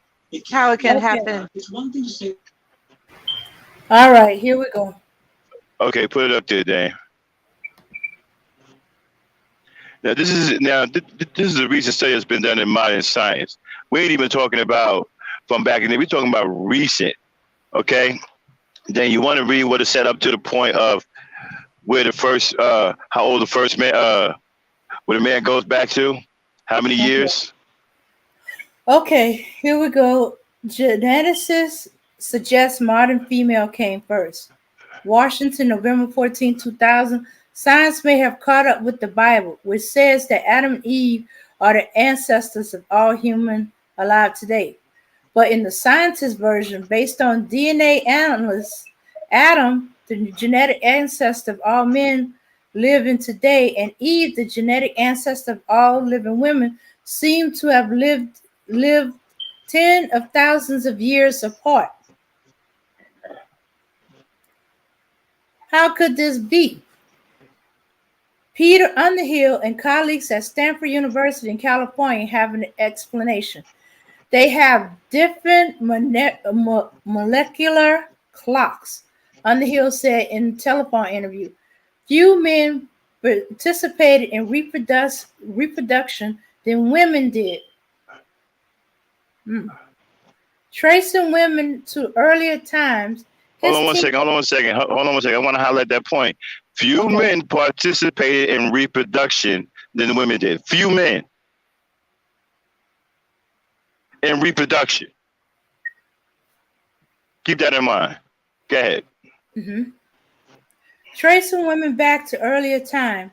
how it can happen. It's one thing to say. All right, here we go. Okay, put it up there, Dan. Now this is a recent study that's been done in modern science. We ain't even talking about from back in the day. We're talking about recent. Okay. Then you want to read what is set up to the point of where the first, how old the first man, where the man goes back to, how many years? Okay, here we go. Geneticists suggest modern female came first. Washington, November 14, 2000. Science may have caught up with the Bible, which says that Adam and Eve are the ancestors of all humans alive today. But in the scientist version, based on DNA analysts, Adam, the genetic ancestor of all men living today, and Eve, the genetic ancestor of all living women, seem to have lived tens of thousands of years apart. How could this be? Peter Underhill and colleagues at Stanford University in California have an explanation. They have different molecular clocks. Underhill said in a telephone interview, few men participated in reproduction than women did. Tracing women to earlier times. Hold on one second. I want to highlight that point. Few men participated in reproduction than the women did. Few men in reproduction. Keep that in mind. Go ahead. Tracing women back to earlier time,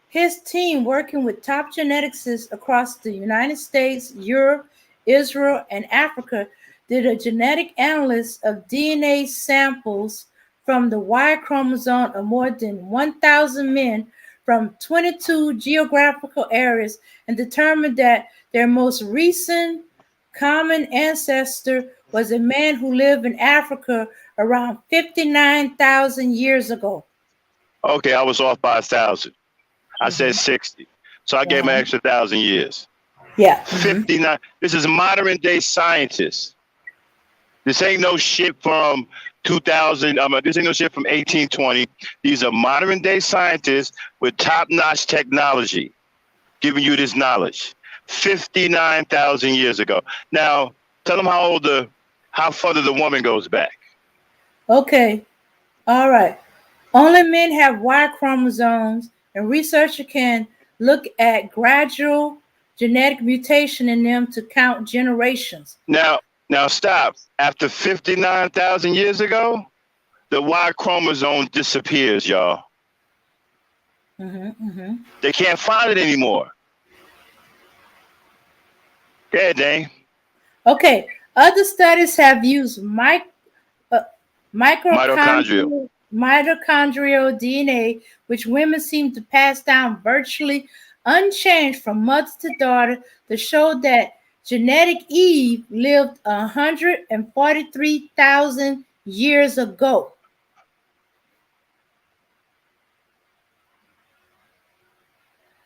his team, working with top geneticists across the United States, Europe, Israel, and Africa, did a genetic analysis of DNA samples from the Y chromosome of more than 1,000 men from 22 geographical areas and determined that their most recent common ancestor was a man who lived in Africa around 59,000 years ago. Okay, I was off by 1,000. I said Mhm. 60. So I gave him an Uh-huh. extra 1,000 years. Yeah. 59. This is modern day scientists. This ain't no shit from 2000. This ain't no shit from 1820. These are modern day scientists with top notch technology giving you this knowledge. 59,000 years ago. Now, tell them how further the woman goes back. Okay. All right. Only men have Y chromosomes, and researchers can look at gradual genetic mutation in them to count generations. Now stop. After 59,000 years ago, the Y chromosome disappears, y'all. They can't find it anymore. Go ahead, Dane. Okay. Other studies have used Mitochondrial. mitochondrial DNA, which women seem to pass down virtually unchanged from mother to daughter, to show that genetic Eve lived 143,000 years ago.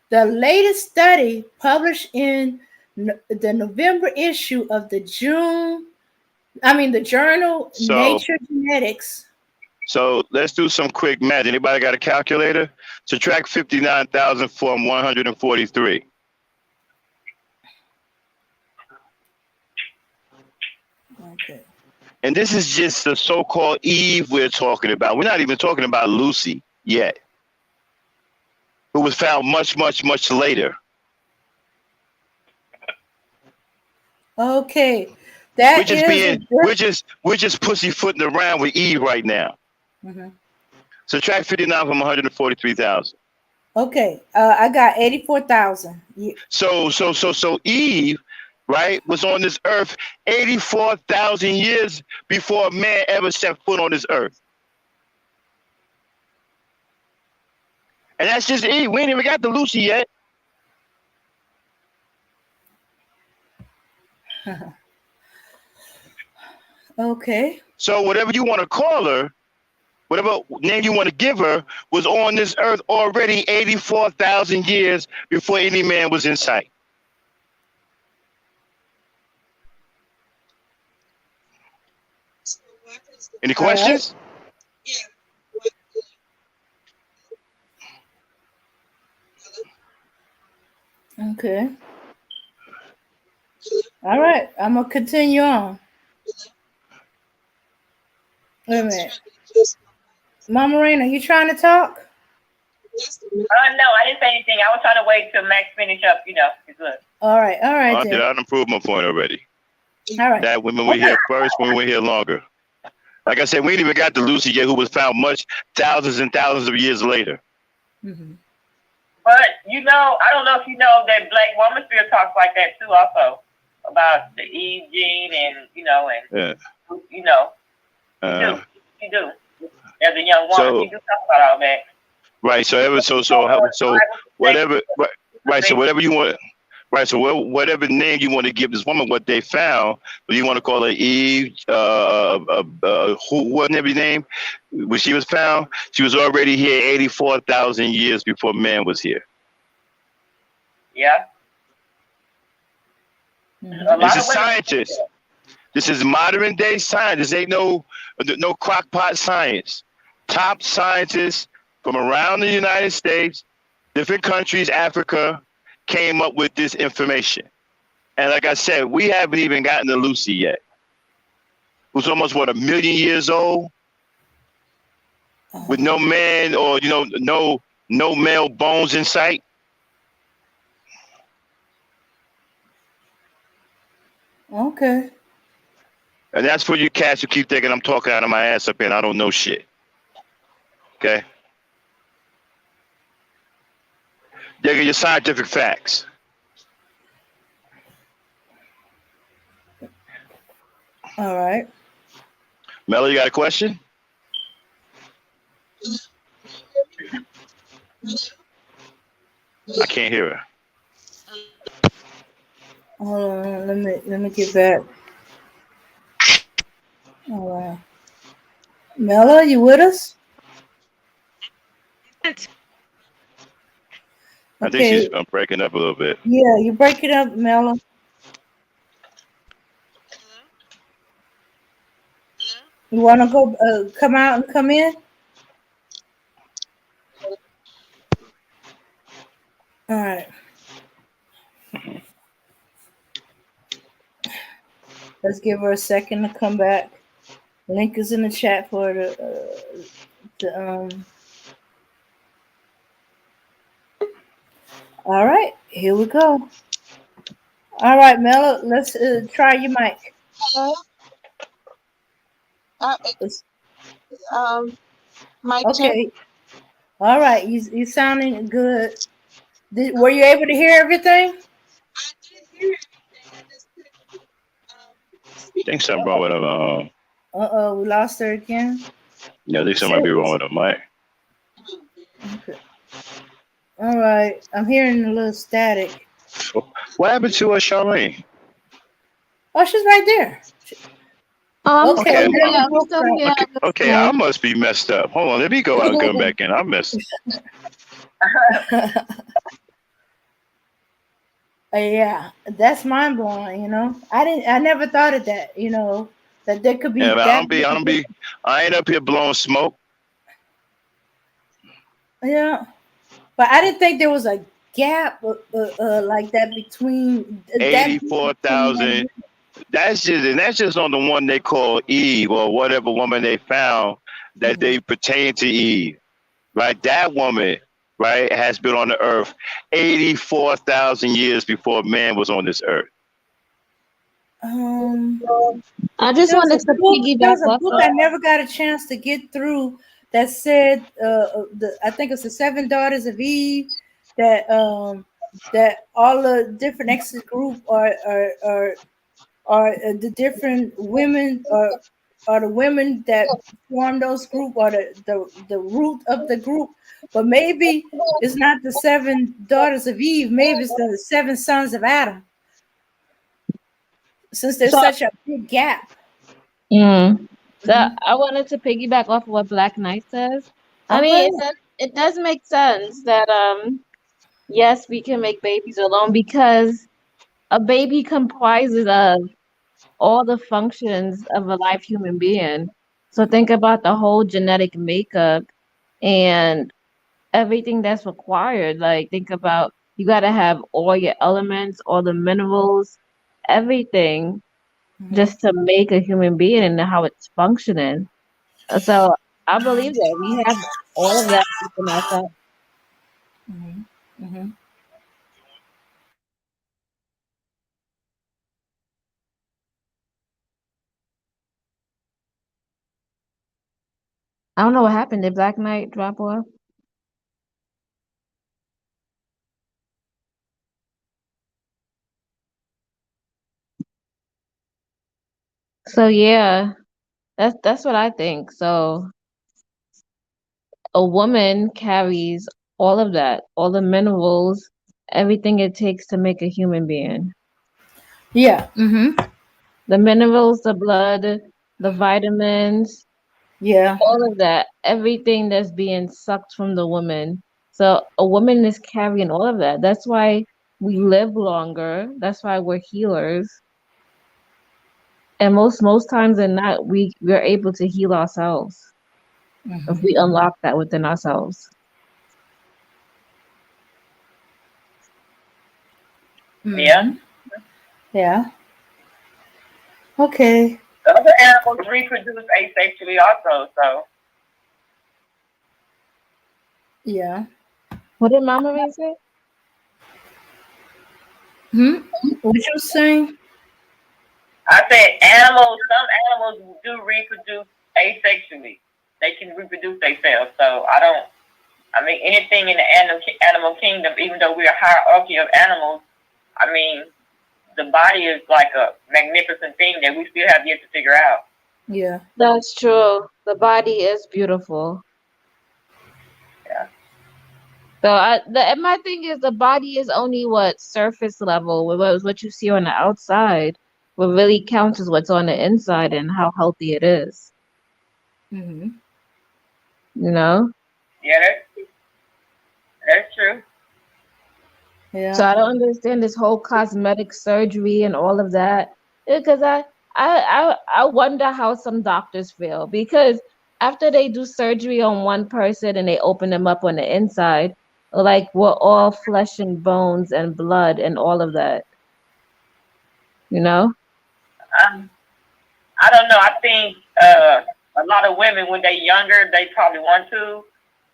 The latest study, published in the November issue of the journal So Nature Genetics. So let's do some quick math. Anybody got a calculator? Subtract 59,000 from 143. Okay. And this is just the so-called Eve we're talking about. We're not even talking about Lucy yet, who was found much, much, much later. Okay. We're just pussyfooting around with Eve right now. Mhm. Subtract 59 from 143,000. Okay. I got 84,000. So Eve, right, was on this earth 84,000 years before man ever set foot on this earth. And that's just Eve. We ain't even got the Lucy yet. Okay. So whatever you want to call her, whatever name you want to give her, was on this earth already 84,000 years before any man was in sight. Any questions? Okay. All right. I'm going to continue on. Wait a minute. Mama Raina, you trying to talk? No, I didn't say anything. I was trying to wait till Max finish up, his look. All right. I Then. did not improve my point already. All right. That women were here first, women were here longer. Like I said, we ain't even got the Lucy yet, who was found thousands and thousands of years later. Mm-hmm. But, I don't know if you know that Black Woman Spirit talks like that too also, about the Eve gene and, you do. As a young woman, you do talk about all that. Right, so whatever, right, so whatever you want, right, so whatever name you want to give this woman, what they found, whether you want to call her Eve, whatever name, when she was found, she was already here 84,000 years before man was here. Yeah. Mm-hmm. This is scientists. This is modern day science. This ain't no crockpot science. Top scientists from around the United States, different countries, Africa, came up with this information. And like I said, we haven't even gotten to Lucy yet. Who's almost, 1 million years old? With no man or, no male bones in sight. Okay. And that's for you cats who keep thinking I'm talking out of my ass up here and I don't know shit. Okay? They're your scientific facts. All right. Mello, you got a question? I can't hear her. Hold on. Let me get back. All right. Mela, you with us? I think she's Okay. breaking up a little bit. Yeah, you break it up, Mela. You want to go come out and come in? All right. Let's give her a second to come back. Link is in the chat for the. All right, here we go. All right, Mela, let's try your mic. Hello. Let's, Mic check. okay. All right, you sounding good. Were you able to hear everything? I did hear everything. I think something wrong with her. We lost her again. Yeah, I think something might be wrong with her mic. Okay. All right, I'm hearing a little static. What happened to Charlene? Oh, she's right there. I'm Okay, still there here. we I'm go. still here. Okay, I must be messed up. Hold on, let me go out and come back in. I messed. Yeah, that's mind blowing. I never thought of that. That there could be Yeah, that. I ain't up here blowing smoke. Yeah, but I didn't think there was a gap like that between that. 84,000. That's just on the one they call Eve or whatever woman they found that they pertain to Eve. Right, that woman, right, has been on the earth 84,000 years before man was on this earth. I just wanted to There's piggyback a off book of. I never got a chance to get through that said I think it's the Seven Daughters of Eve that all the different exes group are the different women are the women that form those group or the root of the group, but maybe it's not the seven daughters of Eve, maybe it's the seven sons of Adam, since there's So, such a big gap. so I wanted to piggyback off of what Black Knight says. I Okay. mean, it does make sense that yes, we can make babies alone because a baby comprises of all the functions of a live human being. So think about the whole genetic makeup and everything that's required. Like think about you got to have all your elements, all the minerals, everything just to make a human being and how it's functioning. So I believe that we have all of that within ourselves. I don't know what happened. Did Black Knight drop off? So yeah, that's what I think. So a woman carries all of that, all the minerals, everything it takes to make a human being. Yeah. The minerals, the blood, the vitamins, Yeah. all of that, everything that's being sucked from the woman. So a woman is carrying all of that. That's why we live longer. That's why we're healers. And most times than not, we're able to heal ourselves if we unlock that within ourselves. Yeah. Yeah. Okay. Other animals reproduce asexually also, so. Yeah. What did Mama Ray say? What you saying? I said some animals do reproduce asexually. They can reproduce themselves, so I don't I mean, anything in the animal kingdom, even though we're a hierarchy of animals, I mean, the body is like a magnificent thing that we still have yet to figure out. Yeah. That's true. The body is beautiful. Yeah. So and my thing is the body is only what surface level, what you see on the outside. What really counts is what's on the inside and how healthy it is. Mm-hmm. You know? Yeah, that's true. Yeah. So I don't understand this whole cosmetic surgery and all of that. Because I wonder how some doctors feel. Because after they do surgery on one person and they open them up on the inside, like we're all flesh and bones and blood and all of that. You know? I don't know. I think a lot of women when they're younger, they probably want to,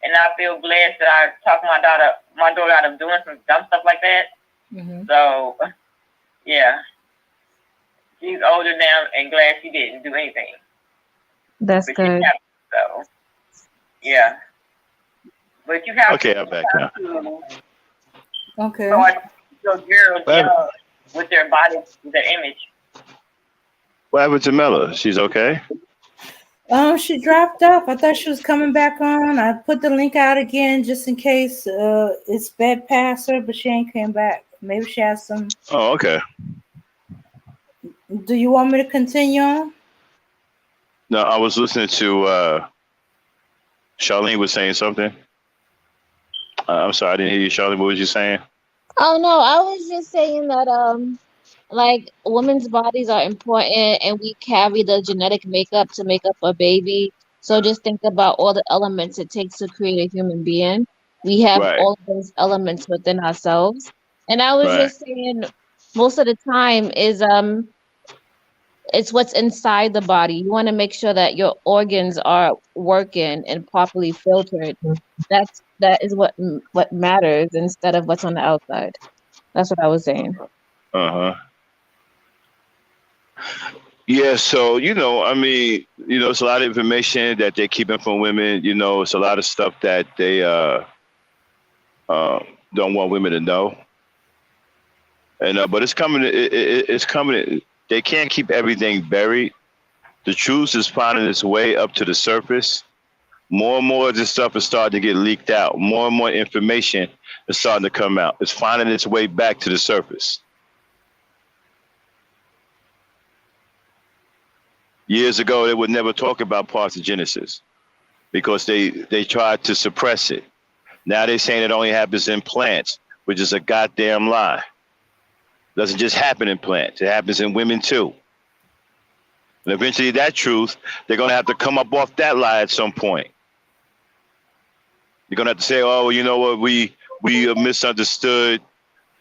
and I feel blessed that I talked my daughter out of doing some dumb stuff like that. Mm-hmm. So, yeah, she's older now and glad she didn't do anything. That's But good. So, yeah. But you have Okay, I'm back now. to Okay. start your girls young with their body, with their image. What happened to Mella? She's okay? She dropped off. I thought she was coming back on. I put the link out again just in case it's bed past her, but she ain't came back. Maybe she has some. Oh, okay. Do you want me to continue on? No, I was listening to Charlene was saying something. I'm sorry, I didn't hear you, Charlene. What was you saying? Oh no, I was just saying that like women's bodies are important and we carry the genetic makeup to make up a baby. So just think about all the elements it takes to create a human being. We have Right, all of those elements within ourselves. And I was right. just saying most of the time is it's what's inside the body. You want to make sure that your organs are working and properly filtered. That is what matters instead of what's on the outside. That's what I was saying. Uh-huh. Yeah, so I mean, it's a lot of information that they're keeping from women. It's a lot of stuff that they uh, don't want women to know. And but it's coming. It's coming. They can't keep everything buried. The truth is finding its way up to the surface. More and more of this stuff is starting to get leaked out. More and more information is starting to come out. It's finding its way back to the surface. Years ago, they would never talk about parthenogenesis because they tried to suppress it. Now they're saying it only happens in plants, which is a goddamn lie. It doesn't just happen in plants. It happens in women too. And eventually that truth, they're going to have to come up off that lie at some point. You're going to have to say, oh, you know what, we misunderstood.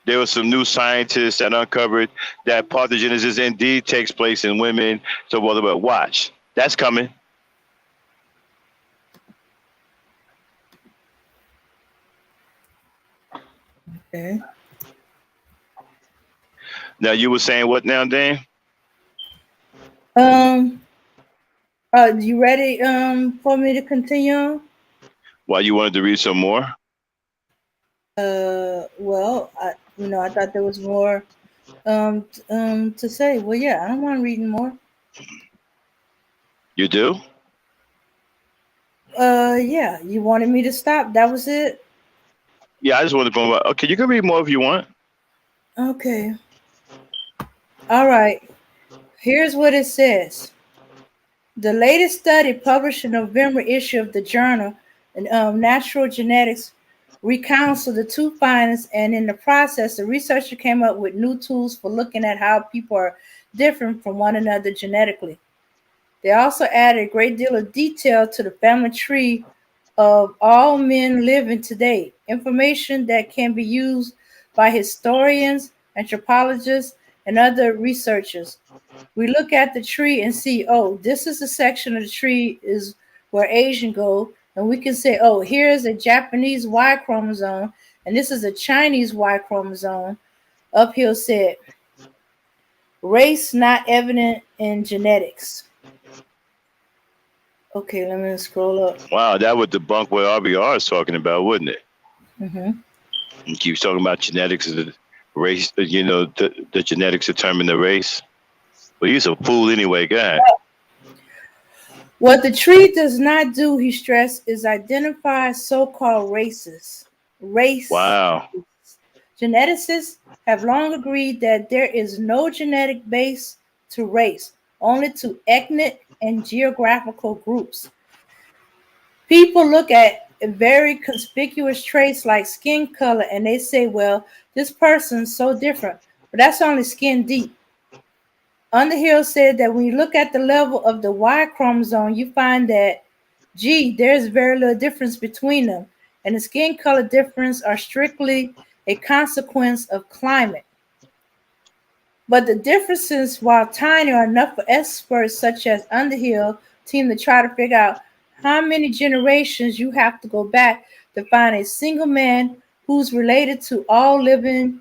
There were some new scientists that uncovered that parthenogenesis indeed takes place in women. So, well, watch. That's coming. Okay. Now, you were saying what now, Dane? You ready for me to continue? Why, you wanted to read some more? Well, I thought there was more to say. Well, yeah, I don't want reading more. You do? Yeah, you wanted me to stop. That was it. Yeah, I just wanted to point out. Okay, you can read more if you want. Okay. All right. Here's what it says. The latest study published in November issue of the journal Natural Genetics recounts the two findings, and in the process, the researcher came up with new tools for looking at how people are different from one another genetically. They also added a great deal of detail to the family tree of all men living today, information that can be used by historians, anthropologists, and other researchers. We look at the tree and see, oh, this is a section of the tree is where Asian go, and we can say, oh, here's a Japanese Y chromosome, and this is a Chinese Y chromosome. Uphill said, race not evident in genetics. Okay, let me scroll up. Wow, that would debunk what RBR is talking about, wouldn't it? Hmm. He keeps talking about genetics as the race, the genetics determine the race. But he's a fool anyway, go ahead. What the tree does not do, he stressed, is identify so-called races. Race. Wow. Geneticists have long agreed that there is no genetic base to race, only to ethnic and geographical groups. People look at very conspicuous traits like skin color and they say, well, this person's so different, but that's only skin deep. Underhill said that when you look at the level of the Y chromosome, you find that, gee, there's very little difference between them, and the skin color difference are strictly a consequence of climate. But the differences, while tiny, are enough for experts such as Underhill team to try to figure out how many generations you have to go back to find a single man who's related to all living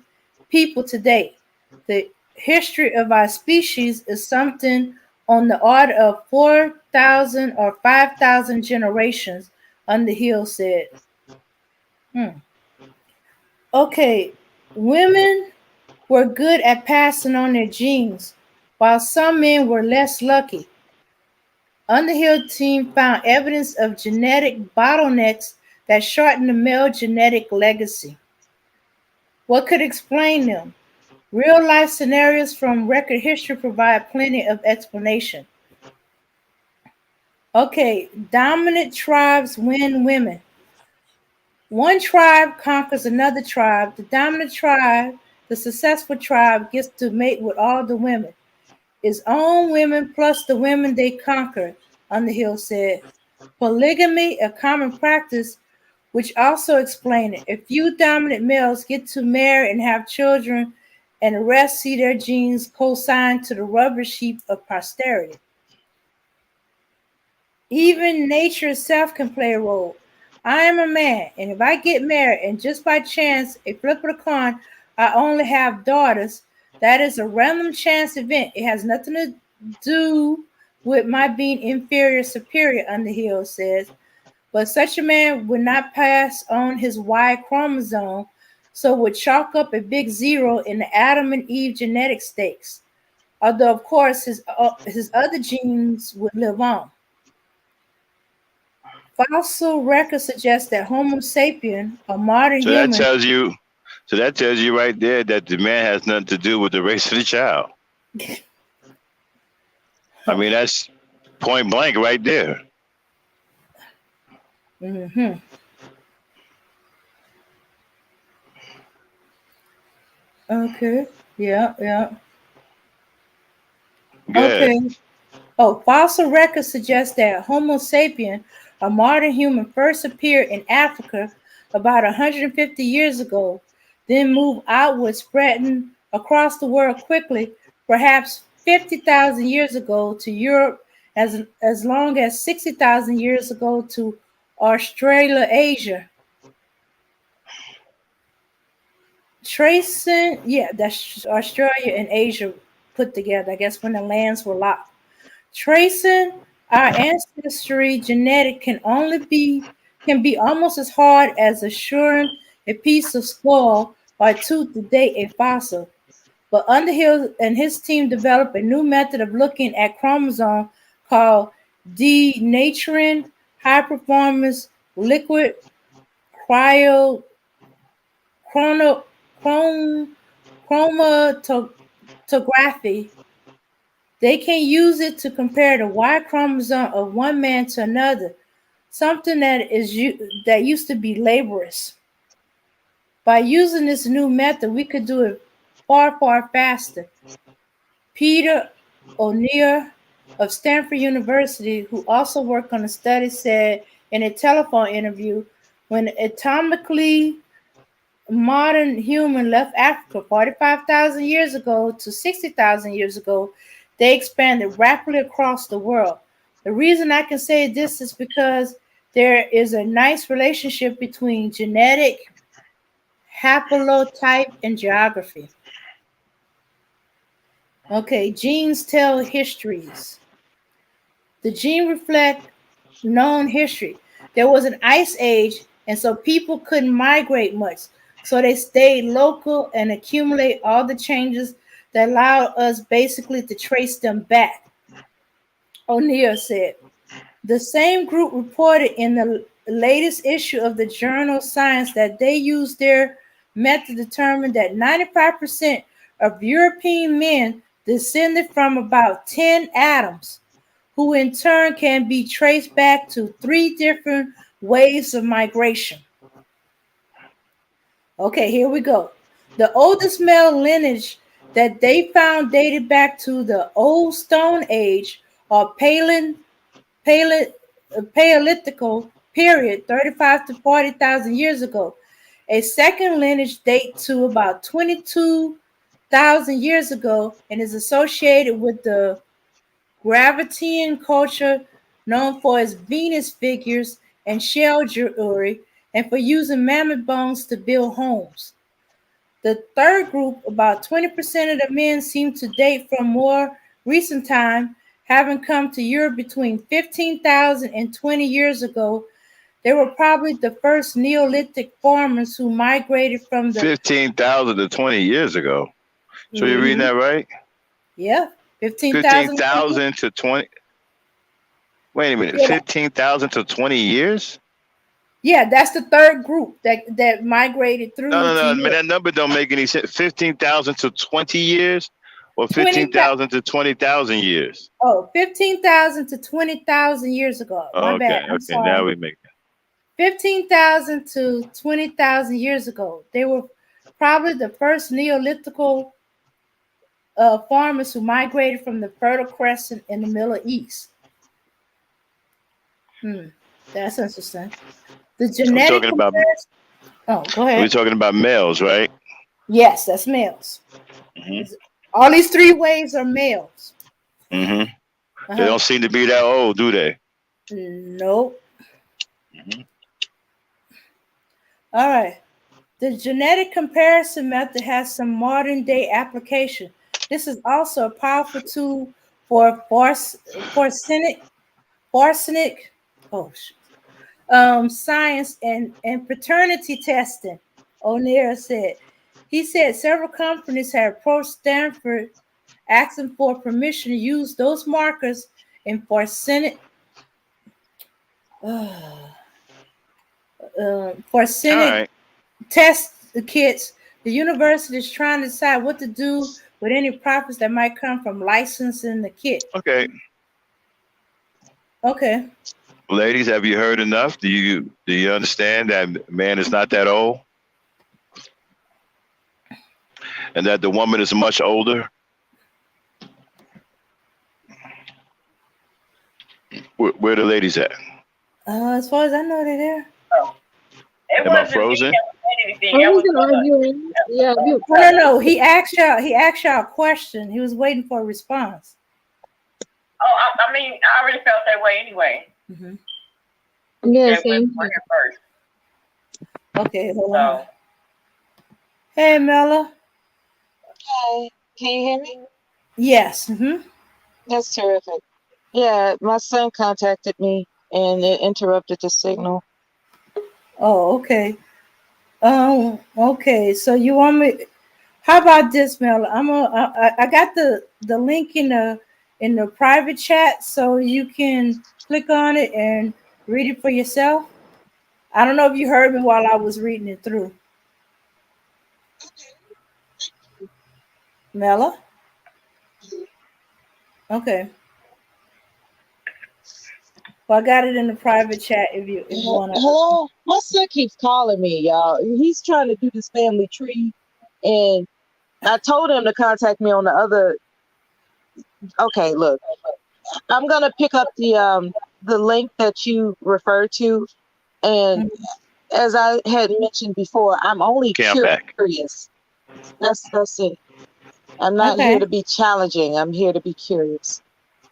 people today. The history of our species is something on the order of 4,000 or 5,000 generations, Underhill said. Hmm. Okay, women were good at passing on their genes, while some men were less lucky. Underhill team found evidence of genetic bottlenecks that shortened the male genetic legacy. What could explain them? Real life scenarios from record history provide plenty of explanation. Okay, dominant tribes win women. One tribe conquers another tribe. The dominant tribe, the successful tribe, gets to mate with all the women. Its own women plus the women they conquered, Underhill said. Polygamy, a common practice, which also explained it. A few dominant males get to marry and have children, and the rest see their genes co-signed to the rubbish heap of posterity. Even nature itself can play a role. I am a man, and if I get married and just by chance, a flip of the coin, I only have daughters, that is a random chance event. It has nothing to do with my being inferior, superior, Underhill says. But such a man would not pass on his Y chromosome, so would chalk up a big zero in the Adam and Eve genetic stakes. Although, of course, his other genes would live on. Fossil records suggest that Homo sapien, a modern So that human, tells you so that tells you right there that the man has nothing to do with the race of the child. I mean, that's point blank right there. hmm Okay. Yeah, yeah. Good. Okay. Oh, fossil records suggest that Homo sapien, a modern human, first appeared in Africa about 150 years ago, then moved outward, spreading across the world quickly, perhaps 50,000 years ago to Europe, as long as 60,000 years ago to Australasia. Tracing, yeah, that's Australia and Asia put together, I guess, when the lands were locked. Tracing our ancestry genetic can be almost as hard as assuring a piece of skull or tooth to date a fossil. But Underhill and his team developed a new method of looking at chromosome called denaturing high performance liquid cryo chrono, chrom, chromatography. They can use it to compare the Y chromosome of one man to another, something that used to be laborious. By using this new method, we could do it far faster. Peter O'Neill of Stanford University, who also worked on the study, said in a telephone interview, when atomically modern human left Africa 45,000 years ago to 60,000 years ago, they expanded rapidly across the world. The reason I can say this is because there is a nice relationship between genetic, haplotype, and geography. Okay, genes tell histories. The gene reflect known history. There was an ice age, and so people couldn't migrate much. So they stayed local and accumulate all the changes that allowed us basically to trace them back. O'Neill said. The same group reported in the latest issue of the journal Science that they used their method to determine that 95% of European men descended from about 10 Adams, who in turn can be traced back to three different waves of migration. Okay, here we go. The oldest male lineage that they found dated back to the Old Stone Age or Paleo, Paleolithical period, 35 to 40,000 years ago. A second lineage dates to about 22,000 years ago and is associated with the Gravitian culture known for its Venus figures and shell jewelry and for using mammoth bones to build homes. The third group, about 20% of the men, seem to date from more recent time, having come to Europe between 15,000 and 20 years ago. They were probably the first Neolithic farmers who migrated from the 15,000 to 20 years ago. So you're reading that right? Yeah, 15,000. 15,000 to 20. Wait a minute, Yeah. 15,000 to 20 years? Yeah, that's the third group that migrated through. No, to man, that number don't make any sense. 15,000 to 20 years or 15,000 to 20,000 years? Oh, 15,000 to 20,000 years ago. My bad. I'm sorry. Now we make it. 15,000 to 20,000 years ago. They were probably the first Neolithic farmers who migrated from the Fertile Crescent in the Middle East. That's interesting. The genetic comparison. Oh, go ahead. We're talking about males, right? Yes, that's males. Mm-hmm. All these three waves are males. Mm-hmm. They don't seem to be that old, do they? Nope. Mm-hmm. All right. The genetic comparison method has some modern day application. This is also a powerful tool for arsenic science and paternity testing, O'Neill said. He said several companies have approached Stanford asking for permission to use those markers in arsenic test kits. The university is trying to decide what to do with any profits that might come from licensing the kit. Okay. Ladies, have you heard enough? Do you understand that man is not that old? And that the woman is much older? Where the ladies at? As far as I know, they're there. Am I frozen? No. He asked y'all a question. He was waiting for a response. Oh, I mean, I already felt that way anyway. Mm-hmm. Yes. First. Okay, hold on. Hey, Mella. Hi. Can you hear me? Yes. Mm-hmm. That's terrific. Yeah, my son contacted me and it interrupted the signal. Oh, okay. Okay. So you want me? How about this, Mella? I got the link in the private chat, so you can click on it and read it for yourself. I don't know if you heard me while I was reading it through. Mella? Okay. Well, I got it in the private chat if you want to. Hello? My son keeps calling me, y'all. He's trying to do this family tree, and I told him to contact me on the other. Okay, look. I'm going to pick up the link that you referred to, and as I had mentioned before, I'm only curious. That's it. I'm not here to be challenging. I'm here to be curious.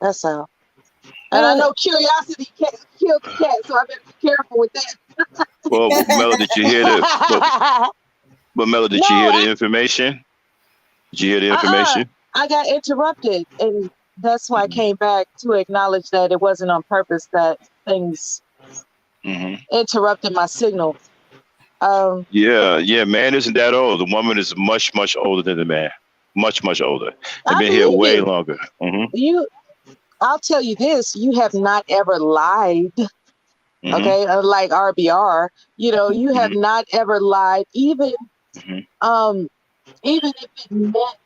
That's all. And I know curiosity kills the cat, so I better be careful with that. Well, Mella, did you hear the? But Mella, did you hear the information? Did you hear the information? I got interrupted, and that's why I came back to acknowledge that it wasn't on purpose that things interrupted my signal. Yeah, man isn't that old. The woman is much, much older than the man. Much, much older. They've I been here believe way you. longer. I'll tell you this: you have not ever lied. Okay, unlike RBR, you have not ever lied, even even if it meant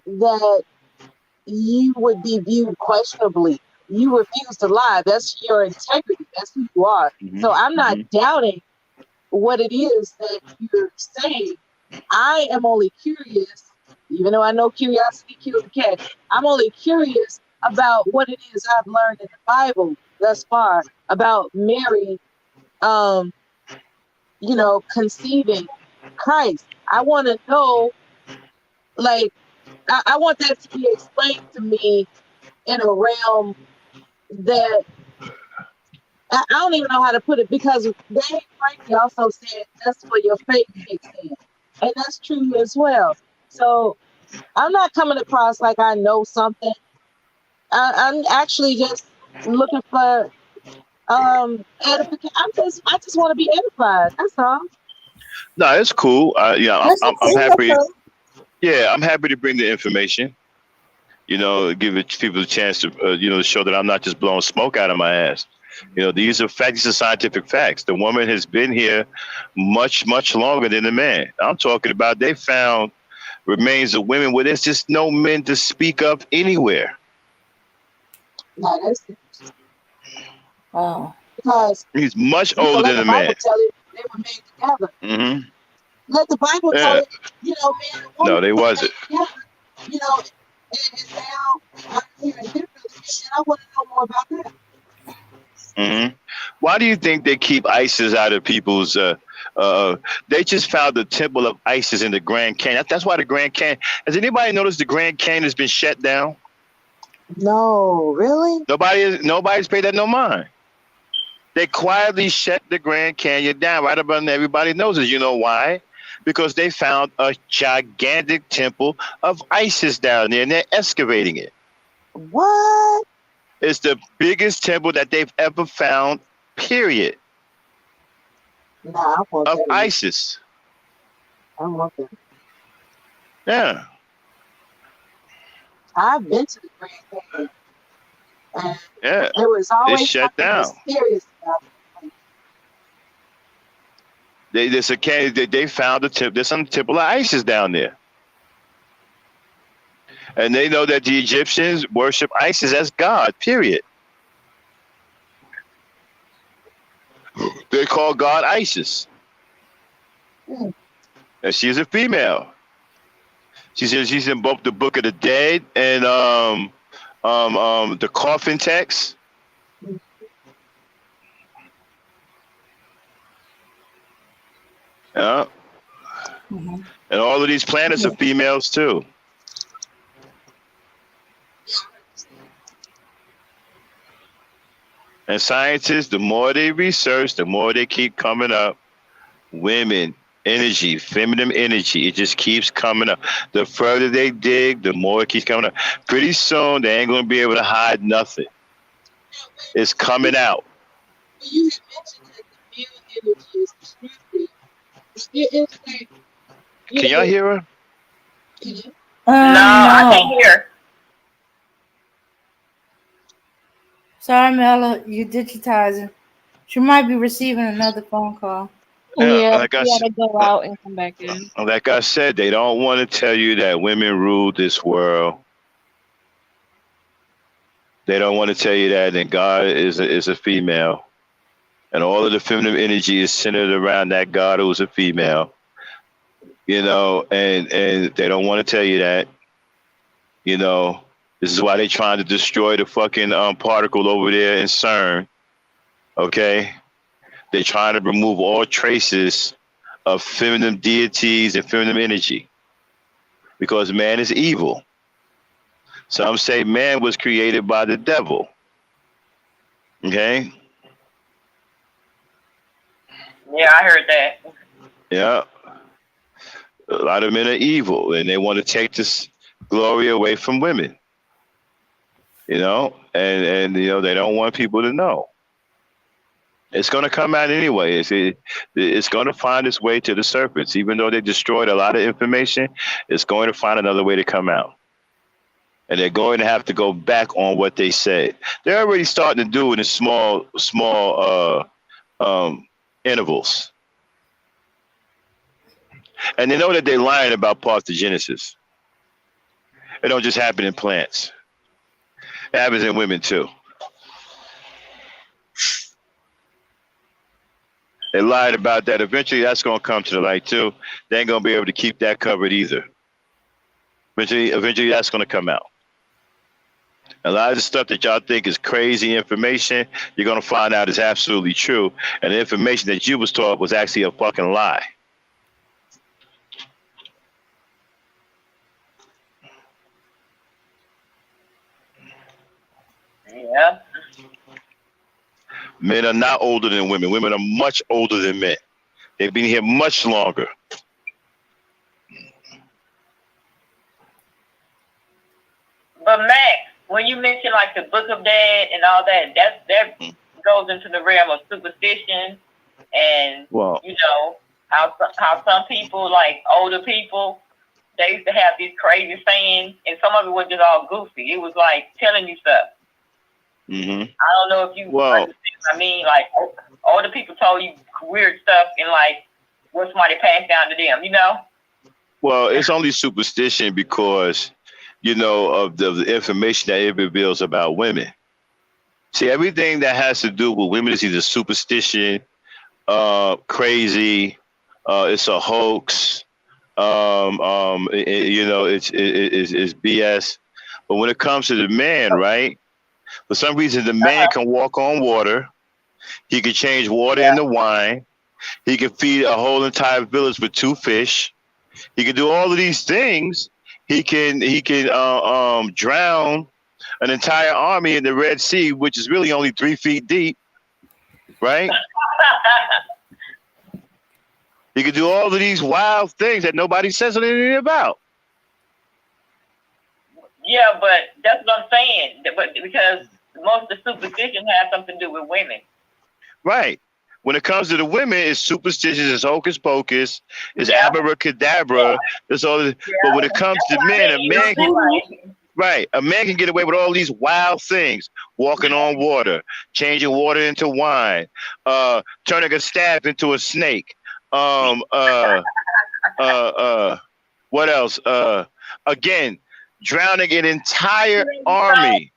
that you would be viewed questionably. You refuse to lie. That's your integrity. That's who you are. So I'm not doubting what it is that you're saying. I am only curious, even though I know curiosity kills the cat. I'm only curious about what it is I've learned in the Bible thus far about Mary, conceiving Christ. I want to know, like, I want that to be explained to me in a realm that I don't even know how to put it, because Dave Frankie also said that's where your faith kicks in. And that's true as well. So I'm not coming across like I know something. I'm actually just looking for edification. I just want to be edified. That's all. No, it's cool. That's I'm okay. happy. Okay. Yeah, I'm happy to bring the information. Give people a chance to, to show that I'm not just blowing smoke out of my ass. These are facts. These are scientific facts. The woman has been here much, much longer than the man. I'm talking about they found remains of women where there's just no men to speak of anywhere. No, that's Oh. because He's much you know, older let than the the man. Bible tell it they were made together. Let the Bible tell Yeah. it, man and woman No, they were wasn't. made together. And now I'm hearing differently, and I want to know more about that. Why do you think they keep ISIS out of people's? They just found the temple of ISIS in the Grand Canyon. That's why the Grand Canyon. Has anybody noticed the Grand Canyon has been shut down? No, really? Nobody's paid that no mind. They quietly shut the Grand Canyon down right above everybody knows it. You know why? Because they found a gigantic temple of ISIS down there and they're excavating it. What? It's the biggest temple that they've ever found, period. Nah, I want of that. ISIS. I want that. Yeah. I've been to the Grand Canyon. And Yeah. it was always It's shut something down. mysterious about it. They found there's some temple of ISIS down there. And they know that the Egyptians worship ISIS as God, period. They call God Isis. And she's a female. She's in both the Book of the Dead and the coffin text. Yeah. And all of these planets are females too. And scientists, the more they research, the more they keep coming up. Women, energy, feminine energy, it just keeps coming up. The further they dig, the more it keeps coming up. Pretty soon, they ain't going to be able to hide nothing. It's coming out. You had mentioned that the male energy is destructive. It's like, Can y'all hear her? No, I can't hear. Sorry, Mela, you digitizing. She might be receiving another phone call. Yeah, like I you said, gotta go out and come back in. like I said, they don't want to tell you that women rule this world. They don't want to tell you that, and God is a female, and all of the feminine energy is centered around that God who's a female. And they don't want to tell you that. This is why they're trying to destroy the fucking particle over there in CERN. Okay, they're trying to remove all traces of feminine deities and feminine energy because man is evil. Some say man was created by the devil. Okay. Yeah, I heard that. Yeah. A lot of men are evil and they want to take this glory away from women. and they don't want people to know. It's going to come out anyway. It's going to find its way to the surface. Even though they destroyed a lot of information, it's going to find another way to come out. And they're going to have to go back on what they said. They're already starting to do it in small intervals. And they know that they're lying about parthenogenesis. It don't just happen in plants. It happens in women too. They lied about that. Eventually, that's going to come to the light too. They ain't going to be able to keep that covered either. Eventually, that's going to come out. A lot of the stuff that y'all think is crazy information, you're going to find out is absolutely true. And the information that you was taught was actually a fucking lie. Yeah. Men are not older than women. Women are much older than men. They've been here much longer. But Max, when you mention like the Book of Dead and all that, that goes into the realm of superstition, and how some people, like older people, they used to have these crazy sayings, and some of it was just all goofy. It was like telling you stuff. Mm-hmm. I don't know if you understand what I mean. Like older people told you weird stuff, and like what somebody passed down to them. Well, it's only superstition because of the information that it reveals about women. See, everything that has to do with women is either superstition, crazy, it's a hoax, it's BS. But when it comes to the man, right? For some reason, the man can walk on water. He can change water into wine. He can feed a whole entire village with 2 fish. He can do all of these things. He can drown an entire army in the Red Sea, which is really only 3 feet deep, right? He can do all of these wild things that nobody says anything about. Yeah, but that's what I'm saying. But because most of the superstition has something to do with women. Right. When it comes to the women, it's superstitious, it's hocus pocus, it's abracadabra. It's all. But when it comes to men, a man can get away with all these wild things: walking on water, changing water into wine, turning a staff into a snake. What else? Again, drowning an entire army.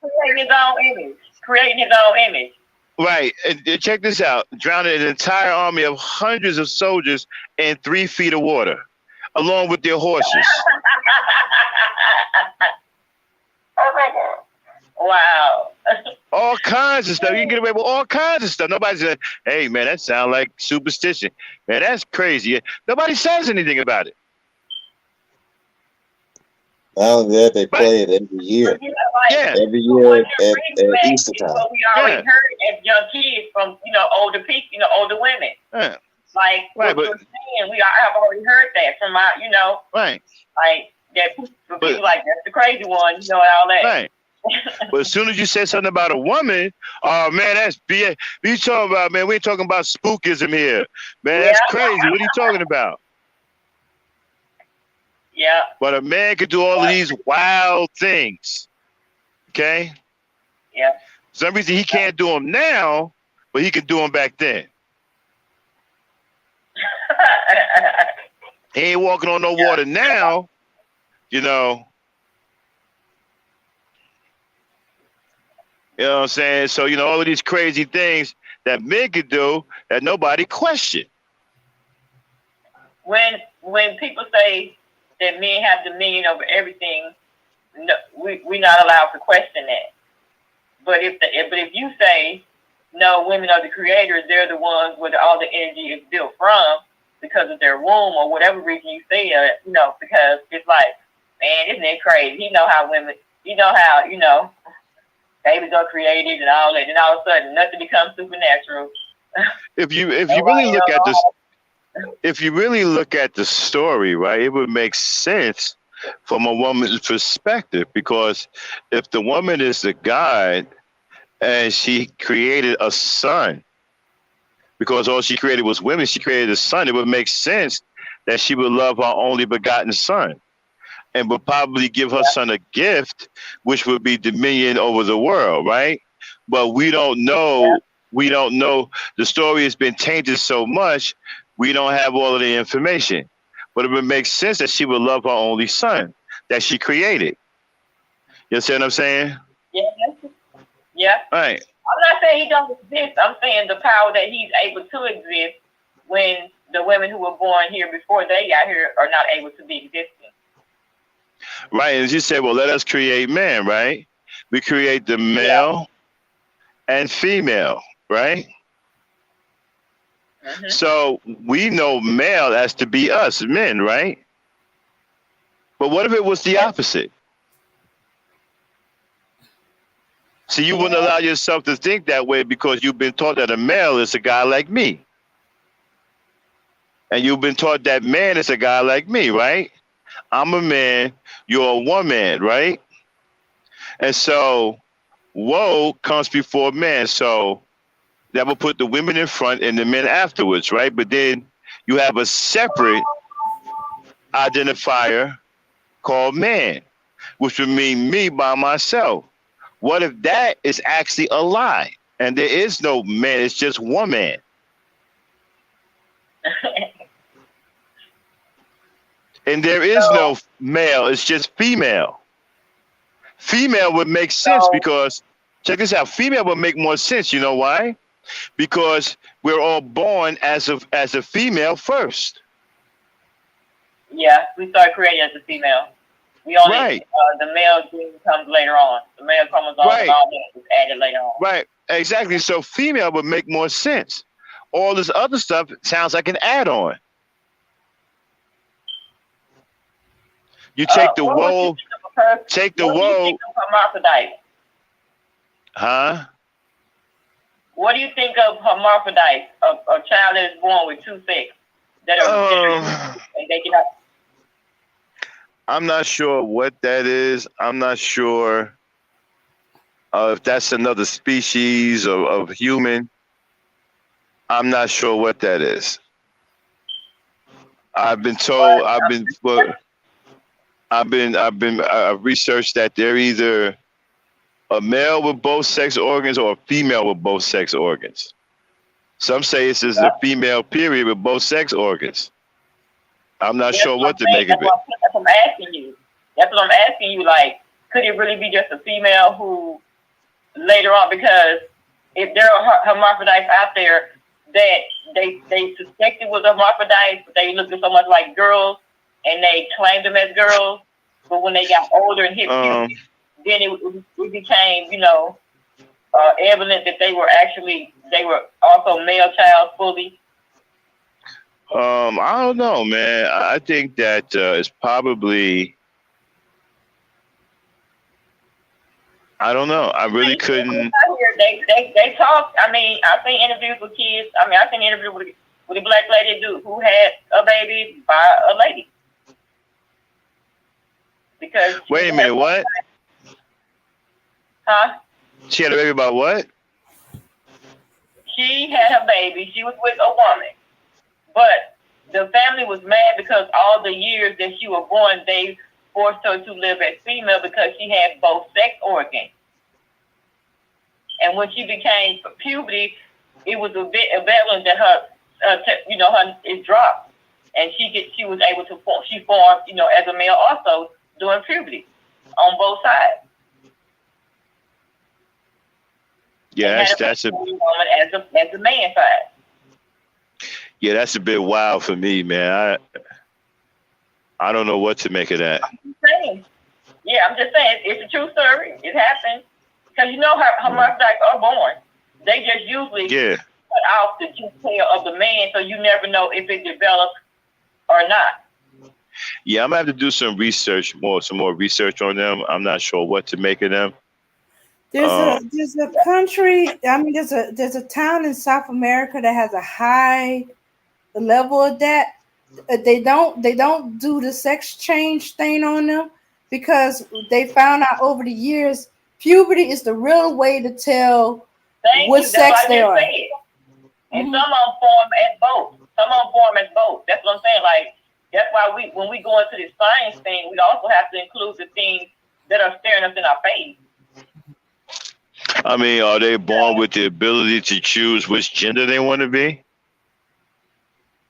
Creating his own image. Right. And check this out. Drowning an entire army of hundreds of soldiers in 3 feet of water, along with their horses. Oh my God. Wow. All kinds of stuff. You can get away with all kinds of stuff. Nobody said, hey, man, that sounds like superstition. Man, that's crazy. Nobody says anything about it. Not only that, they play it every year. Every year at Easter time. What we already heard as young kids from older people, older women. Yeah. Like what we're saying, we have already heard that from our, right. Like that for people like that's the crazy one, and all that. Right. But as soon as you say something about a woman, oh man, that's BS. What you talking about, man? We ain't talking about spookism here, man. That's crazy. What are you talking about? Yeah. But a man could do all of these wild things. Okay? Yeah. For some reason he can't do them now, but he could do them back then. He ain't walking on no water now, You know what I'm saying? So, all of these crazy things that men could do that nobody questioned. When people say that men have dominion over everything, no, we're not allowed to question that. But if you say no, women are the creators, they're the ones where all the energy is built from because of their womb or whatever reason you say it, because it's like, man, isn't it crazy? How how babies are created and all that, and all of a sudden nothing becomes supernatural. If you really look at the story, right, it would make sense from a woman's perspective, because if the woman is the God and she created a son, because all she created was women, she created a son, it would make sense that she would love her only begotten son and would probably give her son a gift, which would be dominion over the world, right? But we don't know. We don't know. The story has been tainted so much, we don't have all of the information. But it would make sense that she would love her only son that she created. You see what I'm saying? Yeah. Yeah. Right. I'm not saying he don't exist. I'm saying the power that he's able to exist when the women who were born here before they got here are not able to be existing. Right. And you said, well, let us create man, right? We create the male and female, right? Mm-hmm. So we know male as to be us, men, right? But what if it was the opposite? See, you wouldn't allow yourself to think that way because you've been taught that a male is a guy like me. And you've been taught that man is a guy like me, right? I'm a man, you're a woman, right? And so woe comes before man. So that will put the women in front and the men afterwards, right? But then you have a separate identifier called man, which would mean me by myself. What if that is actually a lie and there is no man, it's just one man? And there is no male, it's just female. Female would make sense because, check this out, female would make more sense. You know why? Because we're all born as a female first. Yeah, we start creating as a female. We only Right. The male gene comes later on. The male chromosome Right. and all that is added later on. Right, exactly. So female would make more sense. All this other stuff sounds like an add-on. You take the woe, take the what do you woe, think of hermaphrodites? huh? What do you think of hermaphrodites? A child that is born with two sexes that are and they cannot. I'm not sure what that is. I'm not sure if that's another species of human. I'm not sure what that is. I've been told. I've researched that they're either a male with both sex organs or a female with both sex organs. Some say it's just a female period with both sex organs. I'm not sure what to make of it. That's what I'm asking you. That's what I'm asking you. Like, could it really be just a female who later on? Because if there are hermaphrodites out there that they suspected was hermaphrodites, but they looked so much like girls and they claimed them as girls, but when they got older and hit puberty, then it became, evident that they were also male child fully. I don't know, man. I think that it's probably. I don't know. I really couldn't. They talk. I mean, I've seen interviews with kids. I mean, I've seen interviews with a black lady who had a baby by a lady. Because wait a minute, what? Huh? She had a baby by what? She had her baby. She was with a woman. But the family was mad because all the years that she was born, they forced her to live as female because she had both sex organs. And when she became puberty, it was a bit evident that her it dropped, and she was able to form. She formed, as a male also during puberty, on both sides. Yeah, that's a woman as the man side. Yeah, that's a bit wild for me, man. I don't know what to make of that. I'm just saying, it's a true story. It happened. Because hermaphrodites are born. They just usually cut off the tail of the man, so you never know if it develops or not. Yeah, I'm gonna have to do some more research on them. I'm not sure what to make of them. There's a country. I mean, there's a town in South America that has a high level of that. they don't do the sex change thing on them because they found out over the years puberty is the real way to tell Thank what you. That's sex what I they just are. said. And some of them form as both. Some of them form as both. That's what I'm saying. Like, that's why when we go into this science thing, we also have to include the things that are staring us in our face. I mean, are they born with the ability to choose which gender they want to be?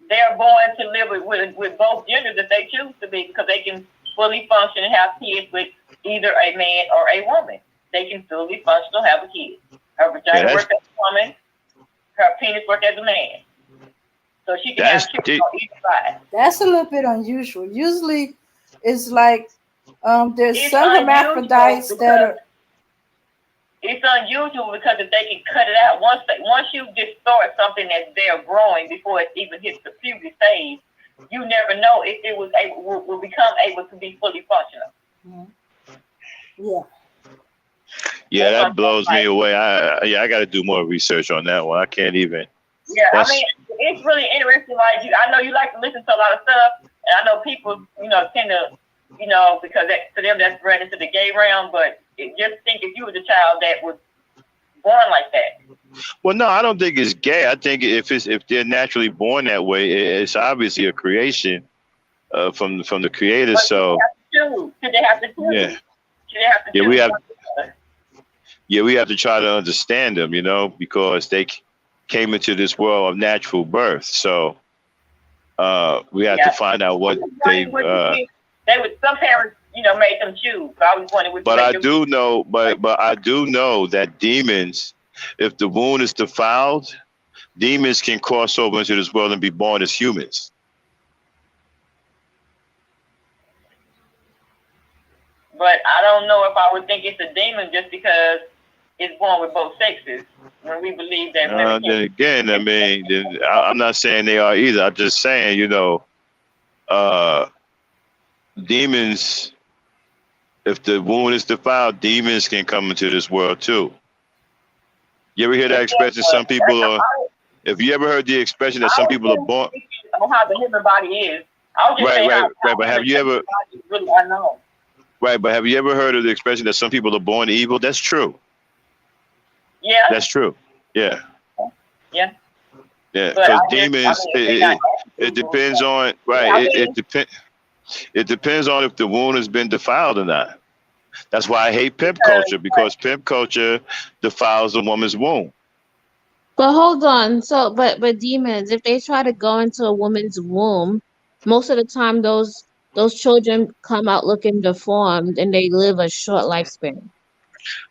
They're born to live with both genders if they choose to be, because they can fully function and have kids with either a man or a woman. They can fully function and have a kid. Her vagina works as a woman. Her penis works as a man. So she can have children on either side. That's a little bit unusual. Usually, it's like there's some hermaphrodites that are. It's unusual because if they can cut it out, once you distort something that's there growing before it even hits the puberty stage, you never know if it will become able to be fully functional. Yeah. Yeah, that blows me away. I got to do more research on that one. I can't even. Yeah, I mean, it's really interesting. Like I know you like to listen to a lot of stuff, and I know people, tend to, because to them that's right into the gay realm. But just think if you was a child that was born like that. Well, no, I don't think it's gay. I think if they're naturally born that way, it's obviously a creation from the Creator. But so should they have to choose? Yeah. Should they have to choose? We have to try to understand them, because they came into this world of natural birth. So we have to find out what they would. Some parents, made them choose. So I was wondering which. But I do know, but I do know that demons, if the wound is defiled, demons can cross over into this world and be born as humans. But I don't know if I would think it's a demon just because it's born with both sexes. When we believe that. Then again, I mean, I'm not saying they are either. I'm just saying, demons. If the wound is defiled, demons can come into this world too. You ever hear that expression? Some people are. If you ever heard the expression that some people are born. On how the human body is. I was just saying right. But have you ever? Really unknown. Right, but have you ever heard of the expression that some people are born evil? That's true. Yeah. That's true. Yeah. Yeah. Yeah. Because demons, it depends on It depends on if the wound has been defiled or not. That's why I hate pimp culture, because pimp culture defiles a woman's womb. But hold on. So, but demons, if they try to go into a woman's womb, most of the time those children come out looking deformed and they live a short lifespan.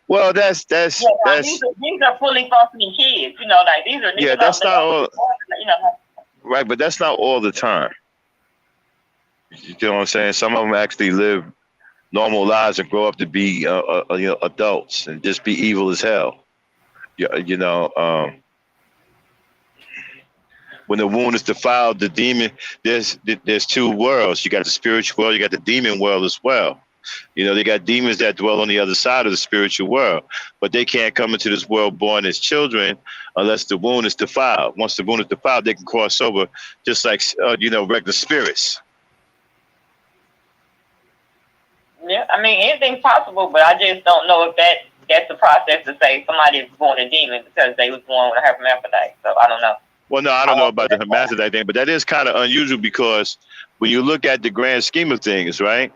Well, that's these are fully functioning kids. Like these are. Yeah, that's not all. Right, but that's not all the time. You know what I'm saying? Some of them actually live normal lives and grow up to be, adults and just be evil as hell. When the wound is defiled, the demon, there's two worlds. You got the spiritual world, you got the demon world as well. They got demons that dwell on the other side of the spiritual world, but they can't come into this world born as children unless the wound is defiled. Once the wound is defiled, they can cross over just like, regular spirits. Yeah, I mean, anything's possible, but I just don't know if that's the process to say somebody is born a demon because they was born with a hermaphrodite. So I don't know. Well, no, I don't know about the hermaphrodite thing, but that is kind of unusual because when you look at the grand scheme of things, right?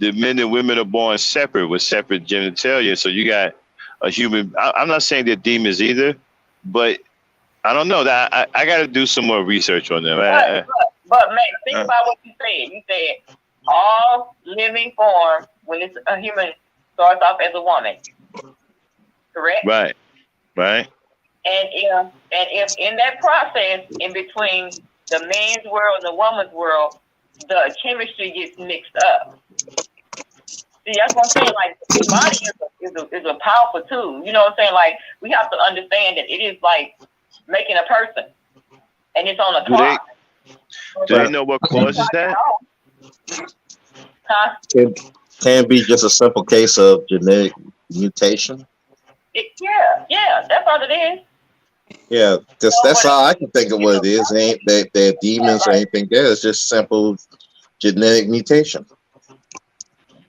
The men and women are born separate with separate genitalia. So you got a human. I'm not saying they're demons either, but I don't know. That I got to do some more research on them. But man, think about what you said. You said all living forms, when it's a human, starts off as a woman. Correct? Right. And if in that process, in between the man's world and the woman's world, the chemistry gets mixed up. See, that's what I'm saying. Like, the body is a powerful tool. You know what I'm saying? Like, we have to understand that it is like making a person, and it's on a clock. Do they know what causes that? Huh? Can be just a simple case of genetic mutation. Yeah, that's all it is. Yeah, because So that's what all I'm I can think of you what know, it is. It ain't that they're demons or like anything there. It's just simple genetic mutation.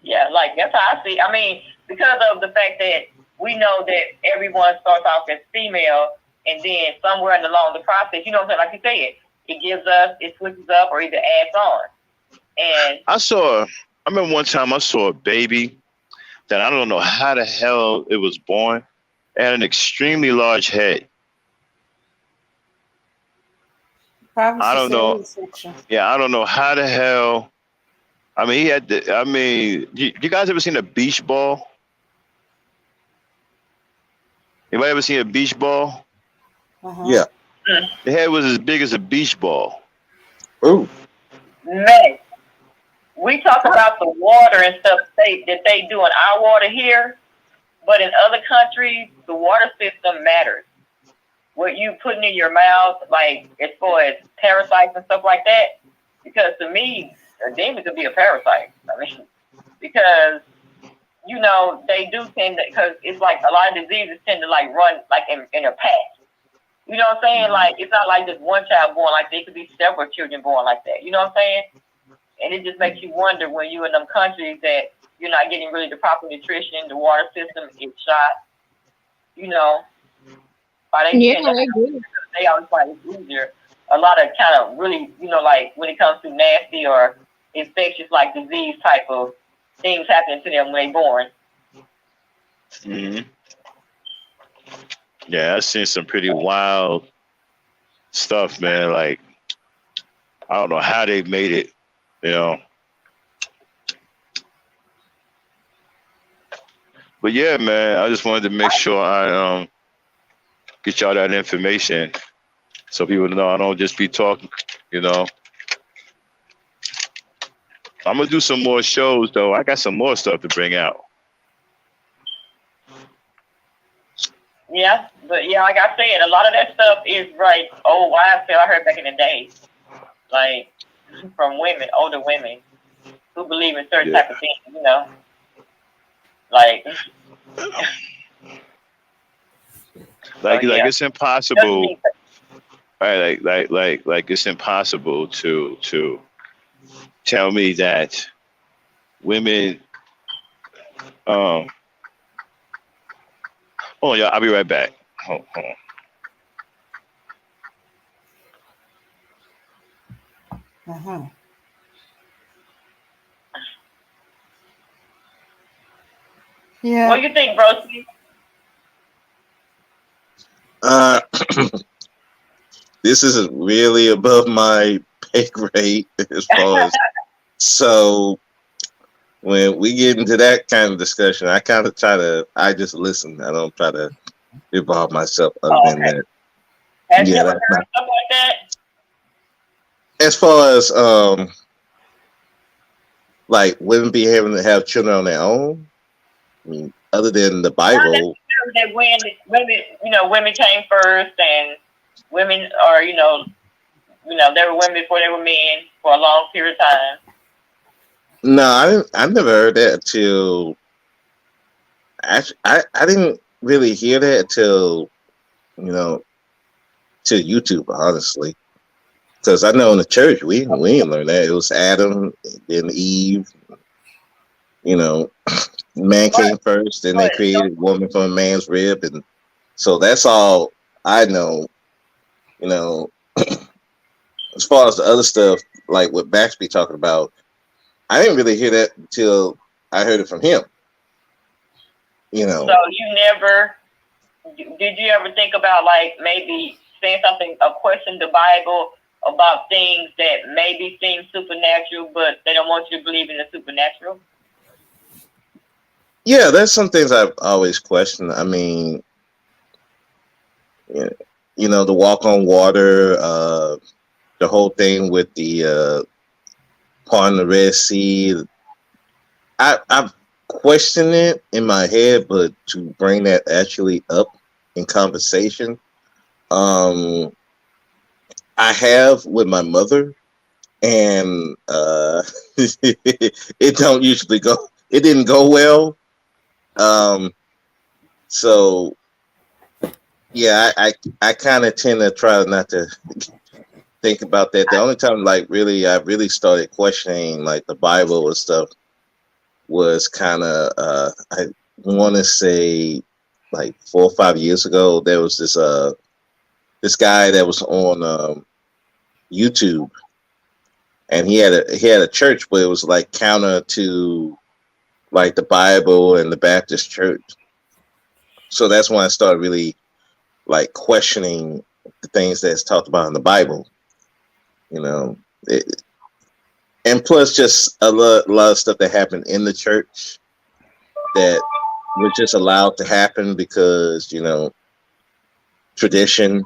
yeah, like that's how I see. I mean, because of the fact that we know that everyone starts off as female, and then somewhere along the process, you know what I'm saying? Like you said, it gives us, it switches up, or either adds on. And I remember one time I saw a baby that I don't know how the hell it was born. It had an extremely large head. Probably I don't know. cesarean section. Yeah, I don't know how the hell. I mean, he had. I mean, you guys ever seen a beach ball? Anybody ever seen a beach ball? Uh-huh. Yeah. The head was as big as a beach ball. Ooh. man, we talk about the water and stuff that they do in our water here, but in other countries, the water system matters. What you putting in your mouth, like as far as parasites and stuff like that, because to me, a demon could be a parasite. I mean, because you know they do tend to, because it's like a lot of diseases tend to like run like in a pack. You know what I'm saying? Like it's not like just one child born like that. It could be several children born like that. You know what I'm saying? And it just makes you wonder when you in them countries that you're not getting really the proper nutrition, the water system is shot. You know, why they Yeah, tend to I agree. they always find it's easier. A lot of kind of really, you know, like when it comes to nasty or infectious like disease type of things happening to them when they born. Hmm. Yeah, I've seen some pretty wild stuff, man. Like I don't know how they made it. You know. But yeah, man, I just wanted to make sure I get y'all that information so people know I don't just be talking. You know, I'm gonna do some more shows though. I got some more stuff to bring out. Yeah, but yeah, like I said, a lot of that stuff is right. Oh, wives' tale I heard back in the day, like from women, older women who believe in certain Yeah. type of things. You know, like so Like yeah, it's doesn't impossible. mean Right, like it's impossible to tell me that women. Um. Oh yeah, I'll be right back. Hold on. Uh-huh. Yeah. what do you think, Broski? Uh, this is really above my pay grade as far as so when we get into that kind of discussion, I kind of I just listen. I don't try to involve myself other Oh, than okay. that. Have you Yeah, ever that's not heard stuff like that? as far as like women be having to have children on their own. I mean, other than the Not Bible, necessarily that when women, you know, women came first, and women are, they were women before they were men for a long period of time. no, I never heard that until actually I didn't really hear that until you know to YouTube, honestly. Because I know in the church we didn't learn that. It was Adam, then Eve. You know, man Right, came first, then they but created woman from a man's rib, and so that's all I know. You know, as far as the other stuff, like what Max be talking about, I didn't really hear that until I heard it from him. You so know, you never did you ever think about like maybe saying something, a question the Bible about things that maybe seem supernatural, but they don't want you to believe in the supernatural? yeah, there's some things I've always questioned. I mean, you know, the walk on water, the whole thing with the part in the Red Sea. I've questioned it in my head, but to bring that actually up in conversation, um, I have with my mother, and it don't usually go. It didn't go well. Um, so Yeah, I kind of tend to try not to think about that. The only time, like, really, I really started questioning like the Bible and stuff was kind of, I want to say, like 4 or 5 years ago. There was this guy that was on YouTube, and he had a church, but it was like counter to like the Bible and the Baptist church. So that's when I started really like questioning the things that's talked about in the Bible. You know, it, and plus just a lot of stuff that happened in the church that was just allowed to happen because tradition,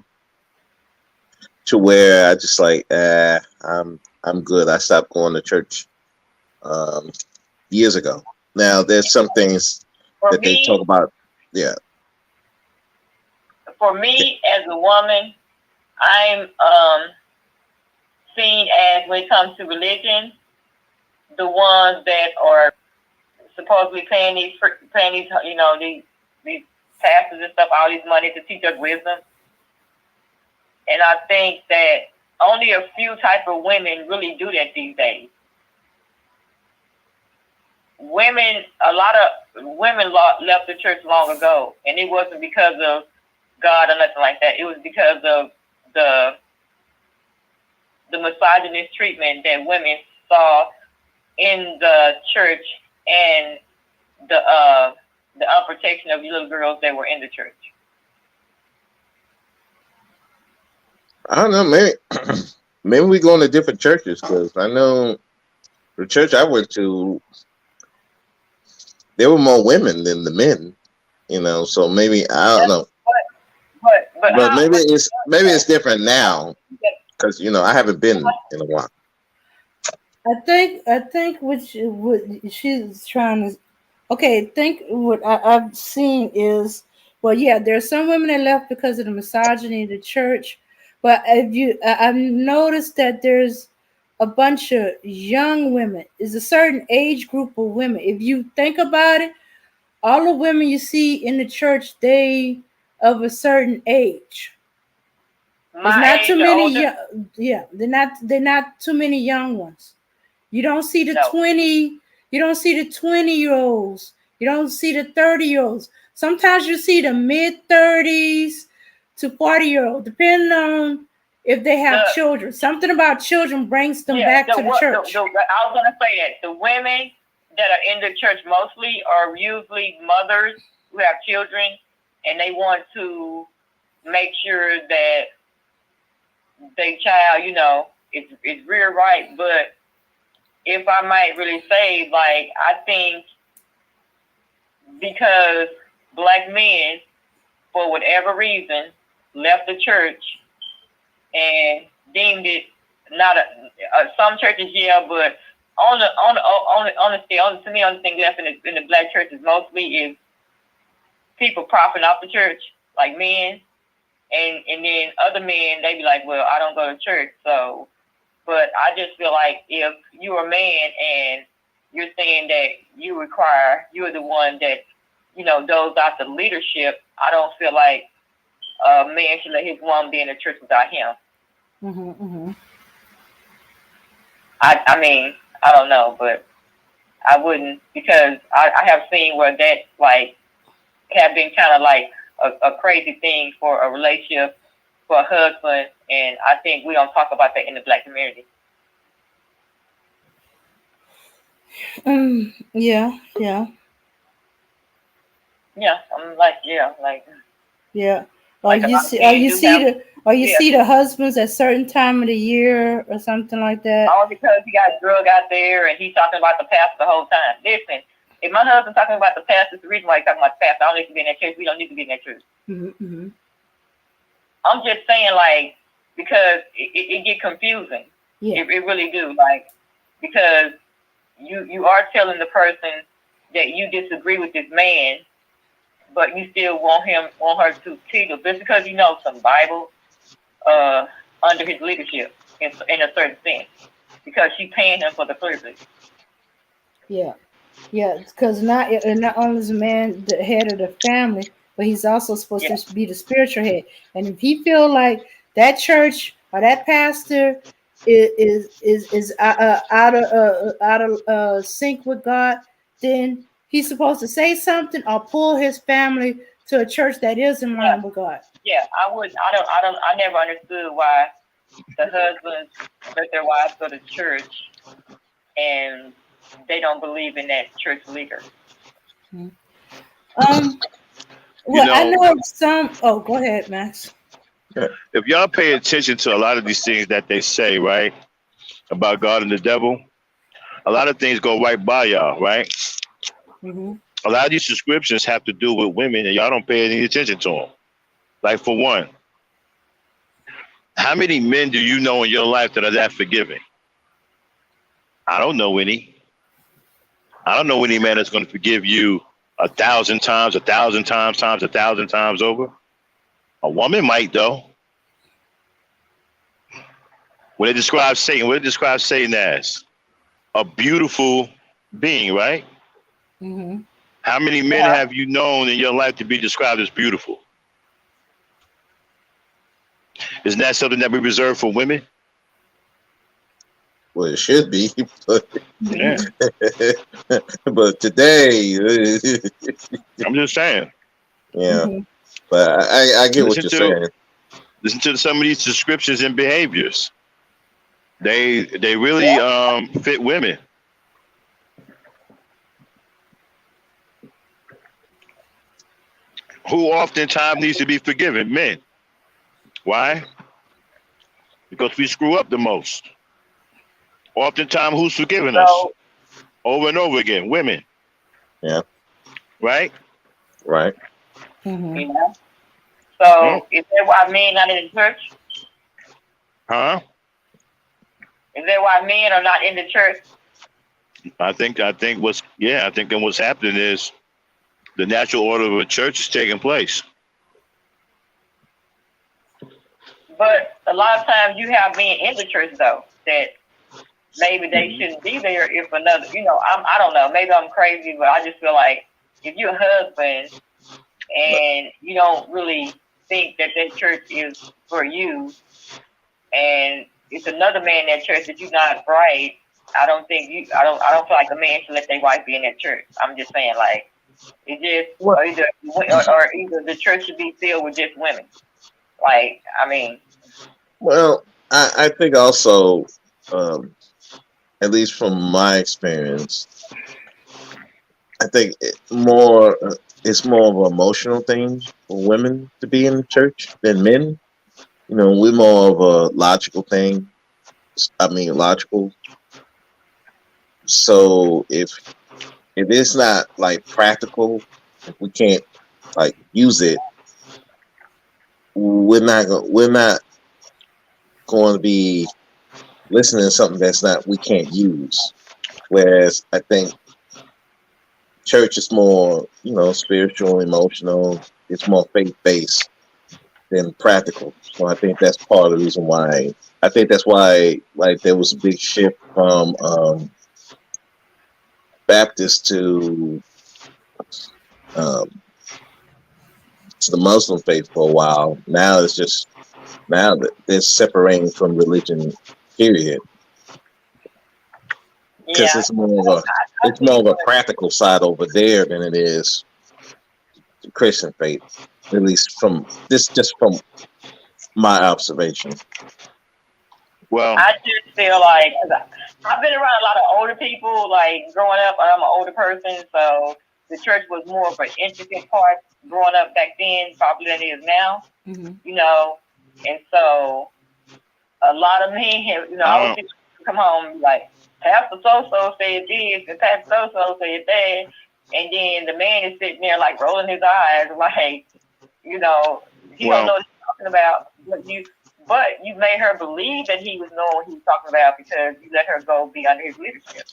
to where I just like I'm good. I stopped going to church um, years ago. Now there's some things For that they talk me, about. Yeah, as a woman, I'm seen as, when it comes to religion, the ones that are supposedly paying these these pastors and stuff all these money to teach us wisdom. And I think that only a few type of women really do that these days. A lot of women left the church long ago, and it wasn't because of God or nothing like that. It was because of the misogynist treatment that women saw in the church, and the unprotection of little girls that were in the church. I don't know. Maybe we going to different churches, because I know the church I went to, there were more women than the men. So maybe I don't know, but maybe it's different now, because I haven't been in a while. I think what she's trying to. Okay, I think what I've seen is, well, yeah, there are some women that left because of the misogyny of the church, but I've noticed that there's a bunch of young women. There's a certain age group of women. If you think about it, all the women you see in the church, they of a certain age. There's My not too age or many. older? Yeah, they're not too many young ones. You don't see the No. 20, you don't see the 20-year-olds. You don't see the 30-year-olds. Sometimes you see the mid 30s to 40-year-old, depending on if they have children. Something about children brings them back to the church. I was gonna say that the women that are in the church mostly are usually mothers who have children, and they want to make sure that their child, is rear right. But if I might really say, like, I think because black men, for whatever reason, left the church and deemed it not some churches, yeah, but to me, only thing left in the black churches mostly is people profiting off the church, like men, and then other men, they be like, well, I don't go to church, so. But I just feel like if you're a man and you're saying that you're the one that, doles out the leadership, I don't feel like a man should let his woman be in the church without him. Mm-hmm. I mean, I don't know, but I wouldn't, because I have seen where that, like, have been kind of like a crazy thing for a relationship, for a husband, and I think we don't talk about that in the black community. Yeah. Yeah, I'm like, Yeah. Or like a you lot of see, or men you do see have, the, or you yeah. see the husbands at certain time of the year or something like that. All because he got drug out there and he's talking about the pastor the whole time. Listen, if my husband's talking about the pastor, it's the reason why he's talking about the pastor. I don't need to be in that church. We don't need to be in that church. Mm-hmm. I'm just saying, like, because it get confusing. Yeah. It really do, like, because you are telling the person that you disagree with this man, but you still want her to tickle just because you know some Bible under his leadership in a certain sense, because she's paying him for the privilege. Yeah. Yeah, because not only is the man the head of the family, but he's also supposed Yeah. to be the spiritual head. And if he feel like that church or that pastor is out of sync with God, then he's supposed to say something or pull his family to a church that is in Yeah. line with God. Yeah. I never understood why the husbands let their wives go to church and they don't believe in that church leader. Well, I know some. Oh, go ahead, Max. If y'all pay attention to a lot of these things that they say, right, about God and the devil, a lot of things go right by y'all, right? Mm-hmm. A lot of these subscriptions have to do with women, and y'all don't pay any attention to them. Like, for one, how many men do you know in your life that are that forgiving? I don't know any. I don't know any man that's going to forgive you 1,000 times, 1,000 times, 1,000 times over. A woman might, though. When they describe Satan, what do they describe Satan as? A beautiful being, right? Mm-hmm. How many men have you known in your life to be described as beautiful? Isn't that something that we reserve for women? Well, it should be, but Yeah. but today, I'm just saying. yeah. Mm-hmm. But I get what Listen you're saying. to some of these descriptions and behaviors. They really fit women. Who oftentimes needs to be forgiven? Men. Why? Because we screw up the most. Oftentimes, who's forgiving us? So Over and over again, women. Yeah. Right? Right. Mm-hmm. you know. So is that why men not in the church? Huh? Is that why men are not in the church? I think that what's happening is the natural order of a church is taking place. But a lot of times you have men in the church though that maybe they shouldn't be there if another, I don't know, maybe I'm crazy, but I just feel like if you're a husband and you don't really think that church is for you, and it's another man in that church that you're not right, I don't feel like a man should let their wife be in that church. I'm just saying, like, it just or either the church should be filled with just women. Like, I mean, Well, I think also, at least from my experience, I think it's more of an emotional thing for women to be in the church than men. We're more of a logical thing. I mean, logical. So if it's not like practical, if we can't like use it, we're not going to be listening to something we can't use. Whereas I think church is more, spiritual, emotional. It's more faith based than practical. So I think that's part of the reason why. I think that's why, like, there was a big shift from Baptist um, to the Muslim faith for a while. Now that they're separating from religion. Period. Because yeah, it's more of a practical side over there than it is the Christian faith. At least just from my observation. Well, I just feel like, cause I've been around a lot of older people, like growing up. I'm an older person, so the church was more of an intricate part growing up back then, probably than it is now. Mm-hmm. And so a lot of men have, I would come home like, Pastor so-so said this, and Pastor so-so said that, and then the man is sitting there like rolling his eyes, like, he don't know what he's talking about, but you made her believe that he was knowing what he was talking about because you let her go be under his leadership.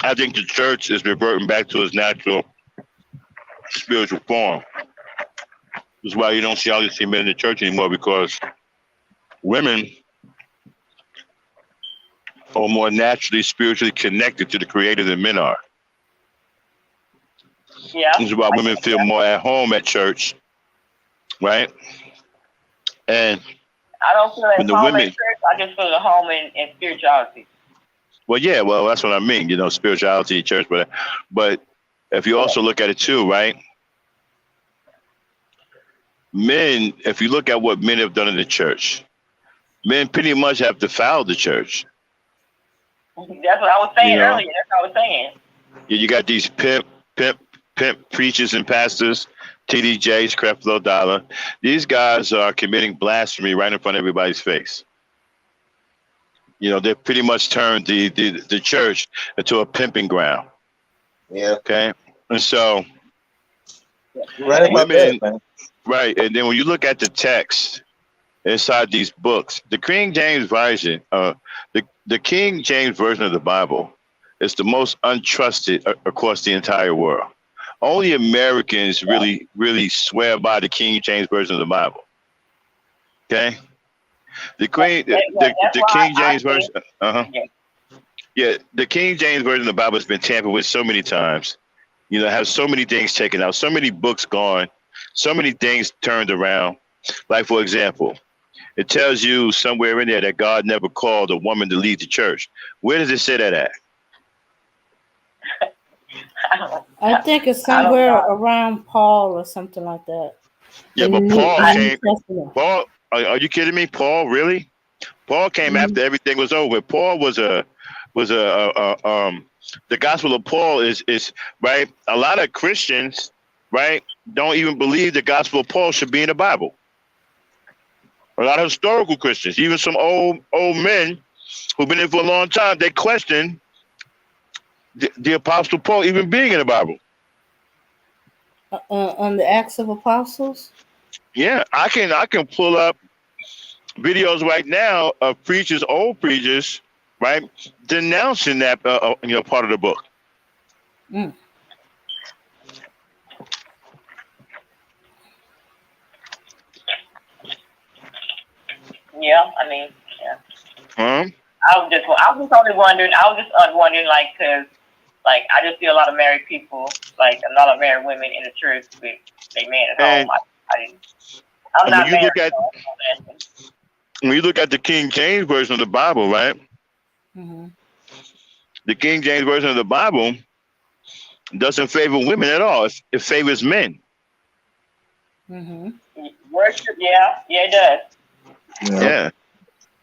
I think the church is reverting back to its natural spiritual form. This is why you don't see all these men in the church anymore, because women are more naturally spiritually connected to the Creator than men are. Yeah. This is why women feel more at home at church, right? And I don't feel when at the home at women, church. I just feel at home in spirituality. well, yeah, well, that's what I mean. You know, spirituality in church, but if you also look at it too, right? Men, if you look at what men have done in the church, men pretty much have defiled the church. That's what I was saying earlier. That's what I was saying. You got these pimp preachers and pastors, TDJs, Creflo Dollar. These guys are committing blasphemy right in front of everybody's face. You know, they pretty much turned the church into a pimping ground. Yeah. Okay. And so Right about women, that, man. right. And then when you look at the text inside these books, the King James Version, the King James Version of the Bible is the most untrusted across the entire world. Only Americans really swear by the King James Version of the Bible. Okay. The King James Version, yeah, the King James Version of the Bible has been tampered with so many times. You know, has so many things taken out, so many books gone, so many things turned around. Like, for example, it tells you somewhere in there that God never called a woman to lead the church. Where does it say that at? I think it's somewhere around Paul or something like that. Yeah, but Paul, are you kidding me? Paul, really? Paul came after everything was over. Paul was the gospel of Paul is right. A lot of Christians, right, don't even believe the gospel of Paul should be in the Bible. A lot of historical Christians, even some old men who've been in for a long time, they question the Apostle Paul even being in the Bible. On the Acts of Apostles. Yeah, I can pull up videos right now of preachers, old preachers, right, denouncing that part of the book. Mm. Yeah, I mean, yeah. Huh? I was just only wondering. I was just wondering, like, cause, like, I just see a lot of married people, like a lot of married women in the church with their man at home. I'm not married. When you look at the King James Version of the Bible, right? Mm-hmm. The King James Version of the Bible doesn't favor women at all. It favors men. Mm-hmm. Worship, yeah, it does. Yeah.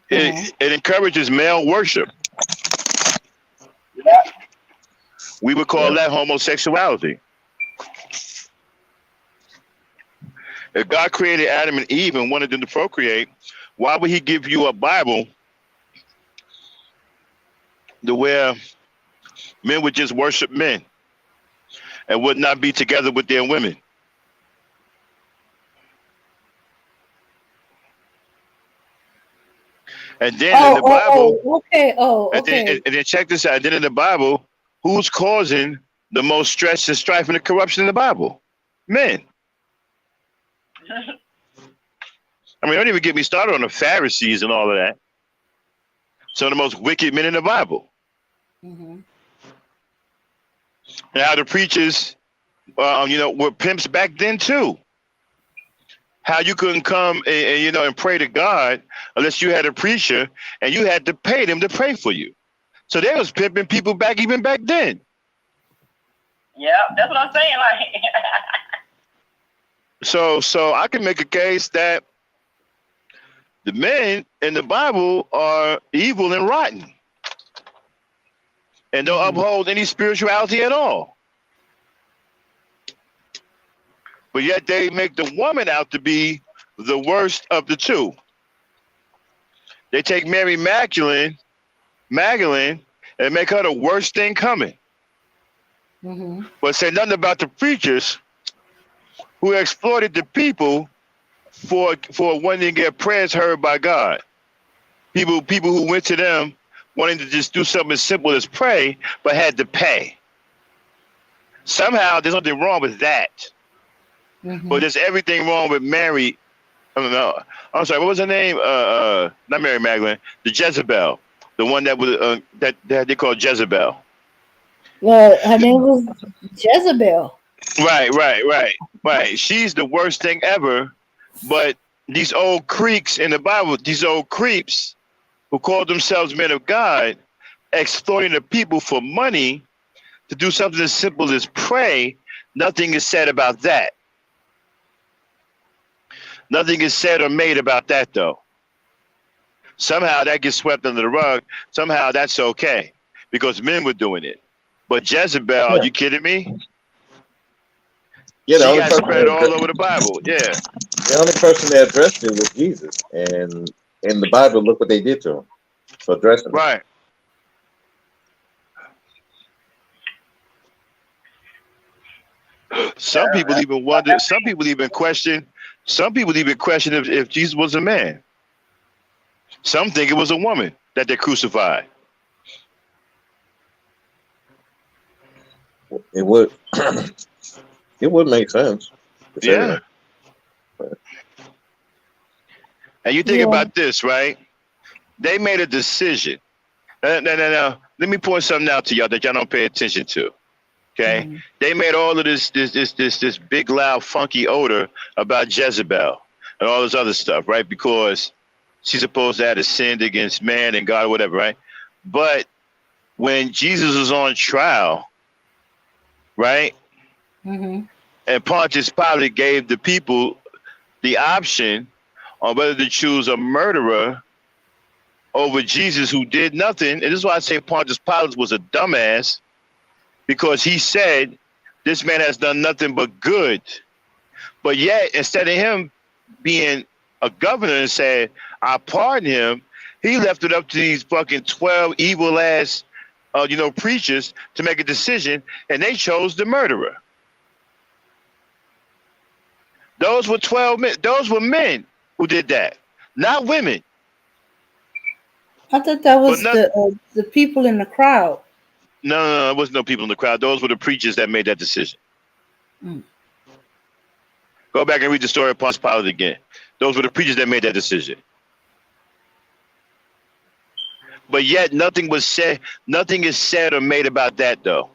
It encourages male worship. Yeah. We would call that homosexuality. If God created Adam and Eve and wanted them to procreate, why would he give you a Bible to where men would just worship men and would not be together with their women? And then in the Bible, okay. And then check this out. And then in the Bible, who's causing the most stress and strife and the corruption in the Bible? Men. I mean, don't even get me started on the Pharisees and all of that. Some of the most wicked men in the Bible. Mm-hmm. And how the preachers, were pimps back then too. How you couldn't come and pray to God unless you had a preacher and you had to pay them to pray for you. So they was pimping people even back then. Yeah, that's what I'm saying. Like, so I can make a case that the men in the Bible are evil and rotten and don't uphold any spirituality at all. But yet they make the woman out to be the worst of the two. They take Mary Magdalene, and make her the worst thing coming. Mm-hmm. But say nothing about the preachers who exploited the people for wanting to get prayers heard by God. People who went to them wanting to just do something as simple as pray, but had to pay. Somehow there's nothing wrong with that. Mm-hmm. But there's everything wrong with Mary. I don't know. I'm sorry. What was her name? Not Mary Magdalene. The Jezebel. The one that was that they called Jezebel. Her name was Jezebel. Right. She's the worst thing ever. But these old creeks in the Bible, these old creeps who call themselves men of God, exploiting the people for money to do something as simple as pray, nothing is said about that. Nothing is said or made about that, though. Somehow that gets swept under the rug. Somehow that's okay because men were doing it. But Jezebel, Yeah. are you kidding me? Yeah, the She only got person spread that all over the Bible. Yeah. the only person that addressed it was Jesus, and in the Bible, look what they did to him for addressing it. Right. Some people even wonder. Some people even question. Some people even question if Jesus was a man. Some think it was a woman that they crucified. It would it would make sense to say Yeah. that. But And you think Yeah. about this, right? They made a decision. No. Let me point something out to y'all that y'all don't pay attention to. Okay, they made all of this big, loud, funky odor about Jezebel and all this other stuff, right? Because she's supposed to have sinned against man and God, or whatever, right? But when Jesus was on trial, right, Mm-hmm. and Pontius Pilate gave the people the option on whether to choose a murderer over Jesus who did nothing, and this is why I say Pontius Pilate was a dumbass, because he said this man has done nothing but good. But yet, instead of him being a governor and saying, I pardon him, he left it up to these fucking 12 evil ass, preachers to make a decision, and they chose the murderer. Those were 12 men. Those were men who did that, not women. I thought that But was the people in the crowd. no, there was no people in the crowd. Those were the preachers that made that decision. Mm. Go back and read the story of Pontius Pilate again. Those were the preachers that made that decision. But yet nothing was said, nothing is said or made about that, though.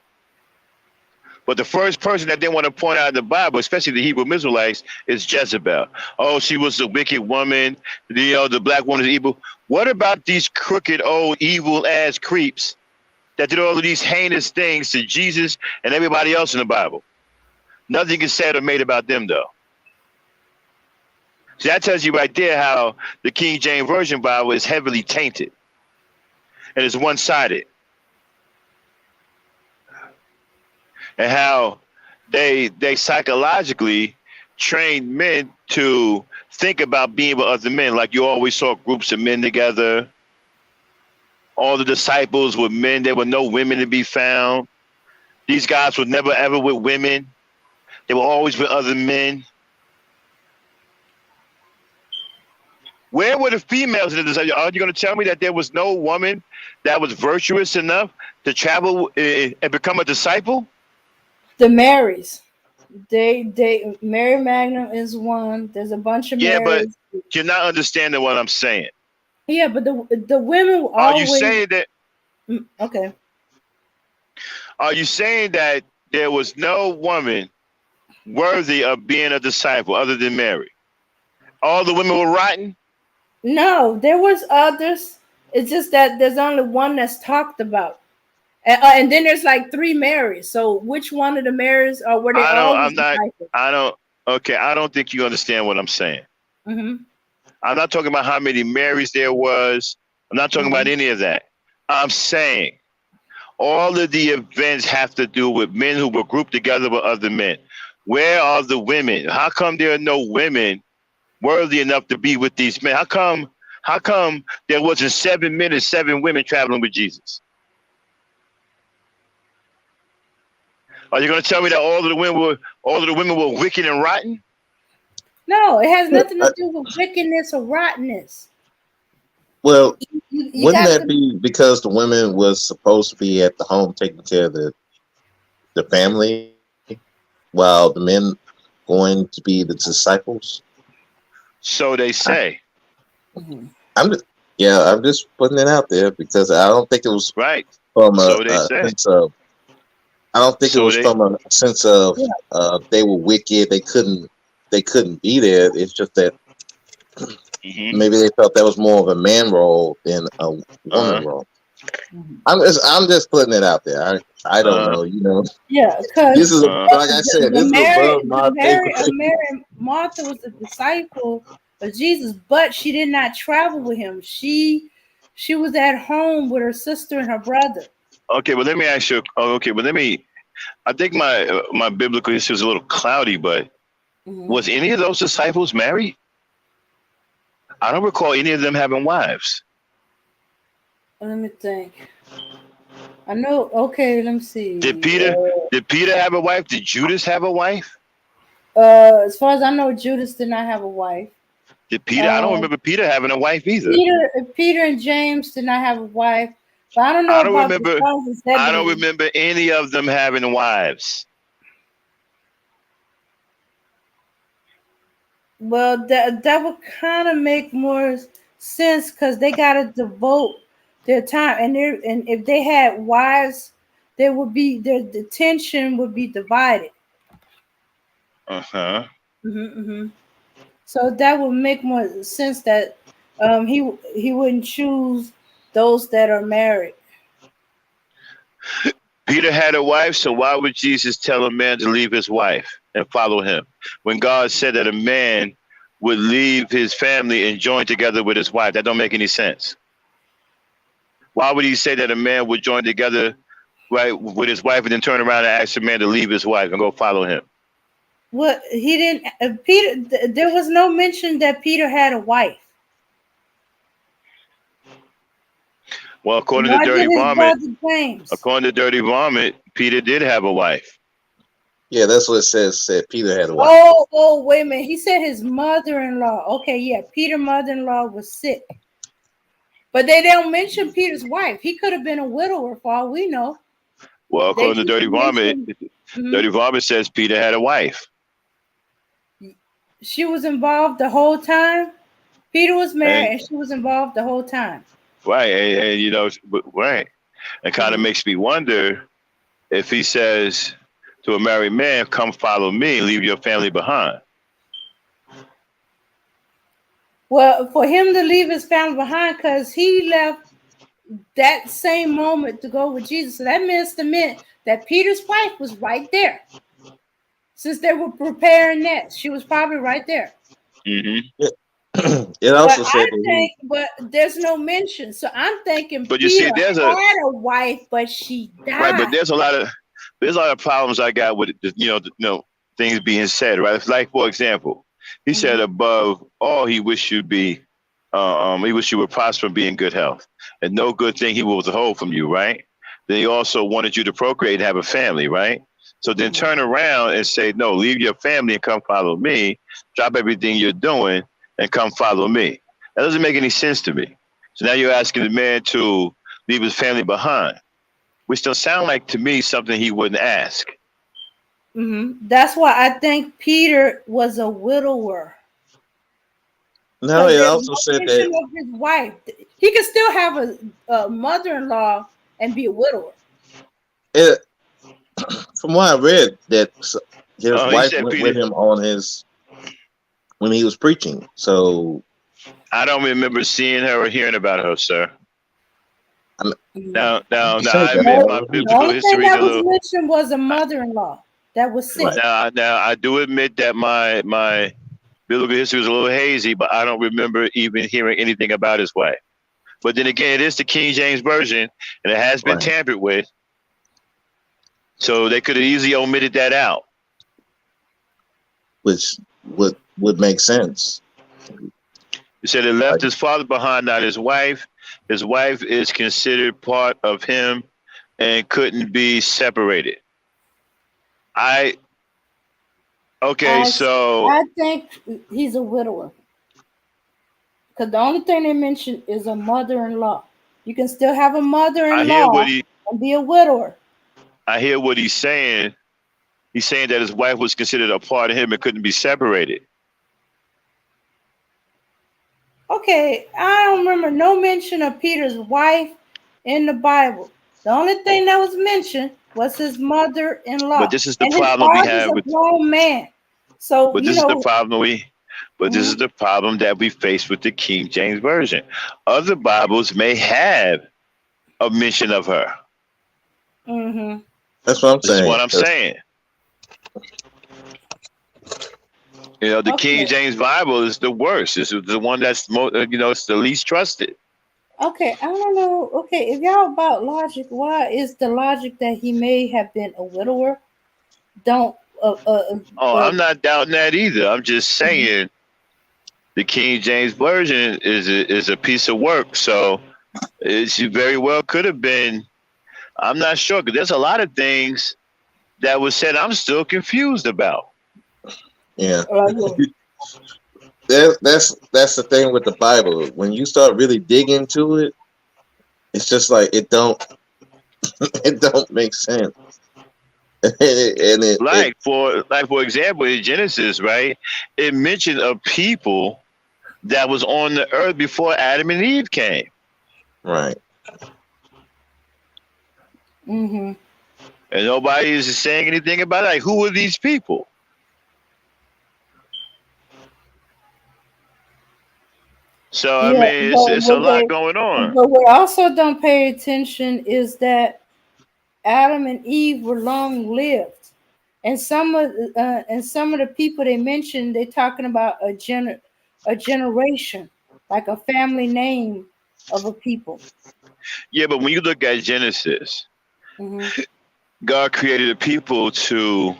But the first person that they want to point out in the Bible, especially the Hebrew Israelites, is Jezebel. Oh, she was a wicked woman. The black woman is evil. What about these crooked, old, evil-ass creeps that did all of these heinous things to Jesus and everybody else in the Bible? Nothing is said or made about them, though. See, that tells you right there how the King James Version Bible is heavily tainted and it's one-sided. And how they psychologically train men to think about being with other men. Like you always saw groups of men together. All the disciples were men. There were no women to be found. These guys were never ever with women. They were always with other men. Where were the females in this? Are you going to tell me that there was no woman that was virtuous enough to travel and become a disciple? The Marys. They Mary Magdalene is one. There's a bunch of Yeah, but Marys. you're not understanding what I'm saying. Yeah, but the women were Are you always saying that? okay. Are you saying that there was no woman worthy of being a disciple other than Mary? All the women were rotten? No, there was others. It's just that there's only one that's talked about. And then there's like 3 Marys. So which one of the Marys were they always disciples? I don't think you understand what I'm saying. Mm-hmm. I'm not talking about how many Marys there was. I'm not talking about any of that. I'm saying all of the events have to do with men who were grouped together with other men. Where are the women? How come there are no women worthy enough to be with these men? How come there wasn't 7 men and 7 women traveling with Jesus? Are you going to tell me that all of the women were wicked and rotten? No, it has nothing to do with wickedness or rottenness. Well, You wouldn't got that to, be because the women was supposed to be at the home taking care of the family, while the men going to be the disciples? So they say. I'm just putting it out there because I don't think it was Right. from So they a say. sense of I don't think it So was they from a sense of Yeah. they were wicked. They couldn't be there. It's just that hmm maybe they felt that was more of a man role than a woman uh role. Mhm. I'm just putting it out there. I don't uh know. You know, Yeah, because this is uh like I said. This is above my pay grade. Mary Martha was a disciple of Jesus, but she did not travel with him. She was at home with her sister and her brother. okay, well let me ask you. Oh, okay, well let me. I think my biblical history is a little cloudy, but Mhm. was any of those disciples married? I don't recall any of them having wives. Let me think. I know. Okay, let me Did see. Peter did Peter have a wife? Did Judas have a wife? As far as I know, Judas did not have a wife. Did Peter? I don't Um, remember Peter having a wife either. Peter and James did not have a wife, but I don't know I don't about the remember. sons of I don't Zebedee. remember any of them having wives. Well, that would kind of make more sense because they gotta devote their time, and if they had wives, there would be their attention would be divided. Uh huh. Hmm. So that would make more sense that he wouldn't choose those that are married. Peter had a wife, so why would Jesus tell a man to leave his wife and follow him? When God said that a man would leave his family and join together with his wife, that don't make any sense. Why would he say that a man would join together right with his wife and then turn around and ask a man to leave his wife and go follow him? What he didn't Peter? There was no mention that Peter had a wife, Well, nor did his brother James. According to Dirty Vomit, Peter did have a wife. Yeah, that's what it says. Said Peter had a wife. Oh, wait a minute. He said his mother-in-law. Okay, yeah, Peter's mother-in-law was sick. But they don't mention Peter's wife. He could have been a widower for all we know. Well, They according to just Dirty Vomit, mentioned Dirty Vomit says Peter had a wife. she was involved the whole time. Peter was married And and she was involved the whole time. right, and you know, right. It kind of Mhm. makes me wonder if he says to a married man, come follow me, leave your family behind. Well, for him to leave his family behind because he left that same moment to go with Jesus. So that meant that Peter's wife was right there. Since they were preparing that, she was probably right there. hmm It But also I said that he. think, but there's no mention. So I'm thinking But you Peter see, had a wife, but she right, but died. there's a lot of problems I got with things being said. Right, it's like for example, he said Mhm. above all, he wished you be, he wished you would prosper and be in good health, and no good thing he will withhold from you. Right. Then he also wanted you to procreate and have a family. Right. So then Mhm. turn around and say, no, leave your family and come follow me. Drop everything you're doing and come follow me. That doesn't make any sense to me. So now you're asking the man to leave his family behind, which don't sound like to me something he wouldn't ask. That's why I think Peter was a widower. No, Because it there's also no said that mention of his wife. He could still have a mother-in-law and be a widower. it. From what I read, that his He wife said went with Peter. him on his when he was preaching. So I don't remember seeing her or hearing about her, sir. I'm, Mhm. I'm Now, saying I that, admit No, my the biblical only thing history is that a was little. mentioned was a mother-in-law that was right? sick. Now, I do admit that my biblical history is a little hazy, but I don't remember even hearing anything about his wife. But then again, it is the King James version, and it has been Right, tampered with, so they could have easily omitted that out. which would make sense. He said he left Like, his father behind, not his wife. His wife is considered part of him and couldn't be separated. I okay, I so I think he's a widower because the only thing they mentioned is a mother-in-law. You can still have a I hear what mother-in-law he and be a widower. I hear what he's saying. He's saying that his wife was considered a part of him and couldn't be separated. Okay, I don't remember no mention of Peter's wife in the Bible. The only thing that was mentioned was his But mother-in-law, this is the and his problem we father's have a with. grown man. So But you this is the know. problem we. But this is Mhm, the problem that we face with the King James version. Other Bibles may have a mention of her. mhm. That's what I'm This is saying. what I'm saying. You know, the King Okay. James Bible is the worst. This is the one that's it's the least trusted. Okay, I don't know. Okay, if y'all about logic, why is the logic that he may have been a widower? Don't Oh, I'm not doubting that either. I'm just mhm, saying the King James version is a piece of work. So she very well could have been. I'm not sure because there's a lot of things that was said. I'm still confused about. Yeah. yeah. That's the thing with the Bible. When you start really digging into it, it's just like it don't it don't make sense. And it Like for example, in Genesis, right? It mentioned a people that was on the earth before Adam and Eve came, right. Mhm. and nobody is saying anything about it. Like, who are these people? So I Yeah, mean, it's a lot going on. but what also don't pay attention is that Adam and Eve were long lived, and some of the people they mentioned, they're talking about a generation, like a family name of a people. Yeah, but when you look at Genesis, Hmm. God created a people to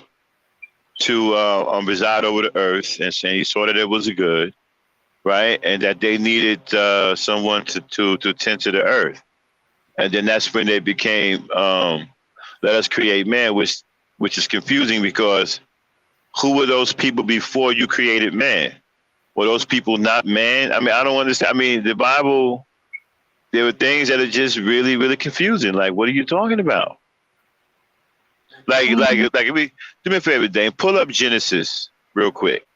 reside over the earth, and saying He saw that it was good, right, and that they needed someone to tend to the earth, and then that's when they became let us create man, which is confusing because who were those people before you created man? Were those people not man? I mean, I don't understand. I mean, the Bible, there were things that are just really, really confusing. Like, what are you talking about? Like, like, Hmm. like, do me a favor, Dane. Pull up Genesis real quick.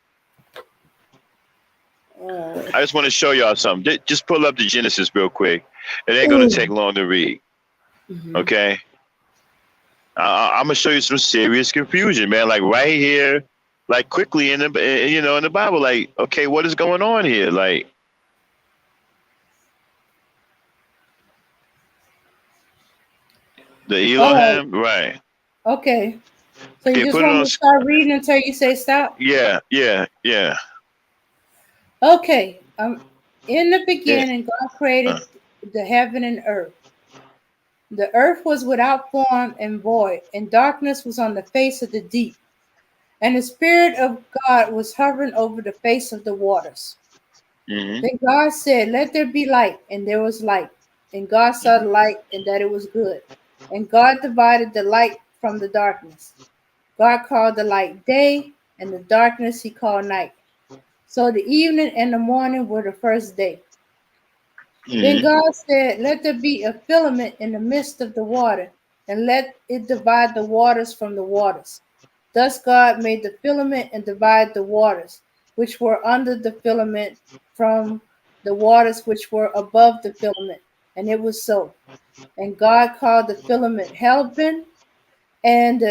I just want to show y'all something. Just pull up the Genesis real quick. It ain't gonna take long to read. Hmm. Okay. I'm gonna show you some serious confusion, man. Like right here, like quickly in the Bible. Like, okay, what is going on here? Like the All right. Elohim, right? Okay. So you Yeah, just put it want on. me to start reading until you say stop? Yeah, yeah, yeah. Okay. In the Yeah. beginning, God Uh, created the heaven and earth. The earth was without form and void, and darkness was on the face of the deep. And the Spirit of God was hovering over the face of the waters. mm-hmm, Then God said, "Let there be light," and there was light. And God saw mm-hmm, the light, and that it was good. And God divided the light from the darkness. God called the light day, and the darkness he called night. So the evening and the morning were the first day. Then mm-hmm. God said, "Let there be a firmament in the midst of the water, and let it divide the waters from the waters." Thus God made the firmament and divided the waters which were under the firmament from the waters which were above the firmament. And it was so. And God called the firmament Helbin, and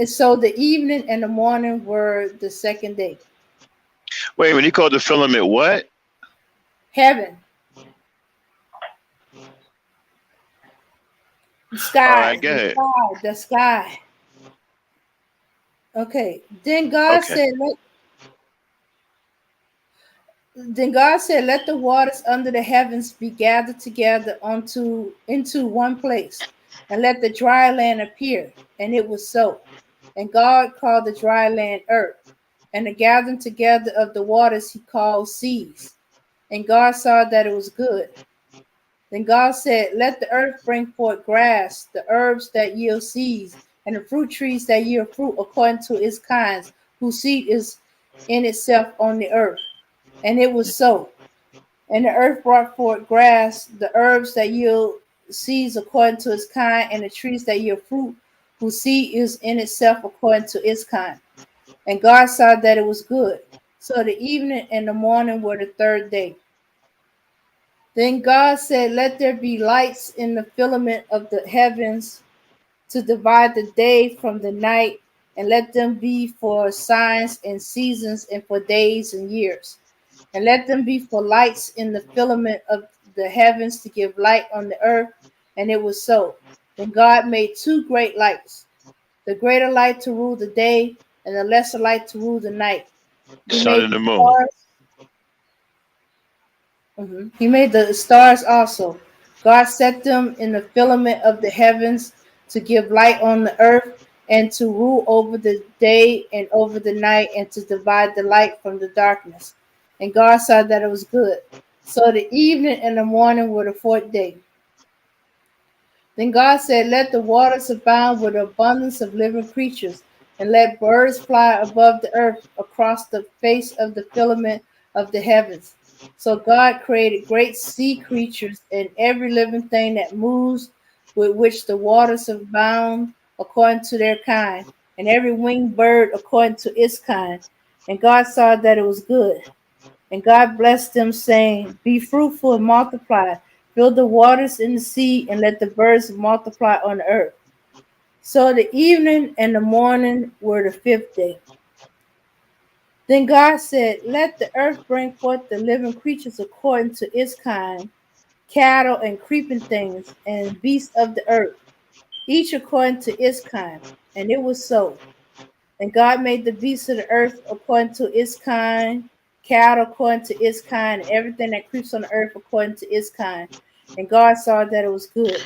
so the evening and the morning were the second day. Wait, when he called the filament, what? Heaven, All right, sky, go the ahead. sky, the sky. Okay. Okay. Then God said, "Let the waters under the heavens be gathered together into one place, and let the dry land appear." And it was so. And God called the dry land earth, and the gathering together of the waters he called seas. And God saw that it was good. Then God said, "Let the earth bring forth grass, the herbs that yield seeds, and the fruit trees that yield fruit according to its kinds, whose seed is in itself on the earth." And it was so. And the earth brought forth grass, the herbs that yield seeds according to its kind, and the trees that yield fruit, whose seed is in itself according to its kind. And God saw that it was good. So the evening and the morning were the third day. Then God said, "Let there be lights in the firmament of the heavens to divide the day from the night, and let them be for signs and seasons, and for days and years. And let them be for lights in the firmament of the heavens to give light on the earth. And it was so. Then God made two great lights, the greater light to rule the day, and the lesser light to rule the night. He Sun made and the the moon. stars. He made the stars also. God set them in the firmament of the heavens to give light on the earth, and to rule over the day and over the night, and to divide the light from the darkness. And God saw that it was good. So the evening and the morning were the fourth day. Then God said, let the waters abound with abundance of living creatures, and let birds fly above the earth across the face of the firmament of the heavens. So God created great sea creatures and every living thing that moves, with which the waters abound according to their kind, and every winged bird according to its kind. And God saw that it was good. And God blessed them, saying, be fruitful and multiply, fill the waters in the sea, and let the birds multiply on the earth. So the evening and the morning were the fifth day. Then God said, let the earth bring forth the living creatures according to its kind, cattle and creeping things, and beasts of the earth, each according to its kind. And it was so. And God made the beasts of the earth according to its kind, cattle according to its kind, and everything that creeps on the earth according to its kind. And God saw that it was good.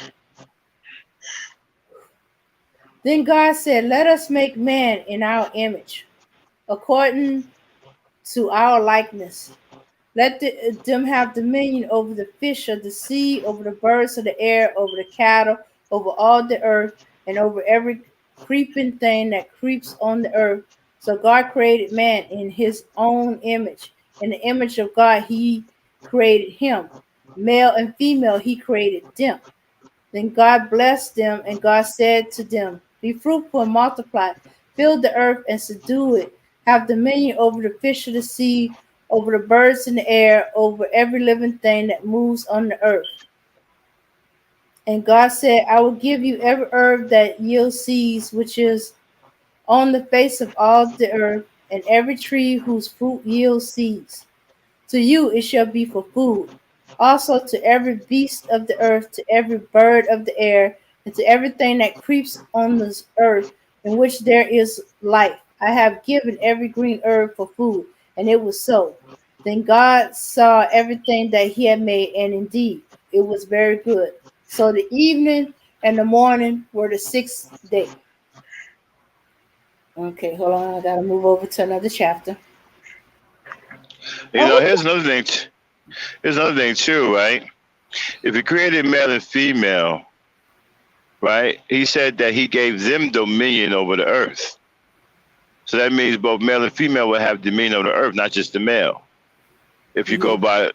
Then God said, let us make man in our image, according to our likeness. Let them have dominion over the fish of the sea, over the birds of the air, over the cattle, over all the earth, and over every creeping thing that creeps on the earth. So God created man in his own image. In the image of God, he created him. Male and female, he created them. Then God blessed them, and God said to them, be fruitful and multiply, fill the earth and subdue it, have dominion over the fish of the sea, over the birds in the air, over every living thing that moves on the earth. And God said, I will give you every herb that yields seeds, which is on the face of all the earth, and every tree whose fruit yields seeds. To you it shall be for food. Also to every beast of the earth, to every bird of the air, and to everything that creeps on this earth, in which there is life. I have given every green herb for food. And it was so. Then God saw everything that he had made, and indeed it was very good. So the evening and the morning were the sixth day. Okay, hold on. I gotta move over to another chapter. You know, here's another thing too, right? If he created male and female, right? He said that he gave them dominion over the earth. So that means both male and female will have dominion over the earth, not just the male. If you go Mm-hmm. by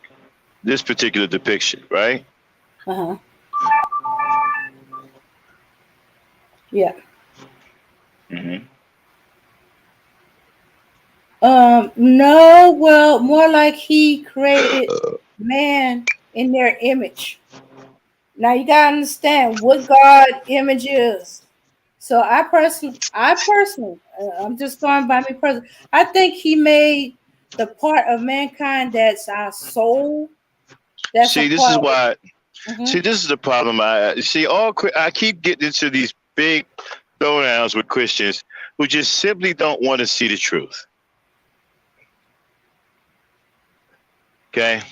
this particular depiction, right? Uh-huh. Yeah. Hmm. No, well, more like he created man in their image. Now you gotta understand what God image is. So I'm just going by me personally. I think he made the part of mankind that's our soul. That's a See, this part. is why. Mm-hmm. See, this is the problem. I see. I keep getting into these big throwdowns with Christians who just simply don't want to see the truth. Okay,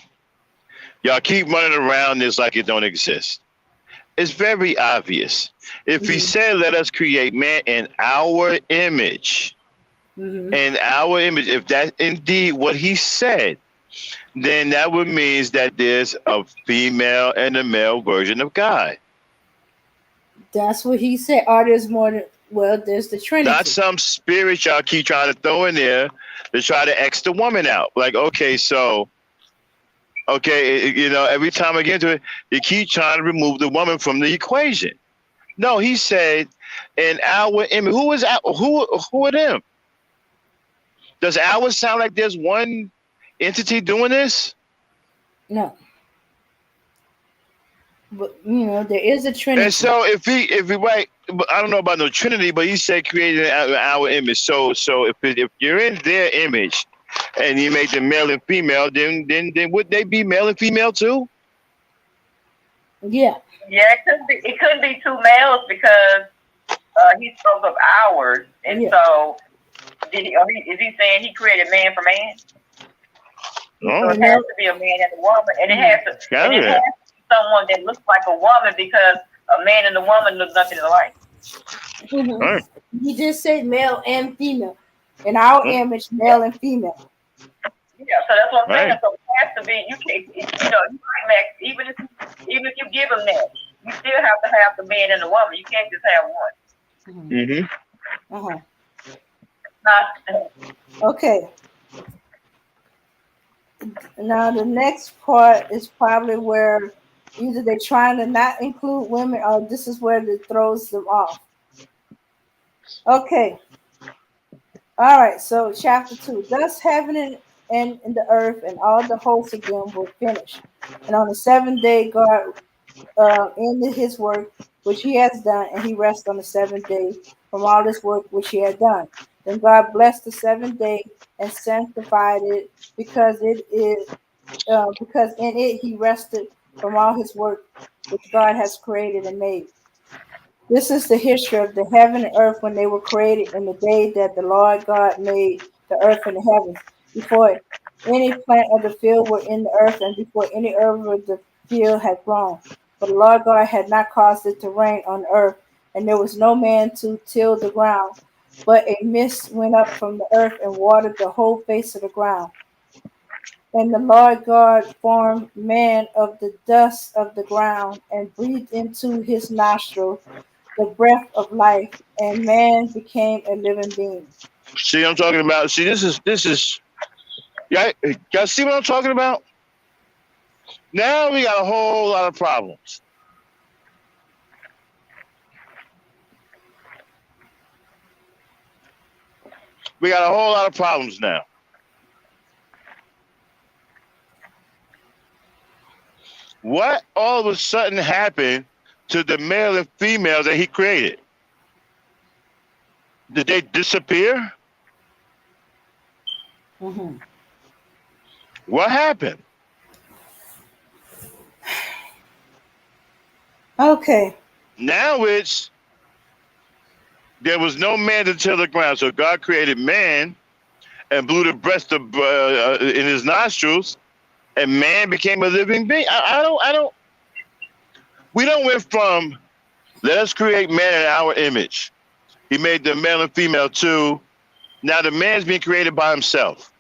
y'all keep running around this like it don't exist. It's very obvious. If he Mm-hmm. said, "Let us create man in our image," Mm-hmm. if that's indeed what he said, then that would mean that there's a female and a male version of God. That's what he said. Or there's more than, well, there's the Not Trinity. some spirit y'all keep trying to throw in there to try to X the woman out. Like, okay, so, okay, you know, every time I get to it, you keep trying to remove the woman from the equation. No, he said, in our image. Who are them? Does ours sound like there's one entity doing this? No. But you know, there is a And Trinity. so if he right, but I don't know about no Trinity, but he said created in our image. So if you're in their image, and you make them male and female, then would they be male and female too? Yeah. Yeah, it could be. It could be two males because he spoke of ours, and Yeah. so did he? Is he saying he created man for man? So Oh, it You has know. to be a man and a woman, and it has to, got and it it. has to be someone that looks like a woman because a man and a woman look nothing alike. All right. He just said male and female. In our All image, male and female. Yeah, so that's what I'm saying. right. So it has to be. You can't, you know, you might max even if you give them that, you still have to have the man and the woman. You can't just have one. Mm-hmm. Uh-huh. Not, Okay. Now the next part is probably where either they're trying to not include women or this is where it throws them off. Okay. All right. So chapter 2. Thus heaven and the earth and all the hosts of them were finished. And on the seventh day God ended his work which he has done, and he rested on the seventh day from all his work which he had done. Then God blessed the seventh day and sanctified it because in it he rested from all his work which God has created and made. This is the history of the heaven and earth when they were created in the day that the Lord God made the earth and the heavens, before any plant of the field were in the earth and before any herb of the field had grown. For the Lord God had not caused it to rain on the earth, and there was no man to till the ground. But a mist went up from the earth and watered the whole face of the ground. And the Lord God formed man of the dust of the ground and breathed into his nostril the breath of life, and man became a living being. See what I'm talking about? See, this is y'all see what I'm talking about? Now we got a whole lot of problems. We got a whole lot of problems now. What all of a sudden happened to the male and female that he created? Did they disappear? Mhm. What happened? Okay. Now it's there was no man to till the ground, so God created man and blew the breath of, in his nostrils, and man became a living being. I don't. We don't went from let us create man in our image. He made the male and female too. Now the man's being created by himself.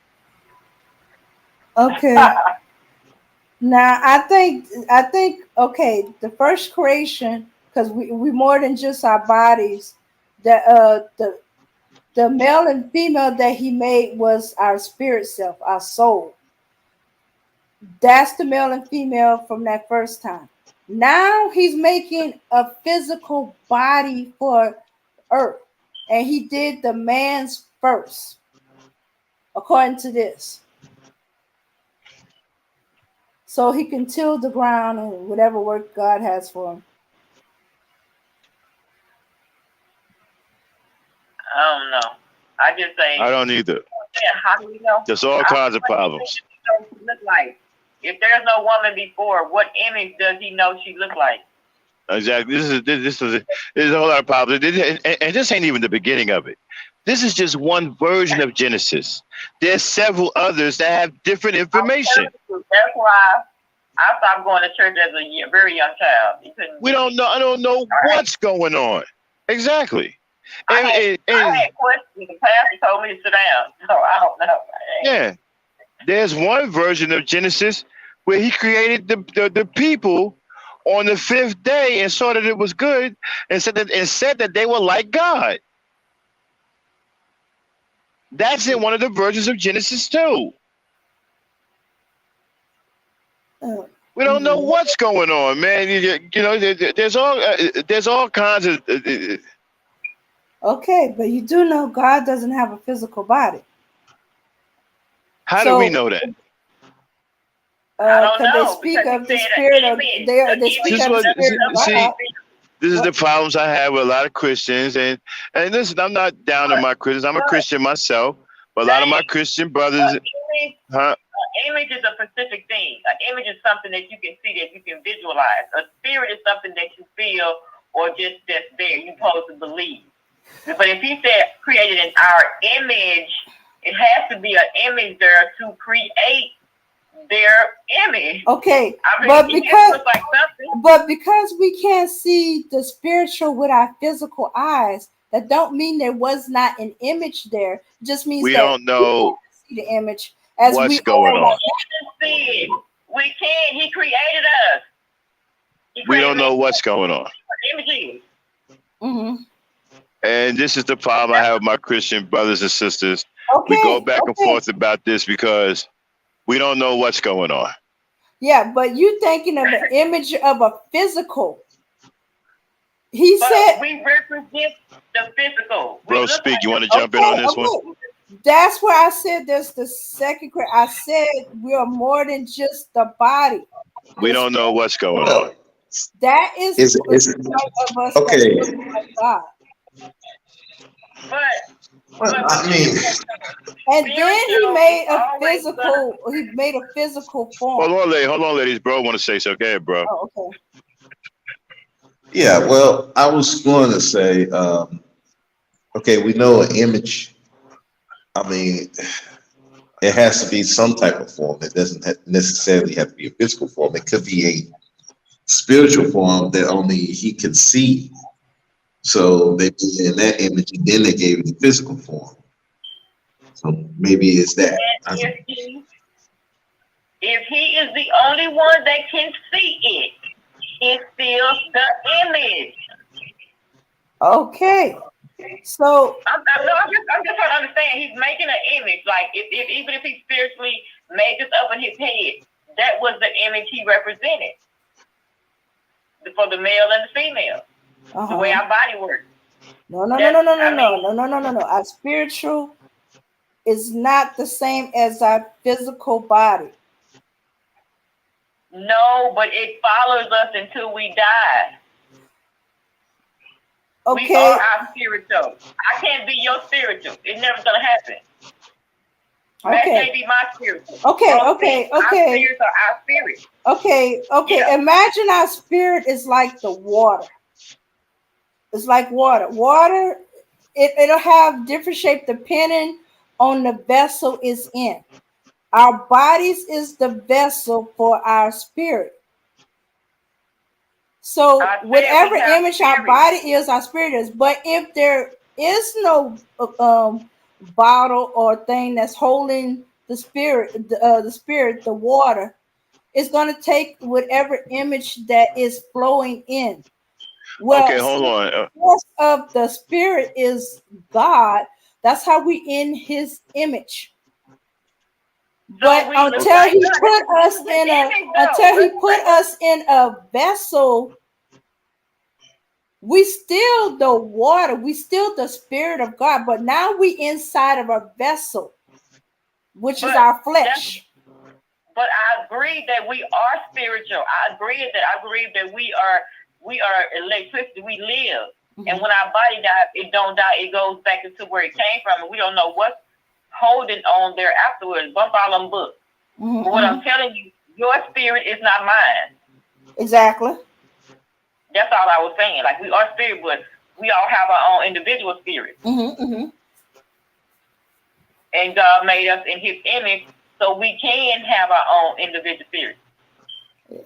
Okay. Now I think okay, the first creation, because we more than just our bodies, that the male and female that he made was our spirit self, our soul. That's the male and female from that first time. Now he's making a physical body for earth. And he did the man's first, according to this. So he can till the ground and whatever work God has for him. I don't know. I just say, I don't either. how do we know? There's all kinds of problems. What does she look like? If there's no woman before, what image does he know she look like? Exactly. This is a whole lot of problems, and this ain't even the beginning of it. This is just one version of Genesis. There's several others that have different information. That's why I stopped going to church as a very young child. We don't know. I don't know what's going on. Exactly. I had questions. The pastor told me to sit down, so I don't know. Yeah. There's one version of Genesis where he created the people on the fifth day and saw that it was good and said that they were like God. That's in one of the versions of Genesis too. We don't know what's going on, man. You know, there's all kinds of. Okay, but you do know God doesn't have a physical body. How do we So know that? I don't Because they know speak because he of the said spirit an of image. they speak This is of the what spirit of God. this is the What? problems I have with a lot of Christians, and listen, I'm not down on my Christians. I'm a Christian myself, but a lot of my Christian brothers, huh? Image is a specific thing. An image is something that you can see, that you can visualize. A spirit is something that you feel or just there. You're supposed to believe. But if he said created in our image, it has to be an image there to create their image. Okay, I mean, but it just because looks like something. but because we can't see the spiritual with our physical eyes, that don't mean there was not an image there. It just means We that don't know we can't see the image as what's we going are. on. See it. We can. He created us. We don't know what's going on. Images. Mm-hmm. And this is the problem I have with my Christian brothers and sisters. Okay. We go back and forth about this because we don't know what's going on. Yeah, but you thinking of an image of a physical. He But said we represent the physical. Bro, speak. You want to jump in on this one? That's where I said there's the second grade. I said we are more than just the body. We don't know what's going on. Well, That is it's of us okay. that look like God. But Well, I mean, And then he made a always physical. He made a physical Hold form. on, ladies. Bro, want to say something? Go ahead, bro. Oh, okay. yeah. Well, I was going to say, okay, we know an image. I mean, it has to be some type of form. It doesn't necessarily have to be a physical form. It could be a spiritual form that only he can see. So they put in that image, and then they gave it the physical form. So maybe it's that. If he is the only one that can see it, it's still the image. Okay. So I'm just trying to understand. He's making an image. Like if even if he spiritually made this up in his head, that was the image he represented for the male and the female. The way our body works. No. Our spiritual is not the same as our physical body. No, but it follows us until we die. Okay. We are our spiritual. I can't be your spiritual. It's never gonna happen. That can't be my spiritual. Okay. Our spirits are our spirit. Okay. Yeah. Imagine our spirit is like the water. It's like water. Water, it'll have different shape depending on the vessel it's in. Our bodies is the vessel for our spirit. So whatever image our body is, our spirit is. But if there is no bottle or thing that's holding the spirit, the water, it's going to take whatever image that is flowing in. Well, okay, hold on. The source of the spirit is God. That's how we in His image. But until He put us in a vessel, we still the water. We still the spirit of God. But now we inside of a vessel, which is our flesh. But I agree that we are spiritual. I agree that we are electricity. We live. Mm-hmm. And when our body dies, it don't die. It goes back into where it came from. And we don't know what's holding on there afterwards. Bump all them books. Mm-hmm. But what I'm telling you, your spirit is not mine. Exactly. That's all I was saying. Like, we are spirit, but we all have our own individual spirit. Mm-hmm, mm-hmm. And God made us in His image, so we can have our own individual spirit.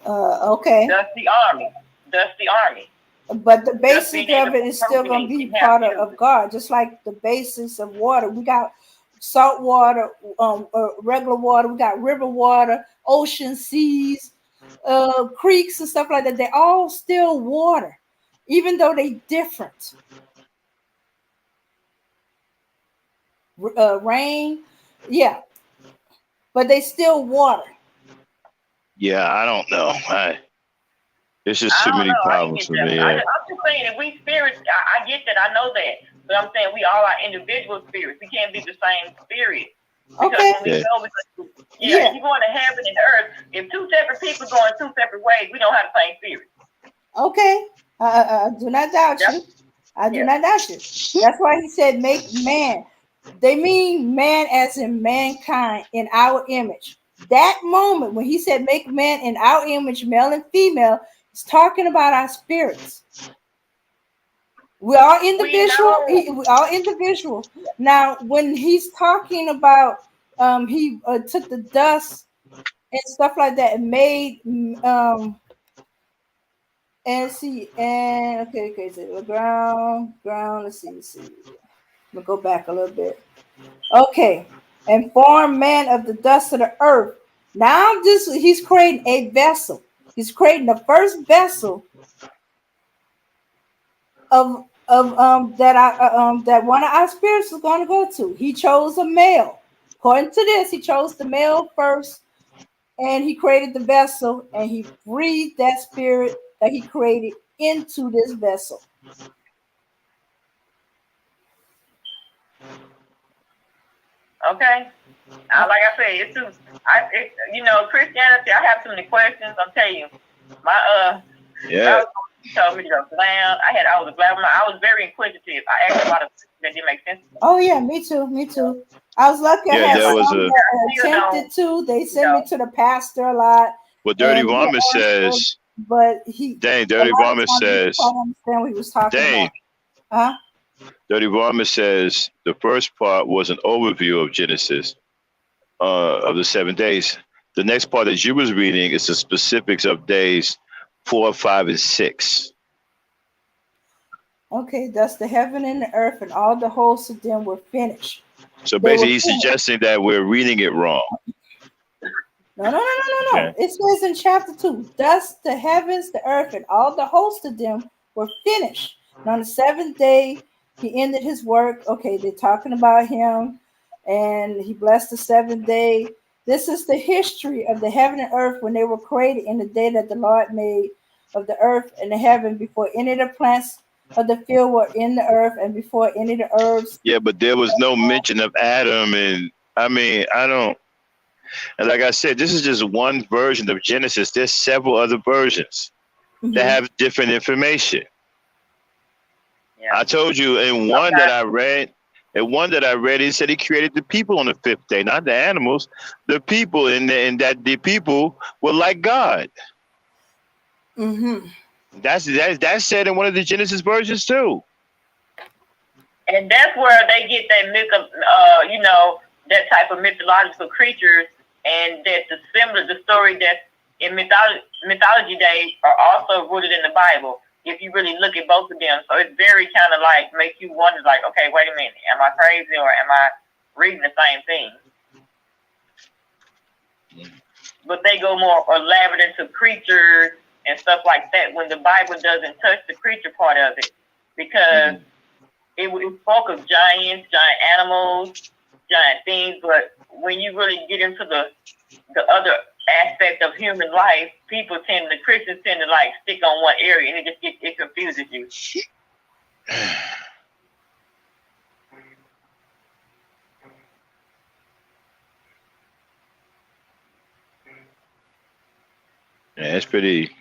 Okay. That's the army. But the basic of it is still going to be part of God, just like the basis of water. We got salt water, regular water. We got river water, ocean, seas, creeks and stuff like that. They're all still water, even though they're different. Rain, yeah, but they still water. Yeah, I don't know. It's just too many problems for me. I'm just saying, if we spirits, I get that, I know that, but I'm saying we all are individual spirits. We can't be the same spirit. Because Okay. when we Yeah. go, if you go into heaven and earth, if two separate people go in two separate ways, we don't have the same spirit. Okay. I do not doubt Yep. you. I do Yeah. not doubt you. That's why he said make man. They mean man as in mankind in our image. That moment when he said make man in our image, male and female, he's talking about our spirits. We are individual. know. We are individual. Now, when he's talking about he took the dust and stuff like that and made and see and okay, so the ground. Let's see. We'll go back a little bit. Okay, and form man of the dust of the earth. Now this he's creating a vessel. He's creating the first vessel of that one of our spirits is going to go to. He chose a male. According to this, he chose the male first, and he created the vessel, and he breathed that spirit that he created into this vessel. Okay. Like I said, it's too. Christianity. I have too many questions. I'm telling you, my Yeah. told me to go glam. I was glad. I was very inquisitive. I asked a lot of questions that didn't make sense. Oh yeah, me too. I was lucky. I Yeah, had there some was a. that attempted to. They sent me to the pastor a lot. Well, Dirty and he Vomit answered, says. but he Dang, a Dirty lot of Vomit times he didn't says. quite understand what he was talking Dang. about. Dirty Vomit says the first part was an overview of Genesis, of the 7 days. The next part that you was reading is the specifics of days 4, 5, and 6. Okay, thus the heaven and the earth and all the hosts of them were finished. So They were basically, he's finished. suggesting that we're reading it wrong. No. Okay. It says in chapter 2, thus the heavens, the earth, and all the hosts of them were finished. And on the seventh day, he ended his work. Okay, they're talking about him, and he blessed the seventh day. This is the history of the heaven and earth when they were created in the day that the Lord made of the earth and the heaven, before any of the plants of the field were in the earth, and before any of the herbs. Yeah, but there was no mention of Adam, and I mean, I don't. And like I said, this is just one version of Genesis. There's several other versions that have different information. Yeah. I told you in one that I read, it said he created the people on the fifth day, not the animals, the people, and that the people were like God. That's said in one of the Genesis versions too. And that's where they get that myth of, that type of mythological creatures, and that the story that's in mythology days are also rooted in the Bible. If you really look at both of them, so it's very kind of like make you wonder, like, okay, wait a minute, am I crazy or am I reading the same thing? But they go more elaborate into creatures and stuff like that when the Bible doesn't touch the creature part of it, because it spoke of giants, giant animals, giant things, but when you really get into the other aspect of human life, Christians tend to like stick on one area, and it confuses you. Yeah, it's pretty.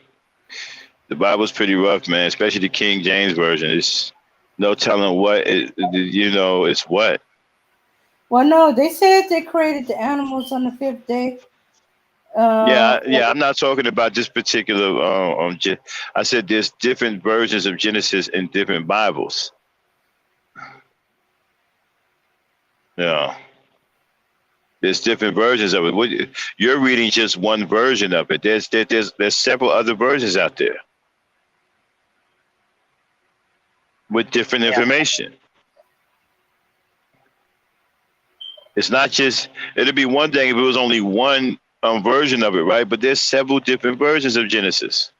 The Bible's pretty rough, man. Especially the King James version. It's no telling what it's what. Well, no, they said they created the animals on the fifth day. I'm not talking about this particular. I said there's different versions of Genesis in different Bibles. Yeah, there's different versions of it. You're reading just one version of it. There's several other versions out there with different information. It's not just. It'd be one thing if it was only one version of it, right? But there's several different versions of Genesis.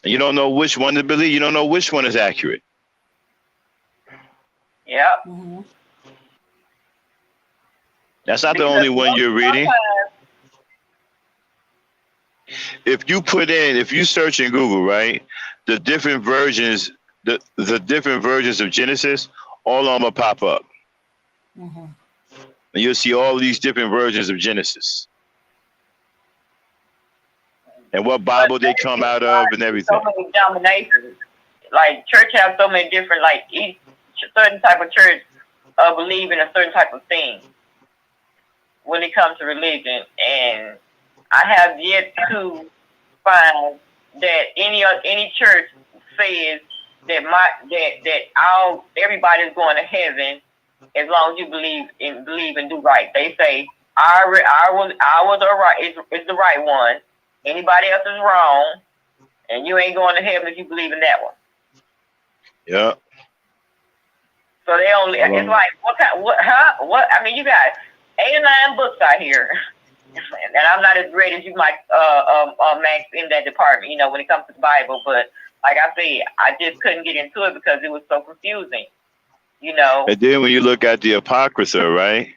And you don't know which one to believe. You don't know which one is accurate. Yeah. That's not the only one you're reading. If you search in Google, right, the different versions, the different versions of Genesis, all of them will pop up. Mm-hmm. And you'll see all these different versions of Genesis and what But Bible they come out of and so everything. many dominations. Like church have so many different, like each certain type of church believe in a certain type of thing when it comes to religion, and I have yet to find that any church says that all everybody's going to heaven as long as you believe and do right. They say ours are right is the right one. Anybody else is wrong, and you ain't going to heaven if you believe in that one. Yeah. So they only it's like what I mean, you got 8 or 9 books out here. And I'm not as great as you might Max in that department, when it comes to the Bible, but like I said, I just couldn't get into it because it was so confusing. And then when you look at the Apocrypha, right?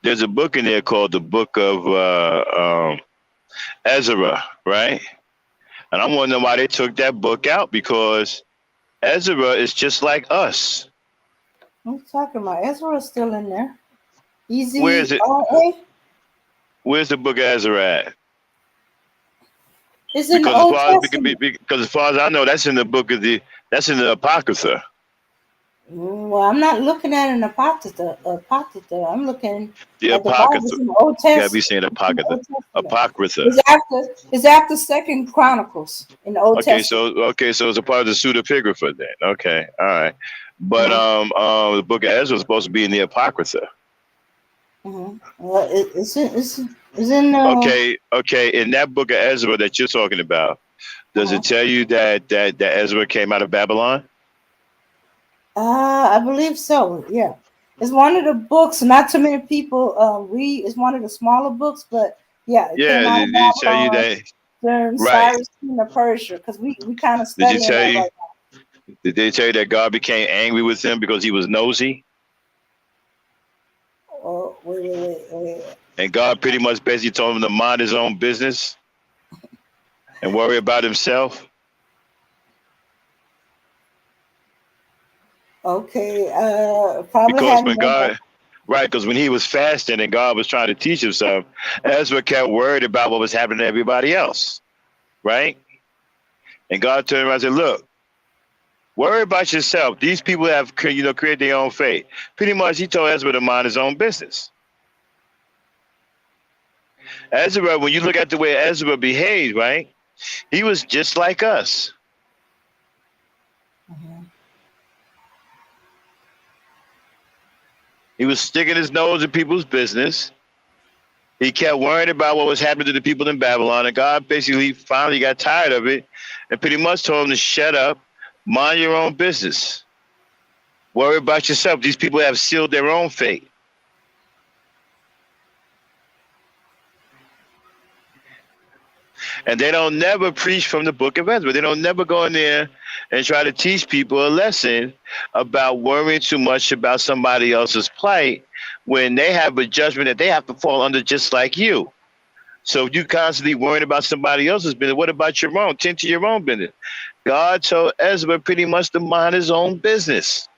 There's a book in there called the Book of Ezra, right? And I'm wondering why they took that book out, because Ezra is just like us. What are you talking about? Ezra is still in there. Easy. Where's it? Where's the book of Ezra at? It's in the Old Testament. Because as far as I know, that's in the Apocrypha. Well, I'm not looking at an apocrypha. I'm looking the at the Bible in the Old Testament. Yeah, we saying Apocrypha. Apocrypha. It's after Second Chronicles in the Old Testament. So it's a part of the pseudepigrapha then. Okay, all right. But the book of Ezra is supposed to be in the Apocrypha. Mm-hmm. Well, it's in. Okay. In that book of Ezra that you're talking about, does it tell you that Ezra came out of Babylon? I believe so. Yeah, it's one of the books. Not too many people read. It's one of the smaller books, but yeah. Did it tell you that? During Cyrus King of Persia, because we kind of studying that right now. Did they tell you that God became angry with him because he was nosy? Oh, wait. And God pretty much basically told him to mind his own business and worry about himself. Okay, probably because when he was fasting and God was trying to teach him something, Ezra kept worried about what was happening to everybody else, right? And God turned around and said, look, worry about yourself. These people have, created their own fate. Pretty much, he told Ezra to mind his own business. Ezra, when you look at the way Ezra behaved, right, he was just like us. Mm-hmm. He was sticking his nose in people's business. He kept worrying about what was happening to the people in Babylon, and God basically finally got tired of it and pretty much told him to shut up, mind your own business. Worry about yourself. These people have sealed their own fate. And they don't never preach from the book of Ezra. They don't never go in there and try to teach people a lesson about worrying too much about somebody else's plight when they have a judgment that they have to fall under just like you. So if you constantly worrying about somebody else's business, what about your own? Tend to your own business. God told Ezra pretty much to mind his own business.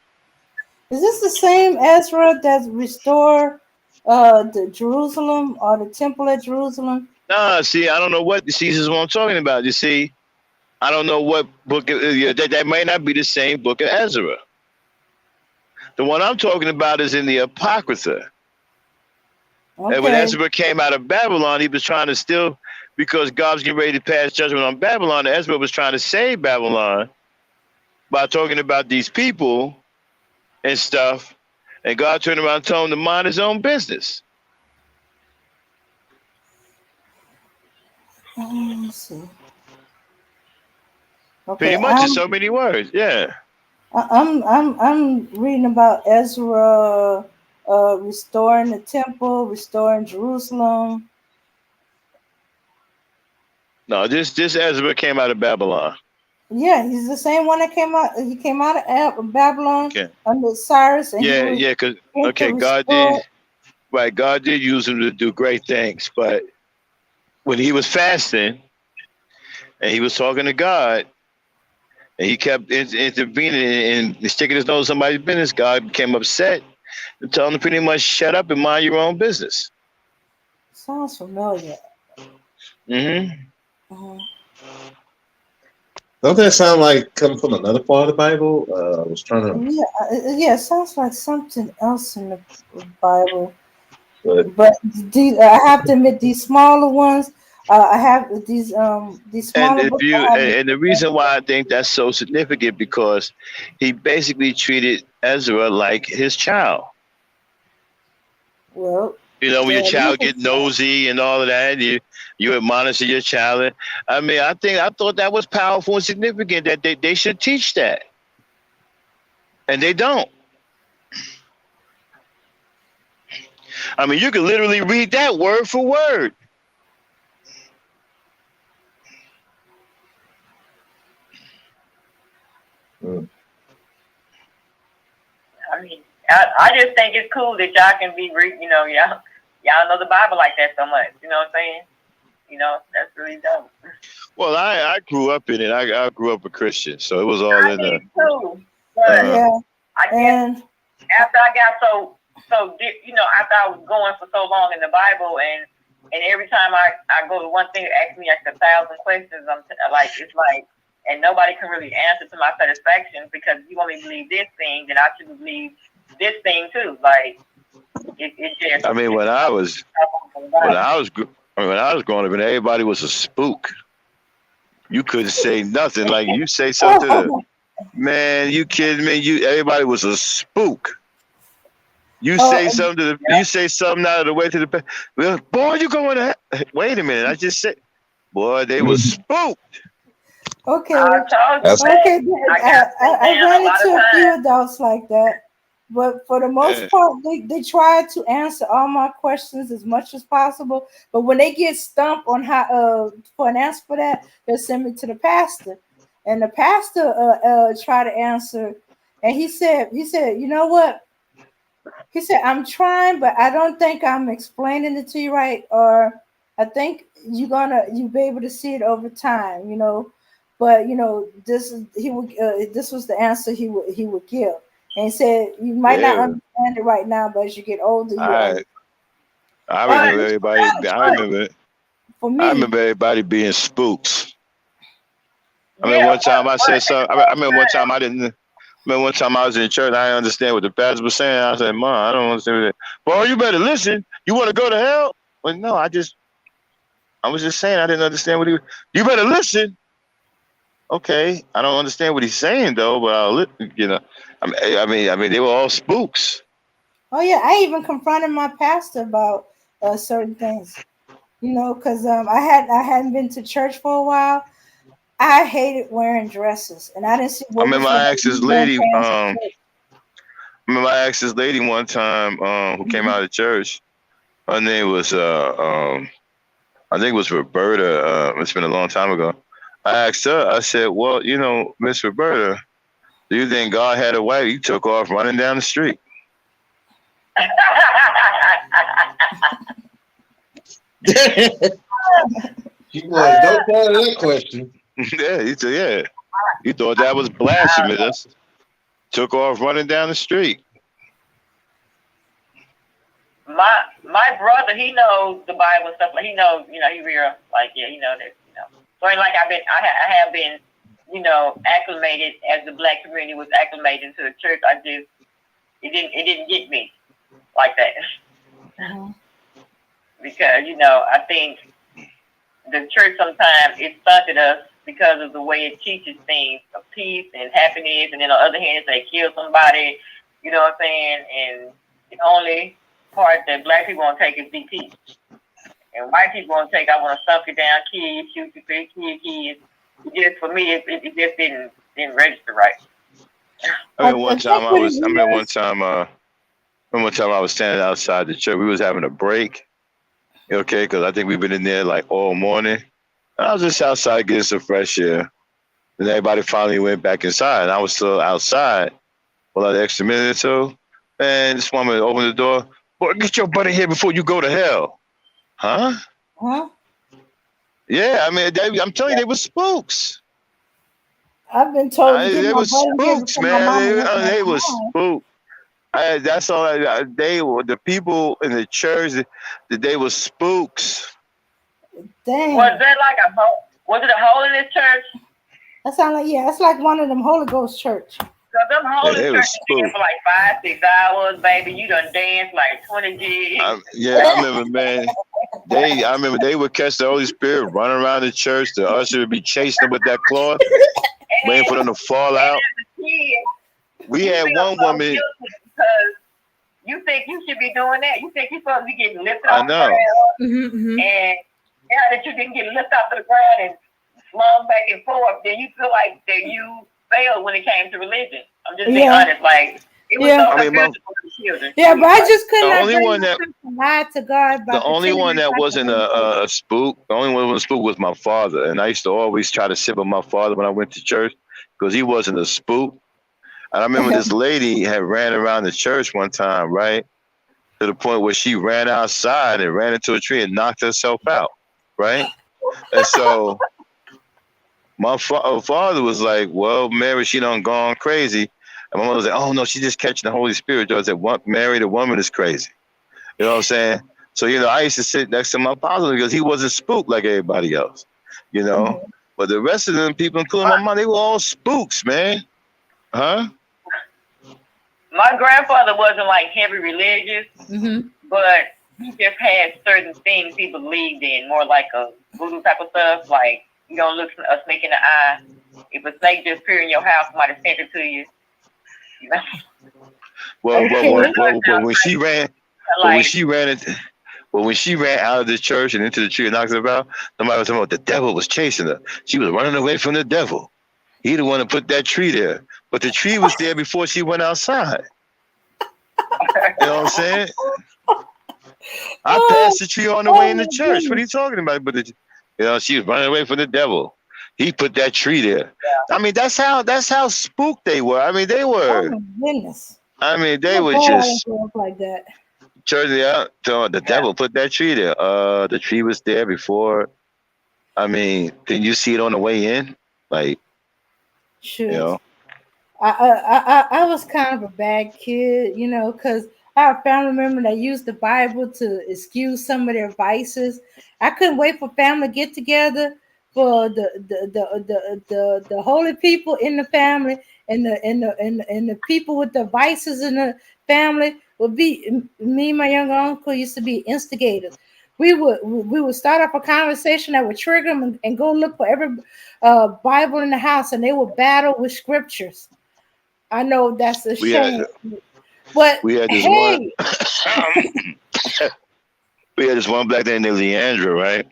Is this the same Ezra that restored the Jerusalem or the temple at Jerusalem? Nah, see, I don't know what. See, this is what I'm talking about. You see, I don't know what book. That might not be the same book of Ezra. The one I'm talking about is in the Apocrypha. Okay. And when Ezra came out of Babylon, he was trying to still, because God was getting ready to pass judgment on Babylon, Ezra was trying to save Babylon by talking about these people and stuff. And God turned around and told him to mind his own business. Let's see. Okay, pretty much in so many words, yeah. I'm reading about Ezra restoring the temple, restoring Jerusalem. No, this Ezra came out of Babylon. Yeah, he's the same one that came out. He came out of Babylon under Cyrus. And because God did. Right, God did use him to do great things, but when he was fasting and he was talking to God and he kept intervening and sticking his nose in somebody's business, God became upset Tell them to pretty much shut up and mind your own business. Sounds familiar. Hmm. Mhm. Don't that sound like coming from another part of the Bible? I was trying to, Yeah, it sounds like something else in the Bible. but But I have to admit, these smaller ones, I have these And smaller if books. you I have. and the reason why I think that's so significant because he basically treated Ezra like his child. Well, You know, when your yeah, child get nosy and all of that, you admonish your child. I mean, I thought that was powerful and significant that they should teach that, and they don't. I mean, you can literally read that word for word. I mean, I just think it's cool that y'all can be, y'all know the Bible like that so much. You know what I'm saying? That's really dope. Well, I grew up in it. I grew up a Christian, so it was all I in the. did too, but yeah, I guess and after I got after I was going for so long in the Bible, and every time I go to one thing, it asks me like 1,000 questions. It's like, and nobody can really answer to my satisfaction because you want me to believe this thing, then I should believe this thing too. Like it just. I mean, when I was growing up, and everybody was a spook. You couldn't say nothing. Like you say something to the man, you kidding me? Everybody was a spook. You say something to the, you say something out of the way to the, well, boy, you going to? Wait a minute, I just said, boy, they was spooked. okay, That's- okay. I ran into a few adults like that, but for the most part, they try to answer all my questions as much as possible. But when they get stumped on how for an answer for that, they'll send me to the pastor, and the pastor try to answer, and he said, you know what? He said, I'm trying, but I don't think I'm explaining it to you right, or I think you'll be able to see it over time, But this was the answer he would give, and he said you might not Yeah, understand it right now, but as you get older, you I understand. remember everybody. For I me, remember everybody being spooks. I mean, Yeah, one time I said something. I remember one time I didn't. Remember one time I was in church, I didn't understand what the pastor was saying. I said, "Mom, I don't understand that." Boy, you better listen. You want to go to hell? Well, no, I was just saying I didn't understand what he. You better listen. Okay, I don't understand what he's saying though, but I mean, they were all spooks. oh yeah, I even confronted my pastor about certain things, because I hadn't been to church for a while. I hated wearing dresses, and I didn't see I what was remember the I asked this wearing lady. pants and shorts. Remember I asked this lady one time who came out of church. Her name was I think it was Roberta. It's been a long time ago. I asked her. I said, "Well, Miss Roberta, do you think God had a wife? You took off running down the street." She was no part of that question. Yeah, he said, "Yeah." You thought that was blasphemous. Took off running down the street. my brother, he knows the Bible and stuff. Like he knows, he real like he knows that. So like I have been, acclimated as the black community was acclimated to the church. It didn't get me like that because I think the church sometimes it stunted us because of the way it teaches things of peace and happiness, and then on the other hand, they kill somebody. You know what I'm saying? And the only part that black people want to take is DP. And white people want to take, I want to stomp you down, kids, shoot you, kids. Just for me, it just didn't register right. I mean, one time I was standing outside the church. We was having a break, okay, because I think we've been in there like all morning. And I was just outside getting some fresh air. And everybody finally went back inside. And I was still outside for like an extra minute or two. And this woman opened the door. Boy, get your butt in here before you go to hell. Huh? Huh? Yeah, I mean, I'm telling you, they were spooks. I've been told to get They my were butt in here spooks, before my mama man. went They back were home. spooks. That's all. They were the people in the church. That they were spooks. Damn. Was that like was it a holiness church? That sound like it's like one of them Holy Ghost church. Cause them Yeah, holy they were churches dance spooks. for like 5, 6 hours, baby. You done dance like 20 gigs. Yeah, I remember, man. I remember they would catch the Holy Spirit, run around the church. The usher would be chasing them with that cloth, waiting for And, them to fall and out. as a kid, We you had feel one so woman. guilty because you think you should be doing that. You think you're supposed to be getting lifted I off the know. ground, and now that you didn't get lifted off the ground and slung back and forth, then you feel like that you failed when it came to religion. I'm just being honest. Like it was so I mean, confusing for the children. Yeah, but I just could the not only bring one that myself to lie to God by the only pretending one that like wasn't a spook, the only one that was a spook was my father, and I used to always try to sit with my father when I went to church because he wasn't a spook. And I remember this lady had ran around the church one time, right, to the point where she ran outside and ran into a tree and knocked herself out, right? And so my father was like, "Well, Mary, she done gone crazy." And my mother was like, "Oh no, she just catching the Holy Spirit." I said, "What? Mary, the woman is crazy." You know what I'm saying? So I used to sit next to my father because he wasn't spooked like everybody else. You know, but the rest of them people, including my mom, they were all spooks, man. Huh? My grandfather wasn't like heavy religious, but he just had certain things he believed in, more like a voodoo type of stuff. Like you don't look a snake in the eye. If a snake just appear in your house, somebody sent it to you. You know? Well, when she ran, but when like she ran it, well, when she ran out of the church and into the tree and knocked her out, somebody was talking about the devil was chasing her. She was running away from the devil. He the one to put that tree there, but the tree was there before she went outside. You know what I'm saying? I passed the tree on the way in the church. What are you talking about? But she was running away from the devil. He put that tree there. yeah. I mean, that's how spooked they were. I mean, they were. Oh my goodness. I mean, they I'm were glad I just didn't grow up like that. church out. The devil put that tree there. The tree was there before. I mean, didn't you see it on the way in? Like, Shoot. I was kind of a bad kid, because I have a family member that used the Bible to excuse some of their vices. I couldn't wait for family get together for the holy people in the family and the people with the vices in the family would be me and my younger uncle used to be instigators. We would start up a conversation that would trigger them and go look for every Bible in the house, and they would battle with scriptures. I know that's a we had shame, but we had this one. hey, We had this one black lady named Leandra, right?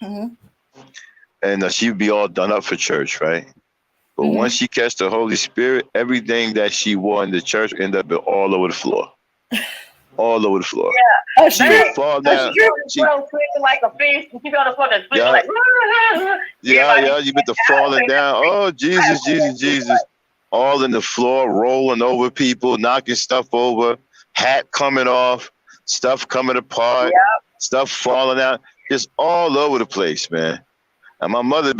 mhm, And she'd be all done up for church, right? But once she catch the Holy Spirit, everything that she wore in the church ended up all over the floor. All over the floor. Yeah. She would fall down. She was like a fish. She got to put a split like. You get the falling down. Oh, Jesus, Jesus, Jesus. All in the floor, rolling over people, knocking stuff over, hat coming off, stuff coming apart, stuff falling out. Just all over the place, man. And my mother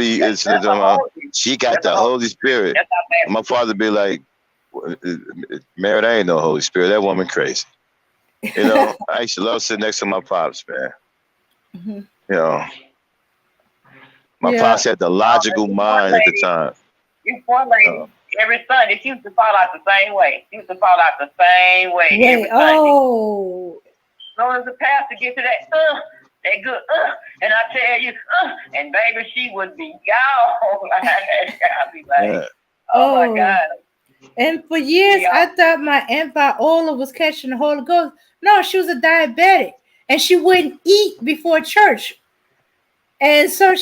she got the Holy Spirit. And my father be like, Mary, that ain't no Holy Spirit. That woman crazy. I used to love sitting next to my pops, man. My pops had the logical mind at the time. This one lady, every Sunday, she used to fall out the same way. She used to fall out the same way every Sunday. Oh. As soon as the pastor get to that good, and I tell you, and baby, she would be gone. I'd be like, oh my God. And for years, I thought my Aunt Viola was catching the Holy Ghost. No, she was a diabetic, and she wouldn't eat before church. And so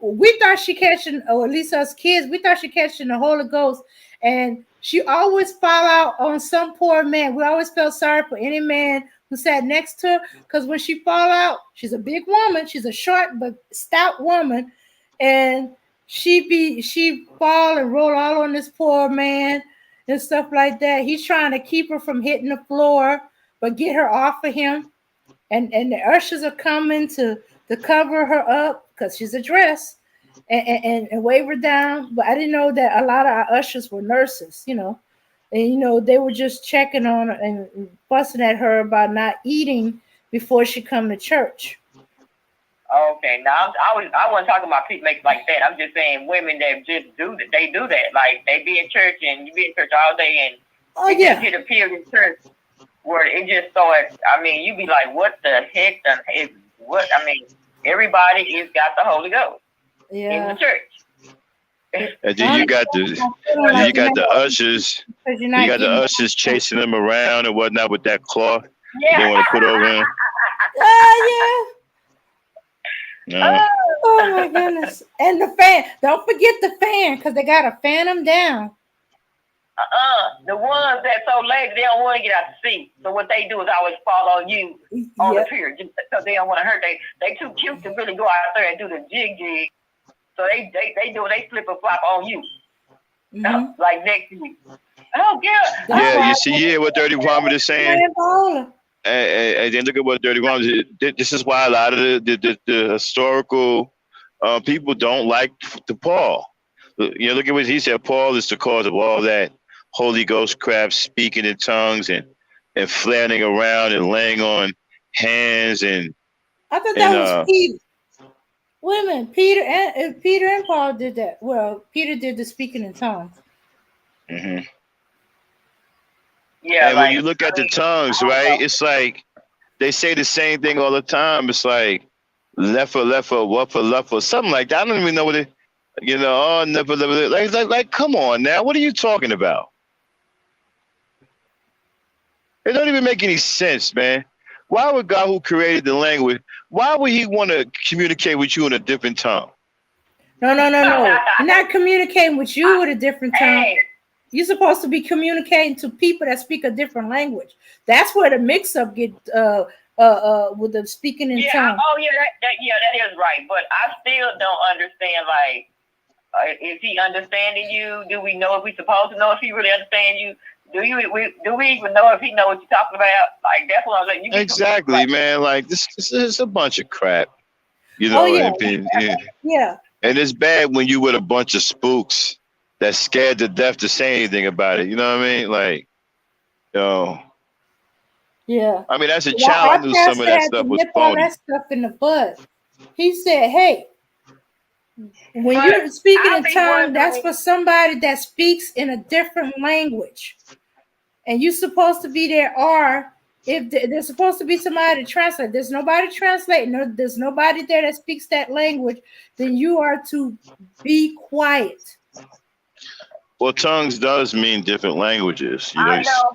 we thought she catching, or at least us kids, we thought she catching the Holy Ghost. And she always fall out on some poor man. We always felt sorry for any man who sat next to her, because when she fall out, she's a big woman. She's a short but stout woman, and she fall and roll all on this poor man and stuff like that. He's trying to keep her from hitting the floor, but get her off of him. And the ushers are coming to cover her up because she's a dress and wave her down. But I didn't know that a lot of our ushers were nurses, and they were just checking on her and fussing at her about not eating before she come to church. Okay, now I wasn't talking about people like that. I'm just saying women that just do that. They do that. Like they be in church and you be in church all day and Oh it just yeah, hit a period in church where it just started. I mean, you be like, what the heck? Is what? I mean, everybody is got the Holy Ghost in the yeah. church. And then I you understand got feeling like you you're got not the ushers. because you're You not got the getting. ushers chasing them around and whatnot with that cloth they Yeah. want to put over him. Oh No. yeah. Oh my goodness. And the fan. Don't forget the fan because they gotta fan them down. The ones that so lazy they don't want to get out the seat. So what they do is always fall on you on the Yep. pier just because they don't want to hurt. They too cute to really go out there and do the jig. So they do they flip and flop on you Mm-hmm. like next to you. Oh yeah. That's Yeah, why you see, yeah, what Dirty Muhammad is saying. playing bowling. And then look at what Dirty Muhammad. This is why a lot of the historical people don't like the Paul. Look at what he said. Paul is the cause of all that Holy Ghost crap, speaking in tongues and flaring around and laying on hands I thought and that was Peter. Wait a minute, Peter and Paul did that. Well, Peter did the speaking in tongues. mhm. Yeah, And when like you look at the tongues, I don't right, know. it's like they say the same thing all the time. It's like lefa, wuffa, luffa, something like that. I don't even know what it. Oh, never, like, come on now. What are you talking about? It don't even make any sense, man. Why would God, who created the language, why would He want to communicate with you in a different tongue? No. You're not communicating with you with a different tongue. Hey, You're supposed to be communicating to people that speak a different language. That's where the mix-up get with the speaking in yeah, tongue. that is right. But I still don't understand. Like, is he understanding you? Do we know if we supposed to know if he really understands you? Do we even know if he know what you're talking about? Like that's what I'm saying. You be Exactly, like, man. Like this is a bunch of crap. Oh yeah, yeah, And it's bad when you with a bunch of spooks that's scared to death to say anything about it. You know what I mean? Like, yeah. I mean, as a Well, child, I our knew some of pastor that had to stuff was nip all phony. that stuff in the bud. He said, "Hey, when but you're speaking I in be tongue, that's wondering. for somebody that speaks in a different language, and you're supposed to be there. Or if there's supposed to be somebody to translate, there's nobody translating. There's nobody there that speaks that language. Then you are to be quiet." Well, tongues does mean different languages. I know.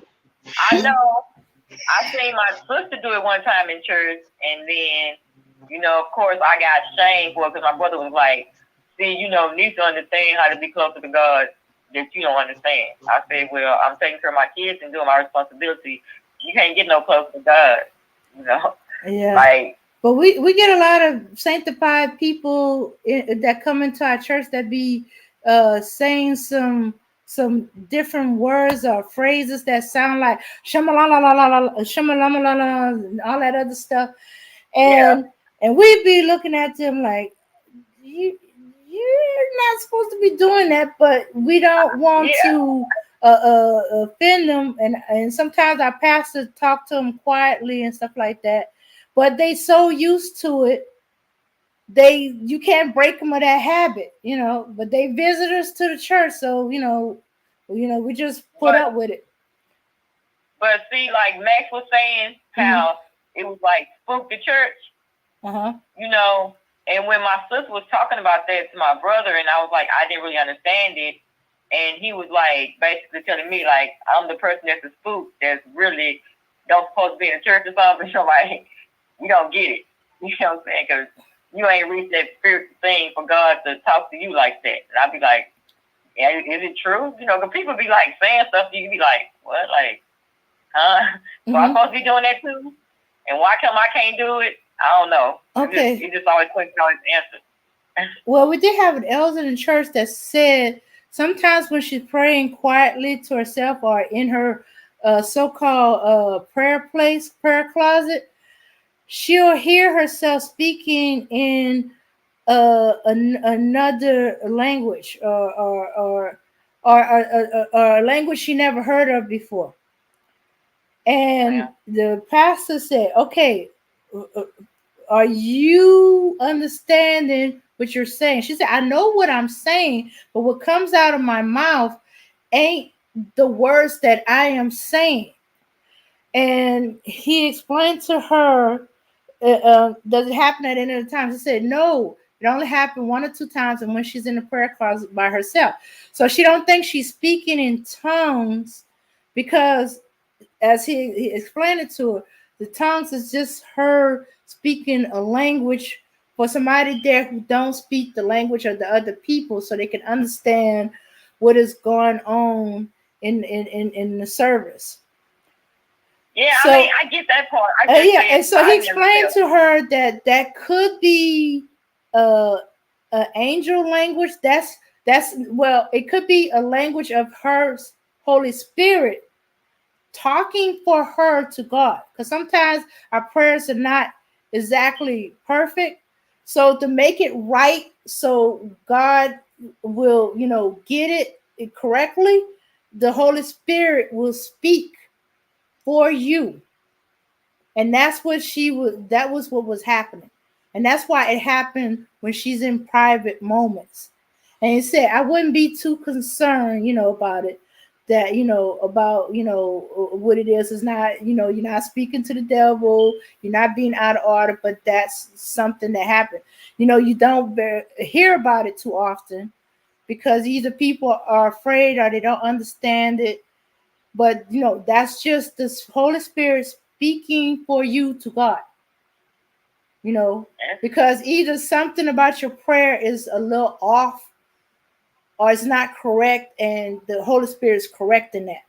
I seen my sister do it one time in church, and then, of course, I got shamed for it because my brother was like, "See, needs to understand how to be closer to God that you don't understand." I said, "Well, I'm taking care of my kids and doing my responsibility. You can't get no closer to God, you know." Yeah. Like, but we get a lot of sanctified people that come into our church that be saying some different words or phrases that sound like shamalala, shamalala, all that other stuff, yeah, and we be looking at them like you're not supposed to be doing that, but we don't want yeah. to offend them, and sometimes our pastors talk to them quietly and stuff like that, but they so used to it, you can't break them of that habit, but they visitors to the church, so we just put up with it. But see, like Max was saying, how it was like spook the church. Uh-huh. And when my sister was talking about that to my brother, and I was like, I didn't really understand it, and he was like, basically telling me like, I'm the person that's a spook that's really don't supposed to be in the church or something. So like, you don't get it. You know what I'm saying? Because you ain't reached that spiritual thing for God to talk to you like that. And I'd be like, yeah, is it true? Because people be like saying stuff, you be like, what? Like, huh? So I'm supposed to be doing that too? And why come I can't do it? I don't know. Okay. It just always questions always answer. Well, we did have an elder in church that said sometimes when she's praying quietly to herself or in her so-called prayer closet, she'll hear herself speaking in another language or or a language she never heard of before. And the pastor said, okay, are you understanding what you're saying? She said, I know what I'm saying, but what comes out of my mouth ain't the words that I am saying. And he explained to her, does it happen at any other times? He said, no, it only happened one or two times, and when she's in the prayer closet by herself. So she don't think she's speaking in tongues because, as he explained it to her, the tongues is just her speaking a language for somebody there who don't speak the language of the other people so they can understand what is going on in the service. Yeah, So, I mean, I get that part. and so he explained to her that that could be a angel language. That's well, it could be a language of her Holy Spirit talking for her to God. Because sometimes our prayers are not exactly perfect. So to make it right, so God will, get it correctly, the Holy Spirit will speak for you. And that's what that was what was happening. And that's why it happened when she's in private moments. And he said, I wouldn't be too concerned, about it. That, about, what it is not, you're not speaking to the devil, you're not being out of order, but that's something that happened. You don't hear about it too often because either people are afraid or they don't understand it. But that's just the Holy Spirit speaking for you to God. Because either something about your prayer is a little off or it's not correct, and the Holy Spirit is correcting that.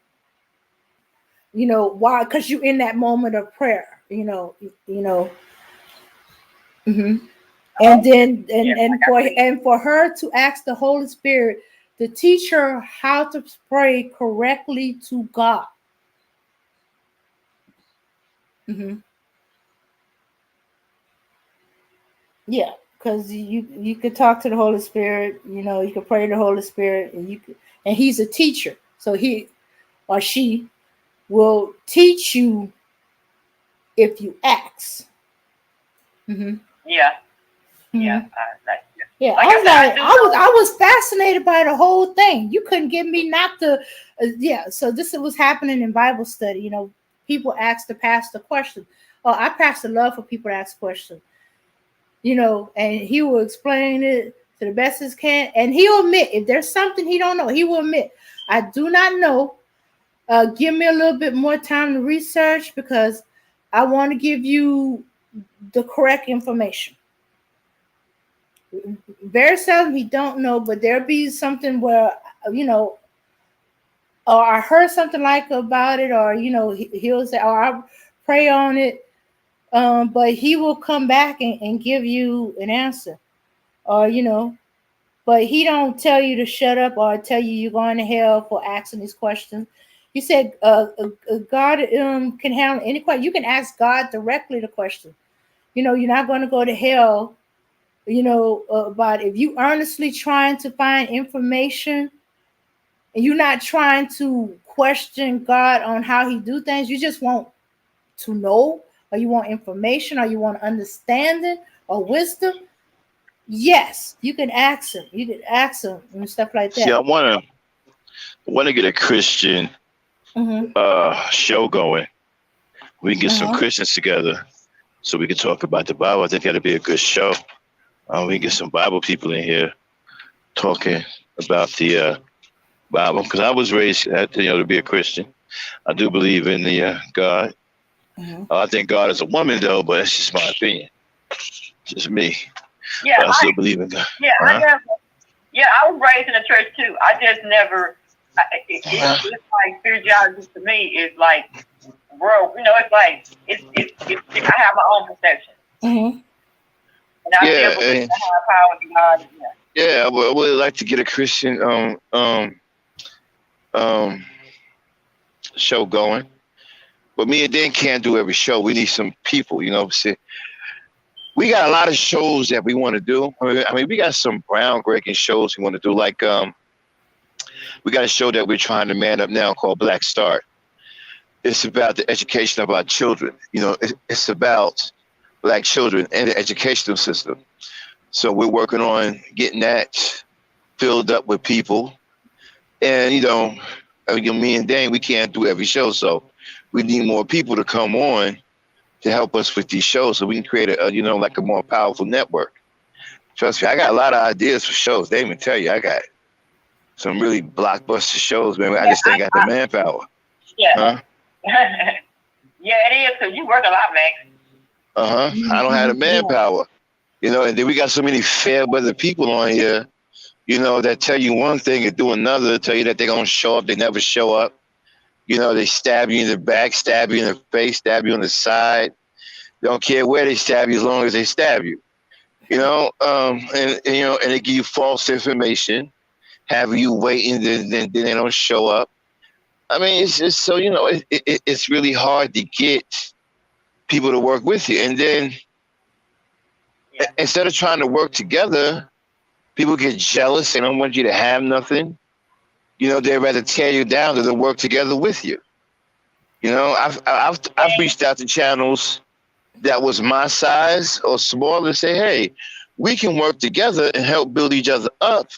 Why? Because you're in that moment of prayer. Mm-hmm. And then and for her to ask the Holy Spirit to teach her how to pray correctly to God. Mm-hmm. Yeah, because you could talk to the Holy Spirit. You could pray to the Holy Spirit, and He's a teacher, so he or she will teach you if you ask. Mm-hmm. Yeah. Mm-hmm. Yeah. I was fascinated by the whole thing. You couldn't get me not to. So this was happening in Bible study. People ask the pastor questions. Oh, I pastor love for people to ask questions. And he will explain it to the best as can. And he'll admit if there's something he don't know, he will admit, I do not know. Give me a little bit more time to research because I want to give you the correct information. Very seldom he don't know, but there'll be something where, or I heard something like about it, or, he'll say, oh, I'll pray on it. But he will come back and give you an answer. Or, but he don't tell you to shut up or tell you you're going to hell for asking these questions. He said, God can handle any question. You can ask God directly the question. You're not going to go to hell, but if you earnestly trying to find information and you're not trying to question God on how he do things, you just want to know, or you want information, or you want understanding or wisdom. Yes, you can ask him. You can ask him and stuff like that. See, I want to get a Christian show going. We can get some Christians together so we can talk about the Bible. I think that'd be a good show. We can get some Bible people in here talking about the Bible, because I was raised to be a Christian. I do believe in the God. I think God is a woman though, but that's just my opinion. Just me. Yeah, but I still believe in God. Yeah, I was raised in the church too. I just never. It's like spirituality to me is like, bro. It's like it's I have my own perception. Mm-hmm. And I still believe in the higher power of God. Yeah, I would like to get a Christian show going. But me and Dan can't do every show. We need some people, See, we got a lot of shows that we want to do. I mean, we got some groundbreaking shows we want to do. Like We got a show that we're trying to man up now called Black Start. It's about the education of our children. You know, it's about Black children and the educational system. So we're working on getting that filled up with people. And, me and Dane, we can't do every show. So we need more people to come on to help us with these shows so we can create like a more powerful network. Trust me, I got a lot of ideas for shows. They even tell you I got some really blockbuster shows, man. I just ain't got the manpower. Yeah. Huh? Yeah, it is, because you work a lot, Max. I don't have the manpower. And then we got so many fair weather people on here, that tell you one thing and do another, tell you that they're going to show up, they never show up. They stab you in the back, stab you in the face, stab you on the side. They don't care where they stab you as long as they stab you. And they give you false information, have you waiting, then they don't show up. I mean, it's just so, it's really hard to get people to work with you. And then instead of trying to work together, people get jealous. They don't want you to have nothing. They'd rather tear you down than to work together with you. I've reached out to channels that was my size or smaller and say, hey, we can work together and help build each other up.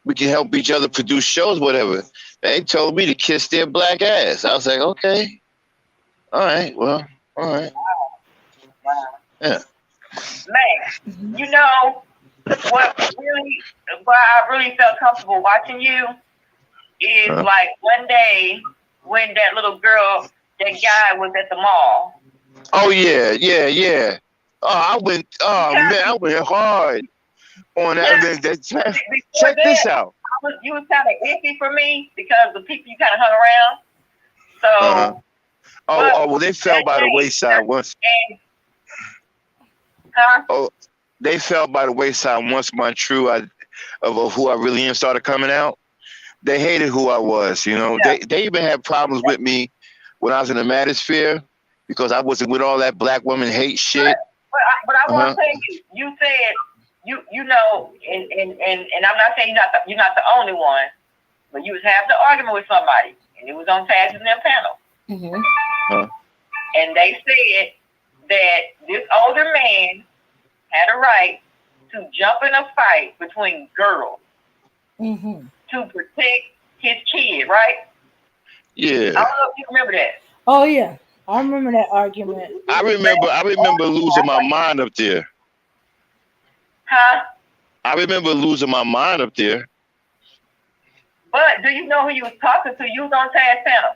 We can help each other produce shows, whatever. They told me to kiss their black ass. I was like, okay. All right. Well, all right. Wow. Yeah. Man, what I really felt comfortable watching you is like one day when that little girl, that guy was at the mall. Oh yeah. I went hard on that. Check this out. You was kind of iffy for me because the people you kind of hung around. So. Well, they fell by the wayside once. Oh, they fell by the wayside once my of who I really am started coming out. They hated who I was. They even had problems with me when I was in the manosphere because I wasn't with all that black woman hate shit. But I want to tell you, you said and I'm not saying you're not the only one, but you was having an argument with somebody, and it was on Taz and their panel. Mm-hmm. And they said that this older man had a right to jump in a fight between girls to protect his kid, right? Yeah. I don't know if you remember that. Oh yeah, I remember that argument. I remember losing my mind up there. Huh? I remember losing my mind up there. But do you know who you was talking to? You was on Taz panel.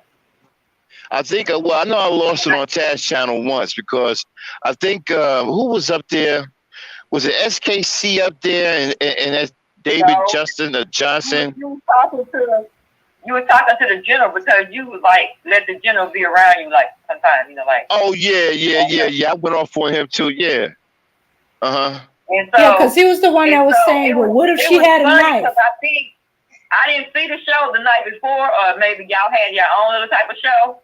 I think, I know I lost it on Taz channel once because I think, who was up there? Was it SKC up there and that's David Justin or Johnson? You were talking to the general because you was like, let the general be around you like sometimes, like. Oh, yeah. I went off on him too, yeah. And so, yeah, because he was the one that was saying, well, what if she had a knife? I didn't see the show the night before, or maybe y'all had your own little type of show.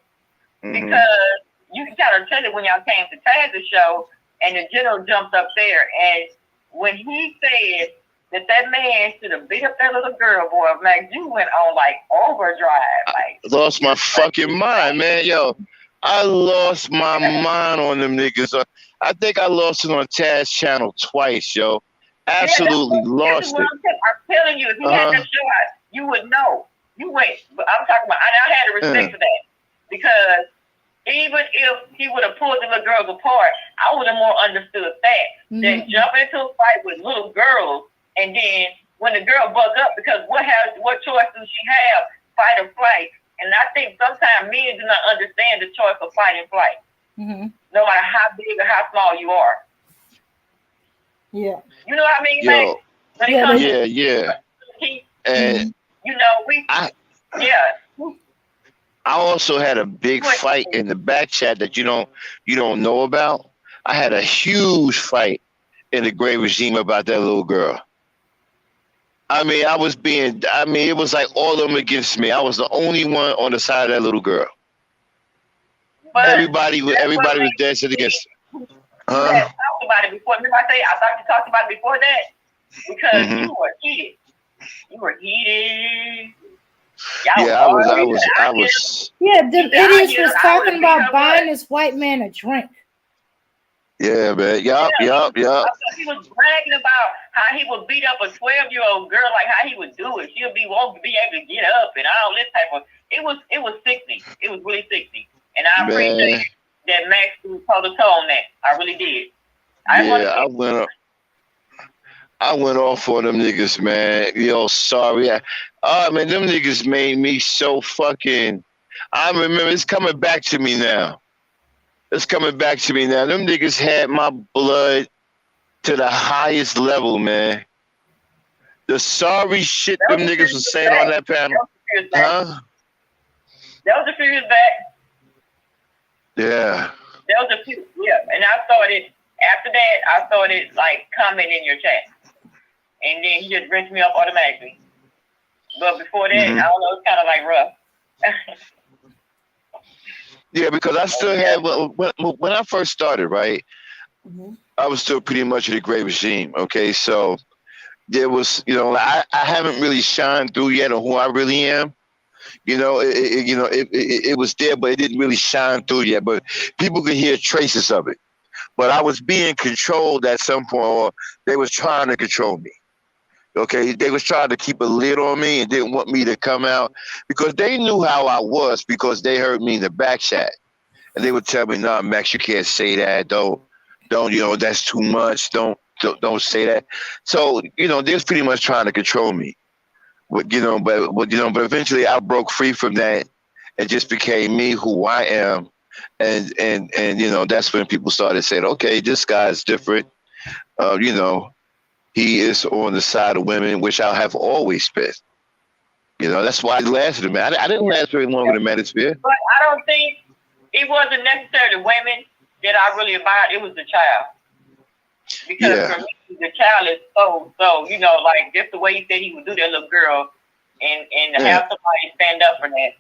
Because you can kind of tell it when y'all came to Taz's show, and the general jumped up there, and when he said that man should have beat up that little girl, boy, Max, you went on like overdrive. I lost my fucking mind, man. Yo, I lost my mind on them niggas. I think I lost it on Taz channel twice, yo. Absolutely lost it. I'm telling you, if you had that show out, you would know. You went, but I'm talking about, I had a respect for that. Because even if he would have pulled the little girls apart, I would have more understood that than jumping into a fight with little girls, and then when the girl buck up, because what choice does she have? Fight or flight. And I think sometimes men do not understand the choice of fight and flight. No matter how big or how small you are. Yeah. You know what I mean? Like, yeah. And I also had a big fight in the back chat that you don't know about. I had a huge fight in the Gray regime about that little girl. I mean, it was like all of them against me. I was the only one on the side of that little girl. But everybody was dancing against her. You had talked about it before. Remember I thought you talked about it before that? Because you were heated. You were heated. Y'all Yeah, was arguing. I was. Yeah, them He said, idiots I was would've talking beat about her buying butt. this white man a drink. Yeah, man. Yup. He was bragging about how he would beat up a 12-year-old girl, like how he would do it. She'll be won't be able to get up and all this type of. It was sickening. It was really sickening, and I appreciate Man. that Max was toe to toe on that. I really did. Yeah, I went off on them niggas, man. Yo, sorry. Man, them niggas made me so fucking. I remember it's coming back to me now. It's coming back to me now. Them niggas had my blood to the highest level, man. The sorry shit them niggas was saying on that panel. Huh? That was a few years back. Yeah. That was a few, yeah. And after that, I started like commenting in your chat. And then he just brings me up automatically. But before that, I don't know, it's kind of like rough. Yeah, because I still had, when I first started, right, I was still pretty much in the great regime, okay? So there was, I haven't really shined through yet on who I really am. It was there, but it didn't really shine through yet. But people could hear traces of it. But I was being controlled at some point, or they was trying to control me. Okay, they was trying to keep a lid on me and didn't want me to come out because they knew how I was because they heard me in the back chat. And they would tell me, "Nah, Max, you can't say that. Don't, that's too much. Don't say that." So, they was pretty much trying to control me. But eventually I broke free from that and just became me, who I am. And that's when people started saying, "Okay, this guy's different. He is on the side of women, which I have always been." That's why I lasted, man. I didn't last very long in the manosphere. But I don't think it wasn't necessarily women that I really admired. It was the child. Because for me, the child is so, like just the way he said he would do that little girl and to have somebody stand up for that.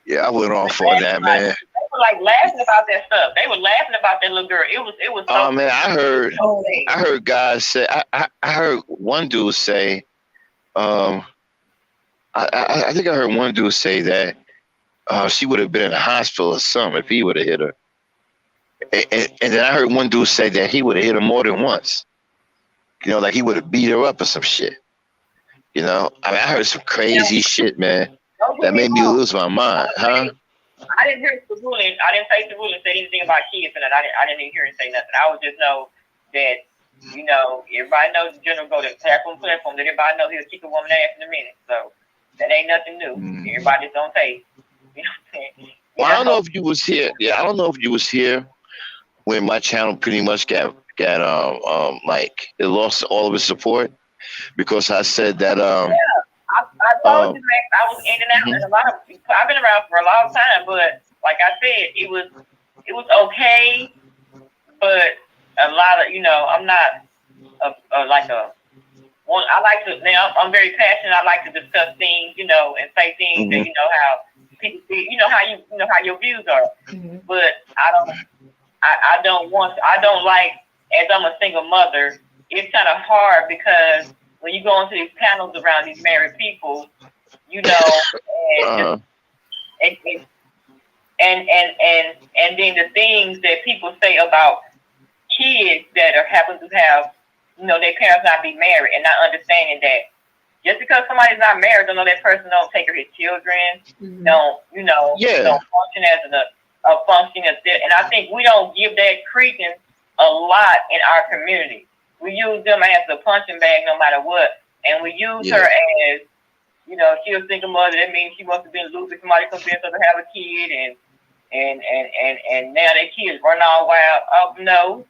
Yeah, I went off on that, man. They were like laughing about that stuff. They were laughing about that little girl. It was so. Oh man, I heard guys say. I heard one dude say. I think I heard one dude say that she would have been in the hospital or something if he would have hit her. And then I heard one dude say that he would have hit her more than once. Like he would have beat her up or some shit. I heard some crazy shit, man. That made me lose my mind, huh? I didn't hear Sabulin. I didn't say Sabulin say anything about kids, and I didn't even hear him say nothing. I would just know that, everybody knows the general go to platform. That everybody knows he'll kick a woman ass in a minute. So that ain't nothing new. Everybody's on tape. You know what I'm saying? Well, I don't know if you was here. Yeah, I don't know if you was here when my channel pretty much got like it lost all of its support because I said that I told you, Max, I was in and out, and I've been around for a long time, but like I said, it was okay, but a lot of, I'm not I like to, now I'm very passionate. I like to discuss things, and say things that, how people see, how your views are, but I don't like, as I'm a single mother, it's kind of hard because when you go into these panels around these married people, and then the things that people say about kids that happen to have, their parents not be married and not understanding that just because somebody's not married, don't know that person don't take care of his children, don't function as a function as that. And I think we don't give that credence a lot in our community. We use them as a punching bag no matter what. And we use her as, she's a single mother. That means she must have been loose if somebody convinced her to have a kid and now their kids run all wild. No.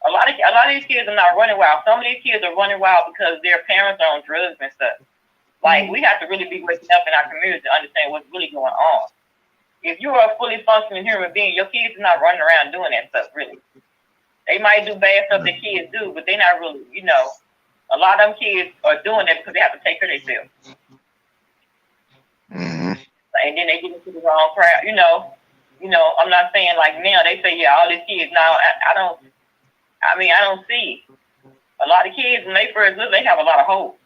A lot of these kids are not running wild. Some of these kids are running wild because their parents are on drugs and stuff. Like, we have to really be waking up in our community to understand what's really going on. If you are a fully functioning human being, your kids are not running around doing that stuff, really. They might do bad stuff that kids do, but they're not really, a lot of them kids are doing that because they have to take care of themselves. And then they get into the wrong crowd, I'm not saying like now, they say, all these kids, now, I don't see. A lot of kids, when they first live, they have a lot of hope.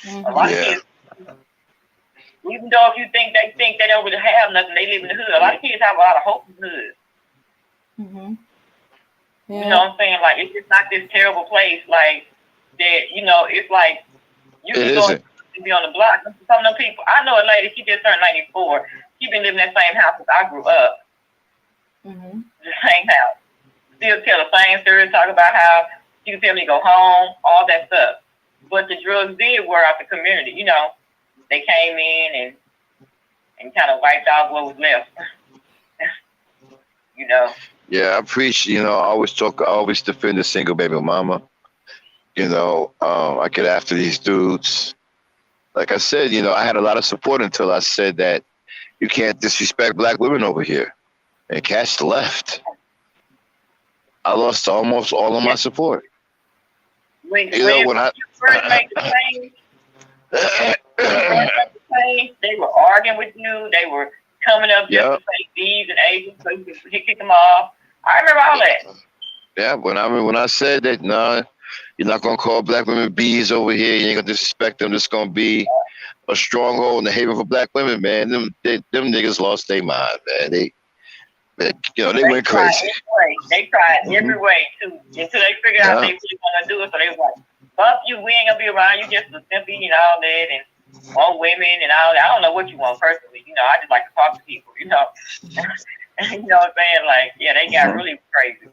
A lot of kids, Even though if you think they don't really have nothing, they live in the hood. A lot of kids have a lot of hope in the hood. Mm-hmm. Yeah. You know what I'm saying? Like, it's just not this terrible place. Like that. You know, it's like you can go and be on the block. Some of them people. I know a lady. She just turned 94. She been living in that same house since I grew up. Mm-hmm. The same house. Still tell the same story. Talk about how she could tell me to go home. All that stuff. But the drugs did wear out the community. You know, they came in and kind of wiped out what was left. You know. Yeah, I preach. You know, I always defend the single baby mama. You know, I get after these dudes. Like I said, you know, I had a lot of support until I said that you can't disrespect black women over here. And Cash left. I lost almost all of my support. When I first made the change, they were arguing with you. They were coming up just to say D's and A's so you could kick them off. I remember all that. Yeah, when I said that, nah, you're not gonna call black women B's over here. You ain't gonna disrespect them. This gonna be a stronghold and a haven for black women, man. Them niggas lost their mind, man. They went crazy. They tried every way too until they figured out they really gonna do it. So they were like, "Fuck you, we ain't gonna be around you just to simply and all that and want women and all that." I don't know what you want personally. You know, I just like to talk to people. You know, you know what I'm saying? Like, yeah, they got really crazy.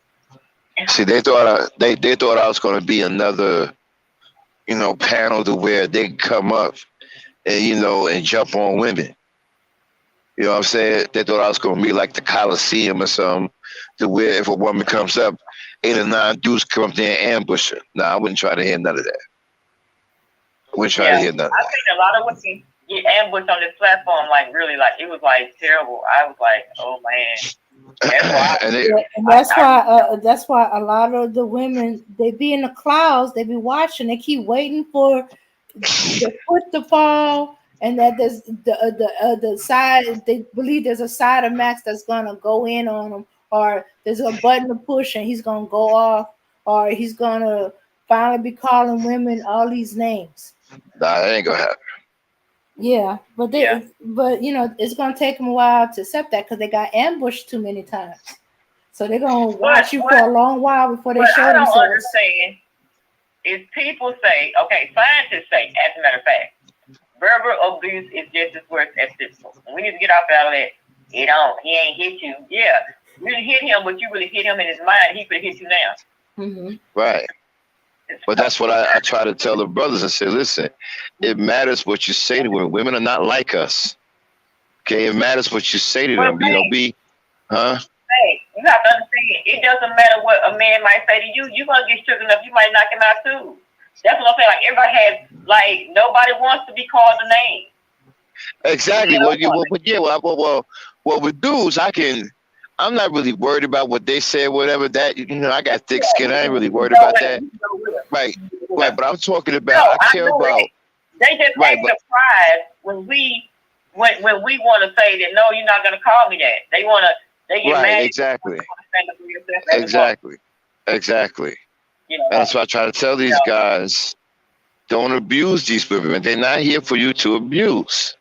See, they thought I was gonna be another, you know, panel to where they come up and and jump on women. You know what I'm saying? They thought I was going to be like the Coliseum or something, to where if a woman comes up, 8 or 9 dudes come up there and ambush her. Nah, I wouldn't try to hear none of that. I wouldn't try to hear none of that. I think a lot of women get ambushed on this platform, like really, like it was like terrible. I was like, oh man. That's why a lot of the women, they be in the clouds, they be watching, they keep waiting for the foot to fall. And that there's the side, they believe there's a side of Max that's gonna go in on him, or there's a button to push and he's gonna go off, or he's gonna finally be calling women all these names. Nah, that ain't gonna happen. Yeah, but you know, it's gonna take them a while to accept that because they got ambushed too many times. So they're gonna watch you for a long while before they show themselves. What I don't understand is people say, okay, scientists say, as a matter of fact, verbal abuse is just as worse as physical. We need to get off out of that. He ain't hit you. Yeah, you really hit him, but you really hit him in his mind. He could hit you now. Mm-hmm. Right. But that's what I try to tell the brothers and say, listen, it matters what you say to women. Women are not like us. Okay, it matters what you say to them. Hey, you have to understand, it doesn't matter what a man might say to you. You're going to get stricken up. You might knock him out too. That's what I'm saying. Like, everybody has, like, nobody wants to be called a name. Exactly. What with dudes, I'm not really worried about what they say, whatever that, I got thick skin. I ain't really worried about that. Right. But I'm talking about, I care about. They just take surprise when we want to say that, no, you're not going to call me that. They get mad. Exactly. That's why I try to tell these guys, don't abuse these women. They're not here for you to abuse.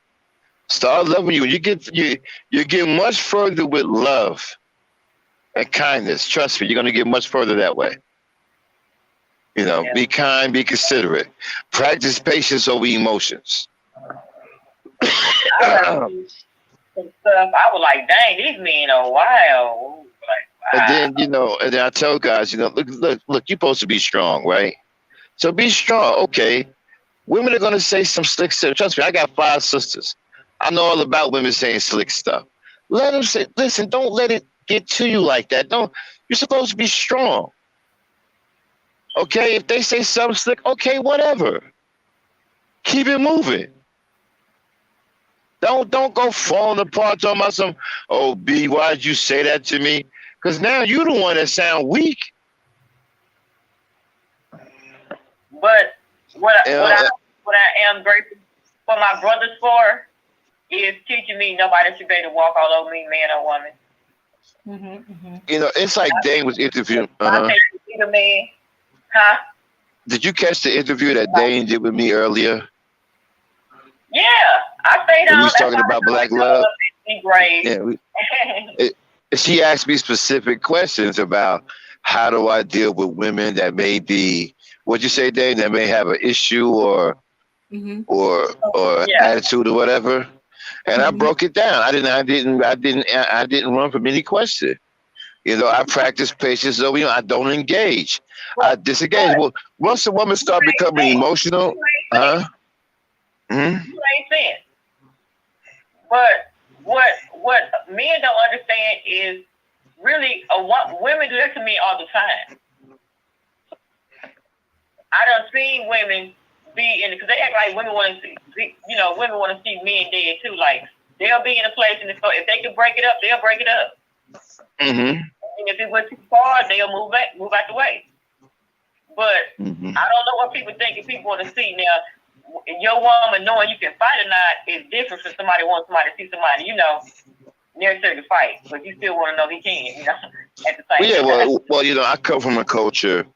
Start loving you. You get much further with love and kindness. Trust me, you're going to get much further that way. Be kind, be considerate. Practice patience over emotions. I was like, dang, these men are wild. And then, I tell guys, look, you're supposed to be strong, right? So be strong. Okay. Women are going to say some slick stuff. Trust me, I got 5 sisters. I know all about women saying slick stuff. Let them say, listen, don't let it get to you like that. You're supposed to be strong. Okay, if they say something slick, okay, whatever. Keep it moving. Don't go falling apart talking about some, oh, B, why'd you say that to me? Because now you're the one that sound weak. But what I am grateful for my brothers for is teaching me nobody should be able to walk all over me, man or woman. Mm-hmm, mm-hmm. It's like Dane was interviewing. Did you catch the interview that Dane did with me earlier? Yeah, I stayed on we was that's talking not about how black it love. does. Be brave. Yeah, she asked me specific questions about how do I deal with women that may be, what'd you say, Dave, that may have an issue or Mm-hmm. or Yeah. attitude or whatever. And I Mm-hmm. broke it down. I didn't run from any question. You know, I practice patience, so I don't engage. I But, disengage. but Well, once a woman you start ain't becoming saying. emotional, You ain't saying. huh? Hmm. You ain't saying. But what men don't understand is really women do that to me all the time. I done seen women be in because they act like women want to see, women want to see men dead too. Like they'll be in a place and if they can break it up, they'll break it up. Hmm. And if it went too far, they'll move out the way. But Hmm. I don't know what people think. If people want to see now, your woman knowing you can fight or not is different from somebody wanting somebody to see somebody, necessarily fight, but you still want to know he can, at the same Yeah, time. well, I come from a culture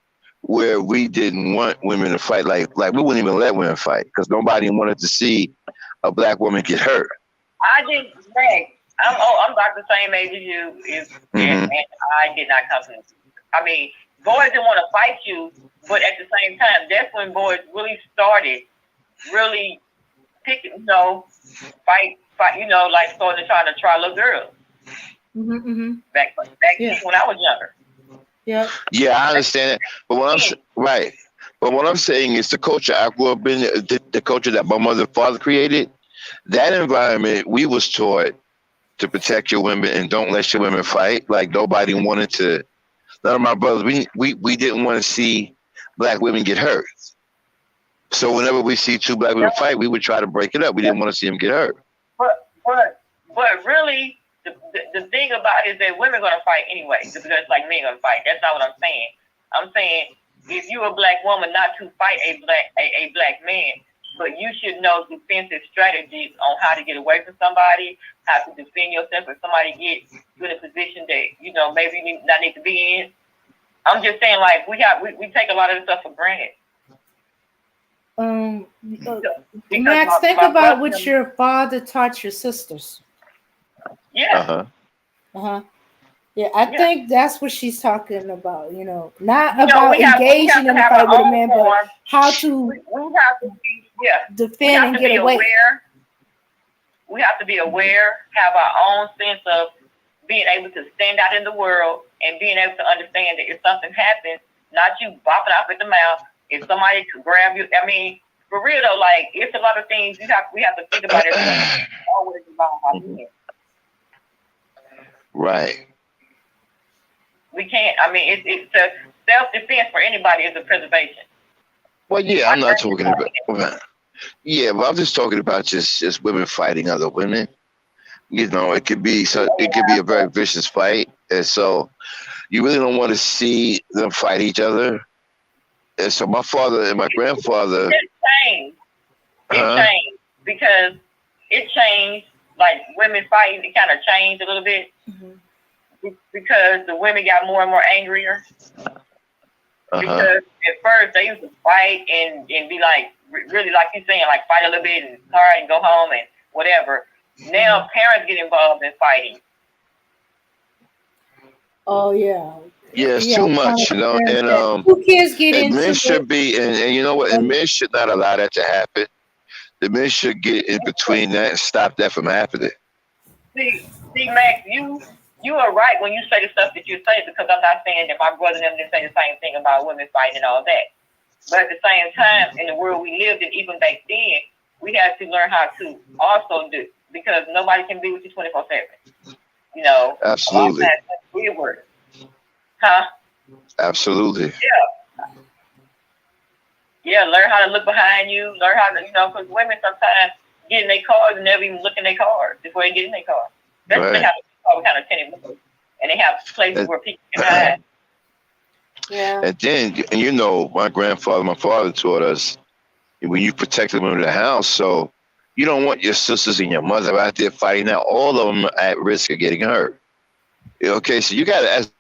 where we didn't want women to fight. Like we wouldn't even let women fight because nobody wanted to see a black woman get hurt. I didn't brag. I'm about the same age as you, and I did not come from. I mean, boys didn't want to fight you, but at the same time, that's when boys really started, really picking, fight, like starting to try little girls. Mm-hmm. Mm-hmm. Back Yeah. when I was younger. Yeah. Yeah, I understand that, but right. But what I'm saying is the culture I grew up in, the culture that my mother and father created, that environment we was taught to protect your women and don't let your women fight. Like nobody wanted to. None of my brothers, we didn't want to see black women get hurt. So whenever we see two black women fight, we would try to break it up. We didn't want to see them get hurt. But really, the thing about it is that women are gonna fight anyway, because it's like men gonna fight. That's not what I'm saying. I'm saying if you're a black woman, not to fight a black man, but you should know defensive strategies on how to get away from somebody, how to defend yourself if somebody gets you in a position that maybe you not need to be in. I'm just saying, like we take a lot of this stuff for granted. Max, think about what your father taught your sisters. Yeah. Uh-huh. Yeah, I think that's what she's talking about, not You know, about we have engaging to in a have fight our with a own man, but form. how to We have to be, defend we have and to get be away. aware. We have to be aware, have our own sense of being able to stand out in the world and being able to understand that if something happens, not you bopping off at the mouth. If somebody could grab you, I mean, for real though, like it's a lot of things we have to think about it. Always about how to do. Right. We can't. I mean, it's a self-defense for anybody is a preservation. Well, yeah, I'm not talking about. Yeah, but I'm just talking about just women fighting other women. It could be a very vicious fight, and so you really don't want to see them fight each other. And so my father and my grandfather. It changed. It changed because it changed. Like women fighting, it kind of changed a little bit. Mm-hmm. Because the women got more and more angrier. Because at first they used to fight and be like, really like you're saying, like fight a little bit and hard and go home and whatever. Now parents get involved in fighting. Oh yeah. Yeah, it's too much, and two kids get and into men should it. be, and you know what, and men should not allow that to happen. The men should get in between that and stop that from happening. See, Max, you are right when you say the stuff that you say, because I'm not saying that my brother and them didn't say the same thing about women fighting and all that. But at the same time, in the world we lived in, even back then, we had to learn how to also do, because nobody can be with you 24/7. Absolutely. A lot of times, weird words. Huh? Absolutely. Yeah, learn how to look behind you. Learn how to, because women sometimes get in their cars and never even look in their cars before they get in their car. That's what they have kind of tinted windows, and they have places where people can hide. Yeah. And then, my father taught us when you protect the women of the house, so you don't want your sisters and your mother out there fighting. Now all of them are at risk of getting hurt. Okay, so you got to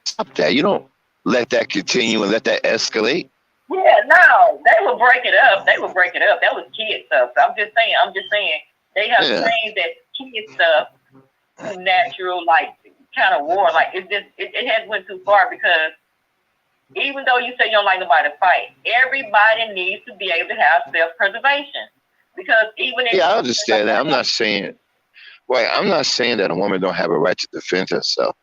stop that. You don't let that continue and let that escalate. Yeah, no, they will break it up. They will break it up. That was kid stuff. So I'm just saying, they have Yeah. changed that kid stuff to natural, like kind of war. Like it has went too far because even though you say you don't like nobody to fight, everybody needs to be able to have self-preservation. Because even if Yeah, I understand that. I'm not saying that a woman don't have a right to defend herself.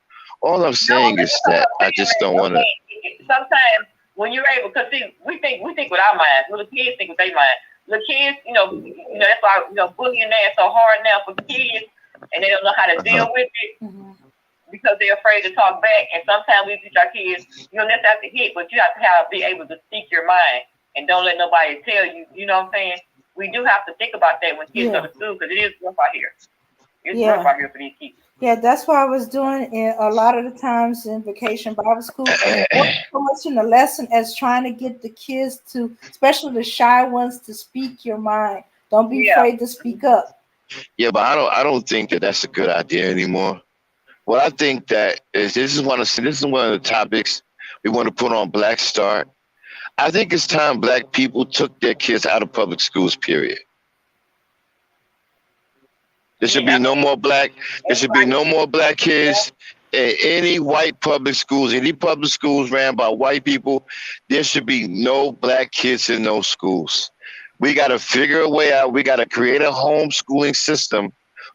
All I'm no, saying this is is what that I'm I saying, just don't man. want to. Okay, sometimes when you're able, because see, we think with our minds, little kids think with their mind. The kids, that's why bullying that so hard now for kids, and they don't know how to deal with it because they're afraid to talk back. And sometimes we teach our kids, you don't necessarily have to hit, but you have to be able to speak your mind and don't let nobody tell you. You know what I'm saying? We do have to think about that when kids go to school because it is rough out here. It's rough out here for these kids. Yeah, that's what I was doing a lot of the times in Vacation Bible School. Wasn't so much in the lesson as trying to get the kids to, especially the shy ones, to speak your mind. Don't be afraid to speak up. Yeah, but I don't think that that's a good idea anymore. What I think that is this is one of the topics we want to put on Black Start. I think it's time Black people took their kids out of public schools. Period. There should be no more black. There should be no more black kids in any white public schools. Any public schools ran by white people, there should be no black kids in those schools. We got to figure a way out. We got to create a homeschooling system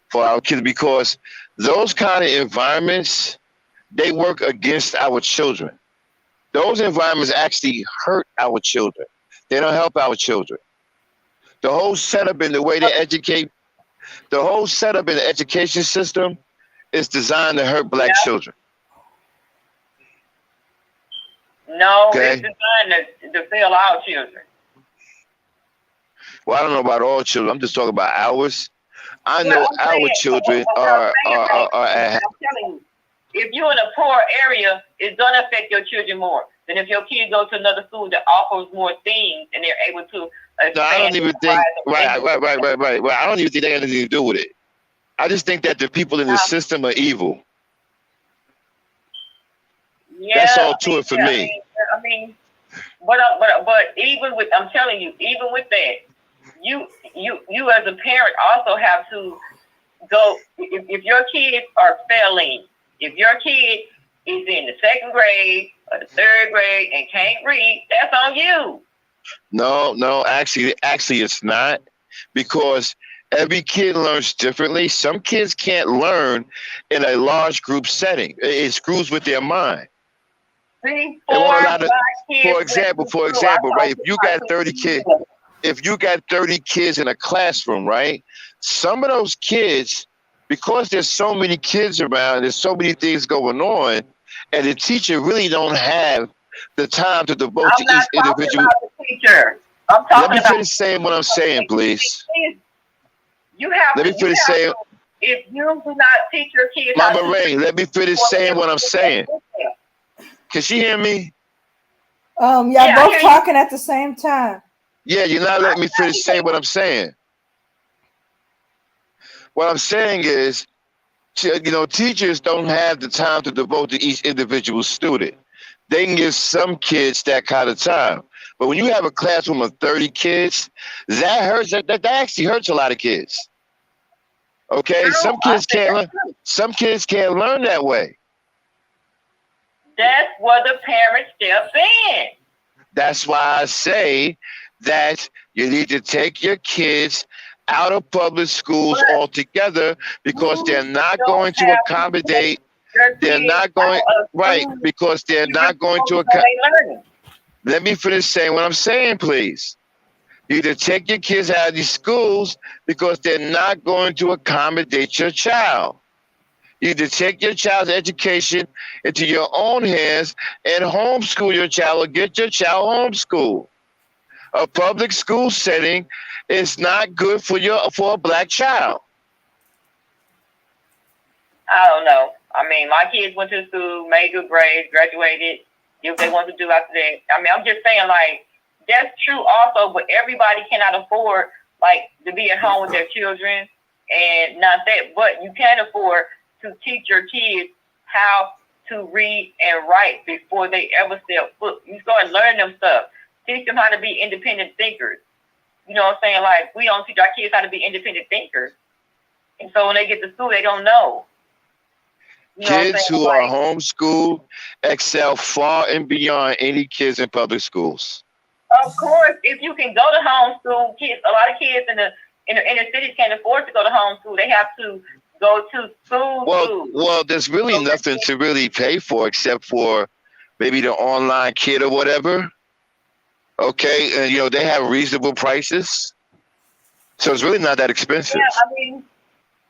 for our kids because those kind of environments, they work against our children. Those environments actually hurt our children. They don't help our children. The whole setup and the way they educate, the whole setup in the education system is designed to hurt black children. No, it's designed to fail our children. Well, I don't know about all children. I'm just talking about ours. I know our children are. I'm telling you, if you're in a poor area, it's gonna affect your children more than if your kids go to another school that offers more things and they're able to. No, I don't even think. Right. I don't even think they have anything to do with it. I just think that the people in the system are evil. Yeah, that's all to it for me. I mean, but even with, I'm telling you, even with that, you as a parent also have to go. If your kids are failing, if your kid is in the second grade or the third grade and can't read, that's on you. No, actually, it's not, because every kid learns differently. Some kids can't learn in a large group setting. It screws with their mind. See, for example, right? If you got 30 kids in a classroom, right? Some of those kids, because there's so many kids around, there's so many things going on, and the teacher really don't have the time to devote to each individual. Let me finish saying what I'm saying, please. Let me finish saying. If you do not teach your kids, Mama Ray, let me finish saying what I'm saying. Can she hear me? Y'all both talking at the same time. Yeah, you're not letting me finish saying what I'm saying. What I'm saying is, teachers don't have the time to devote to each individual student. They can give some kids that kind of time. But when you have a classroom of 30 kids, that hurts. That actually hurts a lot of kids. Okay, some kids can't learn. Some kids can't learn that way. That's where the parent steps in. That's why I say that you need to take your kids out of public schools altogether, because they're not going to accommodate. They're not going right because they're not going to accommodate. Let me finish saying what I'm saying, please. You need to take your kids out of these schools because they're not going to accommodate your child. You need to take your child's education into your own hands and homeschool your child, or get your child homeschooled. A public school setting is not good for a black child. I don't know. I mean, my kids went to school, made good grades, graduated, did what they wanted to do after that. I mean, I'm just saying, like, that's true also, but everybody cannot afford, like, to be at home with their children, and not that, but you can afford to teach your kids how to read and write before they ever step foot. You start learning them stuff. teach them how to be independent thinkers. You know what I'm saying? Like, we don't teach our kids how to be independent thinkers. And so when they get to school, they don't know. You know Kids who are homeschooled excel far and beyond any kids in public schools. Of course, if you can go to homeschool, kids, a lot of kids in the inner cities can't afford to go to homeschool. They have to go to school. Well, there's really nothing to really pay for except for maybe the online kit or whatever. Okay, and they have reasonable prices, so it's really not that expensive. Yeah, I mean,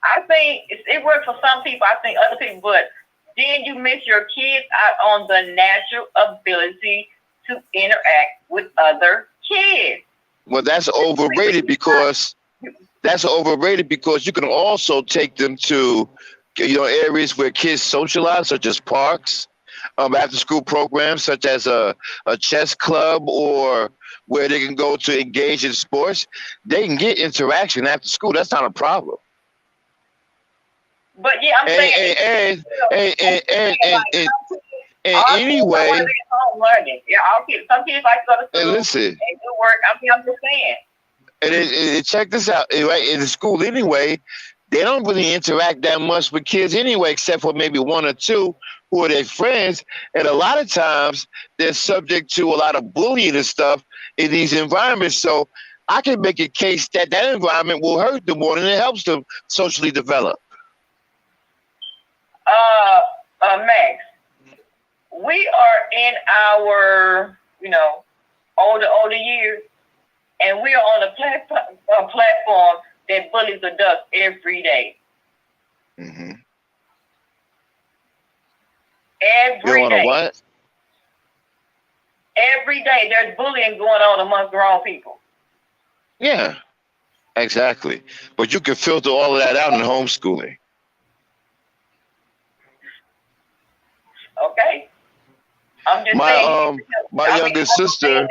I think it works for some people. I think other people, but then you miss your kids out on the natural ability to interact with other kids. Well, that's overrated because you can also take them to areas where kids socialize, such as parks, after school programs such as a chess club, or where they can go to engage in sports. They can get interaction after school. That's not a problem. But yeah, I'm saying and anyway, home learning. Yeah, some kids like to go to school and listen, and do work. I'm just saying. And check this out, right? In the school anyway, they don't really interact that much with kids anyway, except for maybe one or two who are their friends. And a lot of times they're subject to a lot of bullying and stuff in these environments. So I can make a case that environment will hurt them more than it helps them socially develop. Max, we are in our, older years, and we are on a platform that bullies adults every day. Mm-hmm. Every day. What? Every day there's bullying going on amongst grown people. Yeah, exactly. But you can filter all of that out in homeschooling. Okay. I'm just saying. My younger sister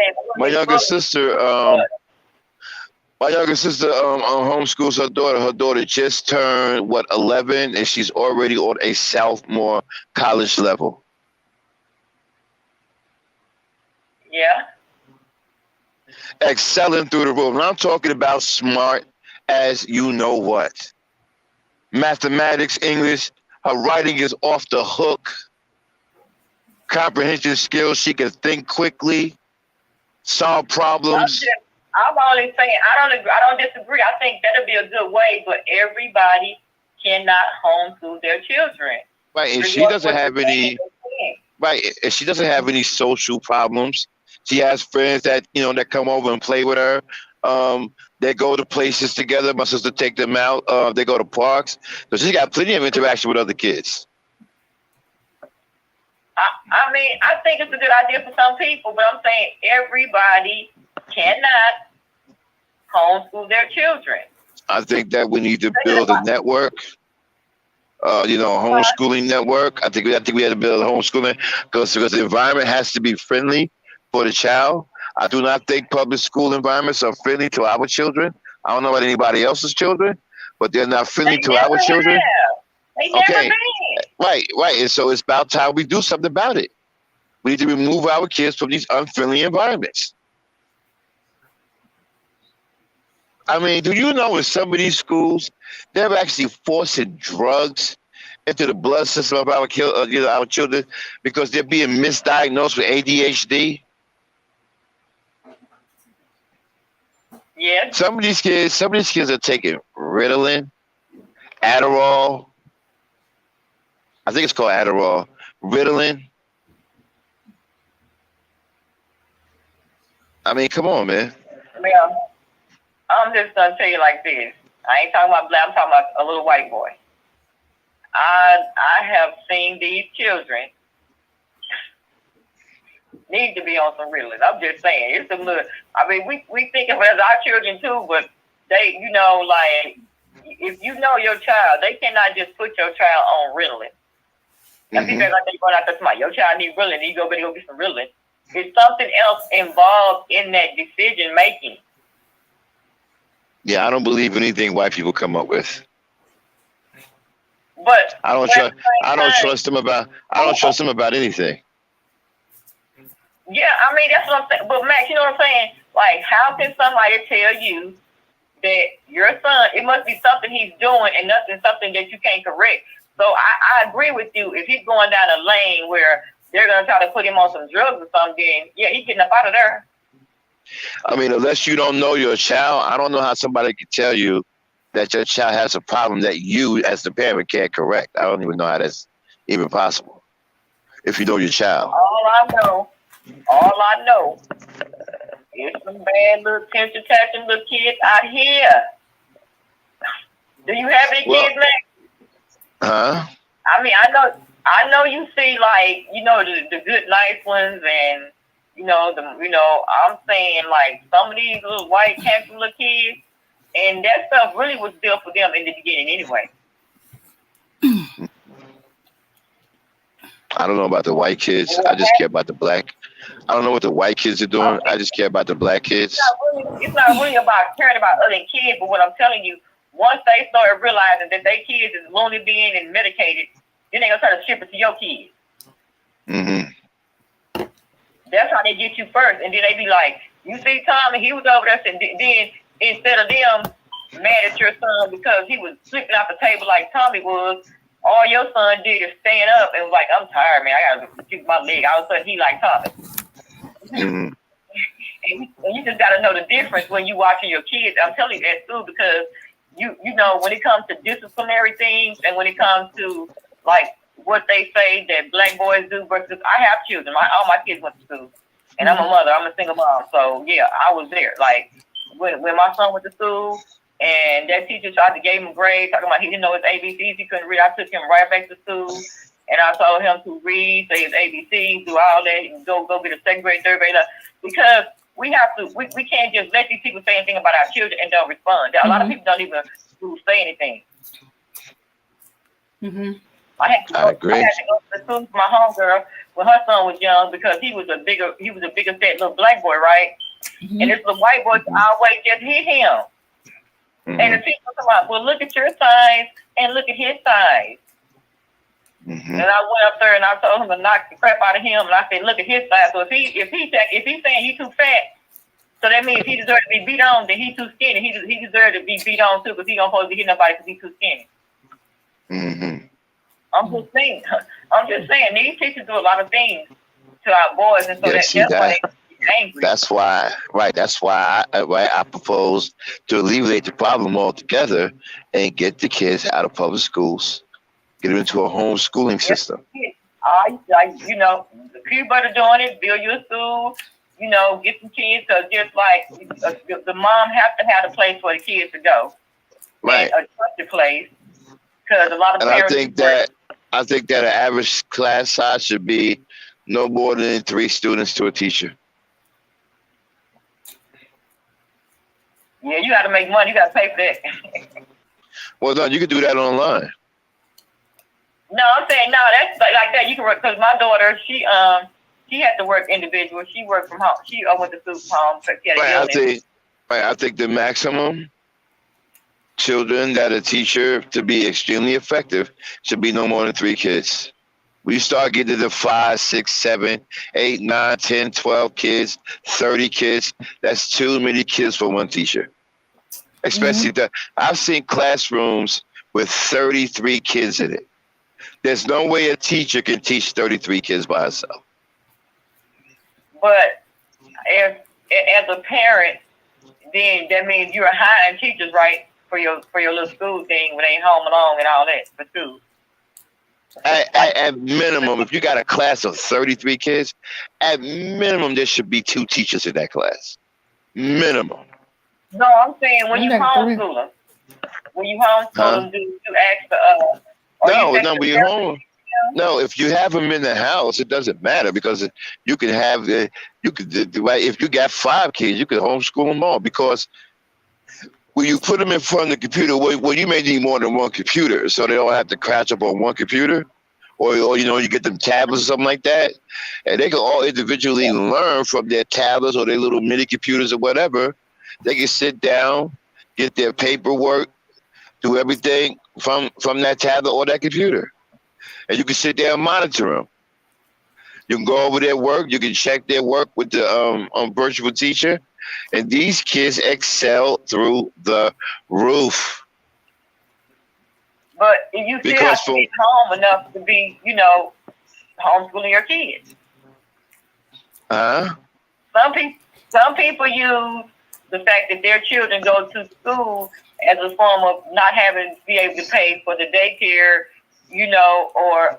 homeschools her daughter. Her daughter just turned 11, and she's already on a sophomore college level. Yeah. Excelling through the roof. And I'm talking about smart as you know what. Mathematics, English, her writing is off the hook. Comprehension skills, she can think quickly, solve problems. I'm only saying, I don't disagree. I think that'll be a good way, but everybody cannot homeschool their children. Right, and she doesn't have any. Right, and she doesn't have any social problems. She has friends that that come over and play with her. They go to places together. My sister take them out. They go to parks. So she's got plenty of interaction with other kids. I mean, I think it's a good idea for some people, but I'm saying everybody cannot homeschool their children. I think that we need to build a network, homeschooling network. I think we have to build a homeschooling because the environment has to be friendly for the child. I do not think public school environments are friendly to our children. I don't know about anybody else's children, but they're not friendly to our children. They never been. Right. And so it's about time we do something about it. We need to remove our kids from these unfriendly environments. I mean, do you know in some of these schools, they're actually forcing drugs into the blood system of our children because they're being misdiagnosed with ADHD? Yeah. Some of these kids are taking Ritalin, Adderall. I think it's called Adderall. Ritalin. I mean, come on, man. Well, I'm just gonna tell you like this. I ain't talking about black. I'm talking about a little white boy. I have seen these children need to be on some Ritalin. I'm just saying, it's a little. I mean, we think of it as our children too, but they, like if you know your child, they cannot just put your child on Ritalin. And people like they going out there tomorrow. Your child need Ritalin. You better go get some Ritalin. It's something else involved in that decision making. Yeah, I don't believe anything white people come up with. But I don't trust them about anything. Yeah, I mean that's what I'm saying. But Max, you know what I'm saying? Like, how can somebody tell you that your son? It must be something he's doing, and nothing something that you can't correct. So I agree with you. If he's going down a lane where they're gonna try to put him on some drugs or something, yeah, he's getting up out of there. I mean, unless you don't know your child, I don't know how somebody can tell you that your child has a problem that you, as the parent, can't correct. I don't even know how that's even possible if you know your child. All I know is some bad little attention catching little kids out here. Do you have any kids, Max? Huh? I mean, I know you see like, the good nice ones, and I'm saying like some of these little white handsome little kids, and that stuff really was built for them in the beginning anyway. I don't know about the white kids. I just care about the black. I don't know what the white kids are doing. I just care about the black kids. It's not really about caring about other kids, but what I'm telling you, once they start realizing that their kids is lonely being and medicated, then they gonna try to ship it to your kids. Mm-hmm. That's how they get you first, and then they be like, "You see, Tommy, he was over there." And then instead of them mad at your son because he was sleeping off the table like Tommy was, all your son did is stand up and was like, "I'm tired, man. I gotta kick my leg." All of a sudden, he like Tommy. Mm-hmm. And you just gotta know the difference when you watching your kids. I'm telling you that too, because you know when it comes to disciplinary things and when it comes to like what they say that black boys do versus I have children. All my kids went to school, and I'm a mother. I'm a single mom, so yeah, I was there. Like when my son went to school. And that teacher tried to give him a grade, talking about he didn't know his ABCs, he couldn't read. I took him right back to school, and I told him to read, say his ABCs, do all that, and go get a second grade, third grade. Because we have to, we can't just let these people say anything about our children and don't respond. A lot of people don't even say anything. Mm-hmm. I agree. I had to go to the school for my homegirl when her son was young because he was a bigger fat little black boy, right? Mm-hmm. And this little white boy always just hit him. Mm-hmm. And the people come out, well, look at your size and look at his size. Mm-hmm. And I went up there and I told him to knock the crap out of him. And I said, look at his size. So if he's saying he's too fat, so that means he deserves to be beat on. Then he's too skinny. He deserves to be beat on too because he don't supposed to hit nobody because he's too skinny. Mm-hmm. I'm just saying these teachers do a lot of things to our boys, and so that's why they. Angry. That's why I propose to alleviate the problem altogether and get the kids out of public schools, get them into a homeschooling system. The people are doing it. Build your school. Get some kids. Cause just like the mom have to have a place for the kids to go, right? A trusted place. Because a lot of parents. I think that an average class size should be no more than 3 students to a teacher. Yeah, you got to make money. You got to pay for that. Well, no, you can do that online. No, I'm saying no. That's like that. You can work because my daughter, she had to work individual. She worked from home. She went to school from home. I think the maximum children that a teacher to be extremely effective should be no more than 3 kids. We start getting to 5, 6, 7, 8, 9, 10, 12 kids, 30 kids. That's too many kids for one teacher. Especially I've seen classrooms with 33 kids in it. There's no way a teacher can teach 33 kids by herself. But as a parent, then that means you're hiring teachers, right, for your little school thing when they ain't home alone and all that for school. At minimum, if you got a class of 33 kids, at minimum there should be 2 teachers in that class. Minimum. No, I'm saying when you homeschool them. When you homeschool them, do you ask for No, if you have them in the house, it doesn't matter because you can have if you got 5 kids, you can homeschool them all because when you put them in front of the computer, well, you may need more than one computer, so they don't have to crash up on one computer, or you get them tablets or something like that, and they can all individually learn from their tablets or their little mini computers or whatever. They can sit down, get their paperwork, do everything from that tablet or that computer, and you can sit there and monitor them. You can go over their work. You can check their work with the virtual teacher, and these kids excel through the roof. But you still Because have to be home enough to be, homeschooling your kids. uh Some people use the fact that their children go to school as a form of not having to be able to pay for the daycare, or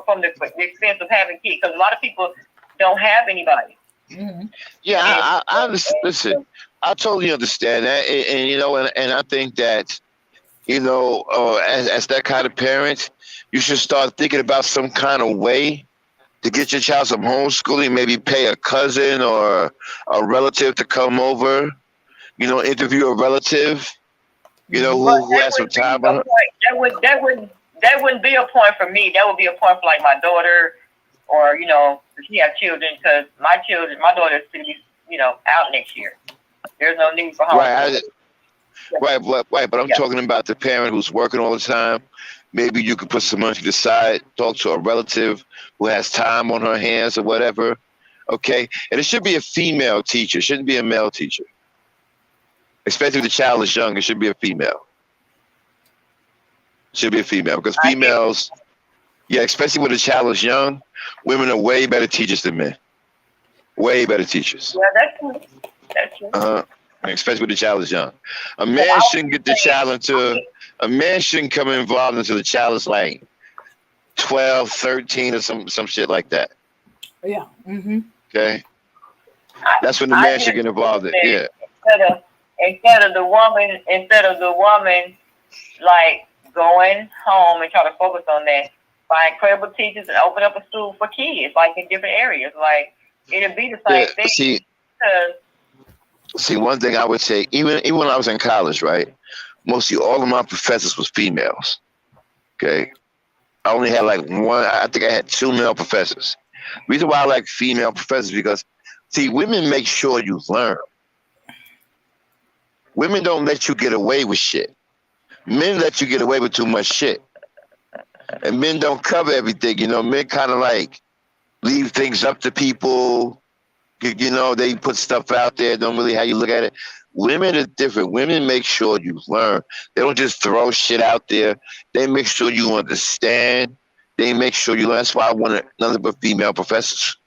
from the expense of having kids. Because a lot of people don't have anybody. Mm-hmm. Yeah, I understand. Listen, I totally understand that, and I think that as that kind of parent, you should start thinking about some kind of way to get your child some homeschooling. Maybe pay a cousin or a relative to come over. Interview a relative. Who has some time on her. That wouldn't be a point for me. That would be a point for like my daughter, or if she have children, because my daughter is going to be out next year. There's no need for homeschooling. Right, but I'm talking about the parent who's working all the time. Maybe you could put some money to the side, talk to a relative who has time on her hands or whatever. Okay, and it should be a female teacher. It shouldn't be a male teacher. Especially if the child is young, it should be a female. It should be a female, because females, especially when the child is young, women are way better teachers than men. Way better teachers. Yeah, that's true. Especially when the child is young. A man shouldn't get the child a man shouldn't come involved until the child is like 12, 13 or some shit like that. Yeah. Mm-hmm. Okay? That's when the man should get involved in. Yeah. Instead of the woman like going home and try to focus on that, find credible teachers and open up a school for kids, like in different areas. Like it'll be the same thing. See, one thing I would say, even when I was in college, right? Mostly all of my professors was females. Okay, I only had like one. I think I had 2 male professors. The reason why I like female professors because, see, women make sure you learn. Women don't let you get away with shit. Men let you get away with too much shit, and men don't cover everything. Men kind of like leave things up to people. They put stuff out there, don't really how you look at it. Women are different. Women make sure you learn. They don't just throw shit out there. They make sure you understand. They make sure you learn. That's why I wanted nothing but female professors.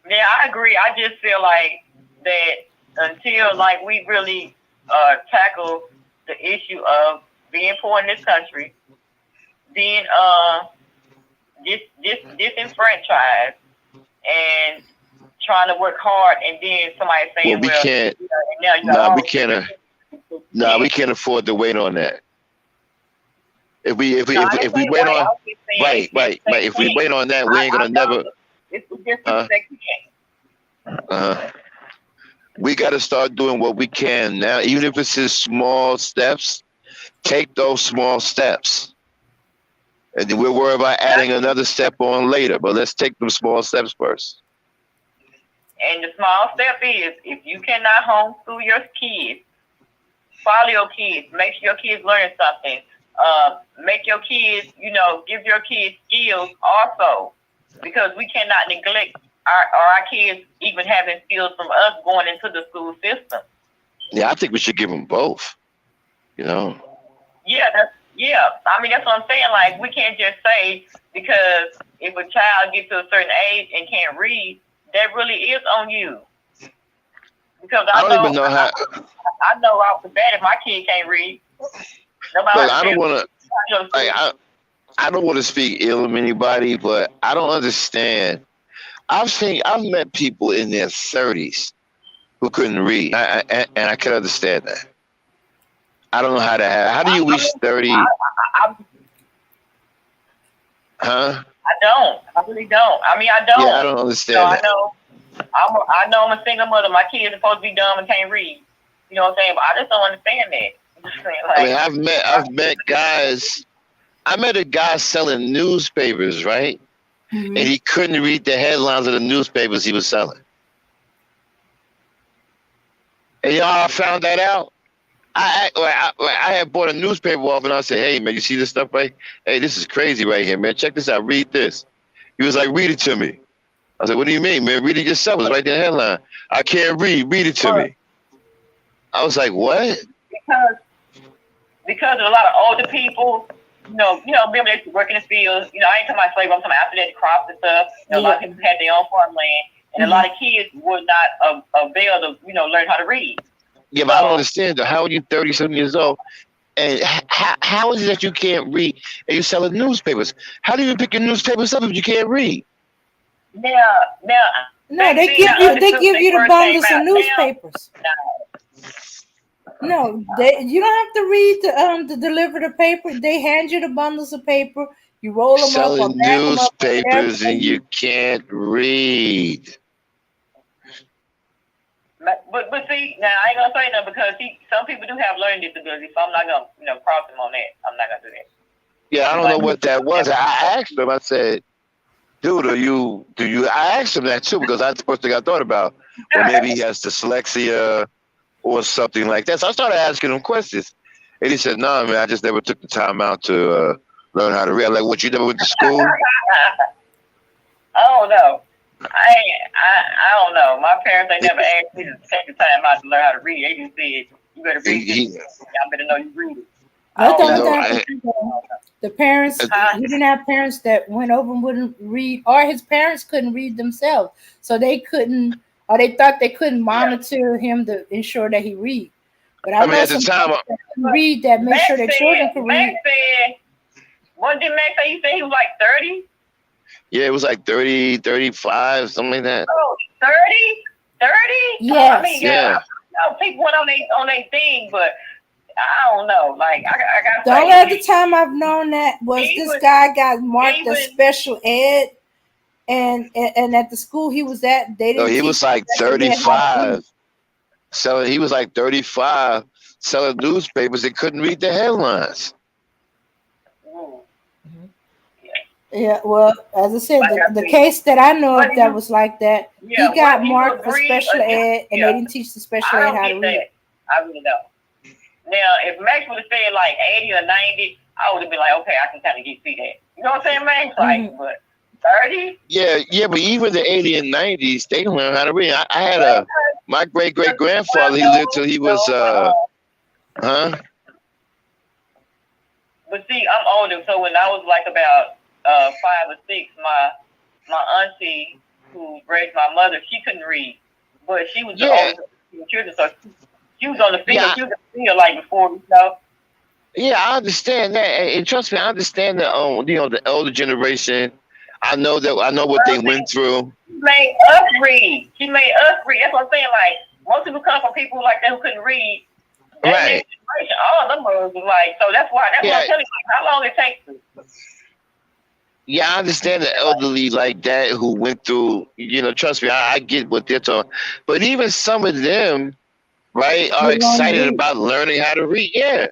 Yeah, I agree. I just feel like that until like we really tackle the issue of being poor in this country, being disenfranchised, and trying to work hard, and then somebody saying, we can't. We can't afford to wait on that. If we wait on if we wait on that, we ain't gonna never. We got to start doing what we can now, even if it's just small steps. Take those small steps, and then we'll worry about adding another step on later. But let's take them small steps first. And the small step is, if you cannot homeschool your kids, follow your kids. Make sure your kids learn something. Make your kids, give your kids skills also, because we cannot neglect our kids even having skills from us going into the school system. Yeah, I think we should give them both. Yeah, I mean, that's what I'm saying. Like, we can't just say because if a child gets to a certain age and can't read, that really is on you. Because I don't even know how. I know off the bat if my kid can't read. Look, I don't want to. I don't want to speak ill of anybody, but I don't understand. I've met people in their 30s who couldn't read, and I can understand that. I don't know how to have. How do you reach 30? Huh? I don't. I really don't. I mean, I don't. Yeah, I don't understand that. I know I'm a single mother. My kids are supposed to be dumb and can't read. You know what I'm saying? But I just don't understand that. I mean, I've met guys. I met a guy selling newspapers, right? Mm-hmm. And he couldn't read the headlines of the newspapers he was selling. And I found that out. I had bought a newspaper off, and I said, "Hey man, you see this stuff, right? Hey, this is crazy right here, man. Check this out. Read this." He was like, read it to me. I said, what do you mean, man? Read it yourself. It's right there in the headline. I can't read. Read it to me. I was like, what? Because a lot of older people, remember they used to work in the fields. I ain't talking about slavery. I'm talking about after that, crops and stuff. A lot of people had their own farmland, and a lot of kids would not avail to, learn how to read. Yeah, but I don't understand. How are you 30-something years old? And how is it that you can't read and you're selling newspapers? How do you pick your newspapers up if you can't read? No, they give you the bundles of newspapers. No, you don't have to read to deliver the paper. They hand you the bundles of paper. You roll them up or back them up. Newspapers and you can't read. But see, now I ain't gonna say nothing because some people do have learning disabilities, so I'm not gonna cross them on that. I'm not gonna do that. Yeah, I don't know what that was. I asked him. I said, "Dude, do you?" I asked him that too because that's the first thing I thought about. Or maybe he has dyslexia or something like that. So I started asking him questions, and he said, "No, man, I just never took the time out to learn how to read." I'm like, what? You never went to school? I don't know. I don't know. My parents, they never asked me to take the time out to learn how to read. They just said, you better read this. I better know you read it. The parents, he didn't have parents that went over and wouldn't read, or his parents couldn't read themselves. So they couldn't, or they thought they couldn't monitor him to ensure that he read. But I know at the time, that read that make sure their children can read. What did Max say? You said he was like 30? Yeah, it was like 30, 35, something like that. Oh, 30? 30? Yes. I mean, yeah. People went on their thing, but I don't know. Like, I got the only other time I've known that was this guy got marked as special ed, and at the school he was at, they didn't. No, he was like 35. Selling, he was like 35, selling newspapers and couldn't read the headlines. Yeah, well, as I said, the case that I know of that was like that, he got marked for special ed, and they didn't teach the special ed how to read. I really don't. Now, if Max would have said like 80 or 90, I would have been like, okay, I can kind of see that. You know what I'm saying, Max? Like, but 30? Yeah, but even the 80 and 90s, they didn't learn how to read. I had my great-great-grandfather, he lived till he was, But see, I'm older, so when I was like about 5 or 6, my auntie who raised my mother, she couldn't read, but she was the oldest children, so she was on the field. She was on the field like before, Yeah, I understand that, and trust me, I understand the the older generation. I know what they went through. She made us read. That's what I'm saying. Like most people come from people like that who couldn't read. Right. All of them was like, so that's why. That's what I'm telling you. Like, how long it takes. Yeah, I understand the elderly like that who went through, trust me, I get what they're talking. But even some of them, right, are excited about learning how to read. Yeah.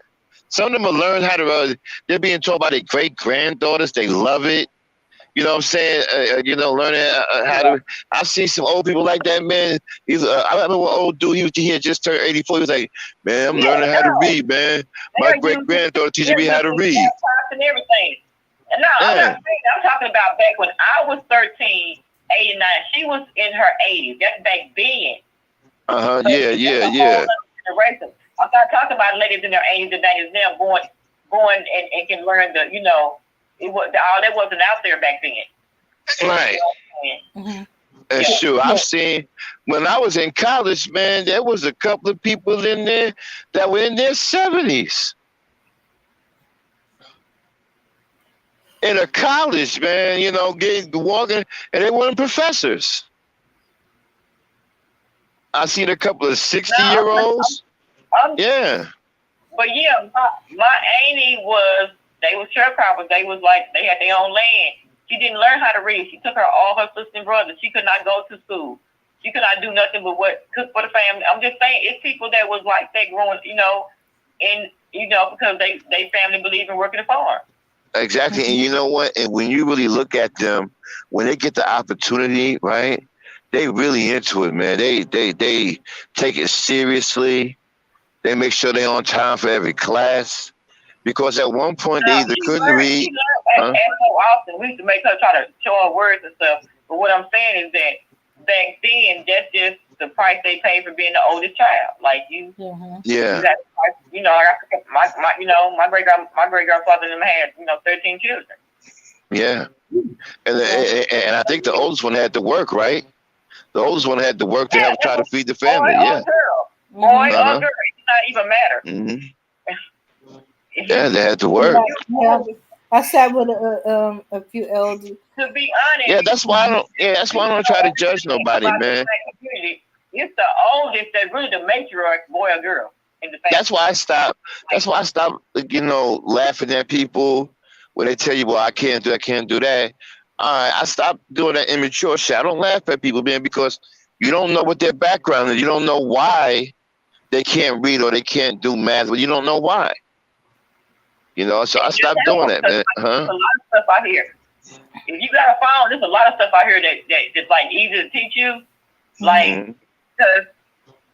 Some of them are learning how to, they're being taught by their great-granddaughters. They love it. You know what I'm saying? Learning how to, I've seen some old people like that, man. I remember one old dude, he had just turned 84. He was like, man, I'm learning how to read, man. My great-granddaughter teaching me how to read. And everything. And no, I'm talking about back when I was 13, 89. She was in her 80s. That's back then. Uh-huh, yeah. I'm not talking about ladies in their 80s and 90s now going and can learn all that wasn't out there back then. Right. That's true. I've seen, when I was in college, man, there was a couple of people in there that were in their 70s. In a college, man, walking, and they weren't professors. I seen a couple of 60-year-olds. Yeah. But yeah, my auntie they were sharecroppers. They was like, they had their own land. She didn't learn how to read. She took all her sisters and brothers. She could not go to school. She could not do nothing but cook for the family. I'm just saying, it's people that was like that growing, because they family believe in working the farm. Exactly. And you know what? And when you really look at them, when they get the opportunity, right, they really into it, man. They take it seriously. They make sure they're on time for every class. Because at one point they either couldn't read. and so often we used to make her try to show her words and stuff. But what I'm saying is that back then, that's just the price they paid for being the oldest child. Like you, Yeah. you got, my great grandfather and them had 13 children. Yeah. And I think the oldest one had to work, right? The oldest one had to work to help try to feed the family. Boy Yeah. or girl. Boy or girl. It did not even matter. Yeah, they had to work. Yeah. I sat with a few elders. To be honest. Yeah, that's why I don't. Yeah, that's why I don't try to judge nobody, man. It's the oldest that really the matriarch, boy or girl, in the family. That's why I stop. That's why I stop. Laughing at people when they tell you, "Well, I can't do that." I stop doing that immature shit. I don't laugh at people, man, because you don't know what their background is. You don't know why they can't read or they can't do math, but you don't know why. So I stopped doing that, man. There's a lot of stuff out here. If you got a phone, there's a lot of stuff out here that's like easy to teach you. Like, because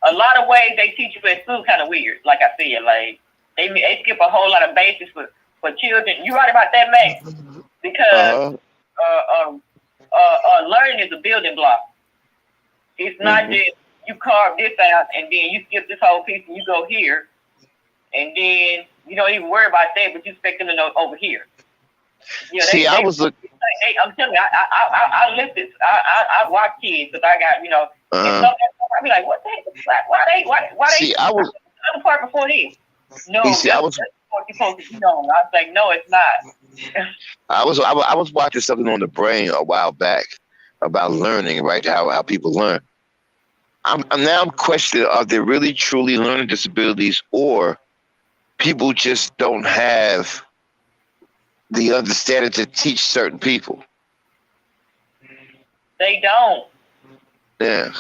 a lot of ways they teach you at school kind of weird. Like I said, like they skip a whole lot of basics for children. You right about that, Max? Because learning is a building block. It's not just you carve this out and then you skip this whole piece and you go here, and then you don't even worry about that, but you expect them to know over here. I was looking. I'm telling you, I listen. I watch kids because I got and some I be like, what the heck? Why they? See, I was another part before this. No, I was. What you're supposed to know. I was like, no, it's not. I was watching something on the brain a while back about learning, right? How people learn. I'm questioning: are there really truly learning disabilities, or people just don't have the understanding to teach certain people? They don't. Yeah.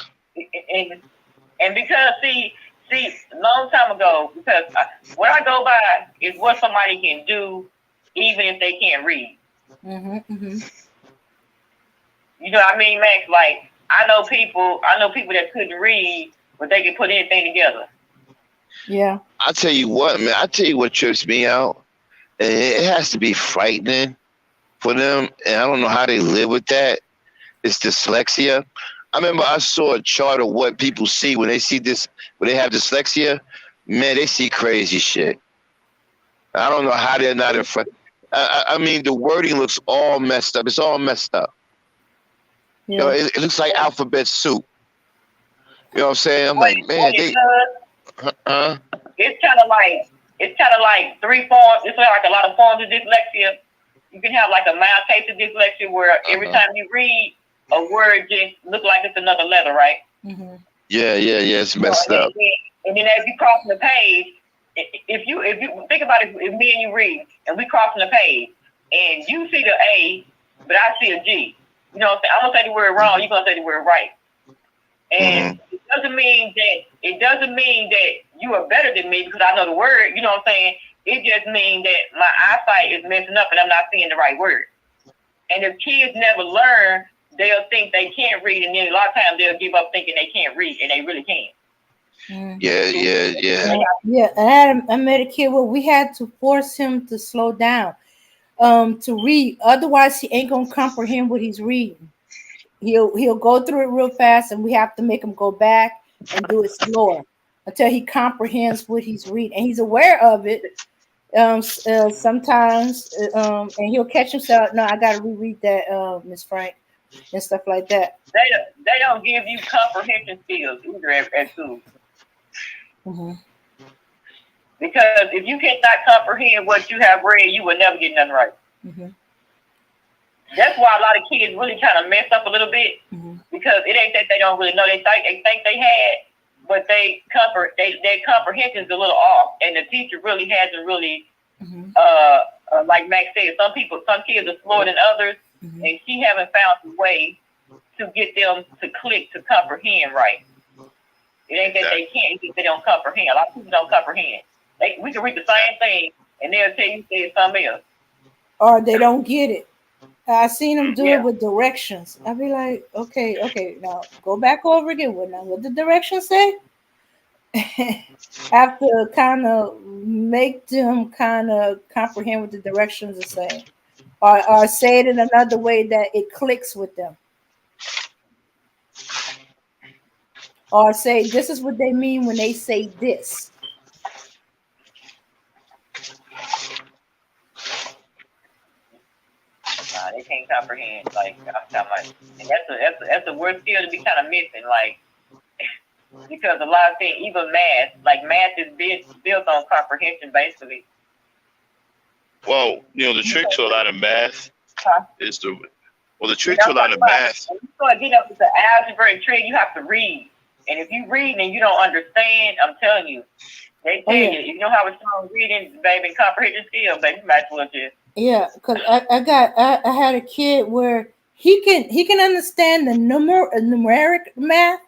And because see, a long time ago, because what I go by is what somebody can do, even if they can't read. You know what I mean, Max? Like I know people that couldn't read, but they can put anything together. Yeah. I tell you what, man. I tell you what trips me out. And it has to be frightening for them, and I don't know how they live with that. It's dyslexia. I remember I saw a chart of what people see when they see this, when they have dyslexia. Man, they see crazy shit. I don't know how they're not in front. I mean, the wording looks all messed up. It's all messed up. Yeah. It looks like alphabet soup. You know what I'm saying? I'm like, man, they. It's kind of like three forms. It's like a lot of forms of dyslexia. You can have like a mild case of dyslexia where every time you read a word just look like it's another letter, right? Yeah, it's messed up. And then as you crossing the page, if you think about it, if me and you read and we crossing the page and you see the A, but I see a G, you know what I'm saying? I'm gonna say the word wrong, you're gonna say the word right. And it doesn't mean that you are better than me because I know the word, you know what I'm saying? It just means that my eyesight is messing up and I'm not seeing the right word. And if kids never learn, they'll think they can't read, and then a lot of times they'll give up thinking they can't read, and they really can't. Yeah. I met a kid where we had to force him to slow down to read. Otherwise, he ain't gonna comprehend what he's reading. He'll go through it real fast, and we have to make him go back and do it slower until he comprehends what he's reading, and he's aware of it. Sometimes, and he'll catch himself. No, I got to reread that, Miss Frank, and stuff like that. They don't give you comprehension skills either at school. Because if you cannot comprehend what you have read, you will never get nothing right. That's why a lot of kids really kind of mess up a little bit because it ain't that they don't really know. They think they had, but their comprehension is a little off, and the teacher really hasn't really, like Max said, some kids are slower than others, and she haven't found a way to get them to click to comprehend right. It ain't that they can't; it's that they don't comprehend. A lot of people don't comprehend. We can read the same thing, and they'll tell you say something else, or they don't get it. I seen them do it with directions. I'd be like, okay, now go back over again. What the directions say? Have to kind of make them kind of comprehend what the directions are saying. or say it in another way that it clicks with them, or say this is what they mean when they say this. Nah, they can't comprehend. Like I'm talking about, and that's a worst skill to be kind of missing. Like because a lot of things, even math, like math is built on comprehension basically. Well, the trick to a lot of math Huh? is the trick And to I'm a lot talking of about math. when you start getting up to the algebra trick, you have to read. And if you read and you don't understand, I'm telling you, they tell you, if you don't have a strong reading, baby, and comprehension skill, baby, you might as well just. Yeah, because I had a kid where he can understand the numeric math,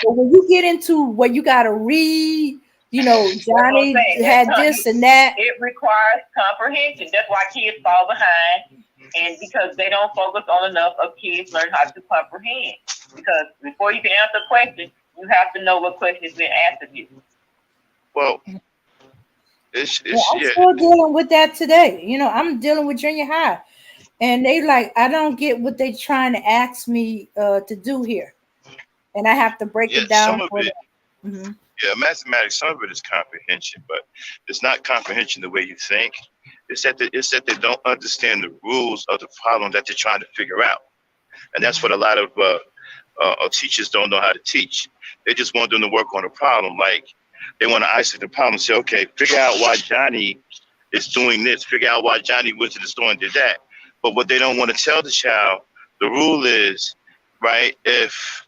but when you get into what you got to read, That's what I'm Johnny saying. had this and that. It requires comprehension. That's why kids fall behind, and because they don't focus on enough of kids learn how to comprehend. Because before you can answer a question, you have to know what question is being answered you. Well, it's I'm still dealing with that today. I'm dealing with junior high, and they like I don't get what they trying to ask me to do here, and I have to break yeah. it Some down of for it, them. Mm-hmm. yeah, mathematics. Some of it is comprehension, but it's not comprehension the way you think. It's that they don't understand the rules of the problem that they're trying to figure out, and that's what a lot of teachers don't know how to teach. They just want them to work on a problem. Like they want to isolate the problem and say, okay, figure out why Johnny is doing this. Figure out why Johnny went to the store and did that. But what they don't want to tell the child, the rule is, right? If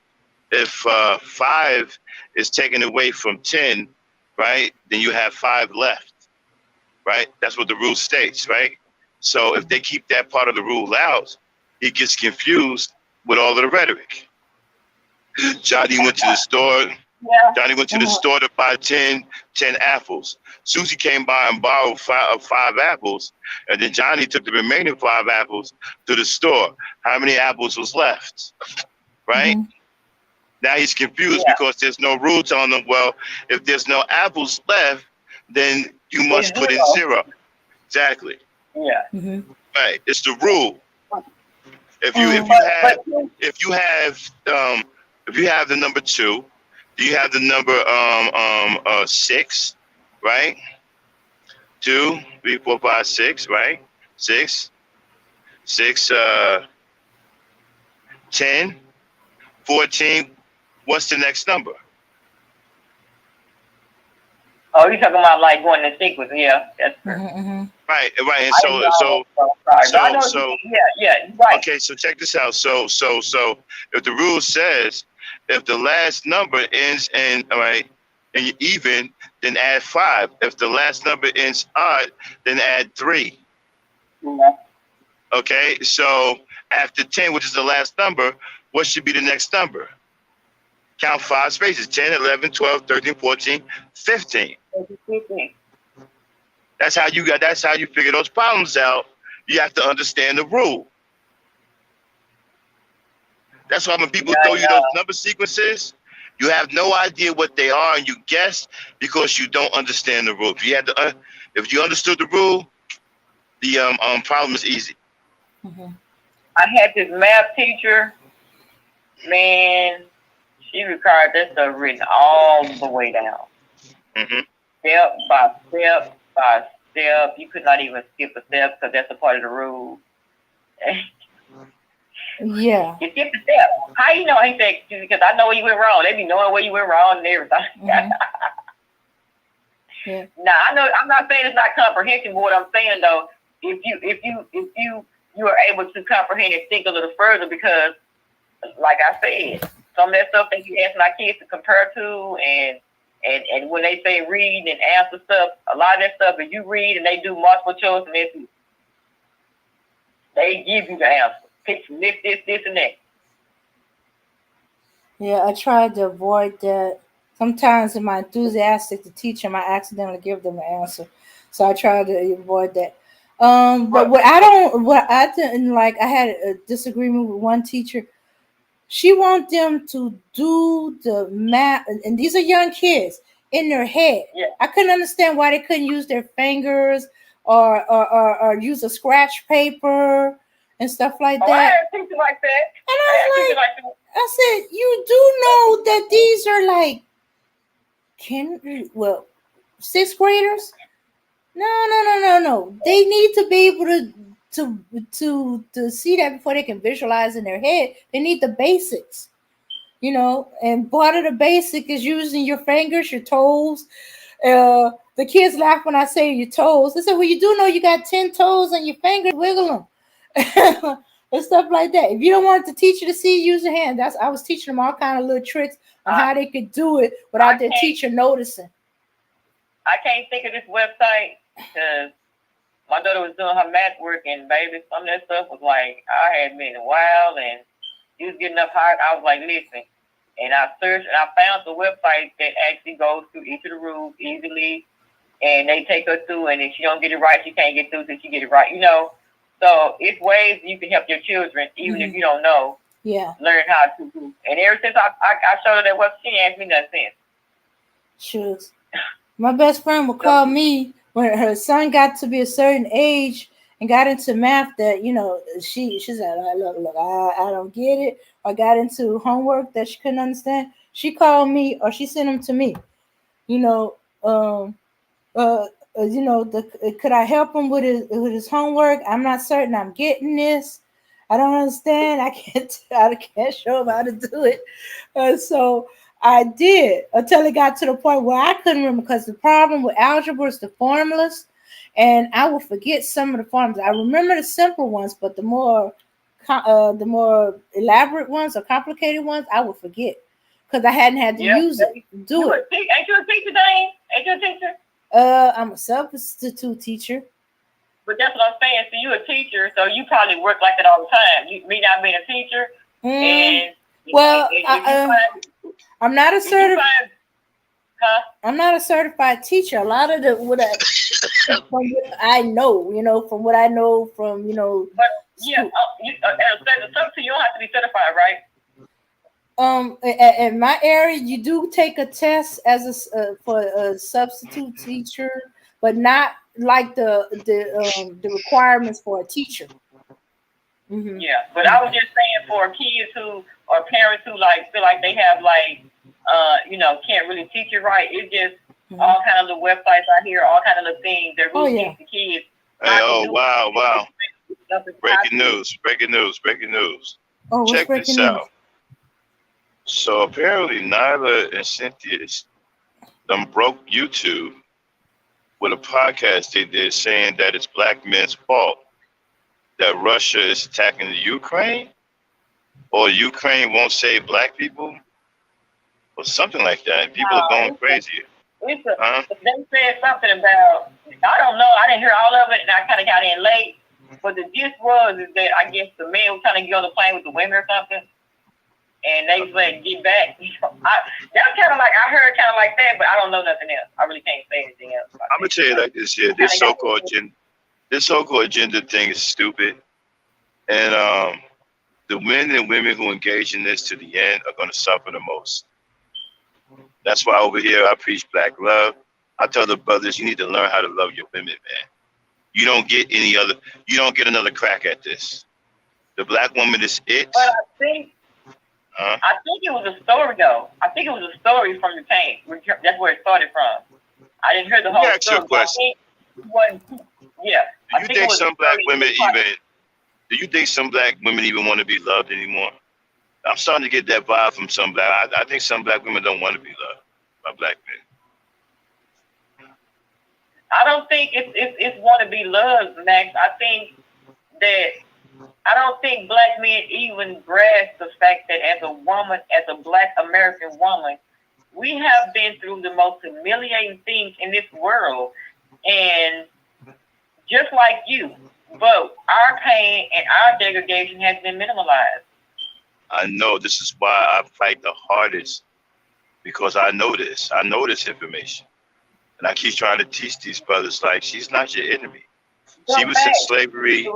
5 is taken away from 10, right, then you have 5 left, right? That's what the rule states, right? So if they keep that part of the rule out, he gets confused with all of the rhetoric. Johnny went to the store. Yeah. Johnny went to the store to buy 10 apples. Susie came by and borrowed five apples, and then Johnny took the remaining 5 apples to the store. How many apples was left? Right? Mm-hmm. Now he's confused because there's no rule telling him, well, if there's no apples left, then you must put in 0. Exactly. Yeah. Mm-hmm. Right. It's the rule. If you have the number 2, you have the number 6, right? 2, 3, 4, 5, 6, right? 6, 10, 14. What's the next number? Oh, you're talking about like going in sequence, yeah. That's true. Mm-hmm. Right. And yeah, right. Okay, so check this out. So if the rule says if the last number ends in and even, then add 5. If the last number ends odd, then add 3. Yeah. Okay, so after 10, which is the last number, what should be the next number? Count 5 spaces: 10, 11, 12, 13, 14, 15. 15. That's how you figure those problems out. You have to understand the rule. That's why when people throw you those number sequences, you have no idea what they are, and you guess because you don't understand the rule. If you understood the rule, the problem is easy. Mm-hmm. I had this math teacher, man. She required that stuff written all the way down, step by step by step. You could not even skip a step because that's a part of the rule. Yeah. You skip the step. How you know? He said, because I know where you went wrong. They be knowing where you went wrong and everything. Mm-hmm. Yeah. Now I know I'm not saying it's not comprehension, but what I'm saying though, if you are able to comprehend and think a little further, because like I said, some of that stuff that you ask my kids to compare to, and when they say read and answer stuff, a lot of that stuff, if you read and they do multiple choice and they give you the answer. Pick from this, and that. Yeah, I tried to avoid that. Sometimes in my enthusiastic to teach them, I accidentally give them an answer. So I try to avoid that. But what I didn't like, I had a disagreement with one teacher. She wants them to do the math, and these are young kids, in their head. Yeah. I couldn't understand why they couldn't use their fingers or use a scratch paper and stuff like I that. had a teacher like that. And I had a I teacher was like, like that. I said, you do know that these are like sixth graders? No. They need to be able to see that before they can visualize in their head. They need the basics, and part of the basic is using your fingers, your toes. The kids laugh when I say your toes. They said, well, you do know you got 10 toes on your fingers, wiggle them. And stuff like that. If you don't want the teacher to see, use your hand. I was teaching them all kind of little tricks on how they could do it without their teacher noticing. I can't think of this website because my daughter was doing her math work, and baby, some of that stuff was like, I had been wild, and she was getting up hard. I was like, listen. And I searched, and I found the website that actually goes through each of the rules easily, and they take her through, and if she don't get it right, she can't get through till she get it right, So it's ways you can help your children, even if you don't know. Yeah. Learn how to do. And ever since I showed her that website, she ain't asked me nothing since. Sure. My best friend would call me when her son got to be a certain age and got into math that, she said, look, I don't get it. Or got into homework that she couldn't understand. She called me or she sent them to me. Could I help him with his homework? I'm not certain I'm getting this. I don't understand. I can't show him how to do it. So I did until it got to the point where I couldn't remember, because the problem with algebra is the formulas, and I will forget some of the formulas. I remember the simple ones, but the more elaborate ones or complicated ones, I will forget because I hadn't had to use it. Ain't you a teacher, Dane? Ain't you a teacher? I'm a substitute teacher. But that's what I'm saying. So you a teacher, so you probably work like that all the time. You me not being a teacher, and I'm not a certified. I'm not a certified teacher. A lot of from what I know, from what I know from But yeah, so you don't have to be certified, right? In my area, you do take a test as for a substitute teacher, but not like the requirements for a teacher. Mm-hmm. Yeah, but I was just saying for kids who or parents who feel like they have can't really teach it right. It's just all kind of little websites out here, all kind of little things that really teach the kids. Hey, wow. Breaking news. Oh, check this news? out. So apparently Nyla and Cynthia broke YouTube with a podcast they did saying that it's black men's fault that Russia is attacking the Ukraine, or Ukraine won't save black people, or something like that. People are going crazy. They said something about, I don't know, I didn't hear all of it, and I kind of got in late, but the gist is that I guess the men were trying to get on the plane with the women or something, and they said, get back. That's kind of like, I heard kind of like that, but I don't know nothing else. I really can't say anything else. I'm going to tell you like this here. This so-called gender thing is stupid. And the men and women who engage in this to the end are going to suffer the most. That's why over here I preach black love. I tell the brothers, you need to learn how to love your women, man. You don't get another crack at this. The black woman is it. But I think it was a story, though. I think it was a story from the tank. That's where it started from. I didn't hear the whole story. Do you think some black women even want to be loved anymore? I'm starting to get that vibe from some black. I think some black women don't want to be loved by black men. I don't think it's want to be loved, Max. I don't think black men even grasp the fact that as a woman, as a black American woman, we have been through the most humiliating things in this world. And just like you, but our pain and our degradation has been minimalized. I know this is why I fight the hardest, because I know this. I know this information. And I keep trying to teach these brothers, like, she's not your enemy. She was in slavery.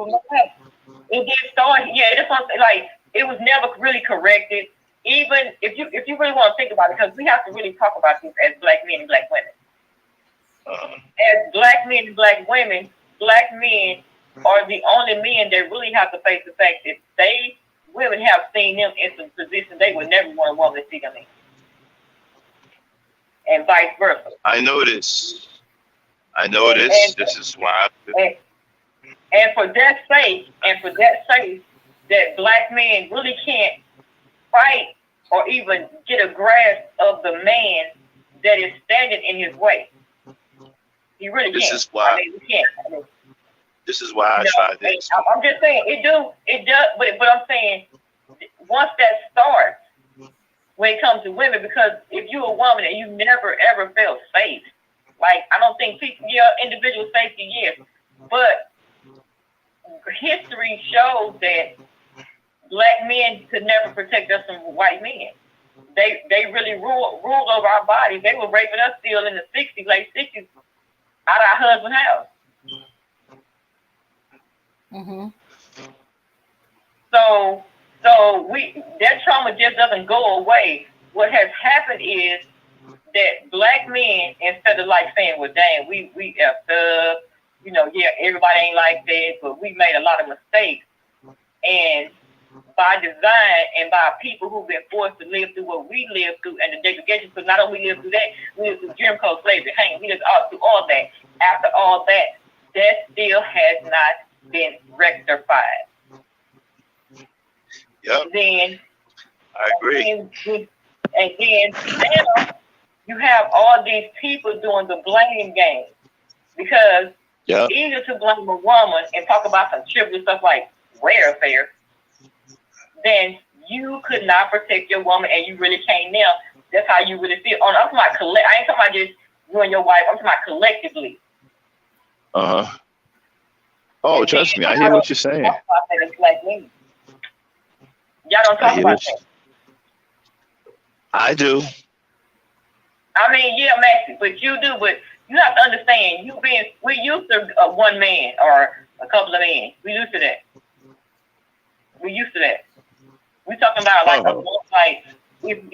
It did start, that's what I'm saying. Like, it was never really corrected. Even if you really want to think about it, because we have to really talk about this as black men and black women. As black men and black women, black men are the only men that really have to face the fact that they women have seen them in some positions they would never want a woman to see them in, and vice versa. I know this. I know And this. This is why. and, and for that sake, that black men really can't fight or even get a grasp of the man that is standing in his way. He really This can't. is why. I mean, he can't. I mean, This is why I tried this. I'm just saying it does, but I'm saying once that starts, when it comes to women, because if you're a woman and you never ever felt safe, like I don't think people, individual safety, yes, but history shows that black men could never protect us from white men. They really ruled over our bodies. They were raping us still in the 60s, late 60s, out of our husband's house. Mm-hmm. So that trauma just doesn't go away. What has happened is that black men, instead of like saying, well, dang, we effed up, everybody ain't like that, but we made a lot of mistakes. And by design and by people who've been forced to live through what we lived through and the degradation, because not only we lived through that, we lived through Jim Crow slavery, we lived through all that. After all that, that still has not been rectified. Yep. Then I agree. And then now you have all these people doing the blame game, because Yep. easier to blame a woman and talk about some trivial stuff like welfare than you could not protect your woman and you really can't now. That's how you really feel. I'm talking about I ain't talking about just you and your wife. I'm talking about collectively. Uh-huh. Oh, trust me, I hear what you're saying. Talk about that as black men. Y'all don't talk about that. I do. I mean, yeah, Maxie, but you do. But you have to understand, we used to one man or a couple of men. We used to that. We're talking about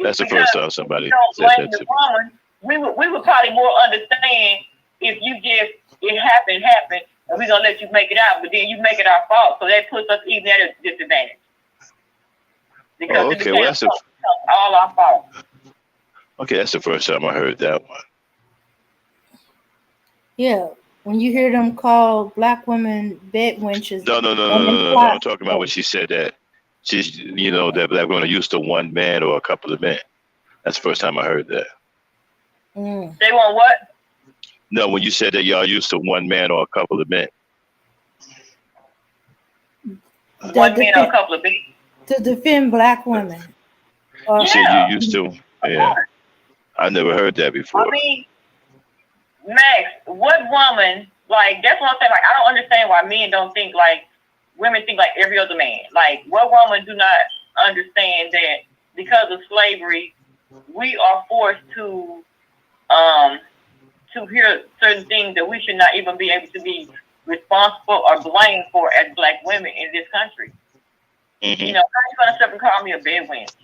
That's the first time somebody said that to me. Woman, we would probably more understand if you just it happened, and we're gonna let you make it out, but then you make it our fault, so that puts us even at a disadvantage. Because okay, well that's all our fault. Okay, that's the first time I heard that one. Yeah, when you hear them call black women bed wenches. No. I'm talking about when she said that she's, that black women are used to one man or a couple of men. That's the first time I heard that. Mm. They want what? No, when you said that y'all used to one man or a couple of men. One man or a couple of men. To defend black women. You said you used to. Yeah. I never heard that before. I mean, Max, what woman, that's what I'm saying, I don't understand why men don't think like women think like every other man. Like, what woman do not understand that because of slavery, we are forced to hear certain things that we should not even be able to be responsible or blamed for as black women in this country. Mm-hmm. How are you going to step and call me a bedwench?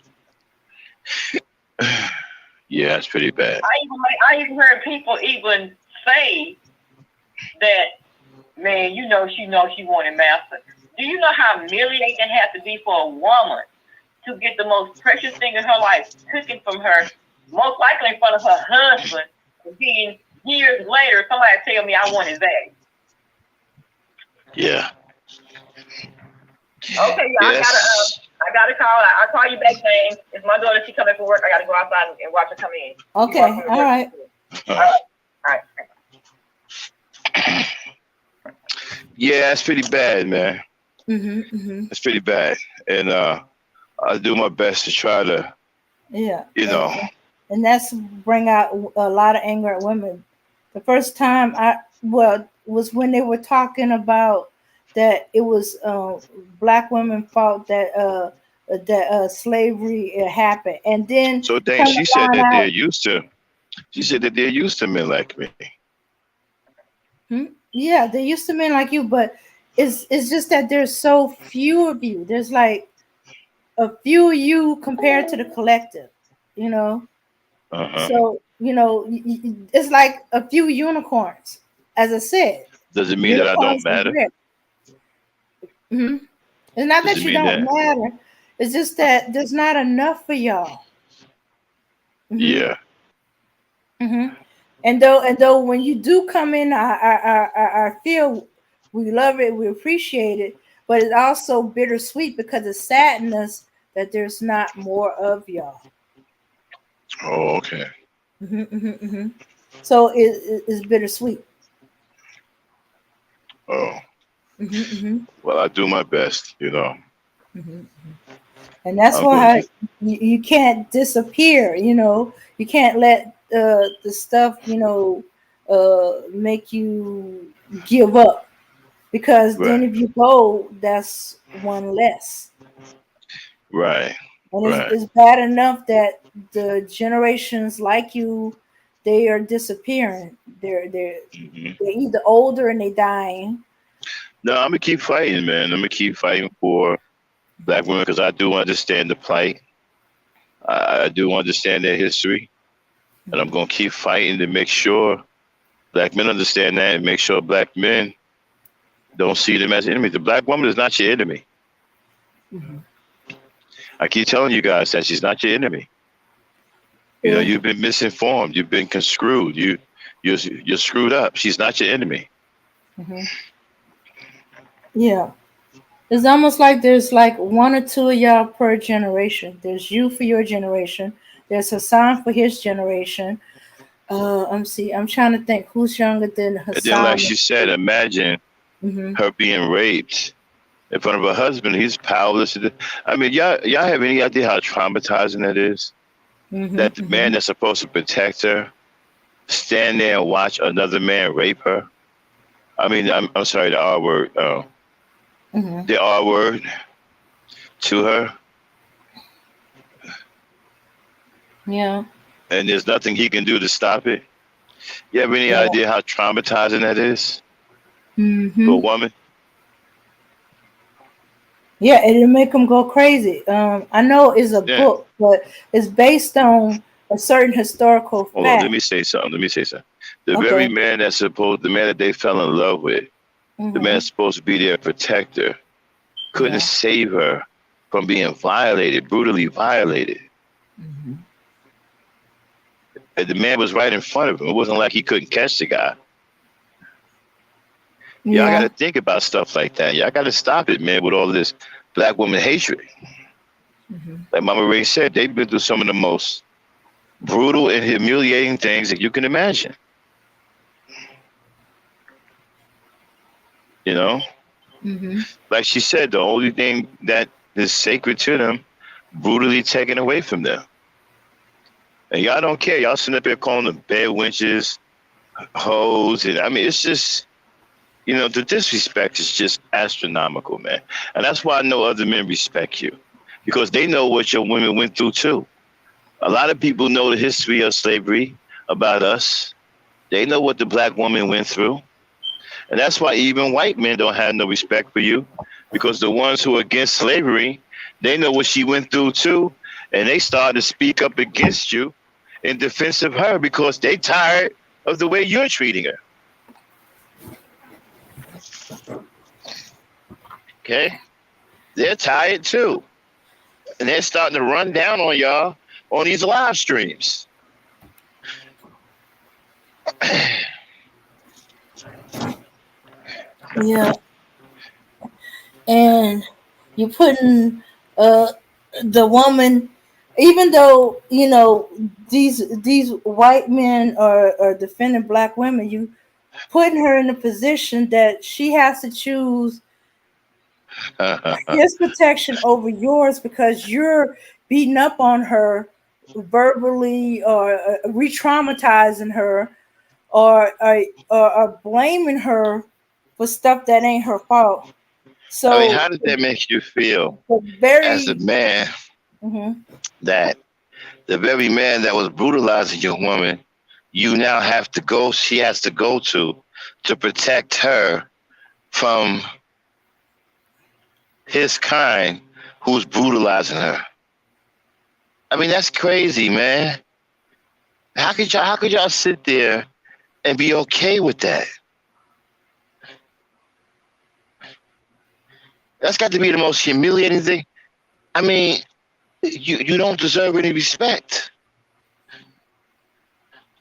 Yeah, that's pretty bad. I even heard people even say that, man, she wanted master. Do you know how humiliating it has to be for a woman to get the most precious thing in her life taken from her, most likely in front of her husband, and then years later somebody tell me I want his back? Yeah. Okay, yes. I gotta call. I'll call you back, James. It's my daughter. She coming from work. I gotta go outside and watch her come in. Okay, all right. All right. Yeah, it's pretty bad, man. Mm-hmm. It's pretty bad, and I do my best to try to, and that's bring out a lot of anger at women. The first time was when they were talking about that it was black women fault that slavery happened, and then so then she said that they're used to. She said that they're used to men like me. Yeah, they're used to men like you, but it's just that there's so few of you. There's like a few of you compared to the collective, Uh-huh. So it's like a few unicorns. As I said, Does it mean that I don't Unicorns are matter? rare. Hmm. It's not Does that it you mean don't that? matter. It's just that there's not enough for y'all. Hmm. Yeah. Hmm. And though when you do come in, I feel we love it, we appreciate it, but it's also bittersweet because it saddens us that there's not more of y'all. Oh, okay. Hmm. Hmm. Hmm. So it's bittersweet. Oh, Hmm. Hmm. well, I do my best. Hmm. And that's I'm going to why keep. you can't disappear. You can't let the stuff make you give up, because then Right. if you go, that's one less. Right. And Right. it's bad enough that the generations like you, they are disappearing. Hmm. They're either older and they dying. No, I'm gonna keep fighting, man. I'm gonna keep fighting for black women because I do understand the plight. I do understand their history, and I'm gonna keep fighting to make sure black men understand that and make sure black men don't see them as enemies. The black woman is not your enemy. Mhm. I keep telling you guys that she's not your enemy. Yeah. You've been misinformed. You've been construed. You're screwed up. She's not your enemy. Mhm. Yeah. It's almost like there's like one or two of y'all per generation. There's you for your generation. There's Hassan for his generation. I'm trying to think who's younger than And then, like Hassan. she said, imagine Mm-hmm. her being raped in front of her husband. He's powerless. I mean, y'all have any idea how traumatizing that is? Mm-hmm. That the man Mm-hmm. that's supposed to protect her stand there and watch another man rape her. I mean, I'm sorry, the R word, Mm-hmm. the R word to her, Yeah. and there's nothing he can do to stop it. You have any Yeah. idea how traumatizing that is to a Mm-hmm. woman? Yeah, it'll make them go crazy. I know it's a Yeah. book, but it's based on a certain historical Hold on. Let fact. me say something. Let me say something. The very Okay. man the man that they fell in love with, the man Mm-hmm. that's supposed to be their protector, couldn't Yeah. save her from being violated, brutally violated. Mm-hmm. And the man was right in front of him. It wasn't like he couldn't catch the guy. Y'all got to Yeah. think about stuff like that. Y'all got to stop it, man, with all this black woman hatred. Mm-hmm. Like Mama Ray said, they've been through some of the most brutal and humiliating things that you can imagine. You know, Mm-hmm. like she said, the only thing that is sacred to them, brutally taken away from them. And y'all don't care. Y'all sitting up here calling them bed wenches, hoes, and I mean, it's just, the disrespect is just astronomical, man. And that's why I know other men respect you, because they know what your women went through too. A lot of people know the history of slavery about us. They know what the black woman went through. And that's why even white men don't have no respect for you, because the ones who are against slavery, they know what she went through too. And they start to speak up against you in defense of her because they tired of the way you're treating her. Okay? They're tired too. And they're starting to run down on y'all on these live streams. Yeah. And you're putting uh the woman, even though these white men are defending black women, you putting her in a position that she has to choose his protection over yours because you're beating up on her verbally, or re-traumatizing her, or blaming her for stuff that ain't her fault. I mean, So how does that make you feel the as a very man mhm. that the very man that was brutalizing your woman, she has to go to protect her from his kind who's brutalizing her? I mean, that's crazy, man. How could y'all sit there and be okay with that? That's got to be the most humiliating thing. I mean, you don't deserve any respect.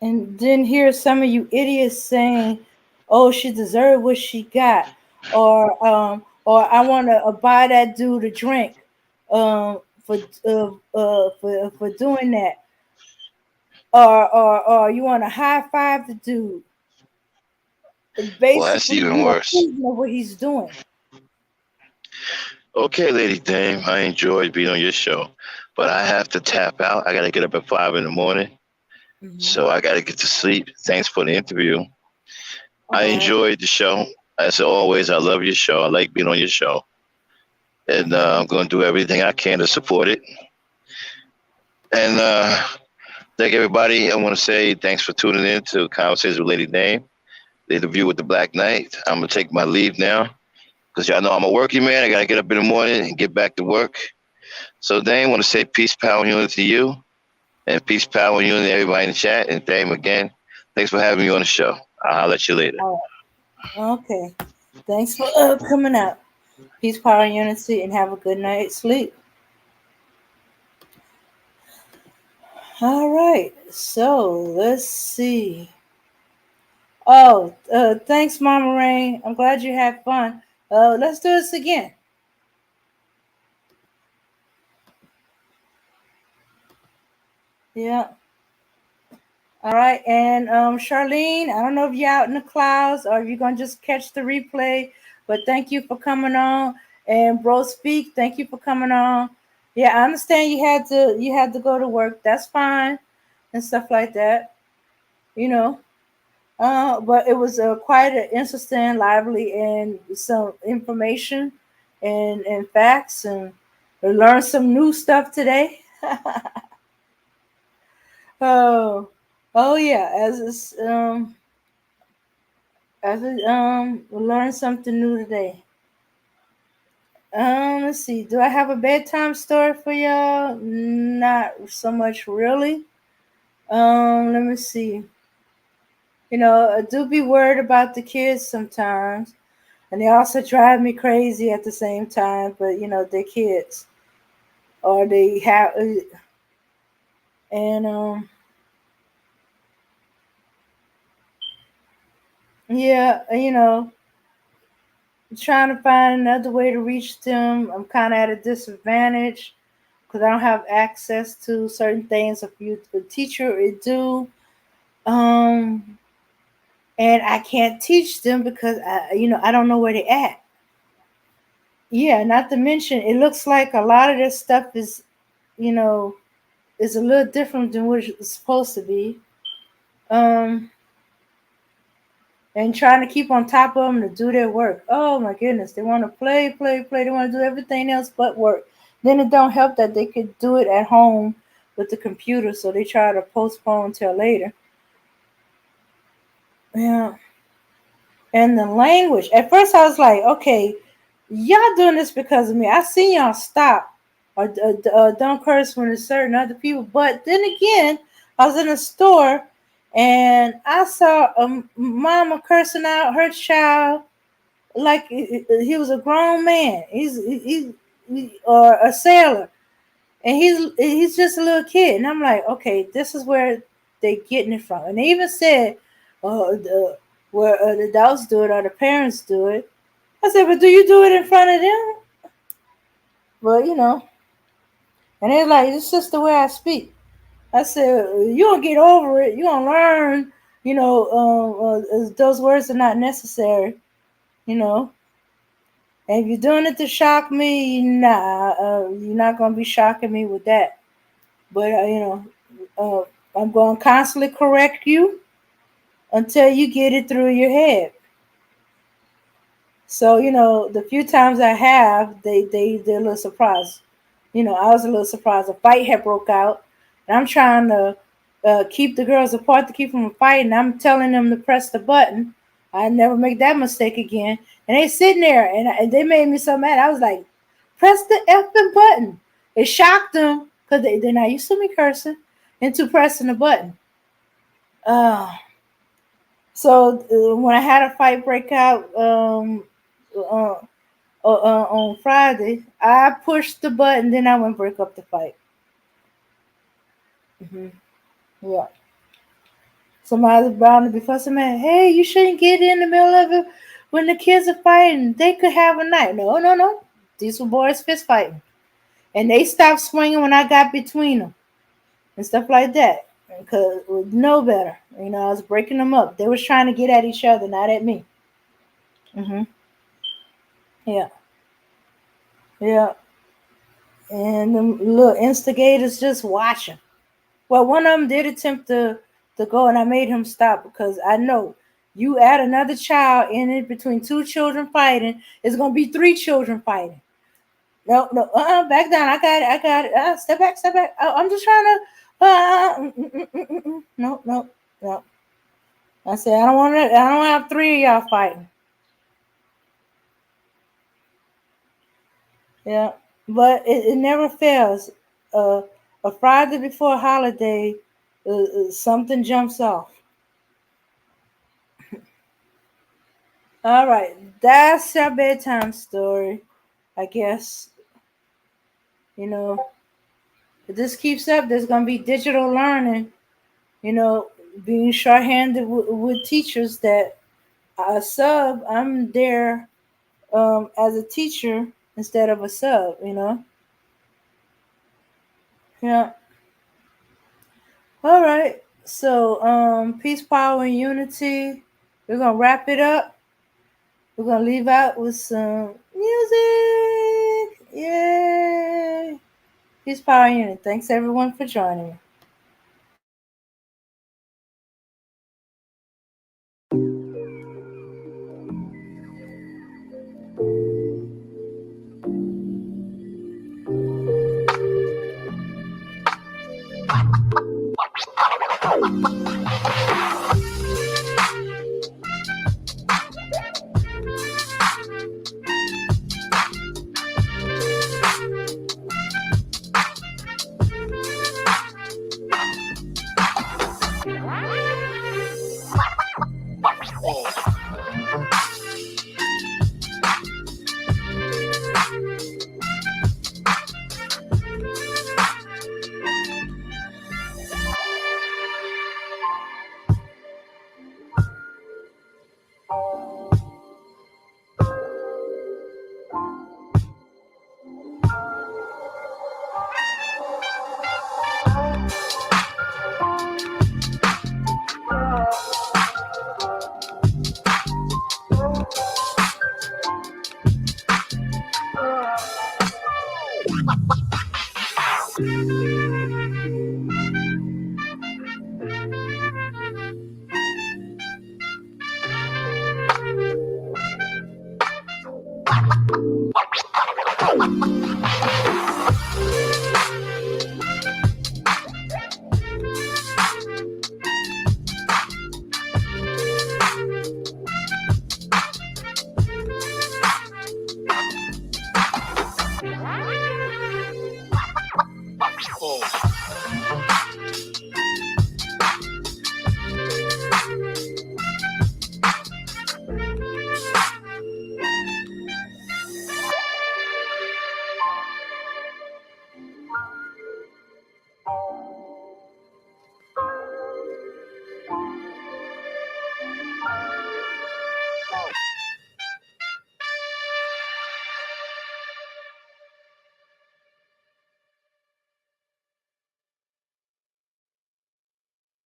And then hear some of you idiots saying, "Oh, she deserved what she got," or "I want to buy that dude a drink, for doing that," or you want to high five the dude, Well, that's basically, even worse. approving of what he's doing. Okay, Lady Dame, I enjoyed being on your show, but I have to tap out. I got to get up at 5 in the morning, Hmm. so I got to get to sleep. Thanks for the interview. I All right. enjoyed the show. As always, I love your show. I like being on your show, and I'm going to do everything I can to support it. And thank everybody. I want to say thanks for tuning in to Conversations with Lady Dame, the interview with the Black Knight. I'm gonna take my leave now because y'all know I'm a working man. I gotta get up in the morning and get back to work. So, Dame, want to say peace, power, and unity to you, and peace, power, and unity to everybody in the chat. And Dame, again, thanks for having me on the show. I'll let you later. All right. Okay. Thanks for coming out. Peace, power, and unity, and have a good night's sleep. All right. So let's see. Oh, thanks, Mama Rain. I'm glad you had fun. Let's do this again. Yeah. All right. And Charlene, I don't know if you're out in the clouds or if you're gonna just catch the replay, but thank you for coming on. And Bro Speak, thank you for coming on. Yeah, I understand you had to go to work. That's fine and stuff like that. You know. But it was quite an interesting, lively, and some information and facts, and we learned some new stuff today. Oh, oh yeah, we learned something new today. Let's see. Do I have a bedtime story for y'all? Not so much, really. Let me see. I do be worried about the kids sometimes, and they also drive me crazy at the same time. But they're kids, or they have, and yeah, trying to find another way to reach them. I'm kind of at a disadvantage because I don't have access to certain things. If you the teacher would do, um, and I can't teach them because I don't know where they at. Yeah, not to mention it looks like a lot of this stuff you know is a little different than what it's supposed to be. Um, and trying to keep on top of them to do their work. Oh my goodness, they want to play, play, play. They want to do everything else but work. Then it don't help that they could do it at home with the computer, so they try to postpone till later. Yeah, and the language. At first, I was like, okay, y'all doing this because of me. I seen y'all stop or don't curse when it's certain other people. But then again, I was in a store and I saw a mama cursing out her child like he was a grown man. Or a sailor, and he's just a little kid. And I'm like, okay, this is where they getting it from. And they even said, where the adults do it or the parents do it. I said, but do you do it in front of them? Well, and they're like, it's just the way I speak. I said, you don't get over it. You don't learn. Those words are not necessary. You know, And if you're doing it to shock me, nah, you're not gonna be shocking me with that. But I'm gonna constantly correct you until you get it through your head. So the few times I have, they're a little surprised. I was a little surprised. A fight had broke out, and I'm trying to keep the girls apart to keep them from fighting. I'm telling them to press the button. I never make that mistake again. And they sitting there, and they made me so mad. I was like, press the effing button. It shocked them because they're not used to me cursing into pressing the button. Uh, so when I had a fight break out, uh, on Friday. I pushed the button, then I went break up the fight. Hmm. Yeah. Somebody's bound to be fussing, man. Hey, you shouldn't get in the middle of it when the kids are fighting. They could have a night. No, no, no. These were boys fist fighting, and they stopped swinging when I got between them and stuff like that. Because no better, I was breaking them up. They was trying to get at each other, not at me. Hmm. Yeah, yeah. And them little instigators just watching. Well, one of them did attempt to go, and I made him stop because I know you add another child in it between two children fighting, it's gonna be three children fighting. No, no, back down. I got it. I got it. Step back, step back. I'm just trying to. No, no, no. I said I don't want to. I don't have three of y'all fighting. Yeah, but it never fails. Uh, a Friday before a holiday, something jumps off. All right, that's our bedtime story. I guess you know if this keeps up, there's gonna be digital learning. You know, being shorthanded with teachers that I sub. I'm there as a teacher instead of a sub. Yeah. All right. So peace, power, and unity. We're gonna wrap it up. We're gonna leave out with some music. Yay! Peace, power, and unity. Thanks everyone for joining me.